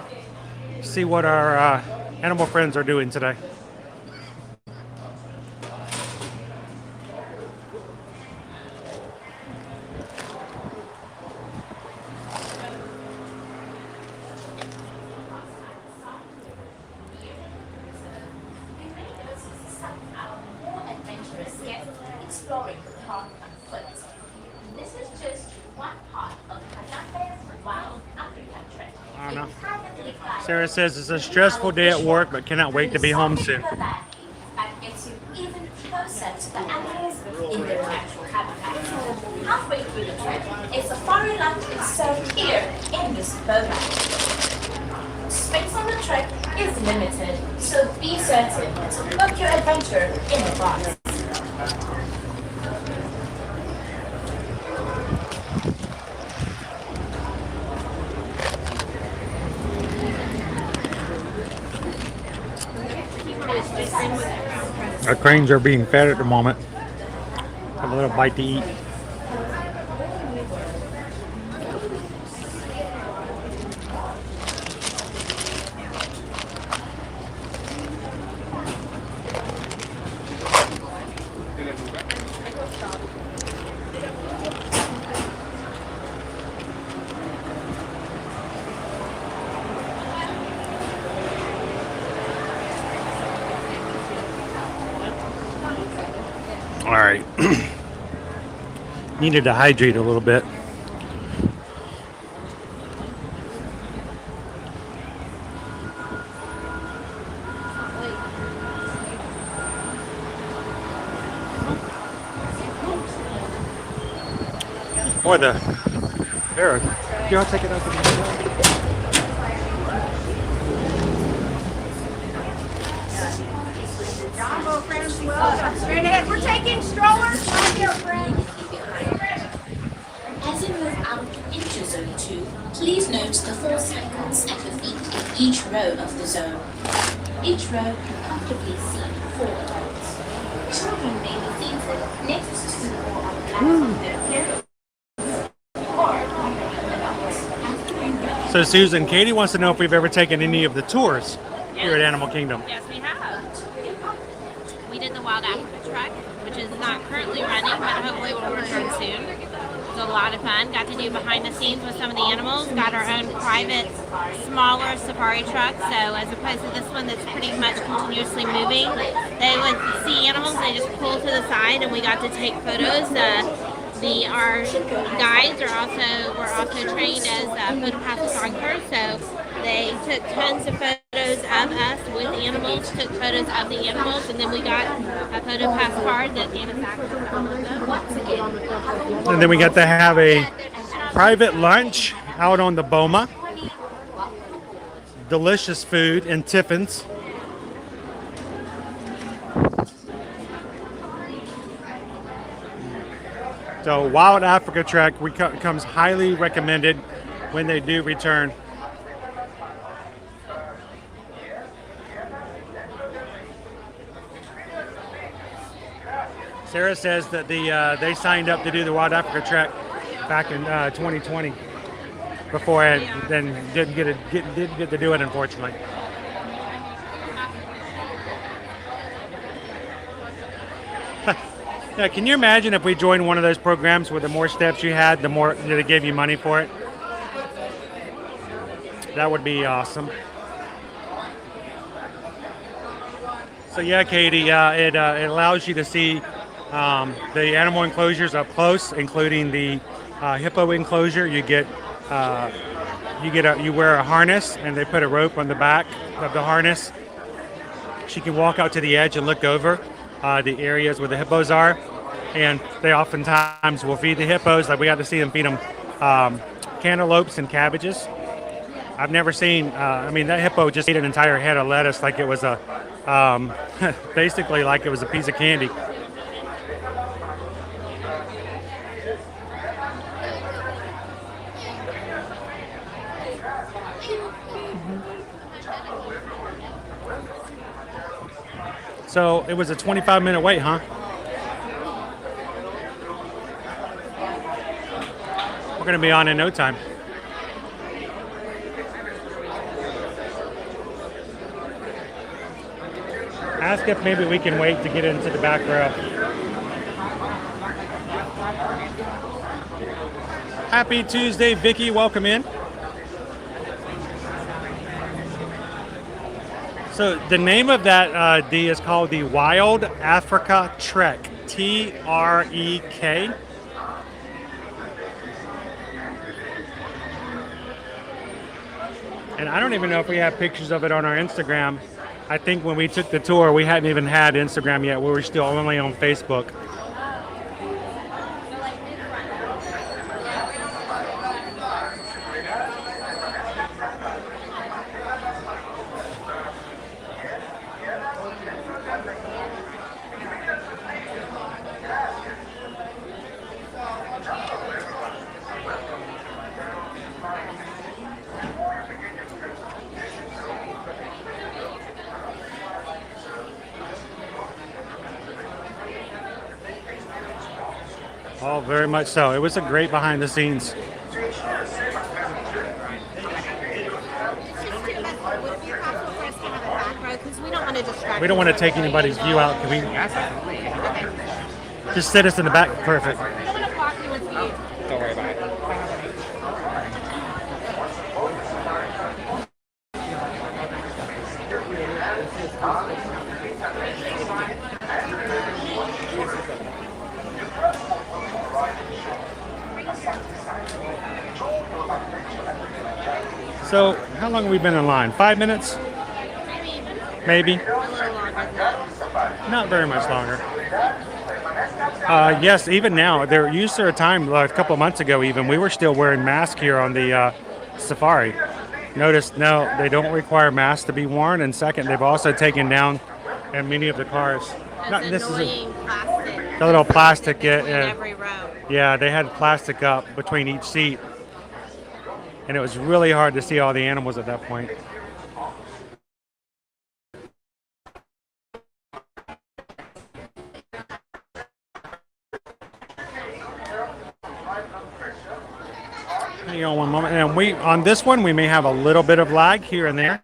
see what our animal friends are doing today. Exploring the park on foot. This is just one part of Kanape's Wild Africa trip. I don't know. Sarah says it's a stressful day at work, but cannot wait to be home soon. And gets you even closer to the animals in their natural habitat. Halfway through the trip, a safari lunch is served here in this bowline. Space on the trip is limited, so be certain to book your adventure in advance. Our cranes are being fed at the moment. Have a little bite to eat. All right. Needed to hydrate a little bit. Boy, there. You want to take it out to the Jumbo friends, well, straight ahead. We're taking strollers right here, friends. As you move out into Zone 2, please note the 4 cycles at the feet of each row of the zone. Each row can comfortably seat 4 adults. Children may be seated next to or on the lap of their parents or on the adults. So Susan, Katie wants to know if we've ever taken any of the tours here at Animal Kingdom. Yes, we have. We did the Wild Africa Trek, which is not currently running, but hopefully will return soon. It was a lot of fun. Got to do behind the scenes with some of the animals. Got our own private, smaller safari truck. So as opposed to this one that's pretty much continuously moving, they would see animals, they just pull to the side, and we got to take photos. Our guides were also trained as photo pass photographers, so they took tons of photos of us with animals, took photos of the animals, and then we got a photo pass card that gave us access to all of them. Once again, And then we got to have a private lunch out on the Boma. Delicious food in Tiffin's. So Wild Africa Trek comes highly recommended when they do return. Sarah says that they signed up to do the Wild Africa Trek back in 2020 before I then didn't get to do it, unfortunately. Yeah, can you imagine if we joined one of those programs where the more steps you had, the more they gave you money for it? That would be awesome. So yeah, Katie, it allows you to see the animal enclosures up close, including the hippo enclosure. You wear a harness, and they put a rope on the back of the harness. She can walk out to the edge and look over the areas where the hippos are, and they oftentimes will feed the hippos. Like we got to see them feed them cantaloupes and cabbages. I've never seen. That hippo just ate an entire head of lettuce like it was a basically like it was a piece of candy. So it was a 25-minute wait, huh? We're going to be on in no time. Ask if maybe we can wait to get into the back row. Happy Tuesday, Vicky. Welcome in. So the name of that D is called the Wild Africa Trek, T-R-E-K. And I don't even know if we have pictures of it on our Instagram. I think when we took the tour, we hadn't even had Instagram yet. We were still only on Facebook. Oh, very much so. It was a great behind the scenes. We don't want to take anybody's view out. Can we? Just sit us in the back. Perfect. Don't worry about it. So, how long have we been in line? 5 minutes? Maybe. Not very much longer. Yes, even now. There used to a time, a couple of months ago even, we were still wearing masks here on the safari. Notice, no, they don't require masks to be worn. And second, they've also taken down in many of the cars. This is plastic. the little plastic. In every row. Yeah, they had plastic up between each seat, and it was really hard to see all the animals at that point. Hang on one moment, and on this one we may have a little bit of lag here and there.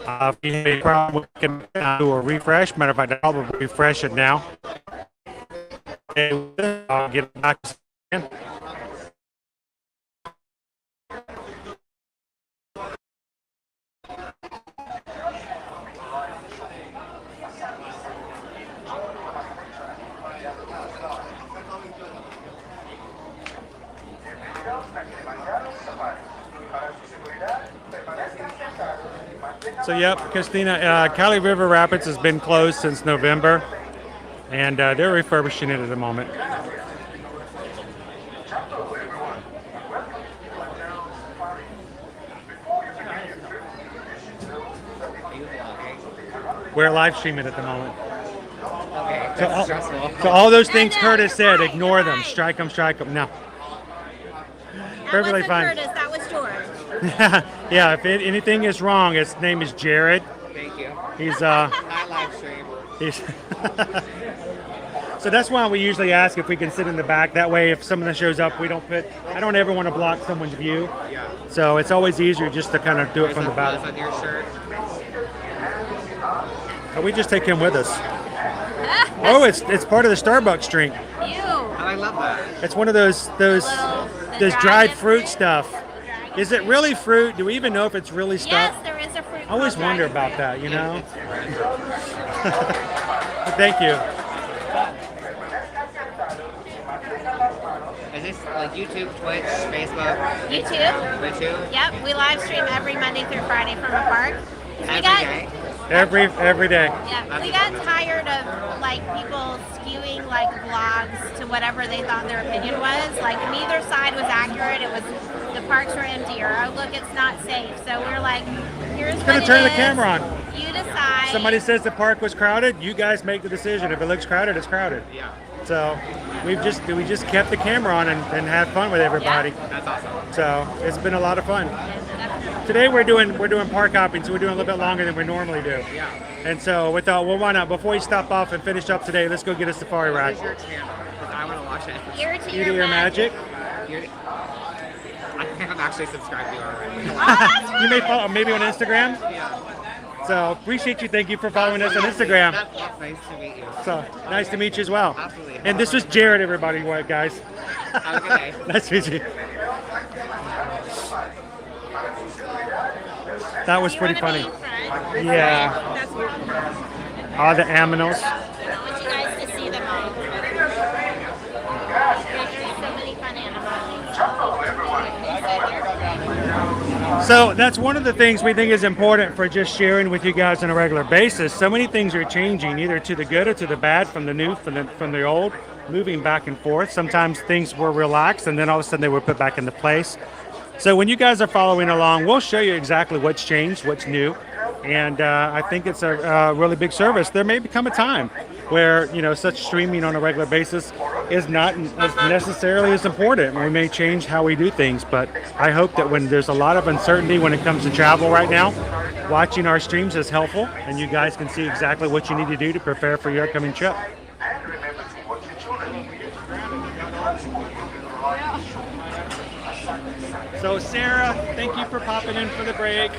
If you have a problem, we can do a refresh. Matter of fact, I'll probably refresh it now. I'll get it back again. So yep, Christina, Cali River Rapids has been closed since November, and they're refurbishing it at the moment. We're live streaming at the moment. Okay, that's stressful. So all those things Curtis said, ignore them. Strike them, strike them. No. Perfectly fine. Curtis, that was George. Yeah, if anything is wrong, his name is Jared. Thank you. He's I live stream. So that's why we usually ask if we can sit in the back. That way, if someone shows up, I don't ever want to block someone's view. Yeah. So it's always easier just to kind of do it from the back. On your shirt. Oh, we just take him with us. Oh, it's part of the Starbucks drink. Ew. I love that. It's one of those dried fruit stuff. Is it really fruit? Do we even know if it's really stuff? Yes, there is a fruit. I always wonder about that, you know? Thank you. Is this like YouTube, Twitch, Facebook? YouTube. Yep, we live stream every Monday through Friday from a park. Every day. Yeah, we got tired of like people skewing like vlogs to whatever they thought their opinion was. Like neither side was accurate. It was the parks were empty, or oh look, it's not safe. So we're like, here's what Gonna it turn the is. camera on. You decide. Somebody says the park was crowded. You guys make the decision. If it looks crowded, it's crowded. Yeah. So we just kept the camera on and had fun with everybody. Yeah, that's awesome. So it's been a lot of fun. Today we're doing park hopping, so we're doing a little bit longer than we normally do. Yeah. And so we thought, well, why not? Before we stop off and finish up today, let's go get a safari ride. What is your channel? Because I want to watch it. Ear to Ear to Ear Magic. I haven't actually subscribed to you already. You may follow maybe on Instagram. Yeah. So appreciate you. Thank you for following us on Instagram. That's nice to meet you. So nice to meet you as well. Absolutely. And this was Jared, everybody, guys. Have a good day. Nice to meet you. That was pretty funny. Yeah. All the aminos. I want you guys to see them all. There's so many fun animals. So that's one of the things we think is important for just sharing with you guys on a regular basis. So many things are changing, either to the good or to the bad, from the new, from the old, moving back and forth. Sometimes things were relaxed, and then all of a sudden they were put back into place. So when you guys are following along, we'll show you exactly what's changed, what's new, and I think it's a really big service. There may become a time where such streaming on a regular basis is not as necessarily as important. We may change how we do things, but I hope that when there's a lot of uncertainty when it comes to travel right now, watching our streams is helpful, and you guys can see exactly what you need to do to prepare for your upcoming trip. So Sarah, thank you for popping in for the break.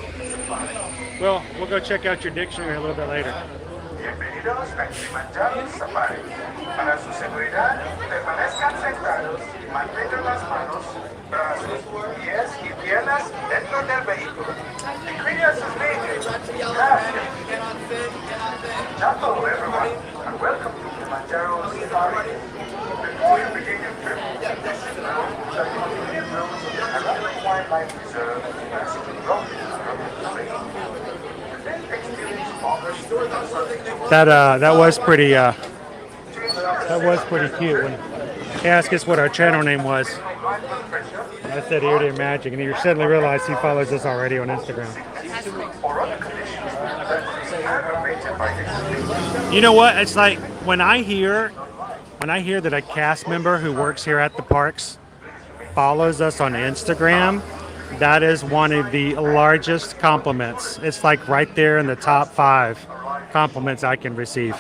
Well, we'll go check out your dictionary a little bit later. Bienvenidos a Kilimanjaro Safaris. Para su seguridad, permanezcan sentados y mantengan las manos, brazos, pies y piernas dentro del vehículo. Y cuide a sus niños. Gracias. Hello everyone, and welcome to Kilimanjaro Safaris. Before you begin your trip, this is the room that you will be in rooms and other wildlife reserve as you can go to the That was pretty cute when he asked us what our channel name was. I said Ear to Ear Magic, and he suddenly realized he follows us already on Instagram. You know what? It's like when I hear When I hear that a cast member who works here at the parks follows us on Instagram, that is one of the largest compliments. It's like right there in the top 5 compliments I can receive.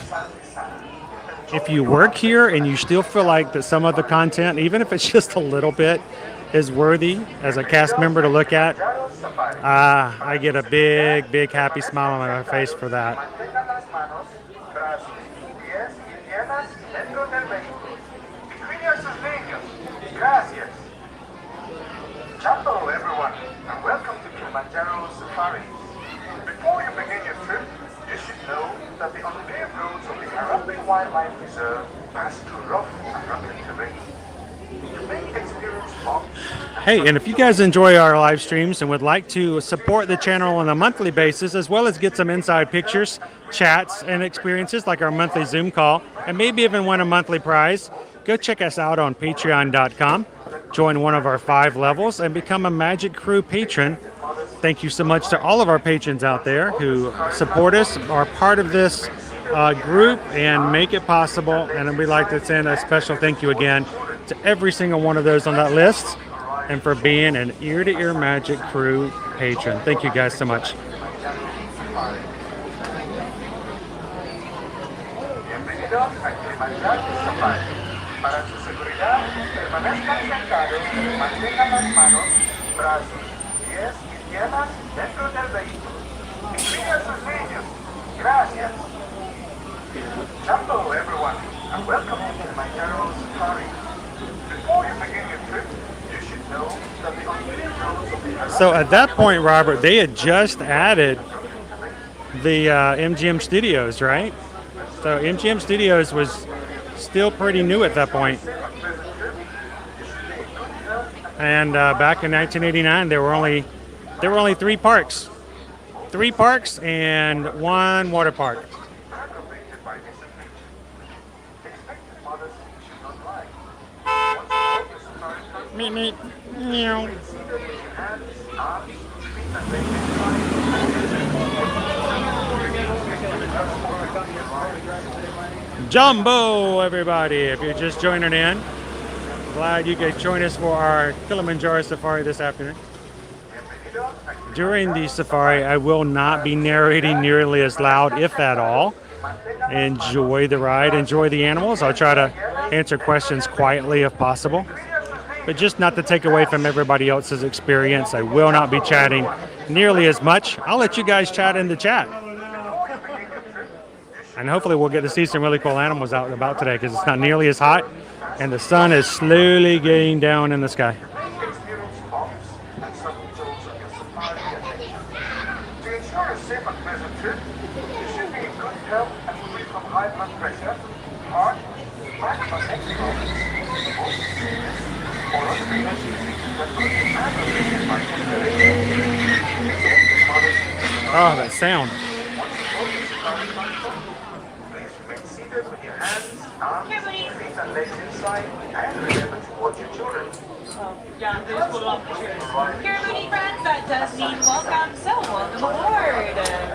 If you work here and you still feel like that some of the content, even if it's just a little bit, is worthy as a cast member to look at, I get a big, big happy smile on my face for that. Hello everyone, and welcome to Kilimanjaro Safaris. Before you begin your trip, you should know that the unpaved roads of the Harambe Wildlife Reserve pass through rough and rugged terrain. You may experience bumps. Hey, and if you guys enjoy our live streams and would like to support the channel on a monthly basis, as well as get some inside pictures, chats, and experiences like our monthly Zoom call, and maybe even win a monthly prize, go check us out on patreon.com. Join one of our 5 levels and become a Magic Crew patron. Thank you so much to all of our patrons out there who support us, are part of this group, and make it possible. And we'd like to send a special thank you again to every single one of those on that list, and for being an ear-to-ear Magic Crew patron. Thank you guys so much. Para su seguridad, permanezcan sentados, mantengan las manos, brazos, pies y piernas dentro del vehículo. Incline a sus niños. Gracias. Hello everyone, and welcome to Kilimanjaro Safaris. Before you begin your trip, you should know that the unpaved roads of the So at that point, Robert, they had just added the MGM Studios, right? So MGM Studios was still pretty new at that point. And back in 1989, there were only 3 parks. 3 parks and 1 water park. Meep, meep, meow. Jumbo, everybody, if you're just joining in, glad you could join us for our Kilimanjaro Safari this afternoon. During the safari, I will not be narrating nearly as loud, if at all. Enjoy the ride, enjoy the animals. I'll try to answer questions quietly if possible, but just not to take away from everybody else's experience. I will not be chatting nearly as much. I'll let you guys chat in the chat. And hopefully we'll get to see some really cool animals out and about today, because it's not nearly as hot and the sun is slowly getting down in the sky. To ensure a safe and pleasant trip, you should be in good health and free from high blood pressure, heart, back, or neck problems. Or Oh, that sound. with your hands, arms, feet, and legs inside, and remember to watch your children. Yeah, they just pulled it off the chair. Here, Moody friends, that does mean welcome, so welcome aboard.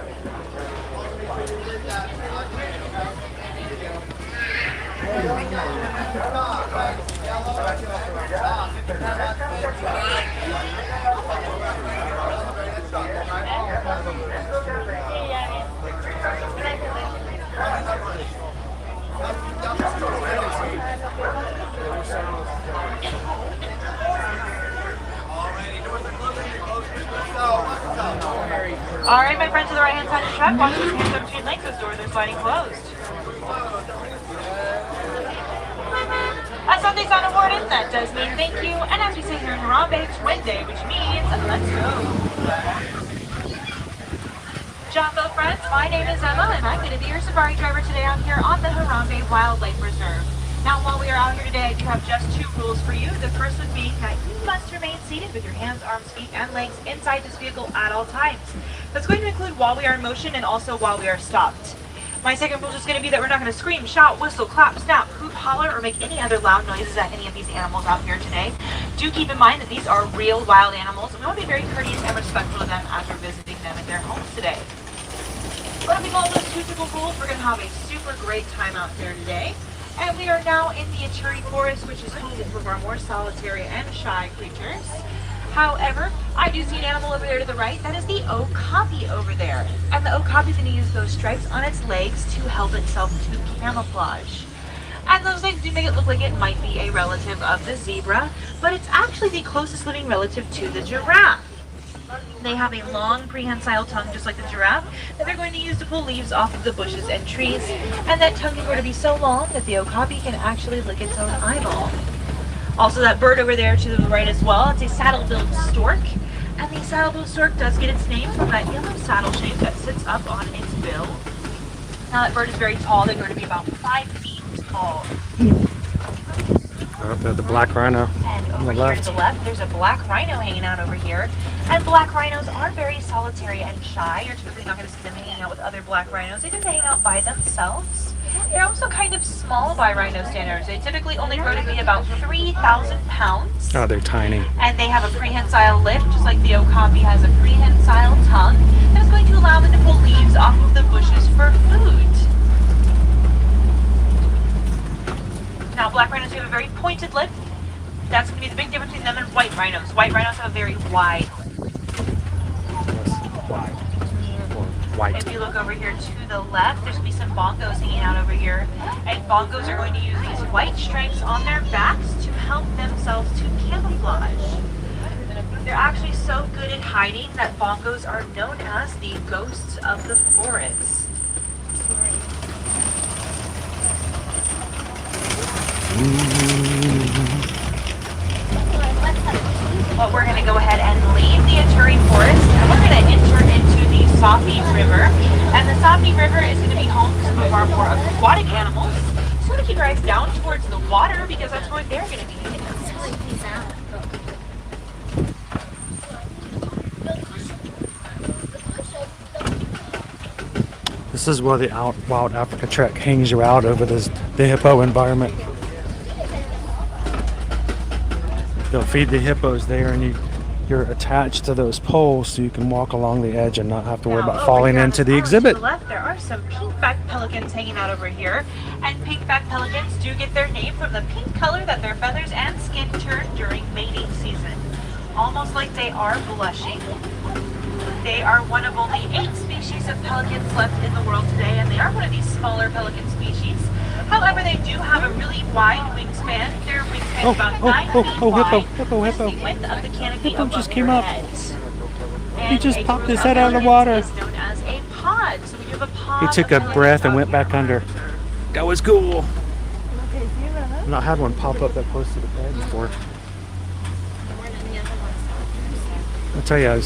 All right, my friends to the right-hand side of the truck, watch those hands up between legs. Those doors are sliding closed. As Sunday sound awarded, that does mean thank you. And as we say here in Harambe, it's Wednesday, which means let's go. Jumbo friends, my name is Emma, and I'm going to be your safari driver today out here on the Harambe Wildlife Reserve. Now, while we are out here today, I do have just 2 rules for you. The first one being that you must remain seated with your hands, arms, feet, and legs inside this vehicle at all times. That's going to include while we are in motion and also while we are stopped. My second rule is just going to be that we're not going to scream, shout, whistle, clap, snap, hoot, holler, or make any other loud noises at any of these animals out here today. Do keep in mind that these are real wild animals, and we want to be very courteous and respectful of them as we're visiting them at their homes today. But if we follow those 2 simple rules, we're going to have a super great time out there today. And we are now in the Eturi Forest, which is home to some of our more solitary and shy creatures. However, I do see an animal over there to the right. That is the okapi over there. And the okapi is going to use those stripes on its legs to help itself to camouflage. And those legs do make it look like it might be a relative of the zebra, but it's actually the closest living relative to the giraffe. They have a long prehensile tongue just like the giraffe that they're going to use to pull leaves off of the bushes and trees. And that tongue is going to be so long that the okapi can actually lick its own eyeball. Also, that bird over there to the right as well, it's a saddle-billed stork. And the saddle-billed stork does get its name from that yellow saddle shape that sits up on its bill. Now that bird is very tall, they're going to be about 5 feet tall. The black rhino And on over the here to left. the left, there's a black rhino hanging out over here. And black rhinos are very solitary and shy. You're typically not going to see them hanging out with other black rhinos. They tend to hang out by themselves. They're also kind of small by rhino standards. They typically only grow to be about 3,000 pounds. Oh, they're tiny. And they have a prehensile lip, just like the okapi has a prehensile tongue. That is going to allow them to pull leaves off of the bushes for food. Now, black rhinos have a very pointed lip. That's going to be the big difference between them and white rhinos. White rhinos have a very wide lip. White. If you look over here to the left, there's going to be some bongos hanging out over here. And bongos are going to use these white stripes on their backs to help themselves to camouflage. They're actually so good at hiding that bongos are known as the ghosts of the forest. But we're going to go ahead and leave the Eturi Forest, and we're going to enter into the Safi River. And the Safi River is going to be home to some of our more aquatic animals. So we're going to keep our eyes down towards the water because that's where they're going to be. This is where the Wild Africa Trek hangs you out over the hippo environment. They'll feed the hippos there, and you're attached to those poles so you can walk along the edge and not have to worry about falling into the exhibit. To the left, there are some pink-backed pelicans hanging out over here. And pink-backed pelicans do get their name from the pink color that their feathers and skin turn during mating season. Almost like they are blushing. They are one of only 8 species of pelicans left in the world today, and they are one of these smaller pelican species. However, they do have a really wide wingspan. Their wingspan is about 9 feet wide. Hippo. Which is the width of the canopy Hippo above just their came up. heads. He And just a popped group his of head out of the pelicans water. is known as a pod. So we have a pod. He took a of breath and pelicans went back under. That was cool. I've not had one pop up that close to the bed before. I'll tell you,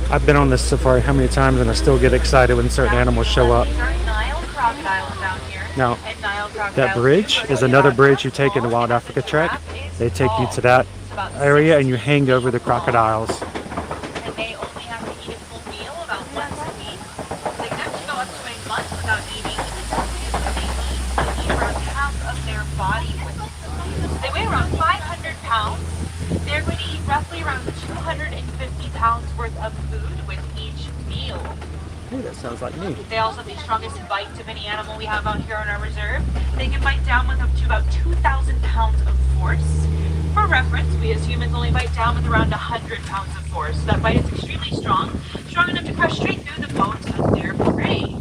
I've been on this safari how many times, and I still get excited when certain animals show up. These are Nile crocodiles down here. Now, And Nile crocodiles that bridge is another bridge you take in the Wild Africa Trek. They take you to that area, and you hang over the crocodiles. And they only have to eat a full meal about once a week. They can actually go up to a month without eating. They eat around half of their body weight. They weigh around 500 pounds. They're going to eat roughly around 250 pounds worth of food with each meal. Hey, that sounds like me. They also have the strongest bite of any animal we have out here on our reserve. They can bite down with up to about 2,000 pounds of force. For reference, we as humans only bite down with around 100 pounds of force. So that bite is extremely strong enough to crush straight through the bones of their prey.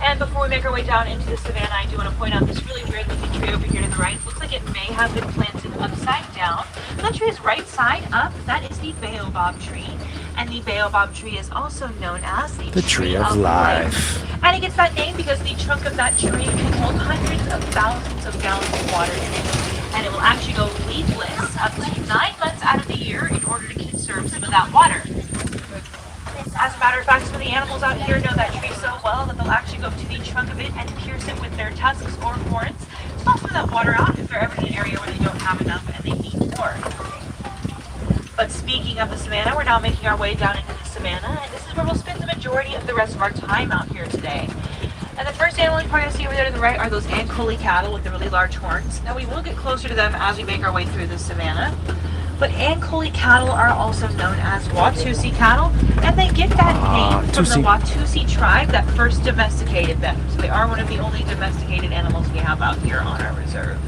And before we make our way down into the savannah, I do want to point out this really weird looking tree over here to the right. It looks like it may have been planted upside down. That tree is right side up. That is the baobab tree. And the baobab tree is also known as The tree of life. And it gets that name because the trunk of that tree can hold hundreds of thousands of gallons of water in it. And it will actually go leafless up to 9 months out of the year in order to conserve some of that water. As a matter of fact, some of the animals out here know that tree so well that they'll actually go up to the trunk of it and pierce it with their tusks or horns to stop some of that water out if they're ever in an area where they don't have enough and they need more. But speaking of the savannah, we're now making our way down into the savannah, and this is where we'll spend the majority of the rest of our time out here today. And the first animal you're going to see over there to the right are those Ankoli cattle with the really large horns. Now we will get closer to them as we make our way through the savannah. But Ankole cattle are also known as Watusi cattle, and they get that name from the Watusi tribe that first domesticated them. So they are one of the only domesticated animals we have out here on our reserve.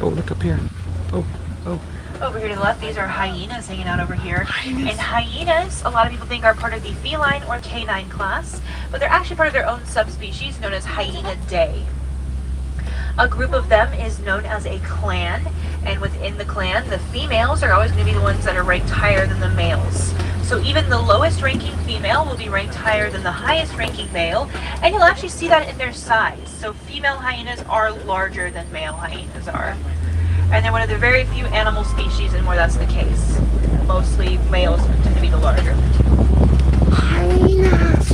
Oh, look up here. Oh. Over here to the left, these are hyenas hanging out over here. And hyenas, a lot of people think are part of the feline or canine class, but they're actually part of their own subspecies known as Hyenidae. A group of them is known as a clan, and within the clan, the females are always going to be the ones that are ranked higher than the males. So even the lowest ranking female will be ranked higher than the highest ranking male, and you'll actually see that in their size. So female hyenas are larger than male hyenas are. And they're one of the very few animal species in where that's the case. Mostly males tend to be the larger. Hyenas!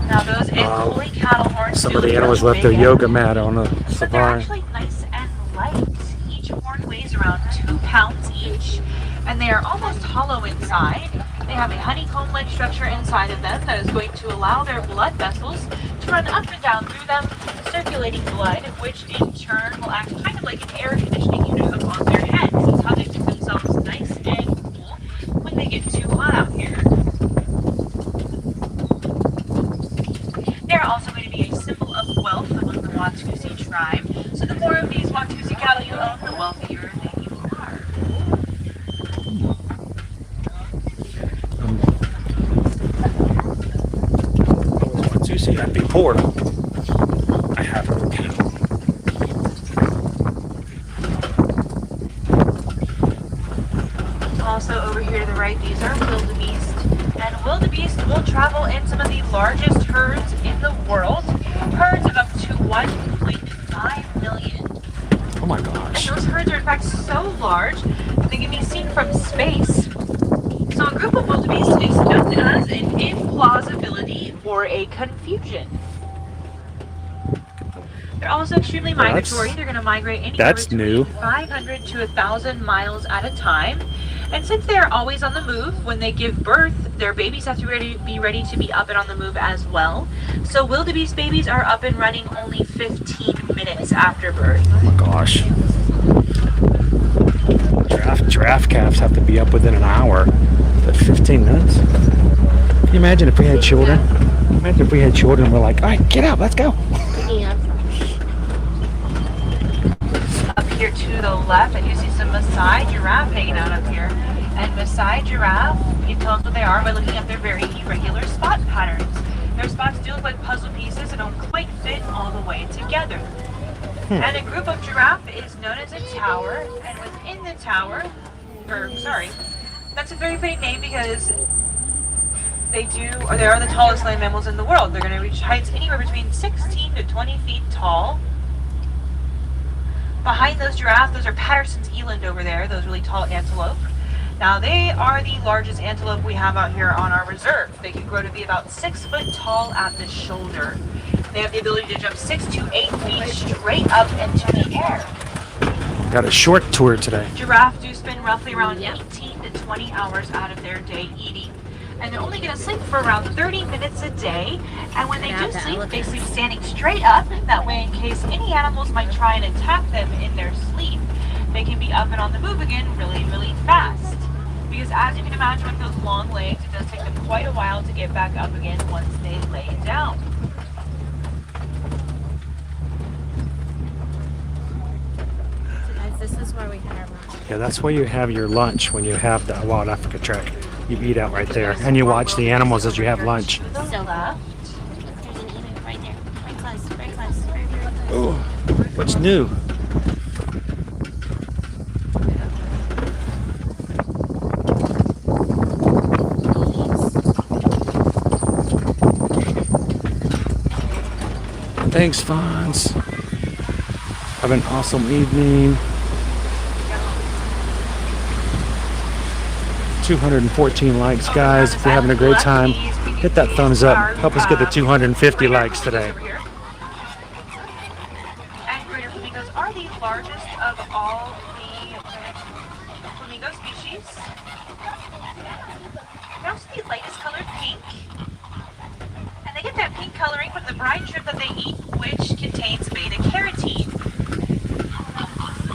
Now those Ankole cattle horns. Some of the animals left their yoga mat on the But they're safari. actually nice and light. Each horn weighs around 2 pounds each, and they are almost hollow inside. They have a honeycomb-like structure inside of them that is going to allow their blood vessels to run up and down through them, circulating blood, which in turn will act kind of like an air conditioning unit up on their heads. That's how they keep themselves nice and cool when they get too hot out here. They're also going to be a symbol of wealth among the Watusi tribe. So the more of these Watusi cattle you own, the wealthier that you are. Watusi, I'd be poor. I have no cattle. Also over here to the right, these are wildebeest. And wildebeest will travel in some of the largest herds in the world. Herds of up to 1.5 million. Oh my gosh. And those herds are in fact so large that they can be seen from space. So a group of wildebeest is known as an implausibility or a confusion. They're also extremely migratory. They're going to migrate anywhere between 500 to 1,000 miles at a time. And since they are always on the move, when they give birth, their babies have to be ready to be up and on the move as well. So wildebeest babies are up and running only 15 minutes after birth. Oh my gosh. Giraffe calves have to be up within an hour, but 15 minutes? Can you imagine if we had children? Imagine if we had children and we're like, all right, get out, let's go. Yeah. Up here to the left, and you see some Maasai giraffe hanging out up here. And Maasai giraffe, you can tell us what they are by looking at their very irregular spot patterns. Their spots do look like puzzle pieces and don't quite fit all the way together. And a group of giraffe is known as a tower, and within the tower, that's a very fitting name because they are the tallest land mammals in the world. They're going to reach heights anywhere between 16 to 20 feet tall. Behind those giraffes, those are Patterson's eland over there, those really tall antelope. Now they are the largest antelope we have out here on our reserve. They can grow to be about 6 foot tall at the shoulder. They have the ability to jump 6 to 8 feet straight up into the air. Got a short tour today. Giraffes do spend roughly around 18 to 20 hours out of their day eating. And they're only going to sleep for around 30 minutes a day. And when they do sleep, they sleep standing straight up. That way, in case any animals might try and attack them in their sleep, they can be up and on the move again really, really fast. Because as you can imagine with those long legs, it does take them quite a while to get back up again once they lay down. This is where we had our lunch. Yeah, that's where you have your lunch when you have the Wild Africa Trek. You eat out right there, and you watch the animals as you have lunch. So there's an emu right there. Very close, very close. Very Oh, what's new? Thanks, Fonz. Have an awesome evening. 214 likes, guys. If you're having a great time, hit that thumbs up. Help us get the 250 likes today. And greater flamingos are the largest largest of all the flamingo species. They also the lightest colored pink. And they get that pink coloring from the brine shrimp that they eat, which contains beta carotene.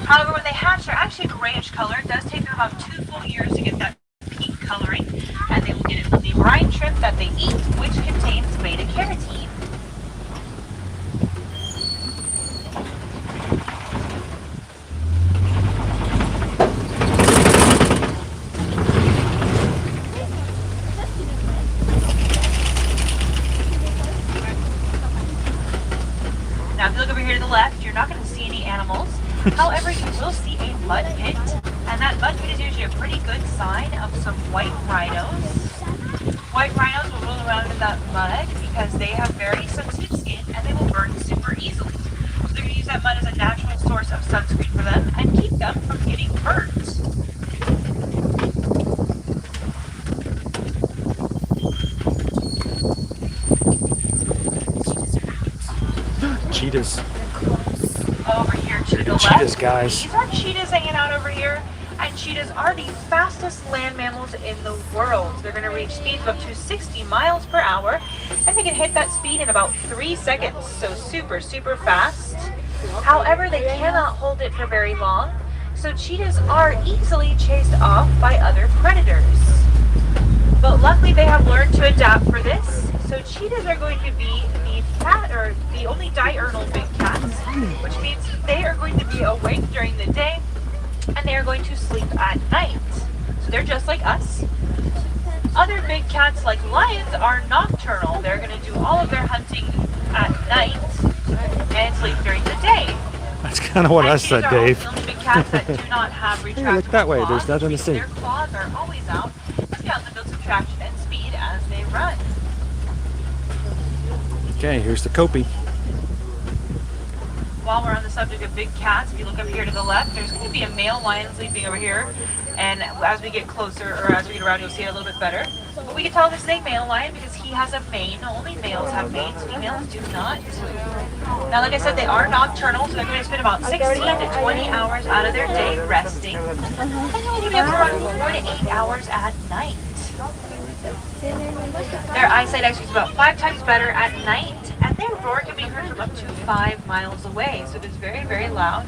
However, when they hatch, they're actually grayish color. It does take them about 2 full years to get that pink coloring. And they will get it from the brine shrimp that they eat, which contains beta carotene. Now, if you look over here to the left, you're not going to see any animals. However, you will see a mud pit, and that mud pit is usually a pretty good sign of some white rhinos. White rhinos will roll around in that mud because they have very sensitive skin and they will burn super easily. So they're going to use that mud as a natural source of sunscreen for them and keep them from getting burnt. Cheetahs. Over here to the left, Cheetahs, guys. these are cheetahs hanging out over here, and cheetahs are the fastest land mammals in the world. They're going to reach speeds of up to 60 miles per hour, and they can hit that speed in about 3 seconds, so super, super fast. However, they cannot hold it for very long, so cheetahs are easily chased off by other predators. But luckily, they have learned to adapt for this, so cheetahs are going to be the only diurnal big cats, which means they are going to be awake during the day and they are going to sleep at night. So they're just like us. Other big cats like lions are nocturnal. They're going to do all of their hunting at night and sleep during the day. That's kind of what I said, Dave. The only big cats that do not have retractable Look that way. There's claws, nothing to see. their claws are always out to help them build some traction and speed as they run. Okay, here's the Kopi. While we're on the subject of big cats, if you look up here to the left, there's going to be a male lion sleeping over here. And as we get closer, or as we get around, you'll see it a little bit better. But we can tell this is a male lion because he has a mane. Only males have manes, females do not. Now, like I said, they are nocturnal, so they're going to spend about 16 to 20 hours out of their day resting. And they're only going to be up for around 4 to 8 hours at night. Their eyesight actually is about 5 times better at night, and their roar can be heard from up to 5 miles away, so it is very, very loud.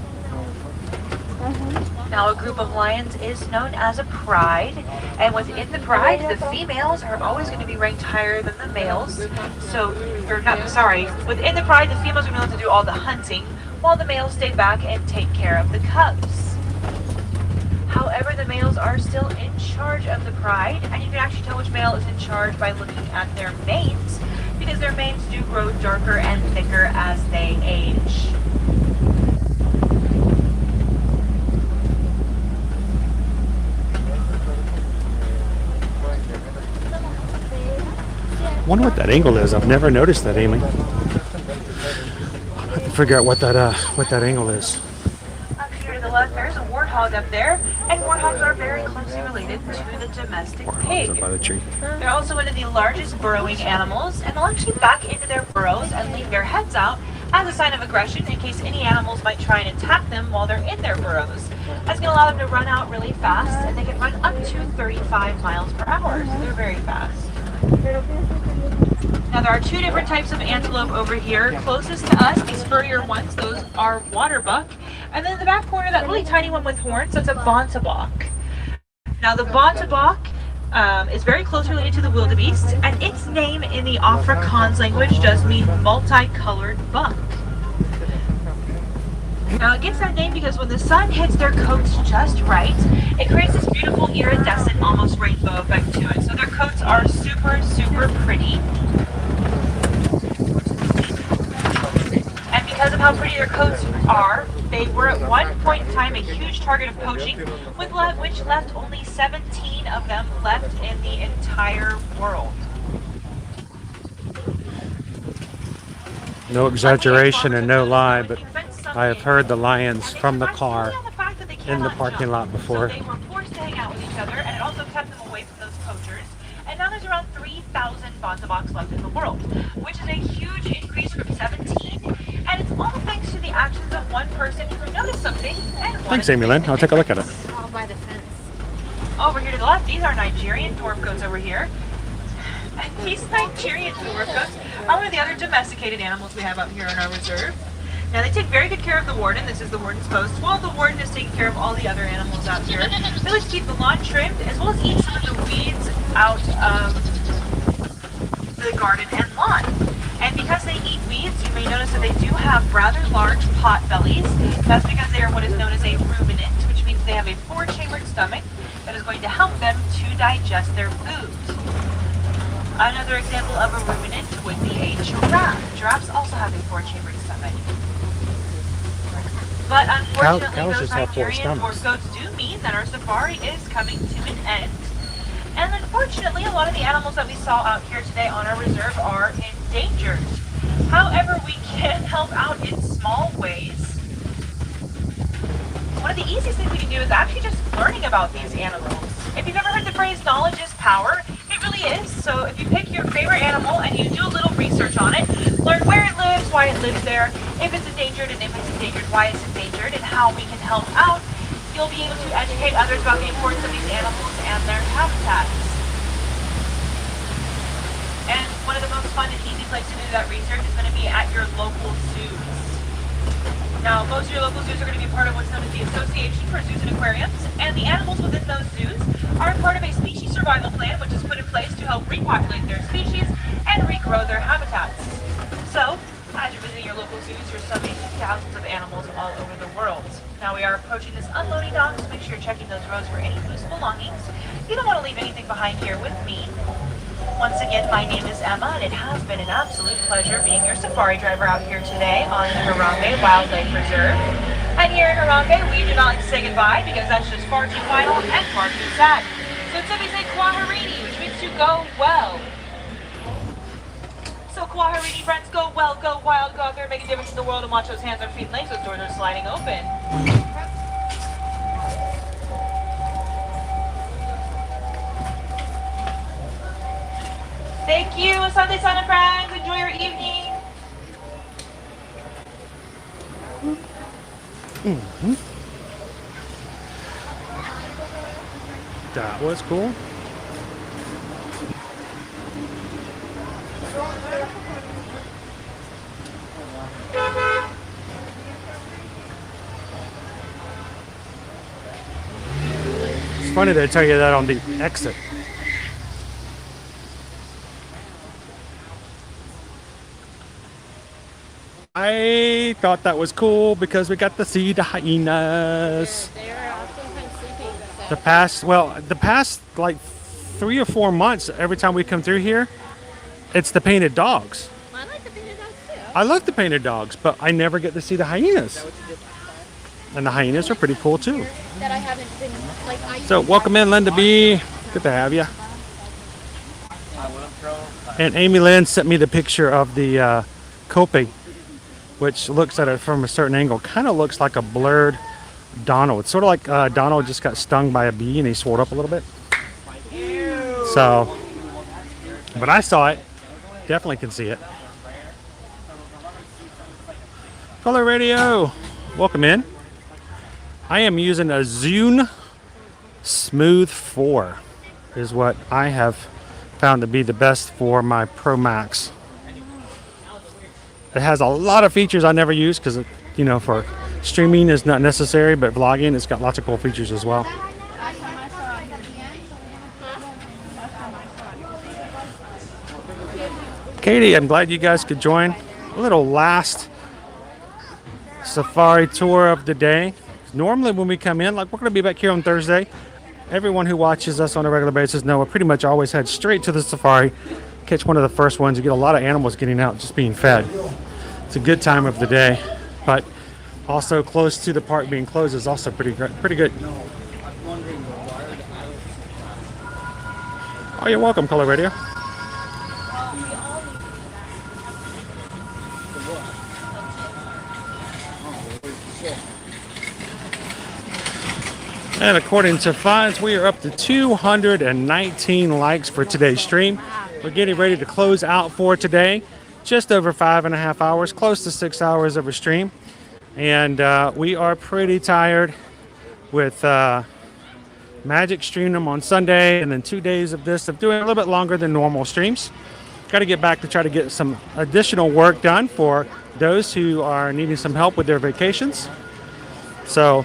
Now, a group of lions is known as a pride, and within the pride, the females are always going to be ranked higher than the males. Within the pride, the females are going to do all the hunting, while the males stay back and take care of the cubs. However, the males are still in charge of the pride, and you can actually tell which male is in charge by looking at their manes, because their manes do grow darker and thicker as they age. I wonder what that angle is. I've never noticed that, Amy. I have to figure out what that angle is. Up here to the left, there's a warthog up there, and warthogs are very closely related to the domestic pig. Up by the tree. They're also one of the largest burrowing animals, and they'll actually back into their burrows and leave their heads out as a sign of aggression in case any animals might try and attack them while they're in their burrows. That's going to allow them to run out really fast, and they can run up to 35 miles per hour, so they're very fast. Now, there are 2 different types of antelope over here. Closest to us, these furrier ones, those are waterbuck. And then in the back corner, that really tiny one with horns, that's a bontebok. Now, the bontebok is very closely related to the wildebeest, and its name in the Afrikaans language does mean multicolored buck. Now, it gets that name because when the sun hits their coats just right, it creates this beautiful iridescent, almost rainbow effect to it. So their coats are super, super pretty. And because of how pretty their coats are, they were at one point in time a huge target of poaching, which left only 17 of them left in the entire world. No exaggeration and no lie, but I have heard the lions from the car in the parking lot before. So they were forced to hang out with each other, and it also kept them away from those poachers. And now there's around 3,000 bonteboks left in the world, which is a huge increase from 17, and it's all thanks to the actions of one person who noticed something and Thanks, Amy Lynn. I'll take a look at it. All by the fence. Over here to the left, these are Nigerian dwarf goats over here. These Nigerian dwarf goats are one of the other domesticated animals we have up here in our reserve. Now they take very good care of the warden. This is the warden's post. While the warden is taking care of all the other animals out here, they like to keep the lawn trimmed as well as eat some of the weeds out of the garden and lawn. And because they eat weeds, you may notice that they do have rather large pot bellies. That's because they are what is known as a ruminant, which means they have a four-chambered stomach that is going to help them to digest their food. Another example of a ruminant would be a giraffe. Giraffes also have a four-chambered stomach. But unfortunately, Cows those just have four Nigerian dwarf stomachs. goats do mean that our safari is coming to an end. And unfortunately, a lot of the animals that we saw out here today on our reserve are endangered. However, we can help out in small ways. One of the easiest things we can do is actually just learning about these animals. If you've ever heard the phrase knowledge is power, it really is. So if you pick your favorite animal and you do a little research on it, learn where it lives, why it lives there, if it's endangered, and if it's endangered, why it's endangered, and how we can help out, you'll be able to educate others about the importance of these animals and their habitats. And one of the most fun and easy places to do that research is going to be at your local zoos. Now, most of your local zoos are going to be part of what's known as the Association for Zoos and Aquariums, and the animals within those zoos are part of a species survival plan, which is put in place to help repopulate their species and regrow their habitats. So, as you're visiting your local zoos, you're studying thousands of animals all over the world. Now we are approaching this unloading dock, so make sure you're checking those rows for any loose belongings. You don't want to leave anything behind here with me. Once again, my name is Emma, and it has been an absolute pleasure being your safari driver out here today on the Harambe Wildlife Reserve. And here in Harambe, we do not like to say goodbye because that's just far too final and far too sad. So instead we say Kwaherini, which means to go well. So Kwaherini friends, go well, go wild, go out there, make a difference in the world, and watch those hands, our feet, and legs, those doors are sliding open. Thank you, Asante Sana friends. Enjoy your evening. That was cool. It's funny they tell you that on the exit. I thought that was cool because we got to see the hyenas. They are sometimes sleeping. The past like 3 or 4 months, every time we come through here, it's the painted dogs. I like the painted dogs too. I love the painted dogs, but I never get to see the hyenas. And the hyenas are pretty cool too. That I haven't been like. So welcome in, Linda B. Good to have you. And Amy Lynn sent me the picture of the Kope, which looks at it from a certain angle. Kind of looks like a blurred Donald. It's sort of like Donald just got stung by a bee and he swelled up a little bit. So, but I saw it. Definitely can see it. Color Radio. Welcome in. I am using a Zune Smooth 4 is what I have found to be the best for my Pro Max. It has a lot of features I never use because, you know, for streaming is not necessary, but vlogging, it's got lots of cool features as well. Katie, I'm glad you guys could join. A little last safari tour of the day. Normally when we come in, like we're going to be back here on Thursday, everyone who watches us on a regular basis know we pretty much always head straight to the safari, catch one of the first ones. You get a lot of animals getting out just being fed. It's a good time of the day, but also close to the park being closed is also pretty good. Oh, you're welcome, Color Radio. And according to Fonz, we are up to 219 likes for today's stream. We're getting ready to close out for today. just over 5.5 hours, close to 6 hours of a stream. And we are pretty tired with Magic streamed them on Sunday and then 2 days of this, of doing a little bit longer than normal streams. Got to get back to try to get some additional work done for those who are needing some help with their vacations. So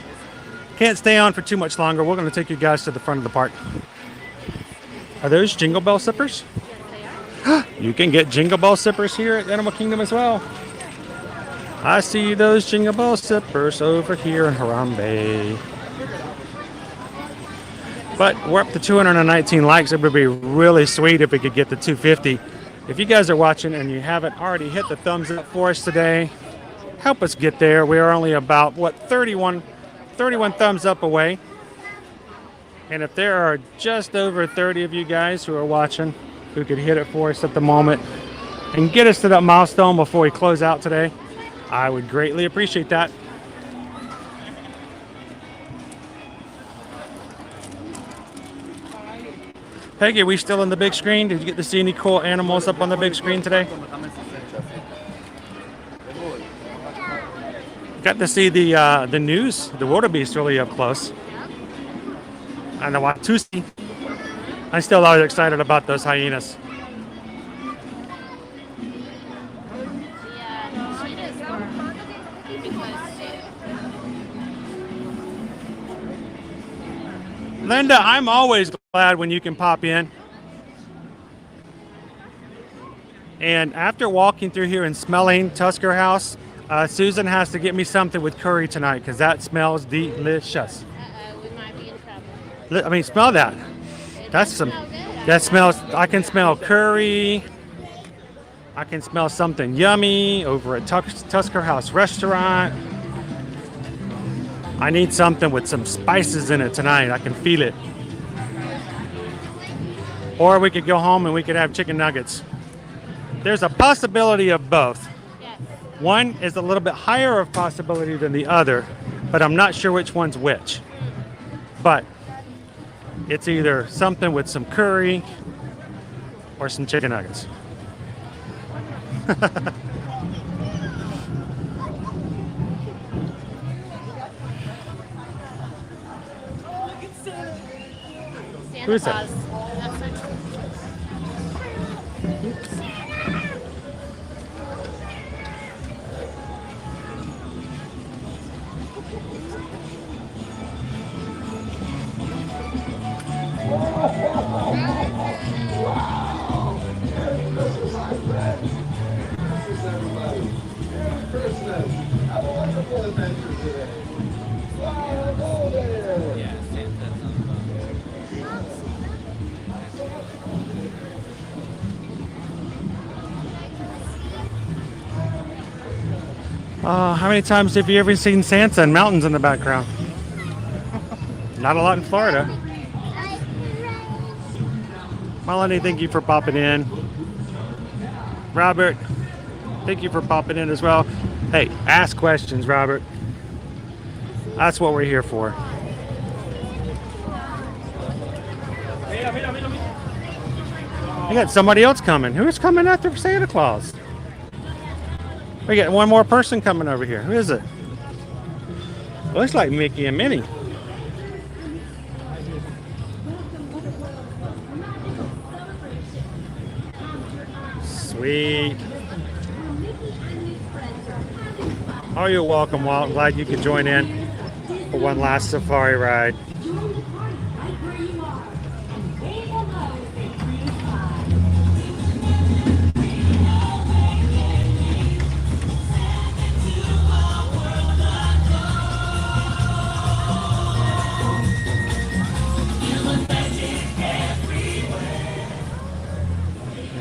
can't stay on for too much longer. We're going to take you guys to the front of the park. Are those Jingle Bell sippers? You can get Jingle Bell sippers here at Animal Kingdom as well. I see those Jingle Bell sippers over here in Harambe. But we're up to 219 likes. It would be really sweet if we could get to 250. If you guys are watching and you haven't already hit the thumbs up for us today, help us get there. We are only about, 31 thumbs up away. And if there are just over 30 of you guys who are watching who could hit it for us at the moment and get us to that milestone before we close out today, I would greatly appreciate that. Peggy, are we still on the big screen? Did you get to see any cool animals up on the big screen today? Got to see the news, the wildebeest really up close. And the Watusi. I'm still always excited about those hyenas. Linda, I'm always glad when you can pop in. And after walking through here and smelling Tusker House, Susan has to get me something with curry tonight because that smells delicious. We might be in trouble. I mean, smell that. That's some. That smells. I can smell curry. I can smell something yummy over at Tusker House Restaurant. I need something with some spices in it tonight. I can feel it. Or we could go home and we could have chicken nuggets. There's a possibility of both. Yes. One is a little bit higher of possibility than the other, but I'm not sure which one's which. But it's either something with some curry or some chicken nuggets. Who is that? How many times have you ever seen Santa and mountains in the background? Not a lot in Florida. Melanie, thank you for popping in. Robert, thank you for popping in as well. Hey, ask questions, Robert. That's what we're here for. We got somebody else coming. Who's coming after Santa Claus? We got one more person coming over here. Who is it? Looks like Mickey and Minnie. Sweet. Oh, you're welcome, Walt. Glad you could join in for one last safari ride.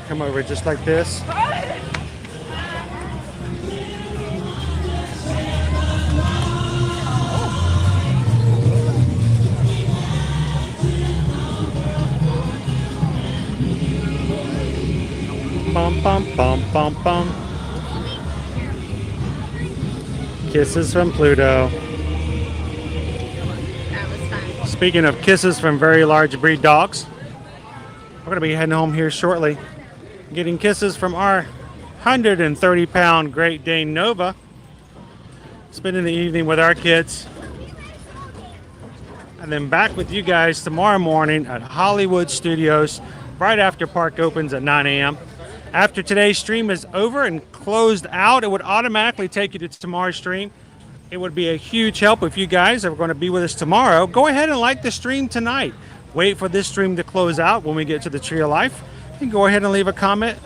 Come over just like this. Bum, bum, bum, bum, bum. Kisses from Pluto. That was fun. Speaking of kisses from very large breed dogs, we're going to be heading home here shortly. Getting kisses from our 130-pound Great Dane Nova, spending the evening with our kids. And then back with you guys tomorrow morning at Hollywood Studios, right after park opens at 9 a.m. After today's stream is over and closed out, it would automatically take you to tomorrow's stream. It would be a huge help if you guys are going to be with us tomorrow. Go ahead and like the stream tonight. Wait for this stream to close out when we get to the Tree of Life. And go ahead and leave a comment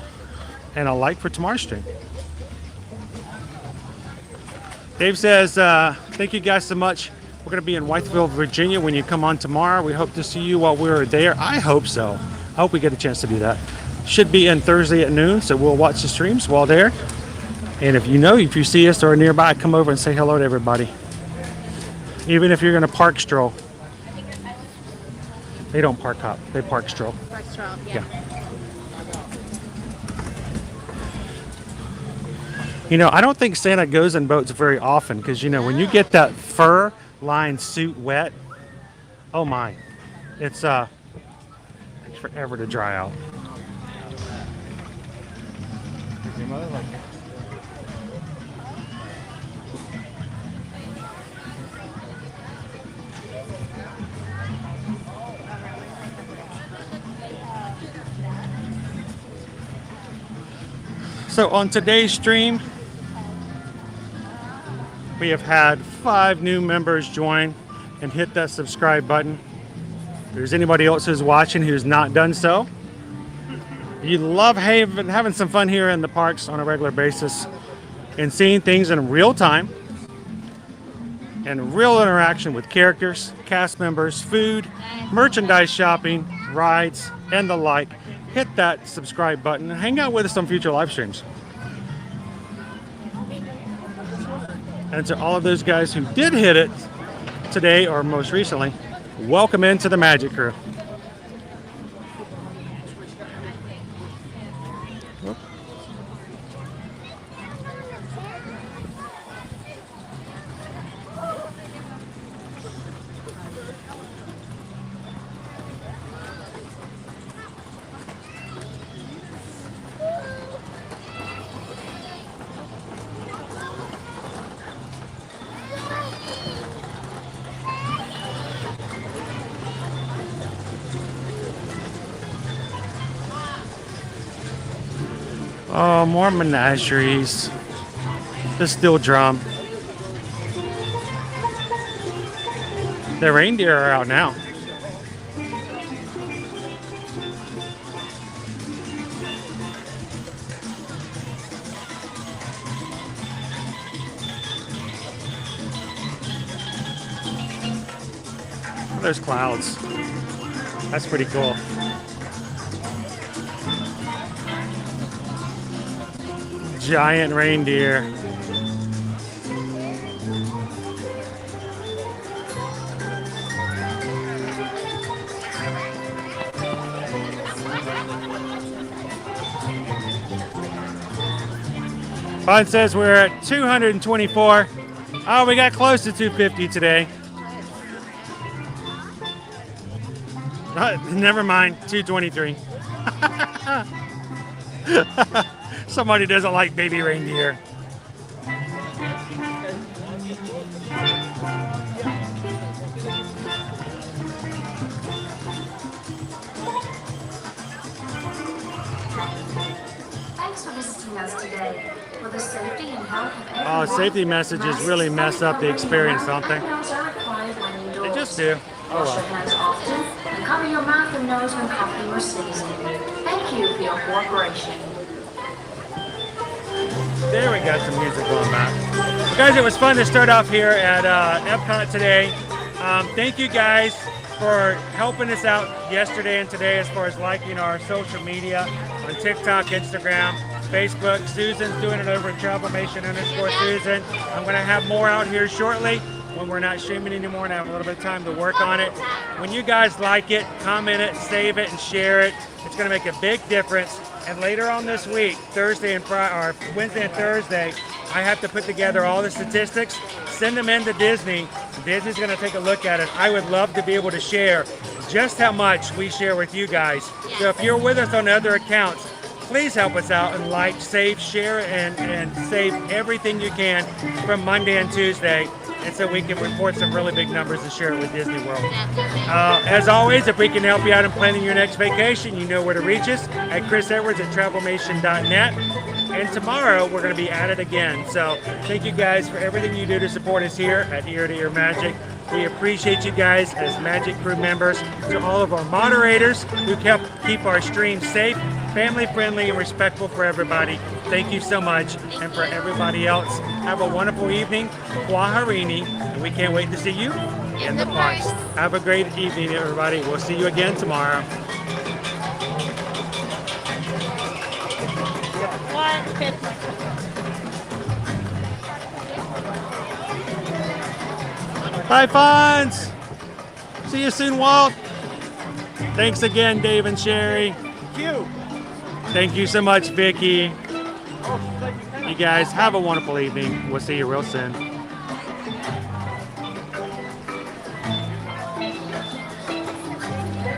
and a like for tomorrow's stream. Dave says, thank you guys so much. We're going to be in Whiteville, Virginia when you come on tomorrow. We hope to see you while we're there. I hope so. I hope we get a chance to do that. Should be in Thursday at noon, so we'll watch the streams while there. And if you see us or nearby, come over and say hello to everybody. Even if you're going to park stroll. They don't park hop, they park stroll. Park stroll, yeah. I don't think Santa goes in boats very often because, when you get that fur-lined suit wet, oh my, it's takes forever to dry out. So on today's stream, we have had 5 new members join and hit that subscribe button. If there's anybody else who's watching who's not done so, you love having some fun here in the parks on a regular basis and seeing things in real time and real interaction with characters, cast members, food, merchandise shopping, rides, and the like. Hit that subscribe button and hang out with us on future live streams. And to all of those guys who did hit it today or most recently, welcome into the Magic Crew. Oh, more menageries. The steel drum. The reindeer are out now. Oh, there's clouds. That's pretty cool. Giant reindeer. Fun says we're at 224. Oh, we got close to 250 today. Never mind, 223. Somebody doesn't like baby reindeer. Thanks for visiting us today. For the safety and health of Oh, everyone, safety messages really mess up the experience, don't they? Hands are required when indoors. They just do. Oh Wash your well. hands often and cover your mouth and nose when coughing or sneezing. Thank you for your cooperation. There we got some music going back. Guys, it was fun to start off here at Epcot today. Thank you guys for helping us out yesterday and today as far as liking our social media on TikTok, Instagram, Facebook. Susan's doing it over at Travelmation_Susan. I'm going to have more out here shortly when we're not streaming anymore and I have a little bit of time to work on it. When you guys like it, comment it, save it, and share it. It's going to make a big difference. And later on this week, Thursday and Friday, or Wednesday and Thursday, I have to put together all the statistics, send them into Disney. Disney's going to take a look at it. I would love to be able to share just how much we share with you guys. So if you're with us on other accounts, please help us out and like, save, share, and save everything you can from Monday and Tuesday, and so we can report some really big numbers and share it with Disney World. As always, if we can help you out in planning your next vacation, you know where to reach us at chrisedwards@travelmation.net. And tomorrow we're going to be at it again. So thank you guys for everything you do to support us here at Ear to Ear Magic. We appreciate you guys as Magic Crew members. To all of our moderators who help keep our stream safe, family friendly, and respectful for everybody, thank you so much. And for everybody else, have a wonderful evening. Kwaharini, and we can't wait to see you in the parks. Have a great evening, everybody. We'll see you again tomorrow. Bye, Fonz. See you soon, Walt. Thanks again, Dave and Sherry. Thank you. Thank you so much, Vicky. You guys have a wonderful evening. We'll see you real soon.